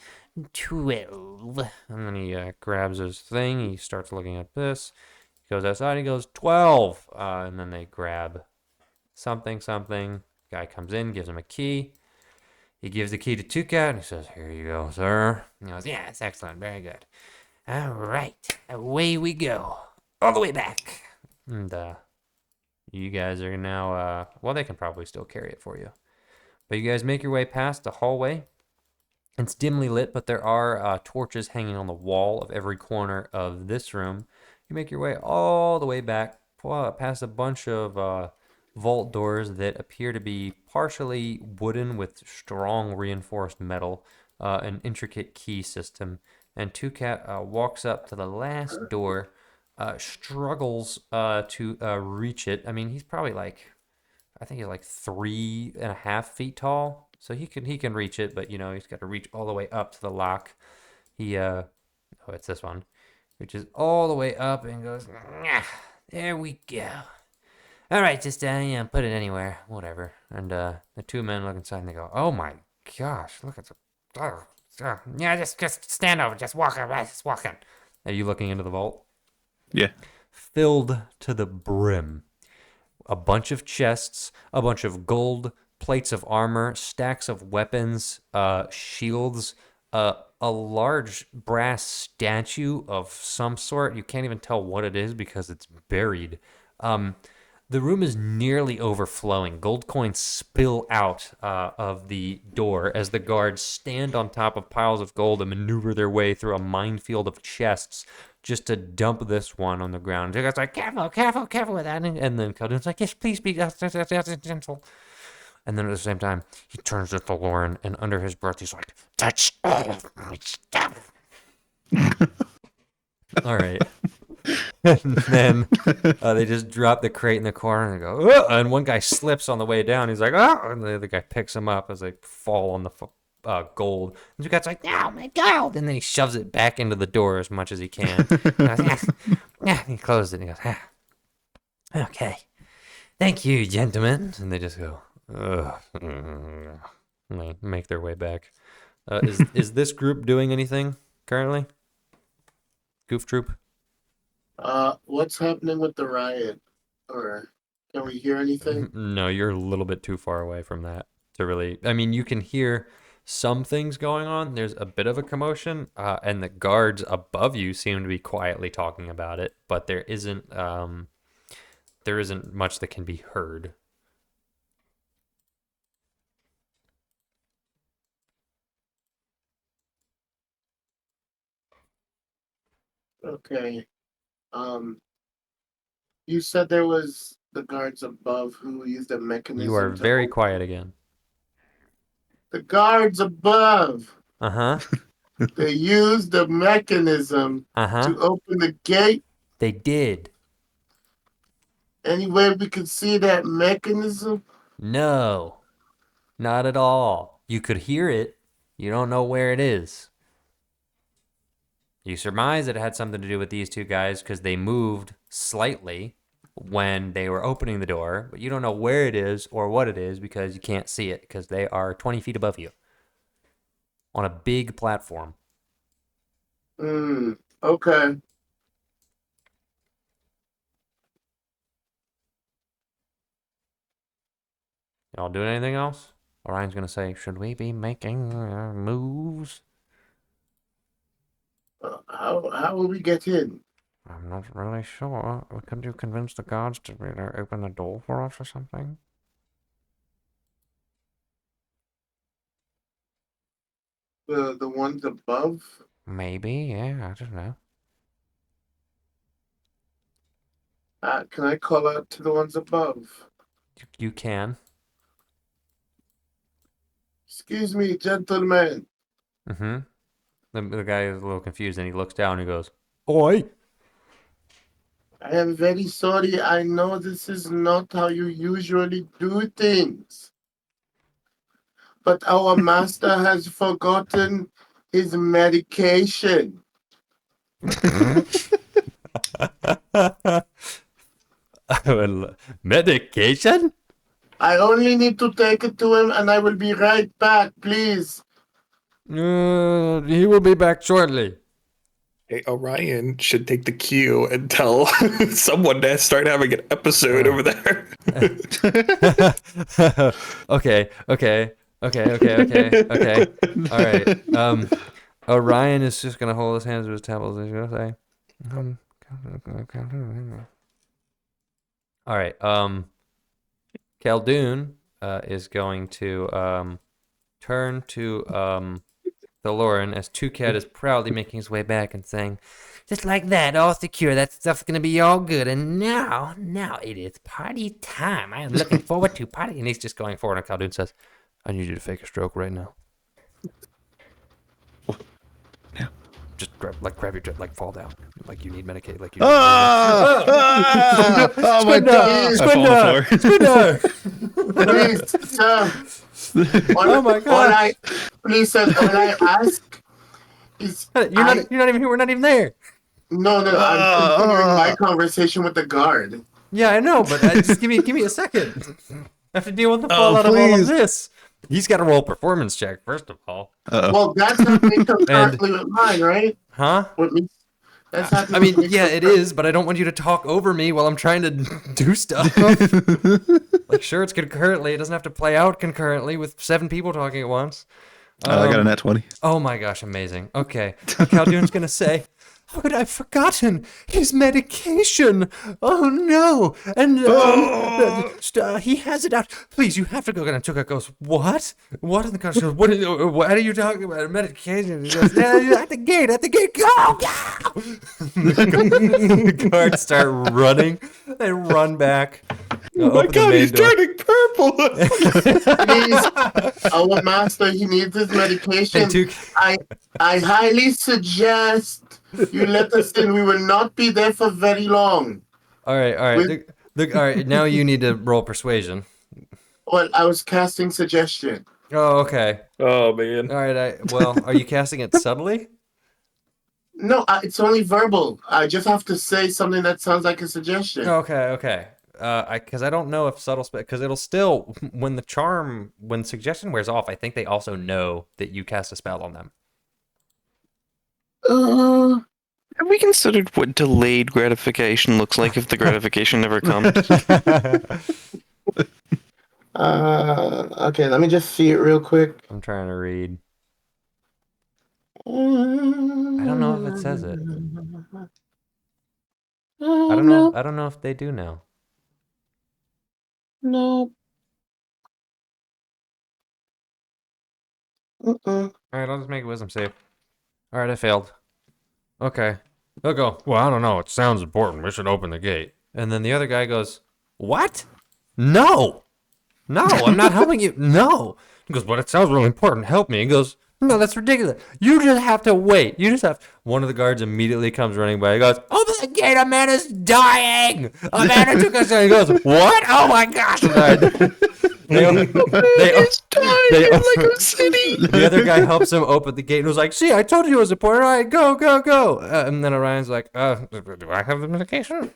12. and then he grabs his thing. He starts looking at this. He goes outside. He goes 12. And then they grab something. Guy comes in, gives him a key. He gives the key to Two Cat, and he says, here you go, sir. And he goes, yeah, it's excellent. Very good. All right. Away we go. All the way back. And you guys are now, well, they can probably still carry it for you. But you guys make your way past the hallway. It's dimly lit, but there are torches hanging on the wall of every corner of this room. You make your way all the way back, past a bunch of vault doors that appear to be partially wooden with strong reinforced metal, an intricate key system. And Two Cat walks up to the last door, struggles to reach it. I mean, he's probably I think he's 3.5 feet tall. So he can reach it, but he's got to reach all the way up to the lock. He it's this one. Reaches all the way up and goes, there we go. All right, just put it anywhere, whatever. And the two men look inside and they go, oh my gosh, look at the yeah, just stand over, just walk in. Are you looking into the vault? Yeah. Filled to the brim. A bunch of chests, a bunch of gold plates of armor, stacks of weapons, shields, a large brass statue of some sort. You can't even tell what it is because it's buried. The room is nearly overflowing. Gold coins spill out of the door as the guards stand on top of piles of gold and maneuver their way through a minefield of chests just to dump this one on the ground. The guy's like, careful with that. And then Khaldun's like, yes, please be gentle. And then at the same time, he turns to Thaloran, and under his breath, he's like, that's all of my stuff. All right. And then they just drop the crate in the corner and they go, oh! And one guy slips on the way down. He's like, oh! And the other guy picks him up as they fall on the gold. And the guy's like, oh my God. And then he shoves it back into the door as much as he can. And he closes it and he goes, okay. Thank you, gentlemen. And they just go, ugh. And they make their way back. Is this group doing anything currently? Goof Troop? What's happening with the riot? Or Can we hear anything? No, you're a little bit too far away from that to really. I mean, you can hear some things going on. There's a bit of a commotion, and the guards above you seem to be quietly talking about it, but there isn't much that can be heard. Okay. You said there was the guards above who used a mechanism. You are to very open- quiet again. The guards above. Uh-huh. They used the mechanism Uh-huh. to open the gate. They did. Any way we could see that mechanism? No. Not at all. You could hear it. You don't know where it is. You surmise it had something to do with these two guys because they moved slightly when they were opening the door, but you don't know where it is or what it is because you can't see it because they are 20 feet above you on a big platform. Okay. Y'all doing anything else? Orion's going to say, should we be making moves? How will we get in? I'm not really sure. Could you convince the guards to open the door for us or something? The ones above? Maybe, yeah, I don't know. Can I call out to the ones above? You can. Excuse me, gentlemen. Mm-hmm. The guy is a little confused and he looks down and he goes, Oi! I am very sorry. I know this is not how you usually do things. But our master has forgotten his medication. Medication? I only need to take it to him and I will be right back, please. He will be back shortly. Hey, Orion should take the cue and tell someone to start having an episode over there. Okay. All right. Orion is just gonna hold his hands to his temples and he's gonna say, all right. Khaldun is going to turn to the Lauren as Toucat is proudly making his way back and saying, just like that, all secure. That stuff's gonna be all good. And now it is party time. I am looking forward to party. And he's just going forward. And Khaldun says, I need you to fake a stroke right now. Yeah. Just grab your drip, like fall down, like you need Medicaid, like you. Oh my god! I fall on the floor. Please, sir. Oh my god! Please, sir, all I ask is... You're not even here. We're not even there. No, I'm continuing my conversation with the guard. Yeah, I know, but just give me a second. I have to deal with the fallout of all of this. He's got to roll performance check first of all. Well, that's happening concurrently with mine, right? Huh? With me. That's happening. I mean, with me yeah, it is, but I don't want you to talk over me while I'm trying to do stuff. Like, sure, it's concurrently. It doesn't have to play out concurrently with 7 people talking at once. I got a nat 20. Oh my gosh, amazing. Okay. Khaldun's going to say, how could I have forgotten his medication? Oh no! And he has it out. Please, you have to go. And Tuka goes, what? What? And the guy goes, what are you talking about? Medication? He goes, yeah, at the gate, go! The guards start running. They run back. Oh my god, he's turning purple! Please, our master, he needs his medication. I highly suggest you let us in. We will not be there for very long. All right. All right. Now you need to roll persuasion. Well, I was casting suggestion. Oh, okay. Oh man. All right. Well, are you casting it subtly? No, it's only verbal. I just have to say something that sounds like a suggestion. Okay. Because I don't know if subtle spell, because it'll still when suggestion wears off. I think they also know that you cast a spell on them. Have we considered what delayed gratification looks like if the gratification never comes? Okay, let me just see it real quick. I'm trying to read. I don't know if it says it. I don't know. I don't know if they do now. No. All right, I'll just make a wisdom save. All right, I failed. Okay. They'll go, well, I don't know. It sounds important. We should open the gate. And then the other guy goes, what? No. No, I'm not helping you. No. He goes, but it sounds really important. Help me. He goes, no, that's ridiculous. You just have to wait. You just have. One of the guards immediately comes running by. He goes, open the gate. A man is dying. A man took us. He goes, what? Oh my gosh. The other guy helps him open the gate and was like, see, I told you it was important. All right, go, go, go. And then Orion's like, do I have the medication?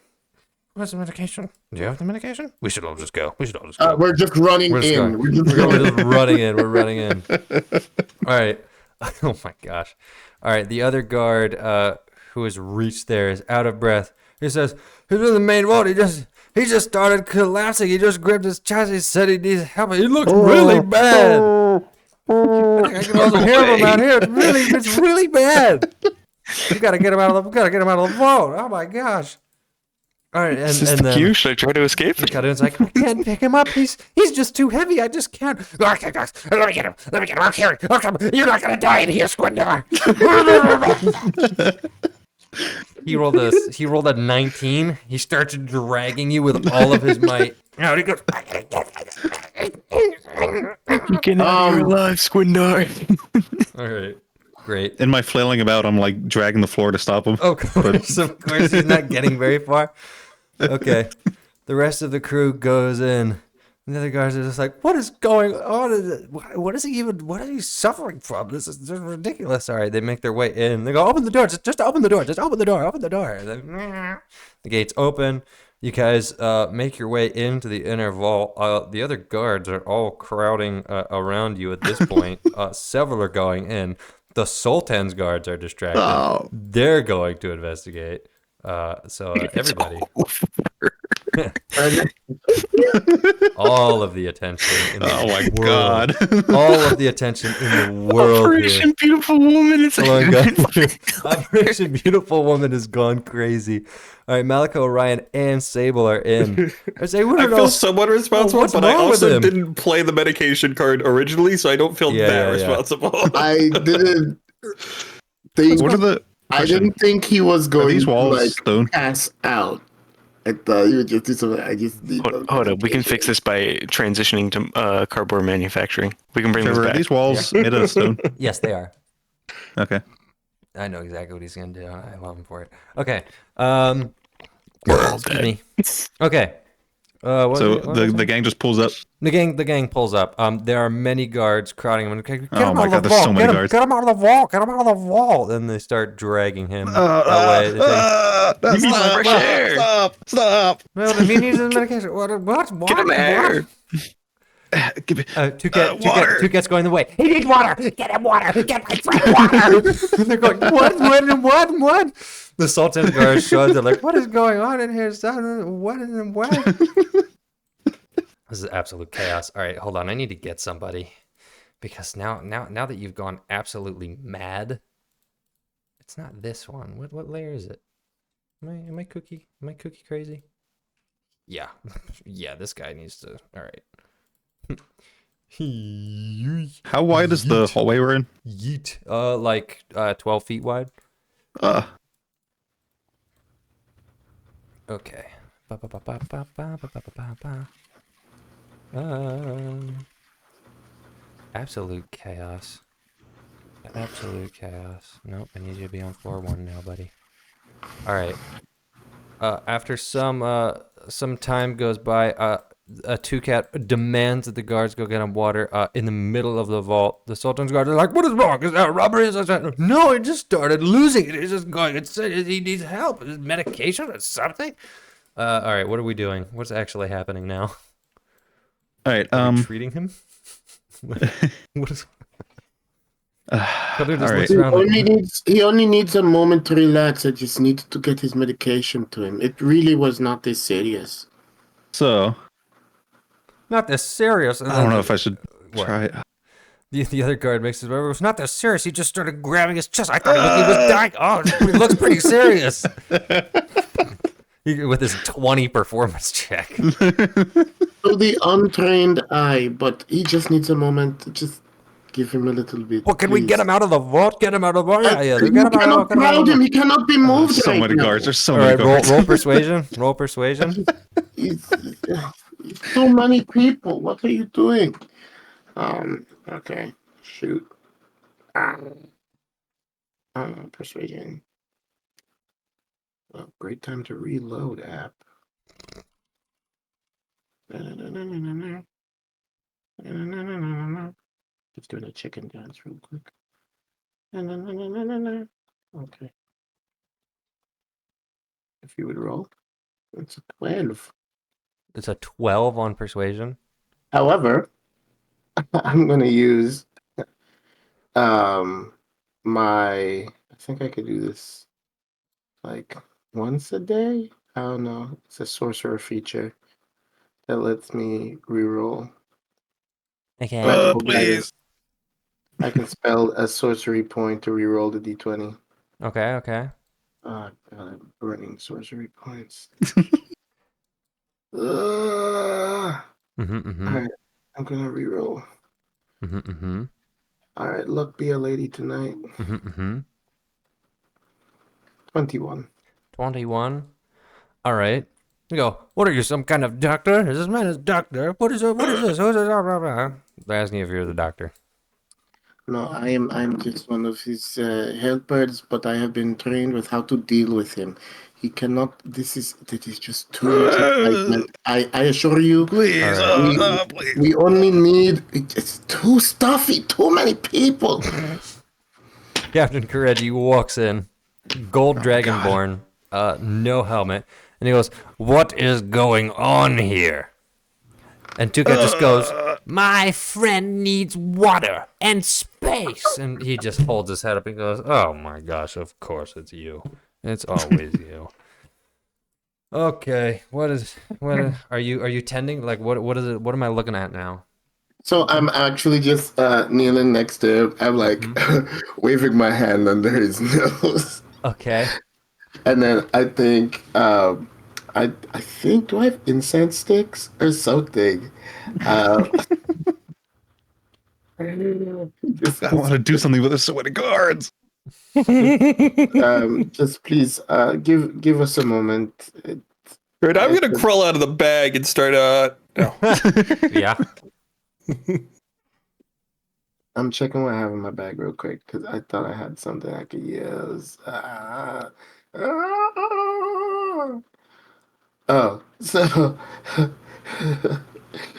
Where's the medication? Do you have the medication? We should all just go. We should all just go. We're just running We're just in. going. We're just We're going. just running in. We're running in. All right. Oh my gosh. All right. The other guard who has reached there is out of breath. He says, he's in the main vault. He just started collapsing. He just gripped his chest. He said he needs help. He looks really bad. I can also hear him out here. It's really bad. We gotta get him out of the vault. Oh my gosh. All right, and then queue? Should I try to escape? Kadun's like, I can't pick him up. He's just too heavy. I just can't. Let me get him. Let me get him. I'll carry him. You're not gonna die in here, Squindar. He rolled a 19. He starts dragging you with all of his might. No, he goes. You can have your life, Squindar. All right, great. In my flailing about, I'm like dragging the floor to stop him. Of course, he's not getting very far. Okay, the rest of the crew goes in. And the other guys are just like, what is going on? What is he suffering from? This is ridiculous. All right, they make their way in. They go, open the door. Just open the door. Just open the door. Open the door. Then, the gates open. You guys make your way into the inner vault. The other guards are all crowding around you at this point. Several are going in. The Sultan's guards are distracted. Oh. They're going to investigate. Everybody. All of the attention in the Oh my world. god. All of the attention in the world Operation here. Beautiful Woman is Operation Beautiful Woman has gone crazy. All right, Malika, Orion, and Sable are in. I feel somewhat responsible, what's but I wrong with also him? didn't play the medication card originally, so I don't feel that responsible. I didn't think. What are the? I didn't think he was going these walls to like stone? pass out. I thought he would just do something. I just need. Hold up, we can fix this by transitioning to cardboard manufacturing. We can bring Trevor, this are back. these walls made out of stone? Yes, they are. Okay. I know exactly what he's gonna do. I love him for it. Okay. We're all excuse dead. me. Okay. So the gang just pulls up. The gang pulls up. There are many guards crowding him. Get him Oh out my of god, the there's vault. so many guards. Get him out of the vault. Get him out of the vault. And they start dragging him away. They think, You need some fresh air. Stop! well, he needs his medication. What? Get him air. Give me Touquette's going the way. He needs water. Get him water. Get my friend water. They're going, what? The Sultan's guards show. They're like, what is going on in here, son? What? This is absolute chaos. All right, hold on. I need to get somebody. Because now that you've gone absolutely mad, it's not this one. What layer is it? Am I cookie crazy? Yeah. Yeah, this guy needs to. All right. How wide is the hallway we're in? Yeet. Like 12 feet wide. Okay. Absolute chaos. Absolute chaos. Nope, I need you to be on floor 1 now, buddy. All right. After some time goes by, a Touquette demands that the guards go get him water in the middle of the vault. The Sultan's guards are like, what is wrong? Is that a robbery? No, it just started losing it. It's just going. He needs help. Is it medication or something? All right, what are we doing? What's actually happening now? All right. Are we treating him? What is? Khaldun just All looks right. around like, He only needs a moment to relax. I just need to get his medication to him. It really was not this serious. So not this serious. And I don't then know if I should what? try. The other guard makes his way. It was not that serious. He just started grabbing his chest. I thought he was dying. Oh, it looks pretty serious. With his 20 performance check. So the untrained eye, but he just needs a moment to just give him a little bit. Well, can we get him out of the vault? Get him out of the vault. Yeah, You get him out cannot get him out crowd of him. He cannot be moved So right many now. guards. There's so All many right, roll, guards. roll persuasion. Roll persuasion. It's too many people. What are you doing? Okay. Shoot. Persuasion. Well, great time to reload app. Just doing a chicken dance real quick. Okay. If you would roll, it's a 12. It's a 12 on persuasion. However, I'm gonna use my I think I could do this like once a day. I don't know. It's a sorcerer feature that lets me reroll. Okay. Please. I can spell a sorcery point to reroll the d20. Okay. God, I'm burning sorcery points. Mm-hmm. Alright, I'm gonna reroll. Mm-hmm. Alright, luck be a lady tonight. Mm-hmm. 21. 21. All right. You go, what are you, some kind of doctor? Is this man a doctor? What is it? What is this? Who's this? They're asking if you're the doctor. No, I'm just one of his helpers, but I have been trained with how to deal with him. He cannot. That is just too much excitement. I assure you. Please. All right. Please. We only need. It's too stuffy. Too many people. Captain Kareji walks in, gold dragonborn, no helmet, and he goes, "What is going on here?" And Tuka just goes, "My friend needs water and space." And he just holds his head up and goes, "Oh my gosh, of course it's you. It's always you." Okay, what are you tending? Like what is it? What am I looking at now? So I'm actually just kneeling next to him. I'm like waving my hand under his nose. Okay. And then I think I think, do I have incense sticks or something? I want to do something with this so many guards. Just please give us a moment. Right, I'm gonna crawl out of the bag and start. No. Yeah. I'm checking what I have in my bag real quick because I thought I had something I could use. Oh, so the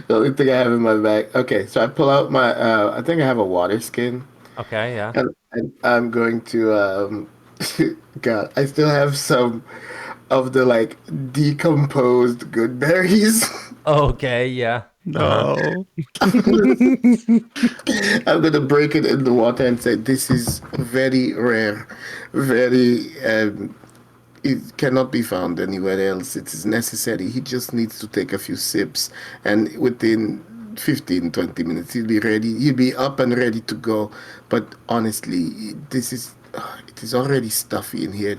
only thing I have in my bag. Okay, so I pull out my. I think I have a water skin, Okay. Yeah. and I'm going to. God, I still have some of the like decomposed good berries. Okay. Yeah. No. I'm gonna break it in the water and say this is very rare, very it cannot be found anywhere else. It is necessary. He just needs to take a few sips, and within 15-20 minutes he'll be ready. He'll be up and ready to go. But honestly, it is already stuffy in here.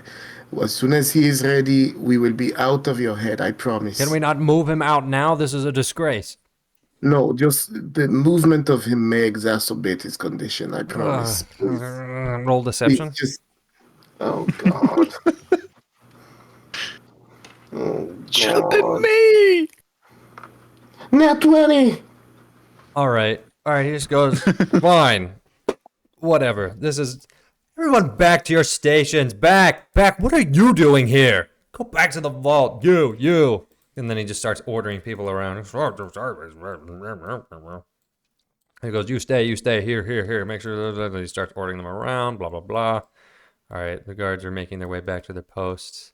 As soon as he is ready, we will be out of your head, I promise. Can we not move him out now? This is a disgrace. No, just the movement of him may exacerbate his condition, I promise. Please. Roll deception. Oh, God. Oh, Should have been God. me. Nat 20! All right. He just goes, fine. Whatever. This is... Everyone back to your stations. Back. What are you doing here? Go back to the vault. You. And then he just starts ordering people around. He goes, you stay. Here. Make sure. He starts ordering them around. Blah, blah, blah. All right. The guards are making their way back to their posts.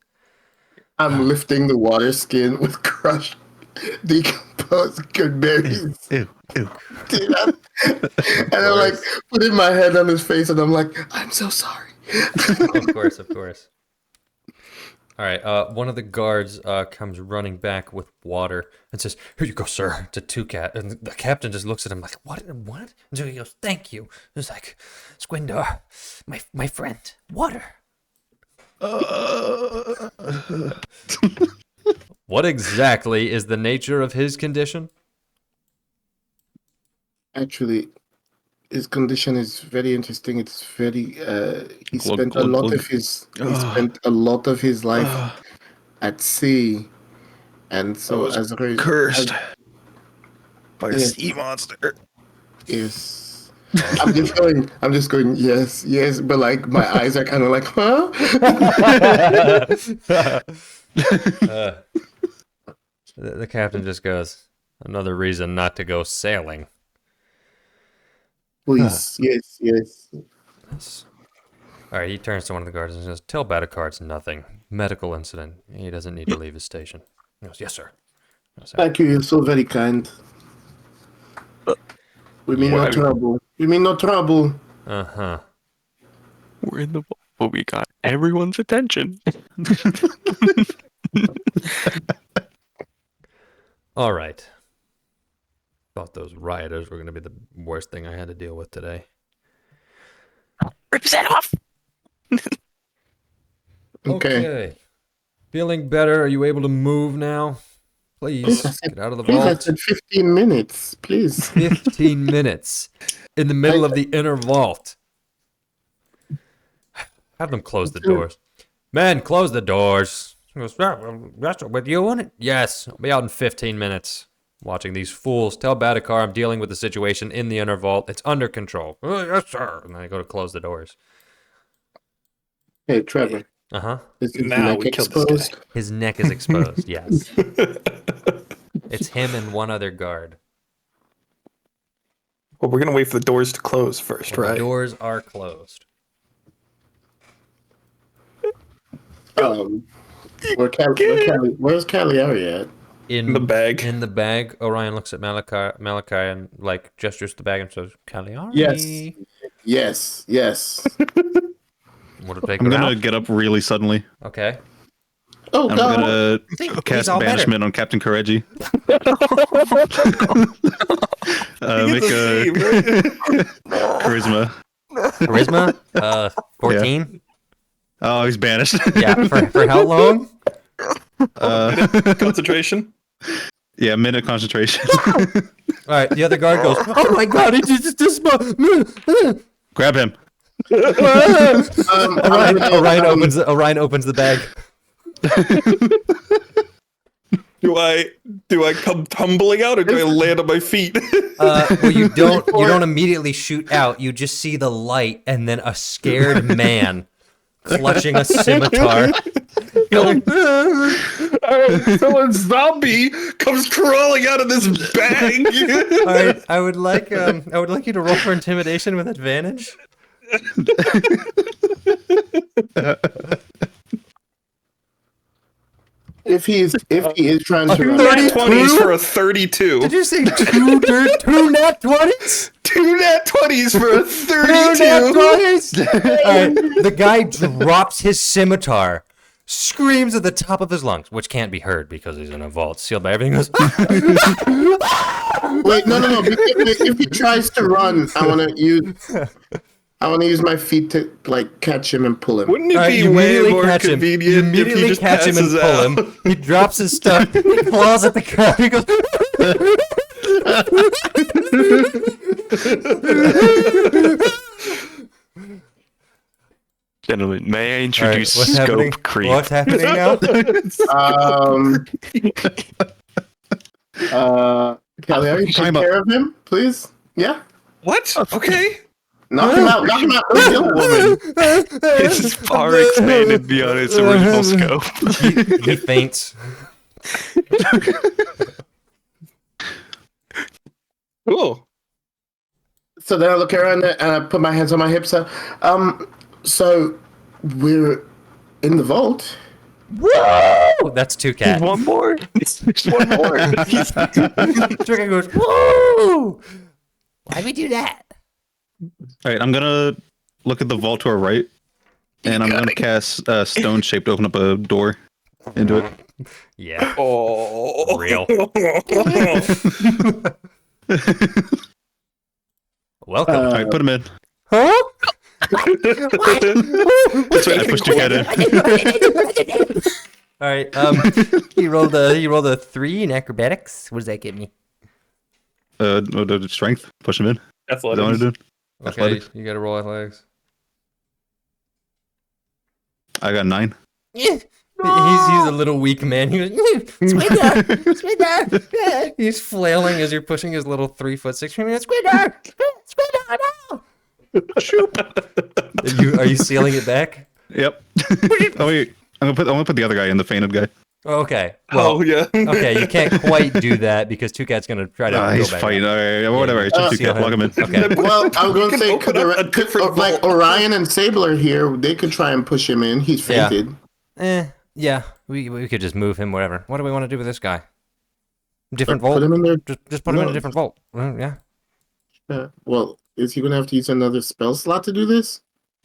I'm lifting the water skin with crushed, decomposed those good berries. Ew, ew. Dude, and I'm like putting my head on his face, and I'm like, I'm so sorry. Of course, of course. All right, one of the guards comes running back with water and says, "Here you go, sir," to Two-Cat. And the captain just looks at him like, what? And so he goes, "Thank you." It's like, "Squindor, my friend, water." What exactly is the nature of his condition? Actually, his condition is very interesting. It's very. He Glug, spent a glug, lot glug. of his. He spent a lot of his life at sea, and so as a Cursed by a Yes. sea monster. yes. I'm just going. Yes, yes, but like my eyes are kind of like, huh? The captain just goes, "Another reason not to go sailing." Please, yes, yes. All right, he turns to one of the guards and says, "Tell Badicard's nothing. Medical incident. He doesn't need to leave his station." He goes, "Yes, sir." Thank you. You're so very kind. We mean no trouble. We mean no trouble. Uh-huh. We're in the vault, but we got everyone's attention. All right. Thought those rioters were going to be the worst thing I had to deal with today. Rip his head off. Okay. Feeling better? Are you able to move now? Please, get out of the Please, I vault. said 15 minutes. Please. 15 minutes in the middle of the inner vault. Have them close the doors. Men, close the doors. He goes, "That's with you on it?" "Yes, I'll be out in 15 minutes. Watching these fools. Tell Badacar I'm dealing with the situation in the inner vault. It's under control." "Oh, yes, sir." And then I go to close the doors. Hey, Trevor. Uh-huh. Is his Now neck we killed this guy. exposed? His neck is exposed, yes. It's him and one other guard. Well, we're gonna wait for the doors to close first, And the right? doors are closed. Where's Cagliari at? In The bag. In the bag, Orion looks at Malachi and like gestures to the bag and says, "Cagliari." Yes. Yes. Want to take I'm him gonna out? get up really suddenly. Okay. Oh, I'm God. gonna He's cast all better. banishment on Captain Correggi. Make a charisma. Charisma? 14? Oh, he's banished. Yeah. For how long? Concentration. Yeah, minute concentration. All right. The other guard goes, "Oh my God! It's this." Grab him. Orion opens the bag. Do I come tumbling out or do I land on my feet? Well, you don't immediately shoot out. You just see the light and then a scared man clutching a scimitar. Alright, so a zombie comes crawling out of this bag. All right, I would like you to roll for intimidation with advantage. If he is trying to run, 20s for a 32. Did you say two nat 20s? Two nat 20s for a 32. Two nat 20s? All right, the guy drops his scimitar, screams at the top of his lungs, which can't be heard because he's in a vault sealed by everything. Goes, wait, no. If he tries to run, I want to use my feet to like catch him and pull him. Wouldn't it All right, be you way immediately more catch him. You convenient if he immediately just catch him and passes pull out? him. He drops his stuff. He claws at the crowd. He goes. Gentlemen, may I introduce What's happening? Scope Creep? What's happening now? Cagliari, take care of him, please. Yeah. What? Okay. Knock him out. Don't kill a woman. This is far expanded beyond its original scope. He faints. Cool. So then I look around and I put my hands on my hips. So we're in the vault. Whoa! That's two cat. One more. There's one more. Trigger goes, whoa! Why'd we do that? All right, I'm gonna look at the vault to our right, and I'm gonna cast stone shape to open up a door into it. Yeah. Oh, Real. Welcome. All right, put him in. Huh? I pushed your head in. All right. He rolled a 3 in acrobatics. What does that get me? Strength. Push him in. Is that what I'm athletics. doing? Okay, Athletics. you got to roll athletics. I got 9. He's a little weak man. He goes, Squidder. He's flailing as you're pushing his little 3'6". Squidder, no. Are you sealing it back? Yep. Oh wait, I'm gonna put the other guy in, the fainted guy. Okay. Well, Oh yeah. okay, you can't quite do that because Two Cat's gonna try to. Go He's back fighting. up. All right, whatever. It's just seal 2 cat. Plug him in. Okay. Well, I was going to say, open up a different like vault. Orion and Sable are here. They could try and push him in. He's Yeah. fainted. Yeah. We could just move him. Whatever. What do we want to do with this guy? Different Put vault. him in there. Just put him in a No. different vault. Yeah. Well, is he going to have to use another spell slot to do this?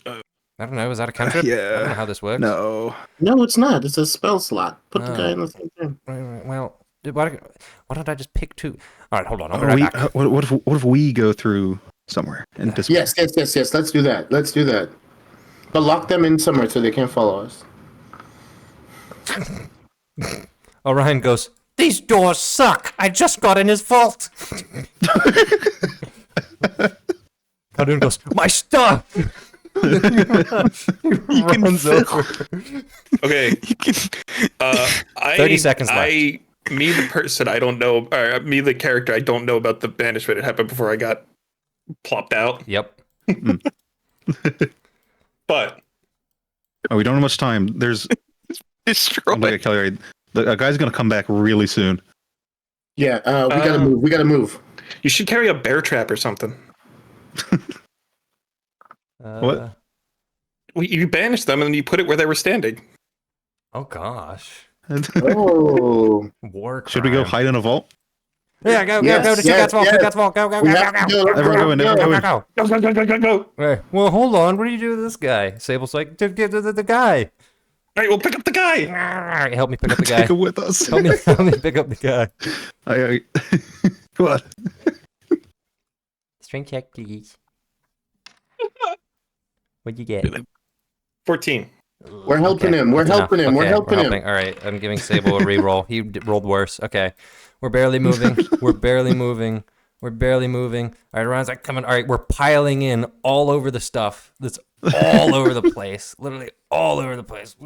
I don't know. Is that a cantrip? I don't know how this works. No. No, it's not. It's a spell slot. Put the Oh. guy in the same thing. Well, why don't I just pick 2? All right, hold on. I'll be Are right we, back. what if we go through somewhere and disappear? Yes. Let's do that. But lock them in somewhere so they can't follow us. Orion goes, these doors suck. I just got in his vault. Khaldun goes, my stuff. He runs over. Okay. 30 seconds left. Me, the person, I don't know, or me, the character, I don't know about the banishment. It happened before I got plopped out. Yep. But Oh, we don't have much time. There's. I'm like Kelly. The guy's gonna come back really soon. Yeah, we gotta move. We gotta move. you should carry a bear trap or something. What? You banish them and then you put it where they were standing. Oh gosh. Oh, War crime. Should we go hide in a vault? Yeah, go Yes, to Two yes, Cat's vault. yes. Two Cat's vault. Go. we have to go. Everyone go in. Everyone go in. Go. Right. Well, hold on. What do you do with this guy? Sable's like, get the guy. All right, we'll pick up the guy. All right, help me pick up the guy. Take it with us. help me pick up the guy. Come on. Strength check, please. What'd you get? 14. We're helping him. We're that's enough. helping him. We're Okay, helping him. All right, I'm giving Sable a reroll. He rolled worse. Okay, we're barely moving. We're barely moving. All right, Ryan's like coming. All right, we're piling in all over the stuff. That's all over the place. Literally all over the place.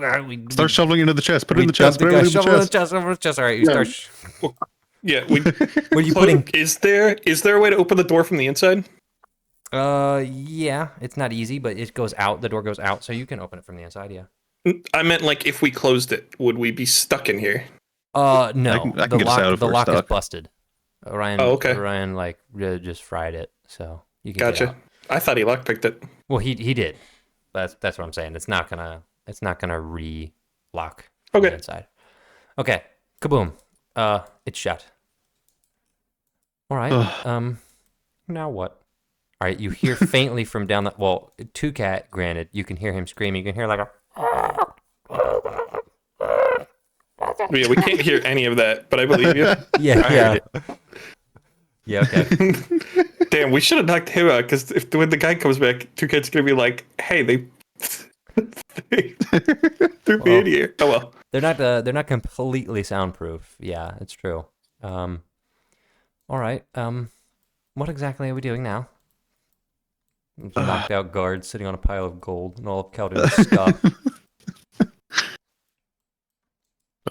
Start shoveling into the chest. Put it We in the chest. dump Put it in the shovel in the chest. chest. Over the chest. All right, you Yeah. start. Yeah, we. What are you putting? Is there a way to open the door from the inside? Yeah, it's not easy, but it goes out. The door goes out, so you can open it from the inside. Yeah. I meant like if we closed it, would we be stuck in here? No. I can the get us out if the we're lock is stuck. busted. Orion. Oh, okay. Orion like just fried it, so you can get Gotcha. out. I thought he lockpicked it. Well, he did. That's what I'm saying. It's not gonna re-lock Okay. the inside. Okay. Kaboom. It's shut. All right. Now what? All right. You hear faintly from down the well. Two Cat. Granted, you can hear him screaming. You can hear like a. Yeah, we can't hear any of that, but I believe you. Yeah. Yeah. Okay. Damn, we should have knocked him out because if when the guy comes back, Two Cat's gonna be like, "Hey, they threw me in here." Oh well. They're not completely soundproof. Yeah, it's true. All right. What exactly are we doing now? Knocked out guards sitting on a pile of gold and all of Khaldun's stuff.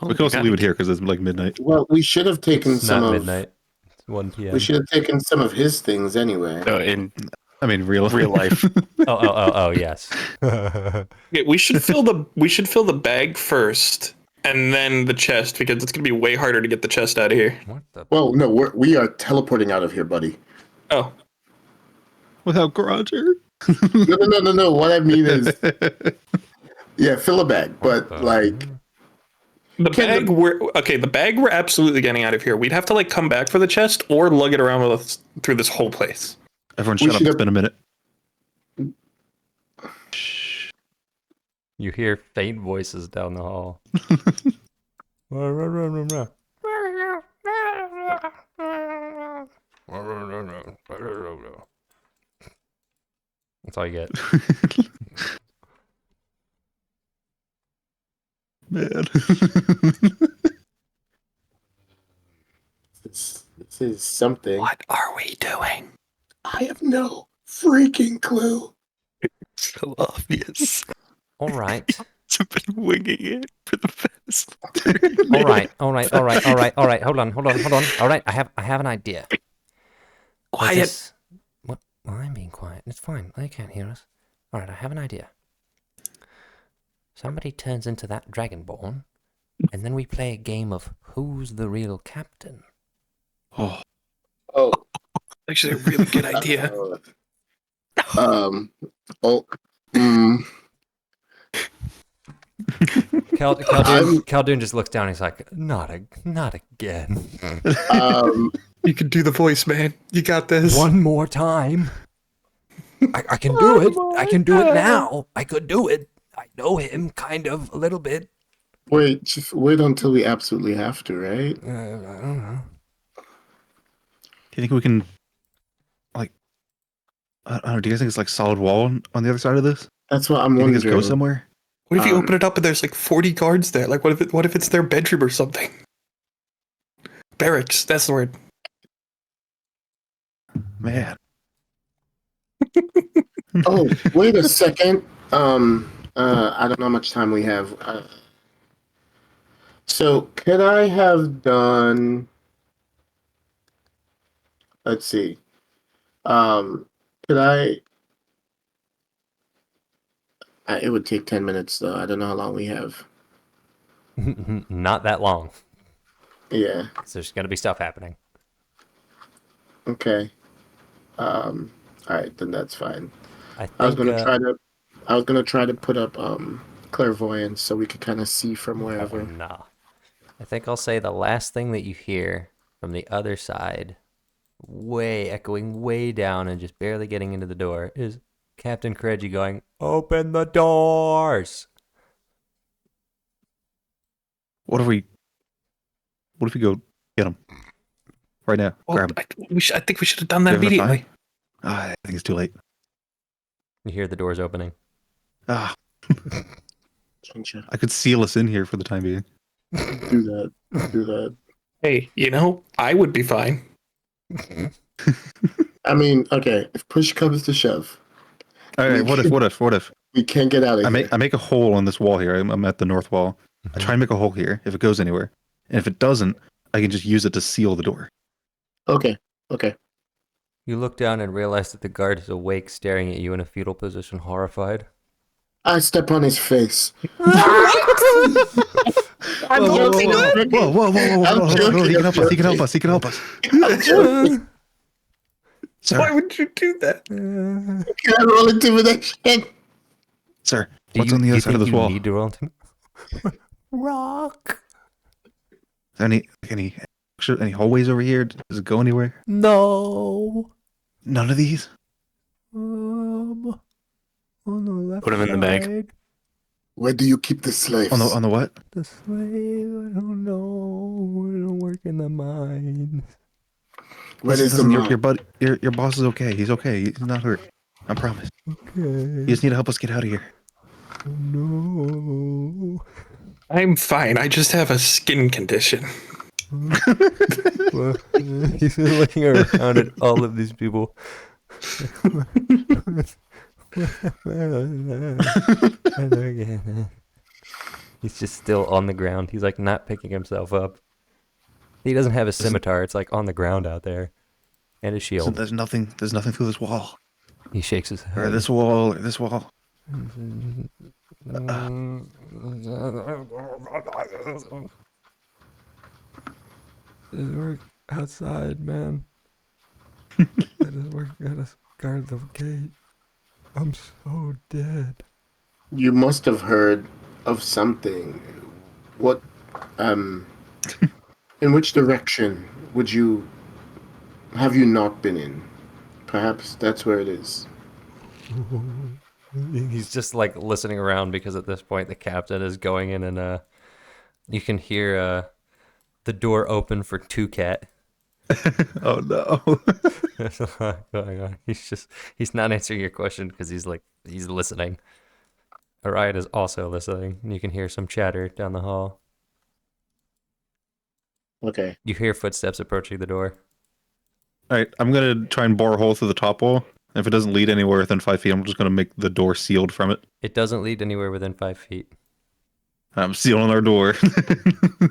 We can also leave it here because it's like midnight. Well, we should have taken It's some not of. midnight. It's 1 p.m. We should have taken some of his things anyway. In I mean, real life. Oh, yes. Yeah, we should fill the bag first, and then the chest because it's gonna be way harder to get the chest out of here. What the? Well, no, we are teleporting out of here, buddy. Oh, Without Roger. No. What I mean is, yeah, fill a bag, but like, The bag we're absolutely getting out of here. We'd have to like come back for the chest or lug it around with us through this whole place. Everyone shut up. It's been a minute. You hear faint voices down the hall. That's all you get. Man. This is something. What are we doing? I have no freaking clue. So obvious. All right. I've been winging it for the past. All right. Hold on. All right, I have an idea. Quiet. What? Well, I'm being quiet. It's fine. They can't hear us. All right, I have an idea. Somebody turns into that Dragonborn, and then we play a game of Who's the Real Captain? Oh, Actually, a really good idea. Khaldun just looks down and he's like, not again. You can do the voice, man. You got this. One more time. I can do it. I can do it now. I could do it. I know him kind of a little bit. Wait, just wait until we absolutely have to, right? I don't know. Do you think we can, like, I don't know, do you guys think it's like solid wall on the other side of this? That's what I'm Do you think wondering. it's go somewhere? What if you open it up and there's like 40 guards there? Like, what if it's their bedroom or something? Barracks. That's the word. Man. Oh, wait a second. I don't know how much time we have. So could I have done? Let's see. Could I? It would take 10 minutes though. I don't know how long we have. Not that long. Yeah. So there's gonna be stuff happening. Okay. All right, then that's fine. I was gonna try to put up clairvoyance so we could kind of see from wherever. Nah. I think I'll say the last thing that you hear from the other side, echoing way down and just barely getting into the door, is Captain Craigie going, "Open the doors!" What if we go get him right now? Grab him. I think we should have done that Do you have enough immediately. I think it's too late. You hear the doors opening. I could seal us in here for the time being. Do that. Hey, I would be fine. I mean, okay, if push comes to shove. All right, what if? We can't get out of here. I make a hole on this wall here. I'm at the north wall. I try and make a hole here if it goes anywhere. And if it doesn't, I can just use it to seal the door. Okay. You look down and realize that the guard is awake, staring at you in a fetal position, horrified. I step on his face. I'm Whoa, joking. He can help us. I'm joking. Sir, Why would you do that? Can I roll intimidation? sir, what's on the other side of this wall? Need to roll Rock. Is there any hallways over here? Does it go anywhere? No. None of these? On the left Put 'em in the bag. side. Where do you keep the slaves? On the what? The slave, I don't know. I don't work in the mines. Where is the Listen, your boss is okay. He's okay. He's not hurt. I promise. Okay. You just need to help us get out of here. No. I'm fine. I just have a skin condition. Well, he's looking around at all of these people. He's just still on the ground. He's like not picking himself up. He doesn't have a scimitar. It's like on the ground out there, and a shield. There's nothing through this wall. He shakes his head. Or this wall. We're outside, man. We're gotta guard the gate. I'm so dead. You must have heard of something. What Um, in which direction have you not been in? Perhaps that's where it is. He's just like listening around because at this point the captain is going in and you can hear the door open for Two Cat. Oh no. There's a lot going on. He's not answering your question because he's listening. Orion is also listening. And you can hear some chatter down the hall. Okay. You hear footsteps approaching the door. All right, I'm gonna try and bore a hole through the top wall. If it doesn't lead anywhere within 5 feet, I'm just gonna make the door sealed from it. It doesn't lead anywhere within 5 feet. I'm sealing our door.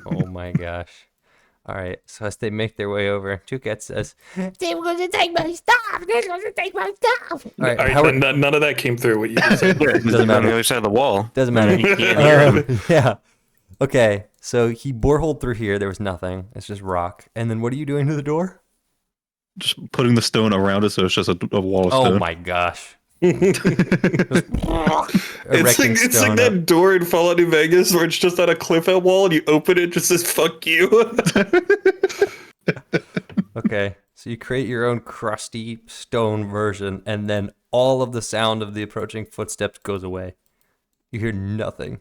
Oh my gosh. All right, so as they make their way over, Two Cat says, They were going to take my stuff. They're going to take my stuff. all right, All right, Howard, none of that came through. What you just said. He's Doesn't on matter. the other side of the wall. doesn't matter. He can't hear him. Yeah. Okay, so he boreholed through here. There was nothing. It's just rock. And then what are you doing to the door? Just putting the stone around it so it's just a wall of Oh stone. my gosh. It's Erecting like stone up. that door in Fallout New Vegas where it's just on a cliff out wall and you open it, it just says "fuck you." Okay, so you create your own crusty stone version, and then all of the sound of the approaching footsteps goes away. You hear nothing.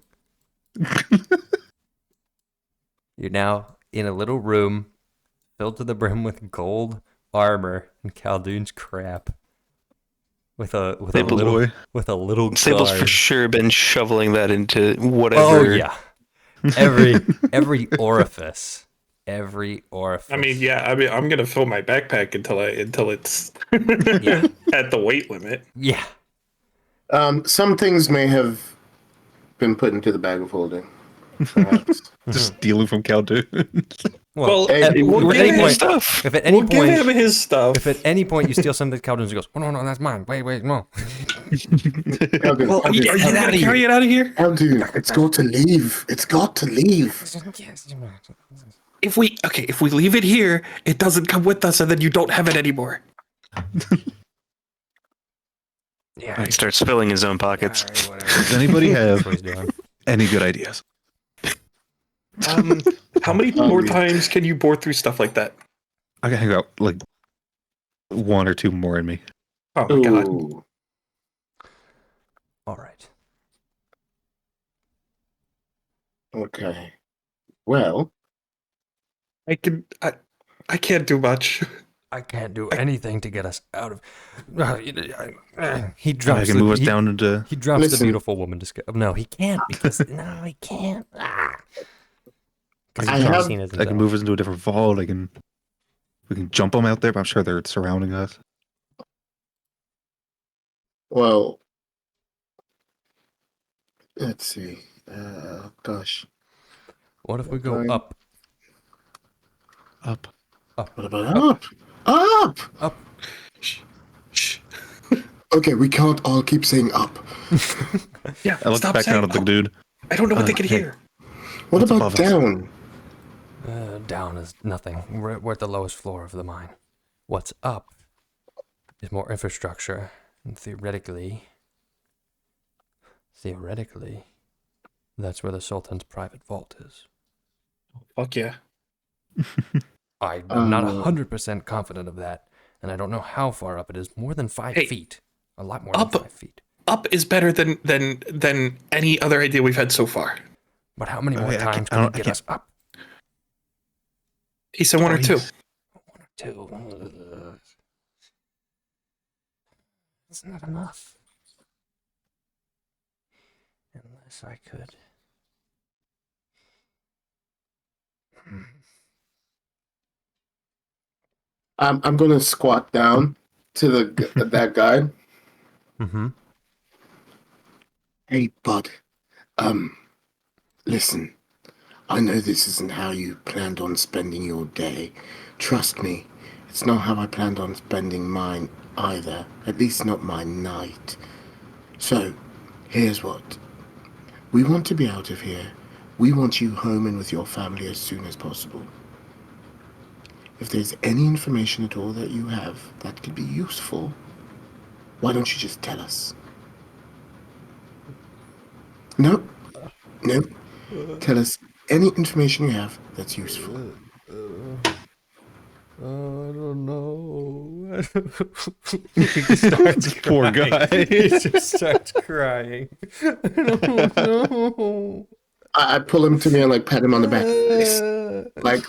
You're now in a little room filled to the brim with gold armor and Khaldoon's crap. With a Sable little boy. with a little Sable's guard. for sure been shoveling that into whatever. Oh yeah, every orifice, every orifice. I mean, yeah. I mean, I'm gonna fill my backpack until it's Yeah. at the weight limit. Yeah. Some things may have been put into the bag of holding. Perhaps. Just stealing from Khaldun. Well, Hey, at, we'll at give any him point, stuff. if at any We'll give point, him his stuff. if at any point you steal something, Khaldun goes, "Oh no, that's mine. Wait, no." Khaldun, Well, are you gonna carry it out of here? Khaldun, it's got to leave. It's got to leave. If we leave it here, it doesn't come with us, and then you don't have it anymore. Yeah. He starts filling his own pockets. Does anybody have That's what he's doing. any good ideas? How many more times can you bore through stuff like that? I got like 1 or 2 more in me. Oh my god! Ooh. All right. Okay. Well, I can't do much. I can't do anything to get us out of. He I drops. can move us down into. He drops the Listen. beautiful woman. No, he can't because no, he can't. I have- I can move us into a different vault. We can jump them out there, but I'm sure they're surrounding us. well, let's see. Gosh. What if we go Fine. up? Up. What about up? Up! Up. Shh. Okay, we can't all keep saying up. Yeah, I look stop back down saying at the up. dude. I don't know what they can Okay. hear. What What's about above us? down? Down is nothing. We're at the lowest floor of the mine. What's up is more infrastructure, and theoretically, that's where the Sultan's private vault is. Fuck yeah. I'm not 100% confident of that, and I don't know how far up it is. More than 5 Hey, feet. A lot more up- than 5 feet. Up is better than any other idea we've had so far. But how many more Okay, I times can't- can I you don't- I get can't- us up? He said one or two. One or two. It's not enough. Unless I could. I'm gonna squat down to that guy. Mm-hmm. Hey, bud. Listen. I know this isn't how you planned on spending your day. Trust me, it's not how I planned on spending mine either. At least not my night. So, here's what. We want to be out of here. We want you home and with your family as soon as possible. If there's any information at all that you have that could be useful, why don't you just tell us? Nope. Nope. Tell us any information you have that's useful. I don't know. He just starts Poor guy. He just starts crying. I don't know. I pull him to me and like pat him on the back,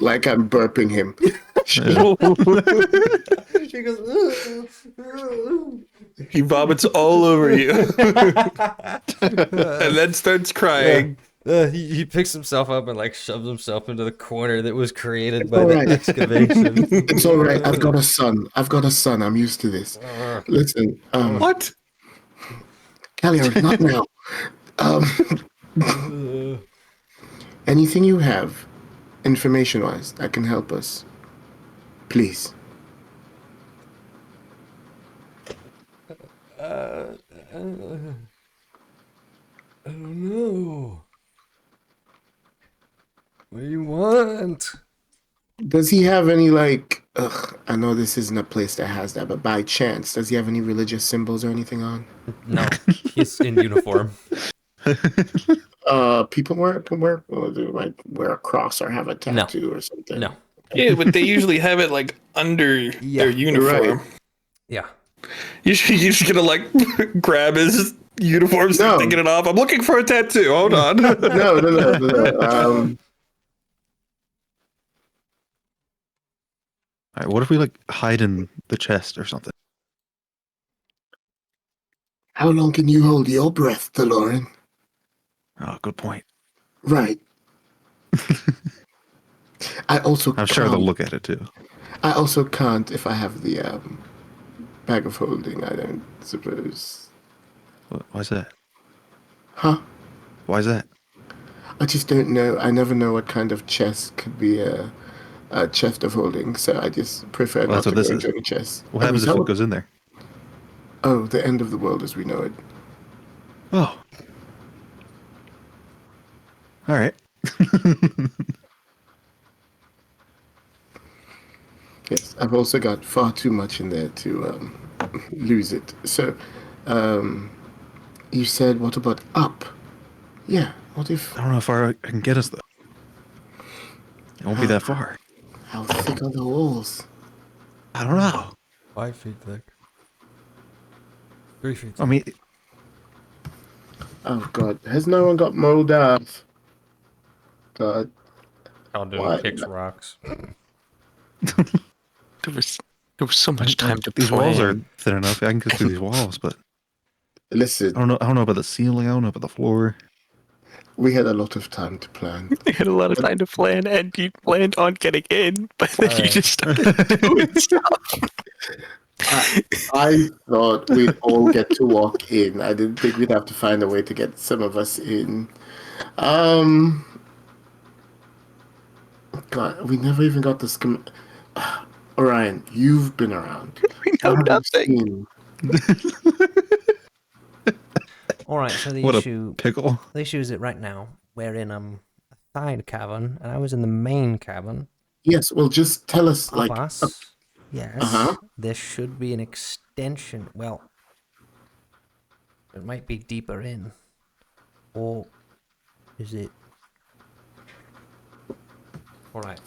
like I'm burping him. She goes. He vomits all over you, and then starts crying. He picks himself up and like shoves himself into the corner that was created by all the right. excavation. It's all right. I've got a son. I'm used to this. Listen, What? Callion, not now. Anything you have, information-wise, that can help us, please. I don't know. What do you want? Does he have any like? I know this isn't a place that has that, but by chance, does he have any religious symbols or anything on? No, he's in uniform. People might wear a cross or have a tattoo or something. No. Yeah, but they usually have it like under their uniform. Right. Yeah. You should gonna like grab his uniform, start taking it off. I'm looking for a tattoo. Hold on. No. All right, what if we like hide in the chest or something? How long can you hold your breath, DeLorean? Oh, good point. Right. I'm sure they'll look at it too. I also can't if I have the bag of holding. I don't suppose. Why's that? Huh? Why's that? I just don't know. I never know what kind of chest could be a chest of holding, so I just prefer not to go into any chest. What happens if it goes in there? Oh, the end of the world as we know it. Oh. All right. Yes, I've also got far too much in there to lose it. So, you said, what about up? Yeah, what if... I don't know how far I can get us, though. It won't be that far. How thick are the walls? I don't know. 5 feet thick. 3 feet thick. I mean... Oh, God. Has no one got Moldav? God. Khaldun kicks rocks. There was so much time to These plan. walls are thin enough. I can get through these walls, but Listen, I don't know about the ceiling. I don't know about the floor. we had a lot of time to plan. You had a lot of time to plan, and you planned on getting in, but then you just started doing stuff. I thought we'd all get to walk in. I didn't think we'd have to find a way to get some of us in. God, we never even got the scheme. Orion, you've been around. We know nothing. All right, so the What issue, a pickle. the issue is that right now we're in a side cavern, and I was in the main cavern Yes, well, just tell us, of like, us. Yes, Uh-huh. there should be an extension. Well, it might be deeper in, or is it? All right.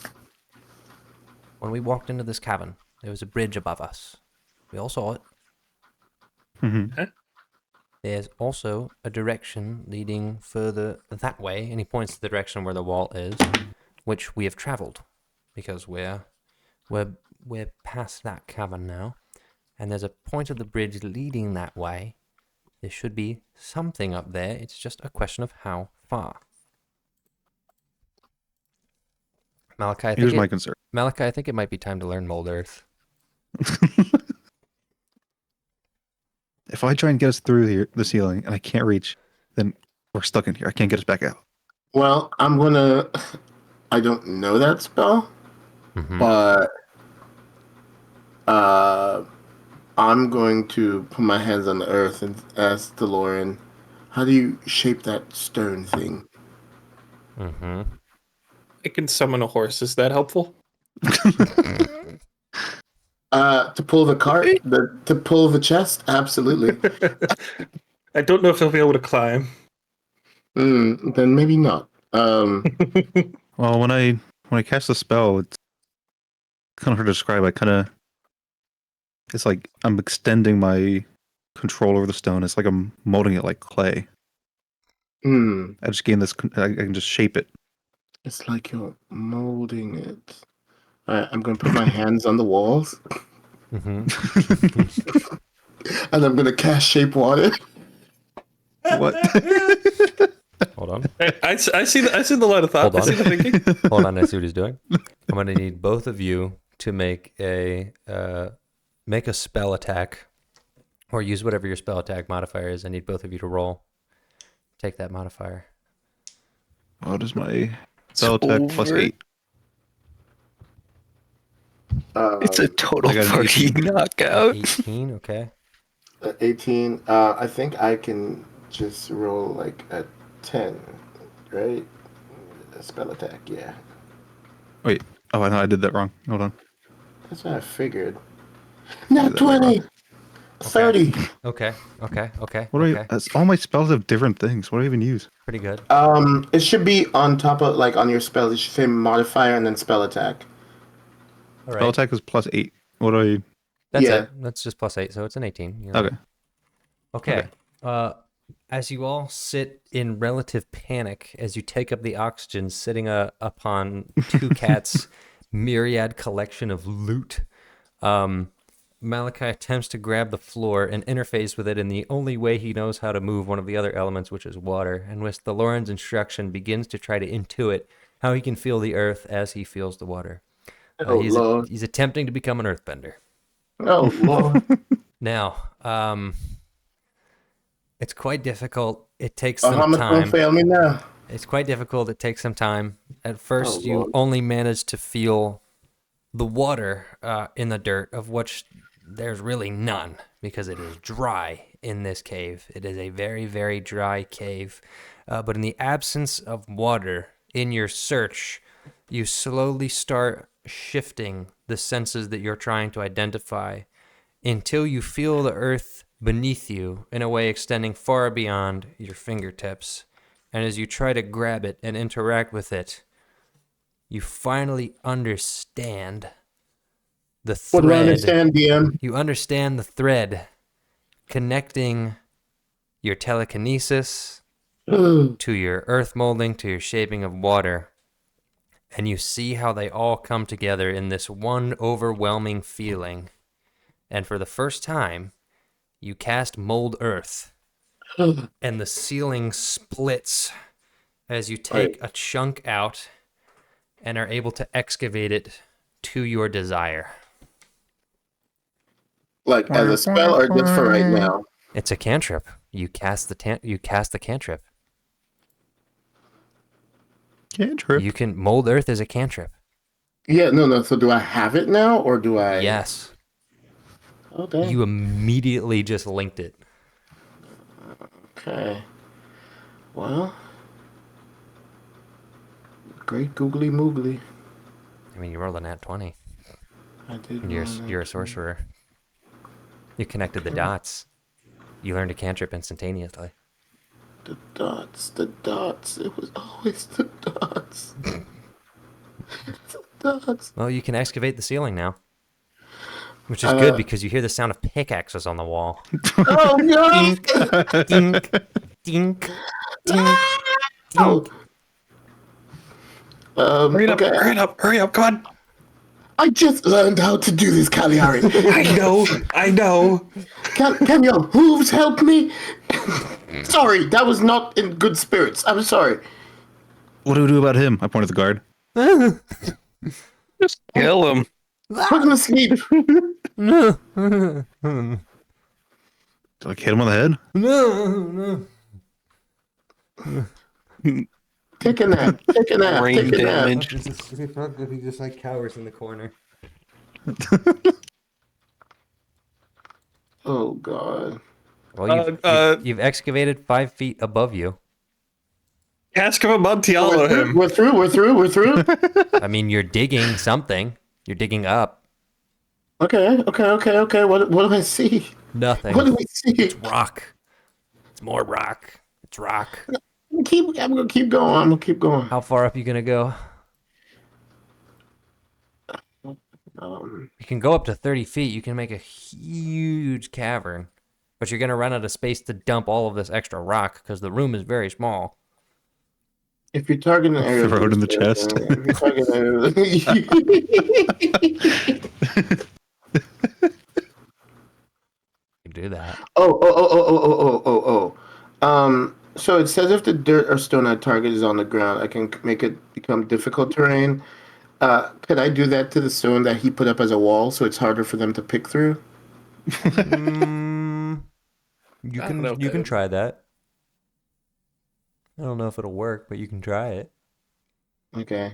When we walked into this cavern, there was a bridge above us. We all saw it. Mm-hmm. There's also a direction leading further that way, and he points to the direction where the wall is, which we have traveled, because we're past that cavern now, and there's a point of the bridge leading that way. There should be something up there. It's just a question of how far. Malachi, Here's my concern. Malachi, I think it might be time to learn Mold Earth. If I try and get us through here, the ceiling, and I can't reach, then we're stuck in here. I can't get us back out. well, I don't know that spell, Mm-hmm. but I'm going to put my hands on the earth and ask DeLorean, how do you shape that stone thing? Mm-hmm. I can summon a horse. Is that helpful? To pull the cart, to pull the chest, absolutely. I don't know if he'll be able to climb. Then maybe not. Well, when I cast a spell, it's kind of hard to describe. It's like I'm extending my control over the stone. It's like I'm molding it like clay. I just gain this. I can just shape it. It's like you're molding it. Alright, I'm gonna put my hands on the walls, Mm-hmm. and I'm gonna cast shape water. What? Hold on. I see the line of thought. Hold on. I see the thinking. Hold on, I see what he's doing. I'm gonna need both of you to make a spell attack, or use whatever your spell attack modifier is. I need both of you to roll. Take that modifier. What is my spell attack plus 8? It's a total I got an party 18. knockout. 18, okay. 18. I think I can just roll like a 10, right? A spell attack, yeah. Wait. Oh, I know I did that wrong. Hold on. That's what I figured. Not 20. 30. Okay. What do I? All my spells have different things. What do I even use? Pretty good. It should be on top of, like, on your spell. It should say modifier and then spell attack. All Spell right. attack is plus 8. What do I? That's Yeah. it. That's just plus 8, so it's an 18. You're Okay. right. Okay. As you all sit in relative panic as you take up the oxygen, sitting upon two cats' myriad collection of loot, Malachi attempts to grab the floor and interface with it in the only way he knows how to move one of the other elements, which is water. And with the Lauren's instruction, begins to try to intuit how he can feel the earth as he feels the water. Lord. He's attempting to become an earthbender. Oh, Lord. Now, it's quite difficult. It takes some Muhammad's gonna time. fail me now. It's quite difficult. It takes some time. At first, Oh, you Lord. only manage to feel the water in the dirt, of which there's really none, because it is dry in this cave. It is a very, very dry cave. But in the absence of water in your search, you slowly start shifting the senses that you're trying to identify until you feel the earth beneath you in a way extending far beyond your fingertips. And as you try to grab it and interact with it, you finally understand the thread. What do I understand, DM? You understand the thread connecting your telekinesis to your earth molding, to your shaping of water. And you see how they all come together in this one overwhelming feeling. And for the first time, you cast Mold Earth. And the ceiling splits as you take a chunk out and are able to excavate it to your desire. Like, as a spell or just for right now? It's a cantrip. You cast the cantrip. Cantrip. You can Mold Earth as a cantrip. Yeah, no. So do I have it now, or do I? Yes. Okay. You immediately just linked it. Okay. Well, great googly moogly. I mean, you rolled a nat 20. I did. And you're a sorcerer. You connected the dots. You learned a cantrip instantaneously. The dots. It was always the dots. The dots. Well, you can excavate the ceiling now. Which is good because you hear the sound of pickaxes on the wall. Oh no! Dink, dink, dink, Oh. dink. Hurry up, Okay. hurry up, come on. I just learned how to do this, Cagliari. I know. Can your hooves help me? Sorry, that was not in good spirits. I'm sorry. What do we do about him? I point at the guard. Just kill him. Put him to sleep. Do I hit him on the head? No. Take a nap. Brain Take a nap. damage. He just like cowers in the corner. Oh God. Well, you've excavated 5 feet above you. Cask of Amontillado him. We're through. I mean, you're digging something. You're digging up. Okay. What do I see? Nothing. What do we see? It's rock. It's more rock. It's rock. I'm gonna keep going. I'm gonna keep going. How far up you gonna go? Um, You can go up to 30 feet. You can make a huge cavern, but you're gonna run out of space to dump all of this extra rock because the room is very small. if you're targeting an area, Throw it in the chest. If you're targeting You can do that. So it says if the dirt or stone I target is on the ground, I can make it become difficult terrain. Could I do that to the stone that he put up as a wall, so it's harder for them to pick through? You I don't know if can that- try that. I don't know if it'll work, but you can try it. Okay.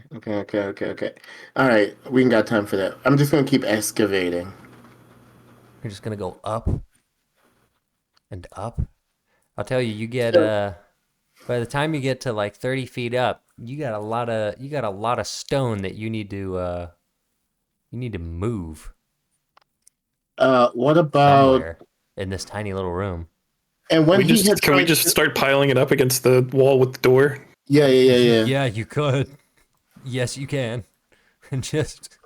All right, we ain't got time for that. I'm just gonna keep excavating. You're just gonna go up and up. I'll tell you, you get So- by the time you get to like 30 feet up, you got a lot of stone that you need to move What about somewhere in this tiny little room. and when We he just had can we tried just to- start piling it up against the wall with the door? Yeah. Yeah, you could. Yes, you can. And just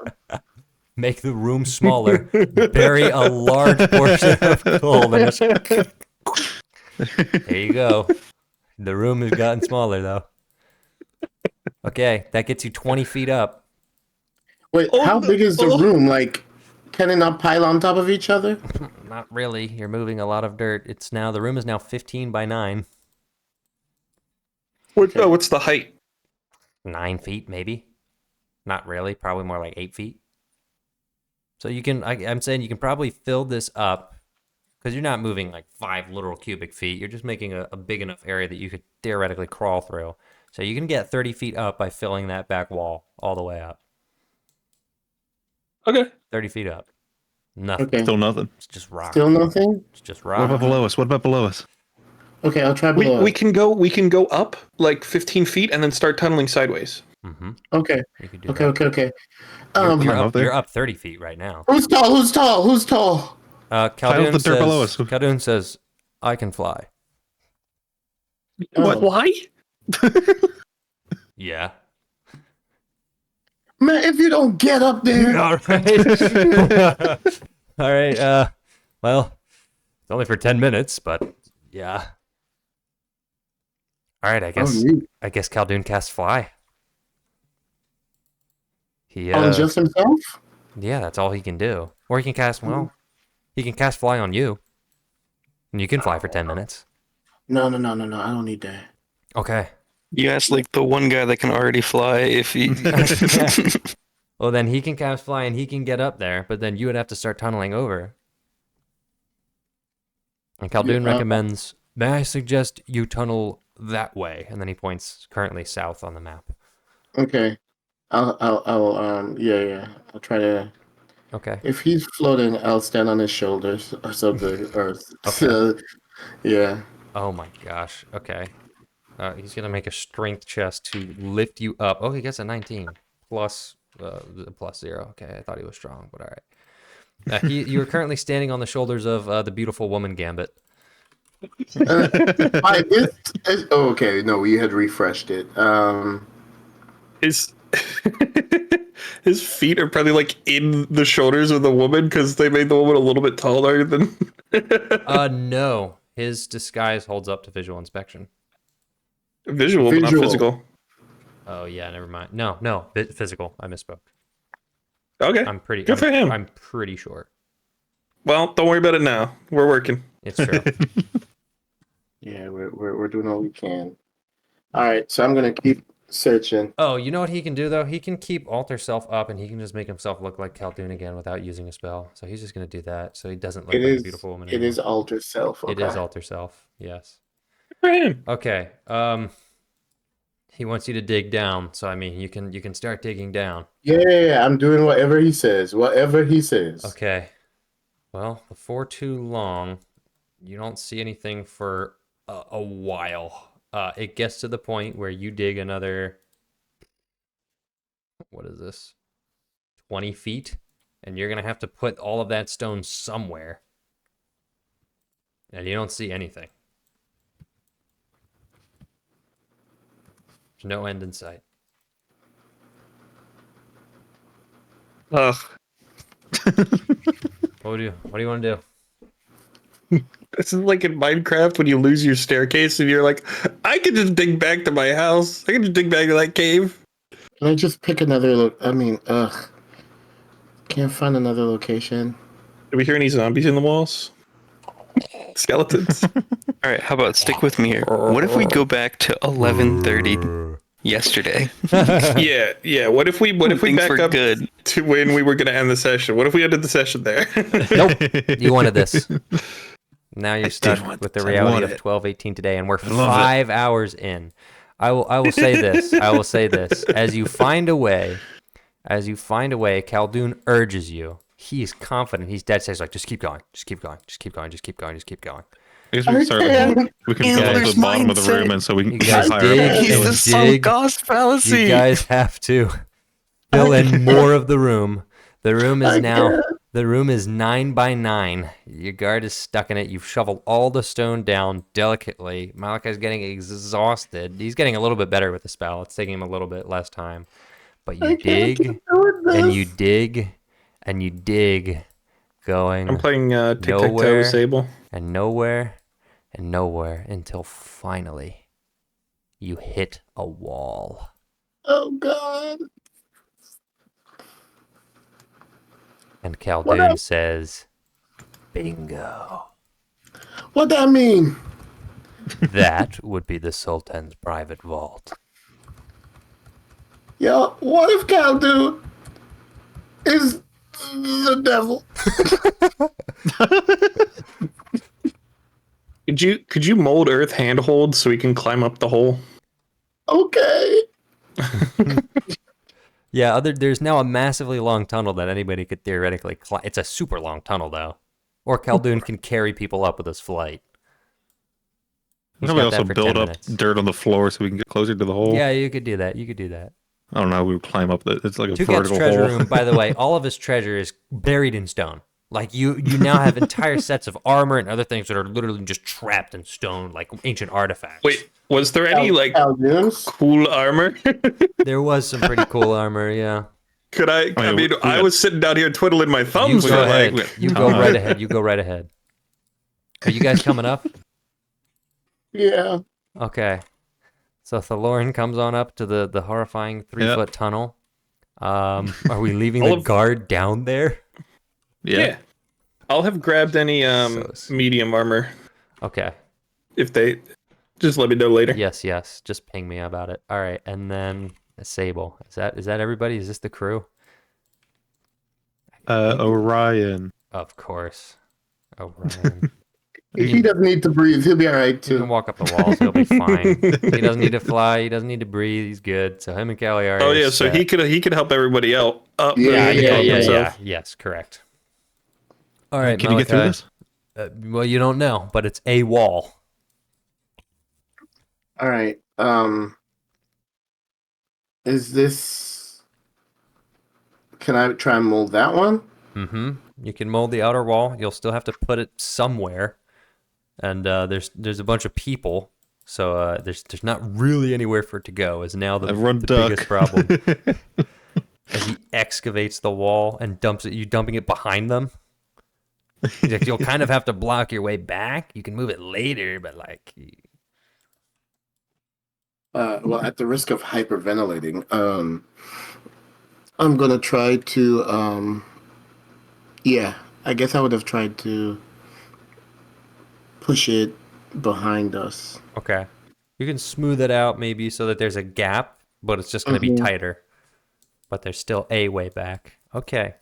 make the room smaller. Bury a large portion of gold and just there you go. The room has gotten smaller though. Okay, that gets you 20 feet up. Wait, how big is the room? Like, can it not pile on top of each other? Not really. You're moving a lot of dirt. The room is now 15 by 9. What's the height? 9 feet maybe. Not really. Probably more like 8 feet. So you can. I'm saying you can probably fill this up because you're not moving like 5 literal cubic feet. You're just making a big enough area that you could theoretically crawl through. So you can get 30 feet up by filling that back wall all the way up. Okay. 30 feet up. Nothing. Okay. Still nothing. It's just rock. Still nothing? It's just What about rock. below us? What about below us? Okay, I'll try below. We can go up like 15 feet and then start tunneling sideways. Mm-hmm. Okay. You could do Okay. that. Okay. You're up there. you're up 30 feet right now. Who's tall? Khaldun the dirt below says, us. Khaldun says, I can fly. What? Why? Yeah. Man, if you don't get up there. All right. All right. Well, it's only for 10 minutes, but yeah. All right. I guess Khaldun casts fly. He On just himself? yeah, that's all he can do. Or he can cast he can cast fly on you, and you can fly for 10 minutes. No. I don't need that. Okay. You asked like the one guy that can already fly if he. Well, then he can cast fly and he can get up there, but then you would have to start tunneling over. And Khaldun recommends, may I suggest you tunnel that way? And then he points currently south on the map. Okay. I'll I'll try to. Okay. If he's floating, I'll stand on his shoulders or something. Or Okay. yeah. Oh my gosh. Okay. He's gonna make a strength chest to lift you up. Oh, he gets a 19 plus 0. Okay, I thought he was strong, but all right. You are currently standing on the shoulders of the beautiful woman Gambit. Okay. No, we had refreshed it. His his feet are probably like in the shoulders of the woman because they made the woman a little bit taller than. No. His disguise holds up to visual inspection. Visual, but not Visual. physical. Oh yeah, never mind. No, physical. I misspoke. Okay. I'm pretty Good for him. I'm pretty sure. Well, don't worry about it now. We're working. It's true. Yeah, we're doing all we can. All right, so I'm gonna keep searching. Oh, you know what he can do though? He can keep alter self up, and he can just make himself look like Khaldun again without using a spell. So he's just gonna do that, so he doesn't look It like is. a beautiful woman. It anymore. is alter self. Okay. It is alter self. Yes. Good for him. Okay. He wants you to dig down. So I mean, you can start digging down. Yeah, I'm doing whatever he says. Whatever he says. Okay. Well, before too long, you don't see anything for a while. It gets to the point where you dig another. What is this? 20 feet, and you're gonna have to put all of that stone somewhere, and you don't see anything. There's no end in sight. Ugh. What do you want to do? This is like in Minecraft when you lose your staircase and you're like, I can just dig back to my house. I can just dig back to that cave. Can I just pick another can't find another location. Do we hear any zombies in the walls? Skeletons? All right, how about stick with me here? What if we go back to 11:30 yesterday? Yeah. What if we Things back were up good. to when we were going to end the session? What if we ended the session there? Nope. You wanted this. Now you're stuck want with the this. I reality want of it. 12:18 today, and we're love 5 hours in. I will say this. I will say this. As you find a way, Khaldun urges you. He is confident. He's dead set. He's like, just keep going. Just keep going. Just keep going. Just keep going. Just keep going. I guess we can start. We can go to the bottom of the room, and so we You can guys higher. dig He's and the sunk dig. cost fallacy. You guys have to fill in more of the room. The room is 9 by 9. Your guard is stuck in it. You've shoveled all the stone down delicately. Malachi's getting exhausted. He's getting a little bit better with the spell. It's taking him a little bit less time. But you dig and you dig and you dig, going I'm playing tic-tac-toe nowhere with Sable. and nowhere and nowhere until finally you hit a wall. Oh God. And Khaldun says, bingo. What that mean? That would be the Sultan's private vault. Yo, what if Khaldun is the devil? Could you mold Earth handhold so we can climb up the hole? Okay. Yeah, there's now a massively long tunnel that anybody could theoretically climb. It's a super long tunnel, though. Or Khaldun can carry people up with his flight. He's Can we got that also for build 10 up minutes. dirt on the floor so we can get closer to the hole? Yeah, you could do that. You could do that. I don't know. We would climb up. It's like a Tuket's vertical treasure hole. room, by the way, all of his treasure is buried in stone. Like, you now have entire sets of armor and other things that are literally just trapped in stone, like ancient artifacts. Wait, was there any like Khaldun's? cool armor? There was some pretty cool armor, yeah. Could I? I mean, mean, we I got- was sitting down here twiddling my You thumbs. go for ahead. like, You go right ahead. You go right ahead. Are you guys coming up? Yeah. Okay. So Thalorin comes on up to the horrifying 3-foot tunnel. Are we leaving All the of- guard down there? yeah. I'll have grabbed any medium armor Okay. if they just let me know later. Yes. Just ping me about it. All right, and then Sable. Is that everybody? Is this the crew? Orion. Of course. Orion. He doesn't need to breathe. He'll be all right He can too. walk up the walls. He'll be fine. He doesn't need to fly. He doesn't need to breathe. He's good. So him and Cagliari. Oh are yeah, so set. he could help everybody out. Up. Yeah, and he can help Yeah. himself. Yes, correct. All right, Can you get through Malachi. this? Well, you don't know, but it's a wall. All right. Is this? Can I try and mold that one? Mm-hmm. You can mold the outer wall. You'll still have to put it somewhere. And there's a bunch of people, so there's not really anywhere for it to go. Is now the biggest problem. As he excavates the wall and dumps it, you dumping it behind them. Like, you'll kind of have to block your way back. You can move it later, but like. Well, at the risk of hyperventilating, I'm gonna try to. Yeah, I guess I would have tried to push it behind us. Okay. You can smooth it out maybe so that there's a gap, but it's just going to be tighter. But there's still a way back. Okay.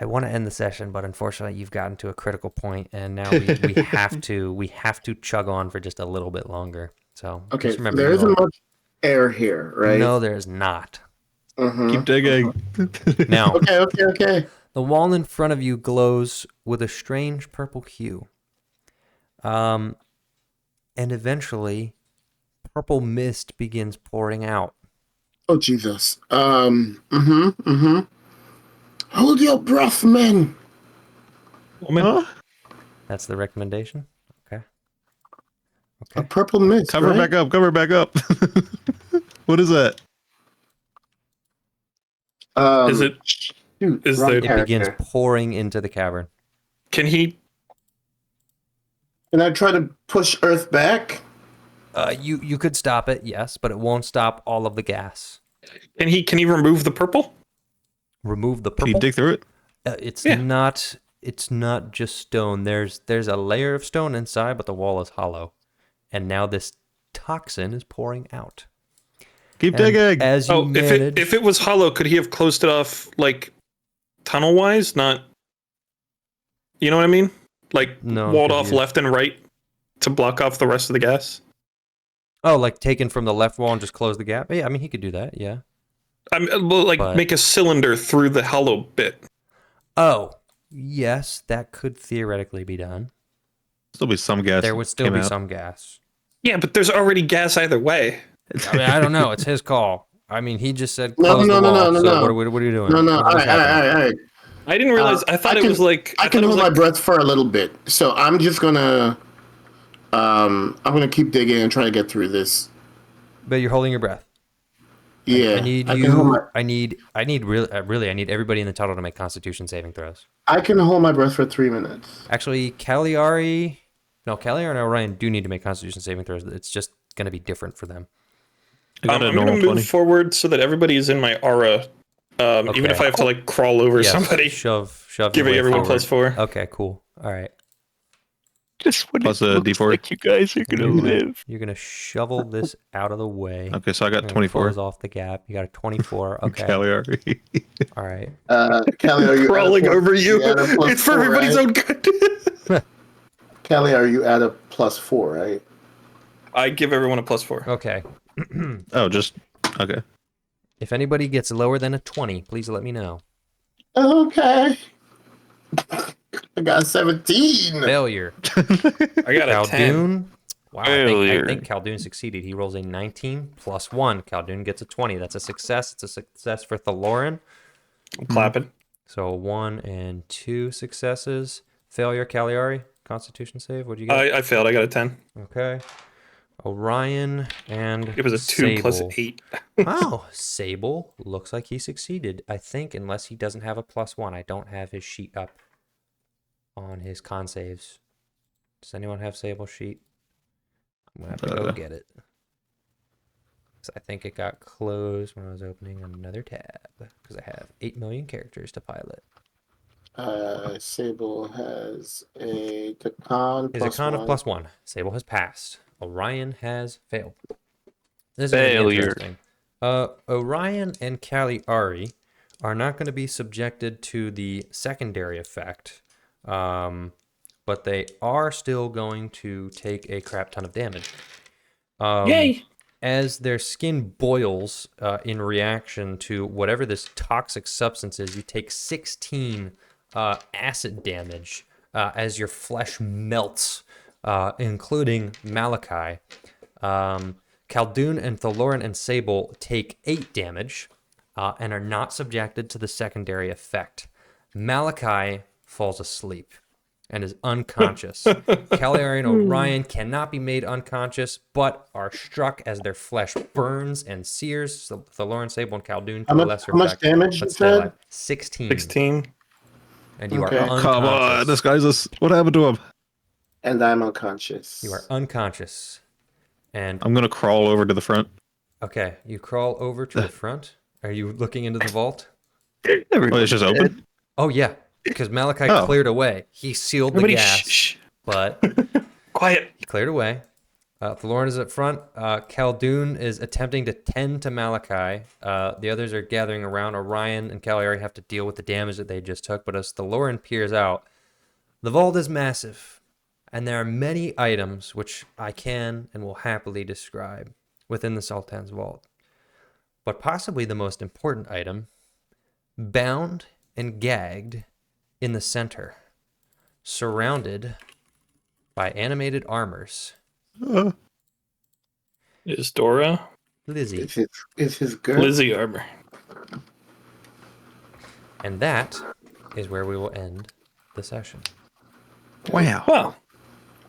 I want to end the session, but unfortunately you've gotten to a critical point, and now we have to chug on for just a little bit longer. So Okay, just remember there you isn't all- much air here, right? No, there's not. Mhm. Keep digging. Now, Okay. the wall in front of you glows with a strange purple hue. And eventually, purple mist begins pouring out. Oh Jesus. Hold your breath, men. Woman. That's the recommendation. Okay. A purple mist. Cover right? back up. Cover back up. What is that? Is it? Shoot, is wrong there- It begins character. pouring into the cavern. Can he? Can I try to push Earth back? You could stop it, yes, but it won't stop all of the gas. Can he remove the purple? Remove the Can you purple. dig through it? It's Yeah. not. It's not just stone. There's a layer of stone inside, but the wall is hollow, and now this toxin is pouring out. Keep And digging. As you Oh, manage, if it was hollow, could he have closed it off like tunnel wise? Not. You know what I mean? Like No, walled 'cause off you- left and right to block off the rest of the gas. oh, like taken from the left wall and just close the gap. Yeah, I mean he could do that. Yeah. Like But- make a cylinder through the hollow bit. Oh, yes, that could theoretically be done. Still be some gas. There would still came be out. some gas. Yeah, but there's already gas either way. I mean, I don't know. It's his call. I mean, he just said No, close no, the no, wall. no, So no. what are you doing? No, no. What All is right, all happening? right, all right. I didn't realize. I thought I it can- was like. I can hold my breath for a little bit. So I'm just gonna I'm gonna keep digging and try to get through this. But you're holding your breath. Yeah. I need can hold you. my, I need really. I need everybody in the tunnel to make Constitution saving throws. I can hold my breath for 3 minutes. Actually, Cagliari and Orion do need to make Constitution saving throws. It's just going to be different for them. I got a I'm going to normal move 20. forward so that everybody is in my aura. Even if I have to like crawl over Yes, somebody, shove. your giving way everyone forward. +4. Okay, cool. All right, Just when Plus it a looks D4. like you guys are gonna live. you're gonna shovel this out of the way. Okay, so I got And it 24. Close off the gap. You got a 24. Okay. Cagliari. All right. Callie, are you crawling at a over you. at a +4, It's for everybody's right? own good. Callie, are you at a +4, right? I give everyone a +4. Okay. Oh, just okay. If anybody gets lower than a 20, please let me know. Okay. I got a 17. Failure. I got a 10. Khaldoon. Wow, I Failure. think Khaldoon succeeded. He rolls a 19 plus 1. Khaldoon gets a 20. That's a success. It's a success for Thaloran. I'm clapping. So 1 and 2 successes. Failure, Cagliari. Constitution save. What do you get? I failed. I got a 10. Okay. Orion and It was a 2 plus Sable. 8. Oh, Sable looks like he succeeded. I think, unless he doesn't have a +1. I don't have his sheet up on his con saves. Does anyone have Sable's sheet? I'm going to have to go get it. 'Cause I think it got closed when I was opening another tab. Because I have 8 million characters to pilot. Sable has a con He's a con of +1. Sable has passed. Orion has failed. This is gonna be Failure. interesting. Orion and Cagliari are not going to be subjected to the secondary effect, but they are still going to take a crap ton of damage. Yay! As their skin boils in reaction to whatever this toxic substance is, you take 16 acid damage as your flesh melts, including Malachi. Khaldoon and Thaloran and Sable take 8 damage and are not subjected to the secondary effect. Malachi falls asleep and is unconscious. Cagliari and Orion cannot be made unconscious, but are struck as their flesh burns and sears. So Thaloran, Sable, and Khaldoon to a lesser how much effect, damage but you stay said? alive. 16. 16. And you Okay. are unconscious. Come on, this guy's us. What happened to him? And I'm unconscious. You are unconscious. And I'm gonna crawl over to the front. okay, you crawl over to the front. Are you looking into the vault? Oh, it's just open. Oh yeah, because Malachi Oh. cleared away. He sealed the Everybody gas, shh. but Quiet. he cleared away. Thaloran is up front. Khaldoon is attempting to tend to Malachi. The others are gathering around. Orion and Cagliari have to deal with the damage that they just took. But as Thaloran peers out, the vault is massive, and there are many items which I can and will happily describe within the Sultan's vault. But possibly the most important item, bound and gagged in the center, surrounded by animated armors, Is Dora Lizzie. It's his girl. Lizzie armor? And that is where we will end the session. Wow. Well,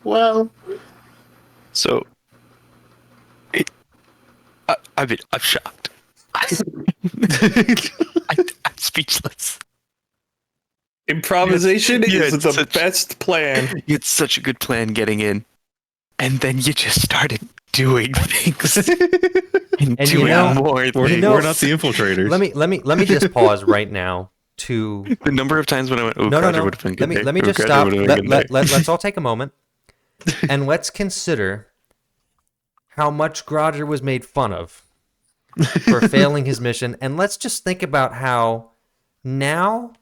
Well, So, I'm shocked. I'm speechless. Improvisation You is had the such- best plan. You had such a good plan getting in, and then you just started doing things and And you doing know- more We're, things. know- we're not the infiltrators. Let me just pause right now to The number of times when I went, "Oh, no. Crowder would have been good." Let me just stop. Let's all take a moment and let's consider how much Grodger was made fun of for failing his mission, and let's just think about how now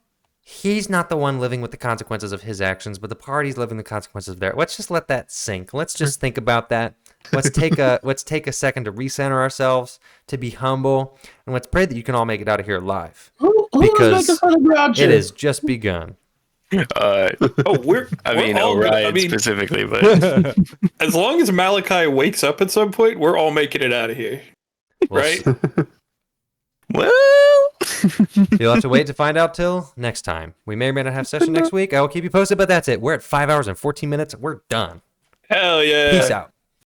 he's not the one living with the consequences of his actions, but the party's living the consequences of theirs. Let's just let that sink. Let's just think about that. Let's take a second to recenter ourselves, to be humble, and let's pray that you can all make it out of here alive. Who Because making fun of Groucho? It has just begun. Oh, we're all gonna- Orion specifically, but as long as Malachi wakes up at some point, we're all making it out of here, We'll right? well, You'll have to wait to find out till next time. We may or may not have session next week. I will keep you posted, but that's it. We're at 5 hours and 14 minutes. We're done. Hell yeah! Peace out.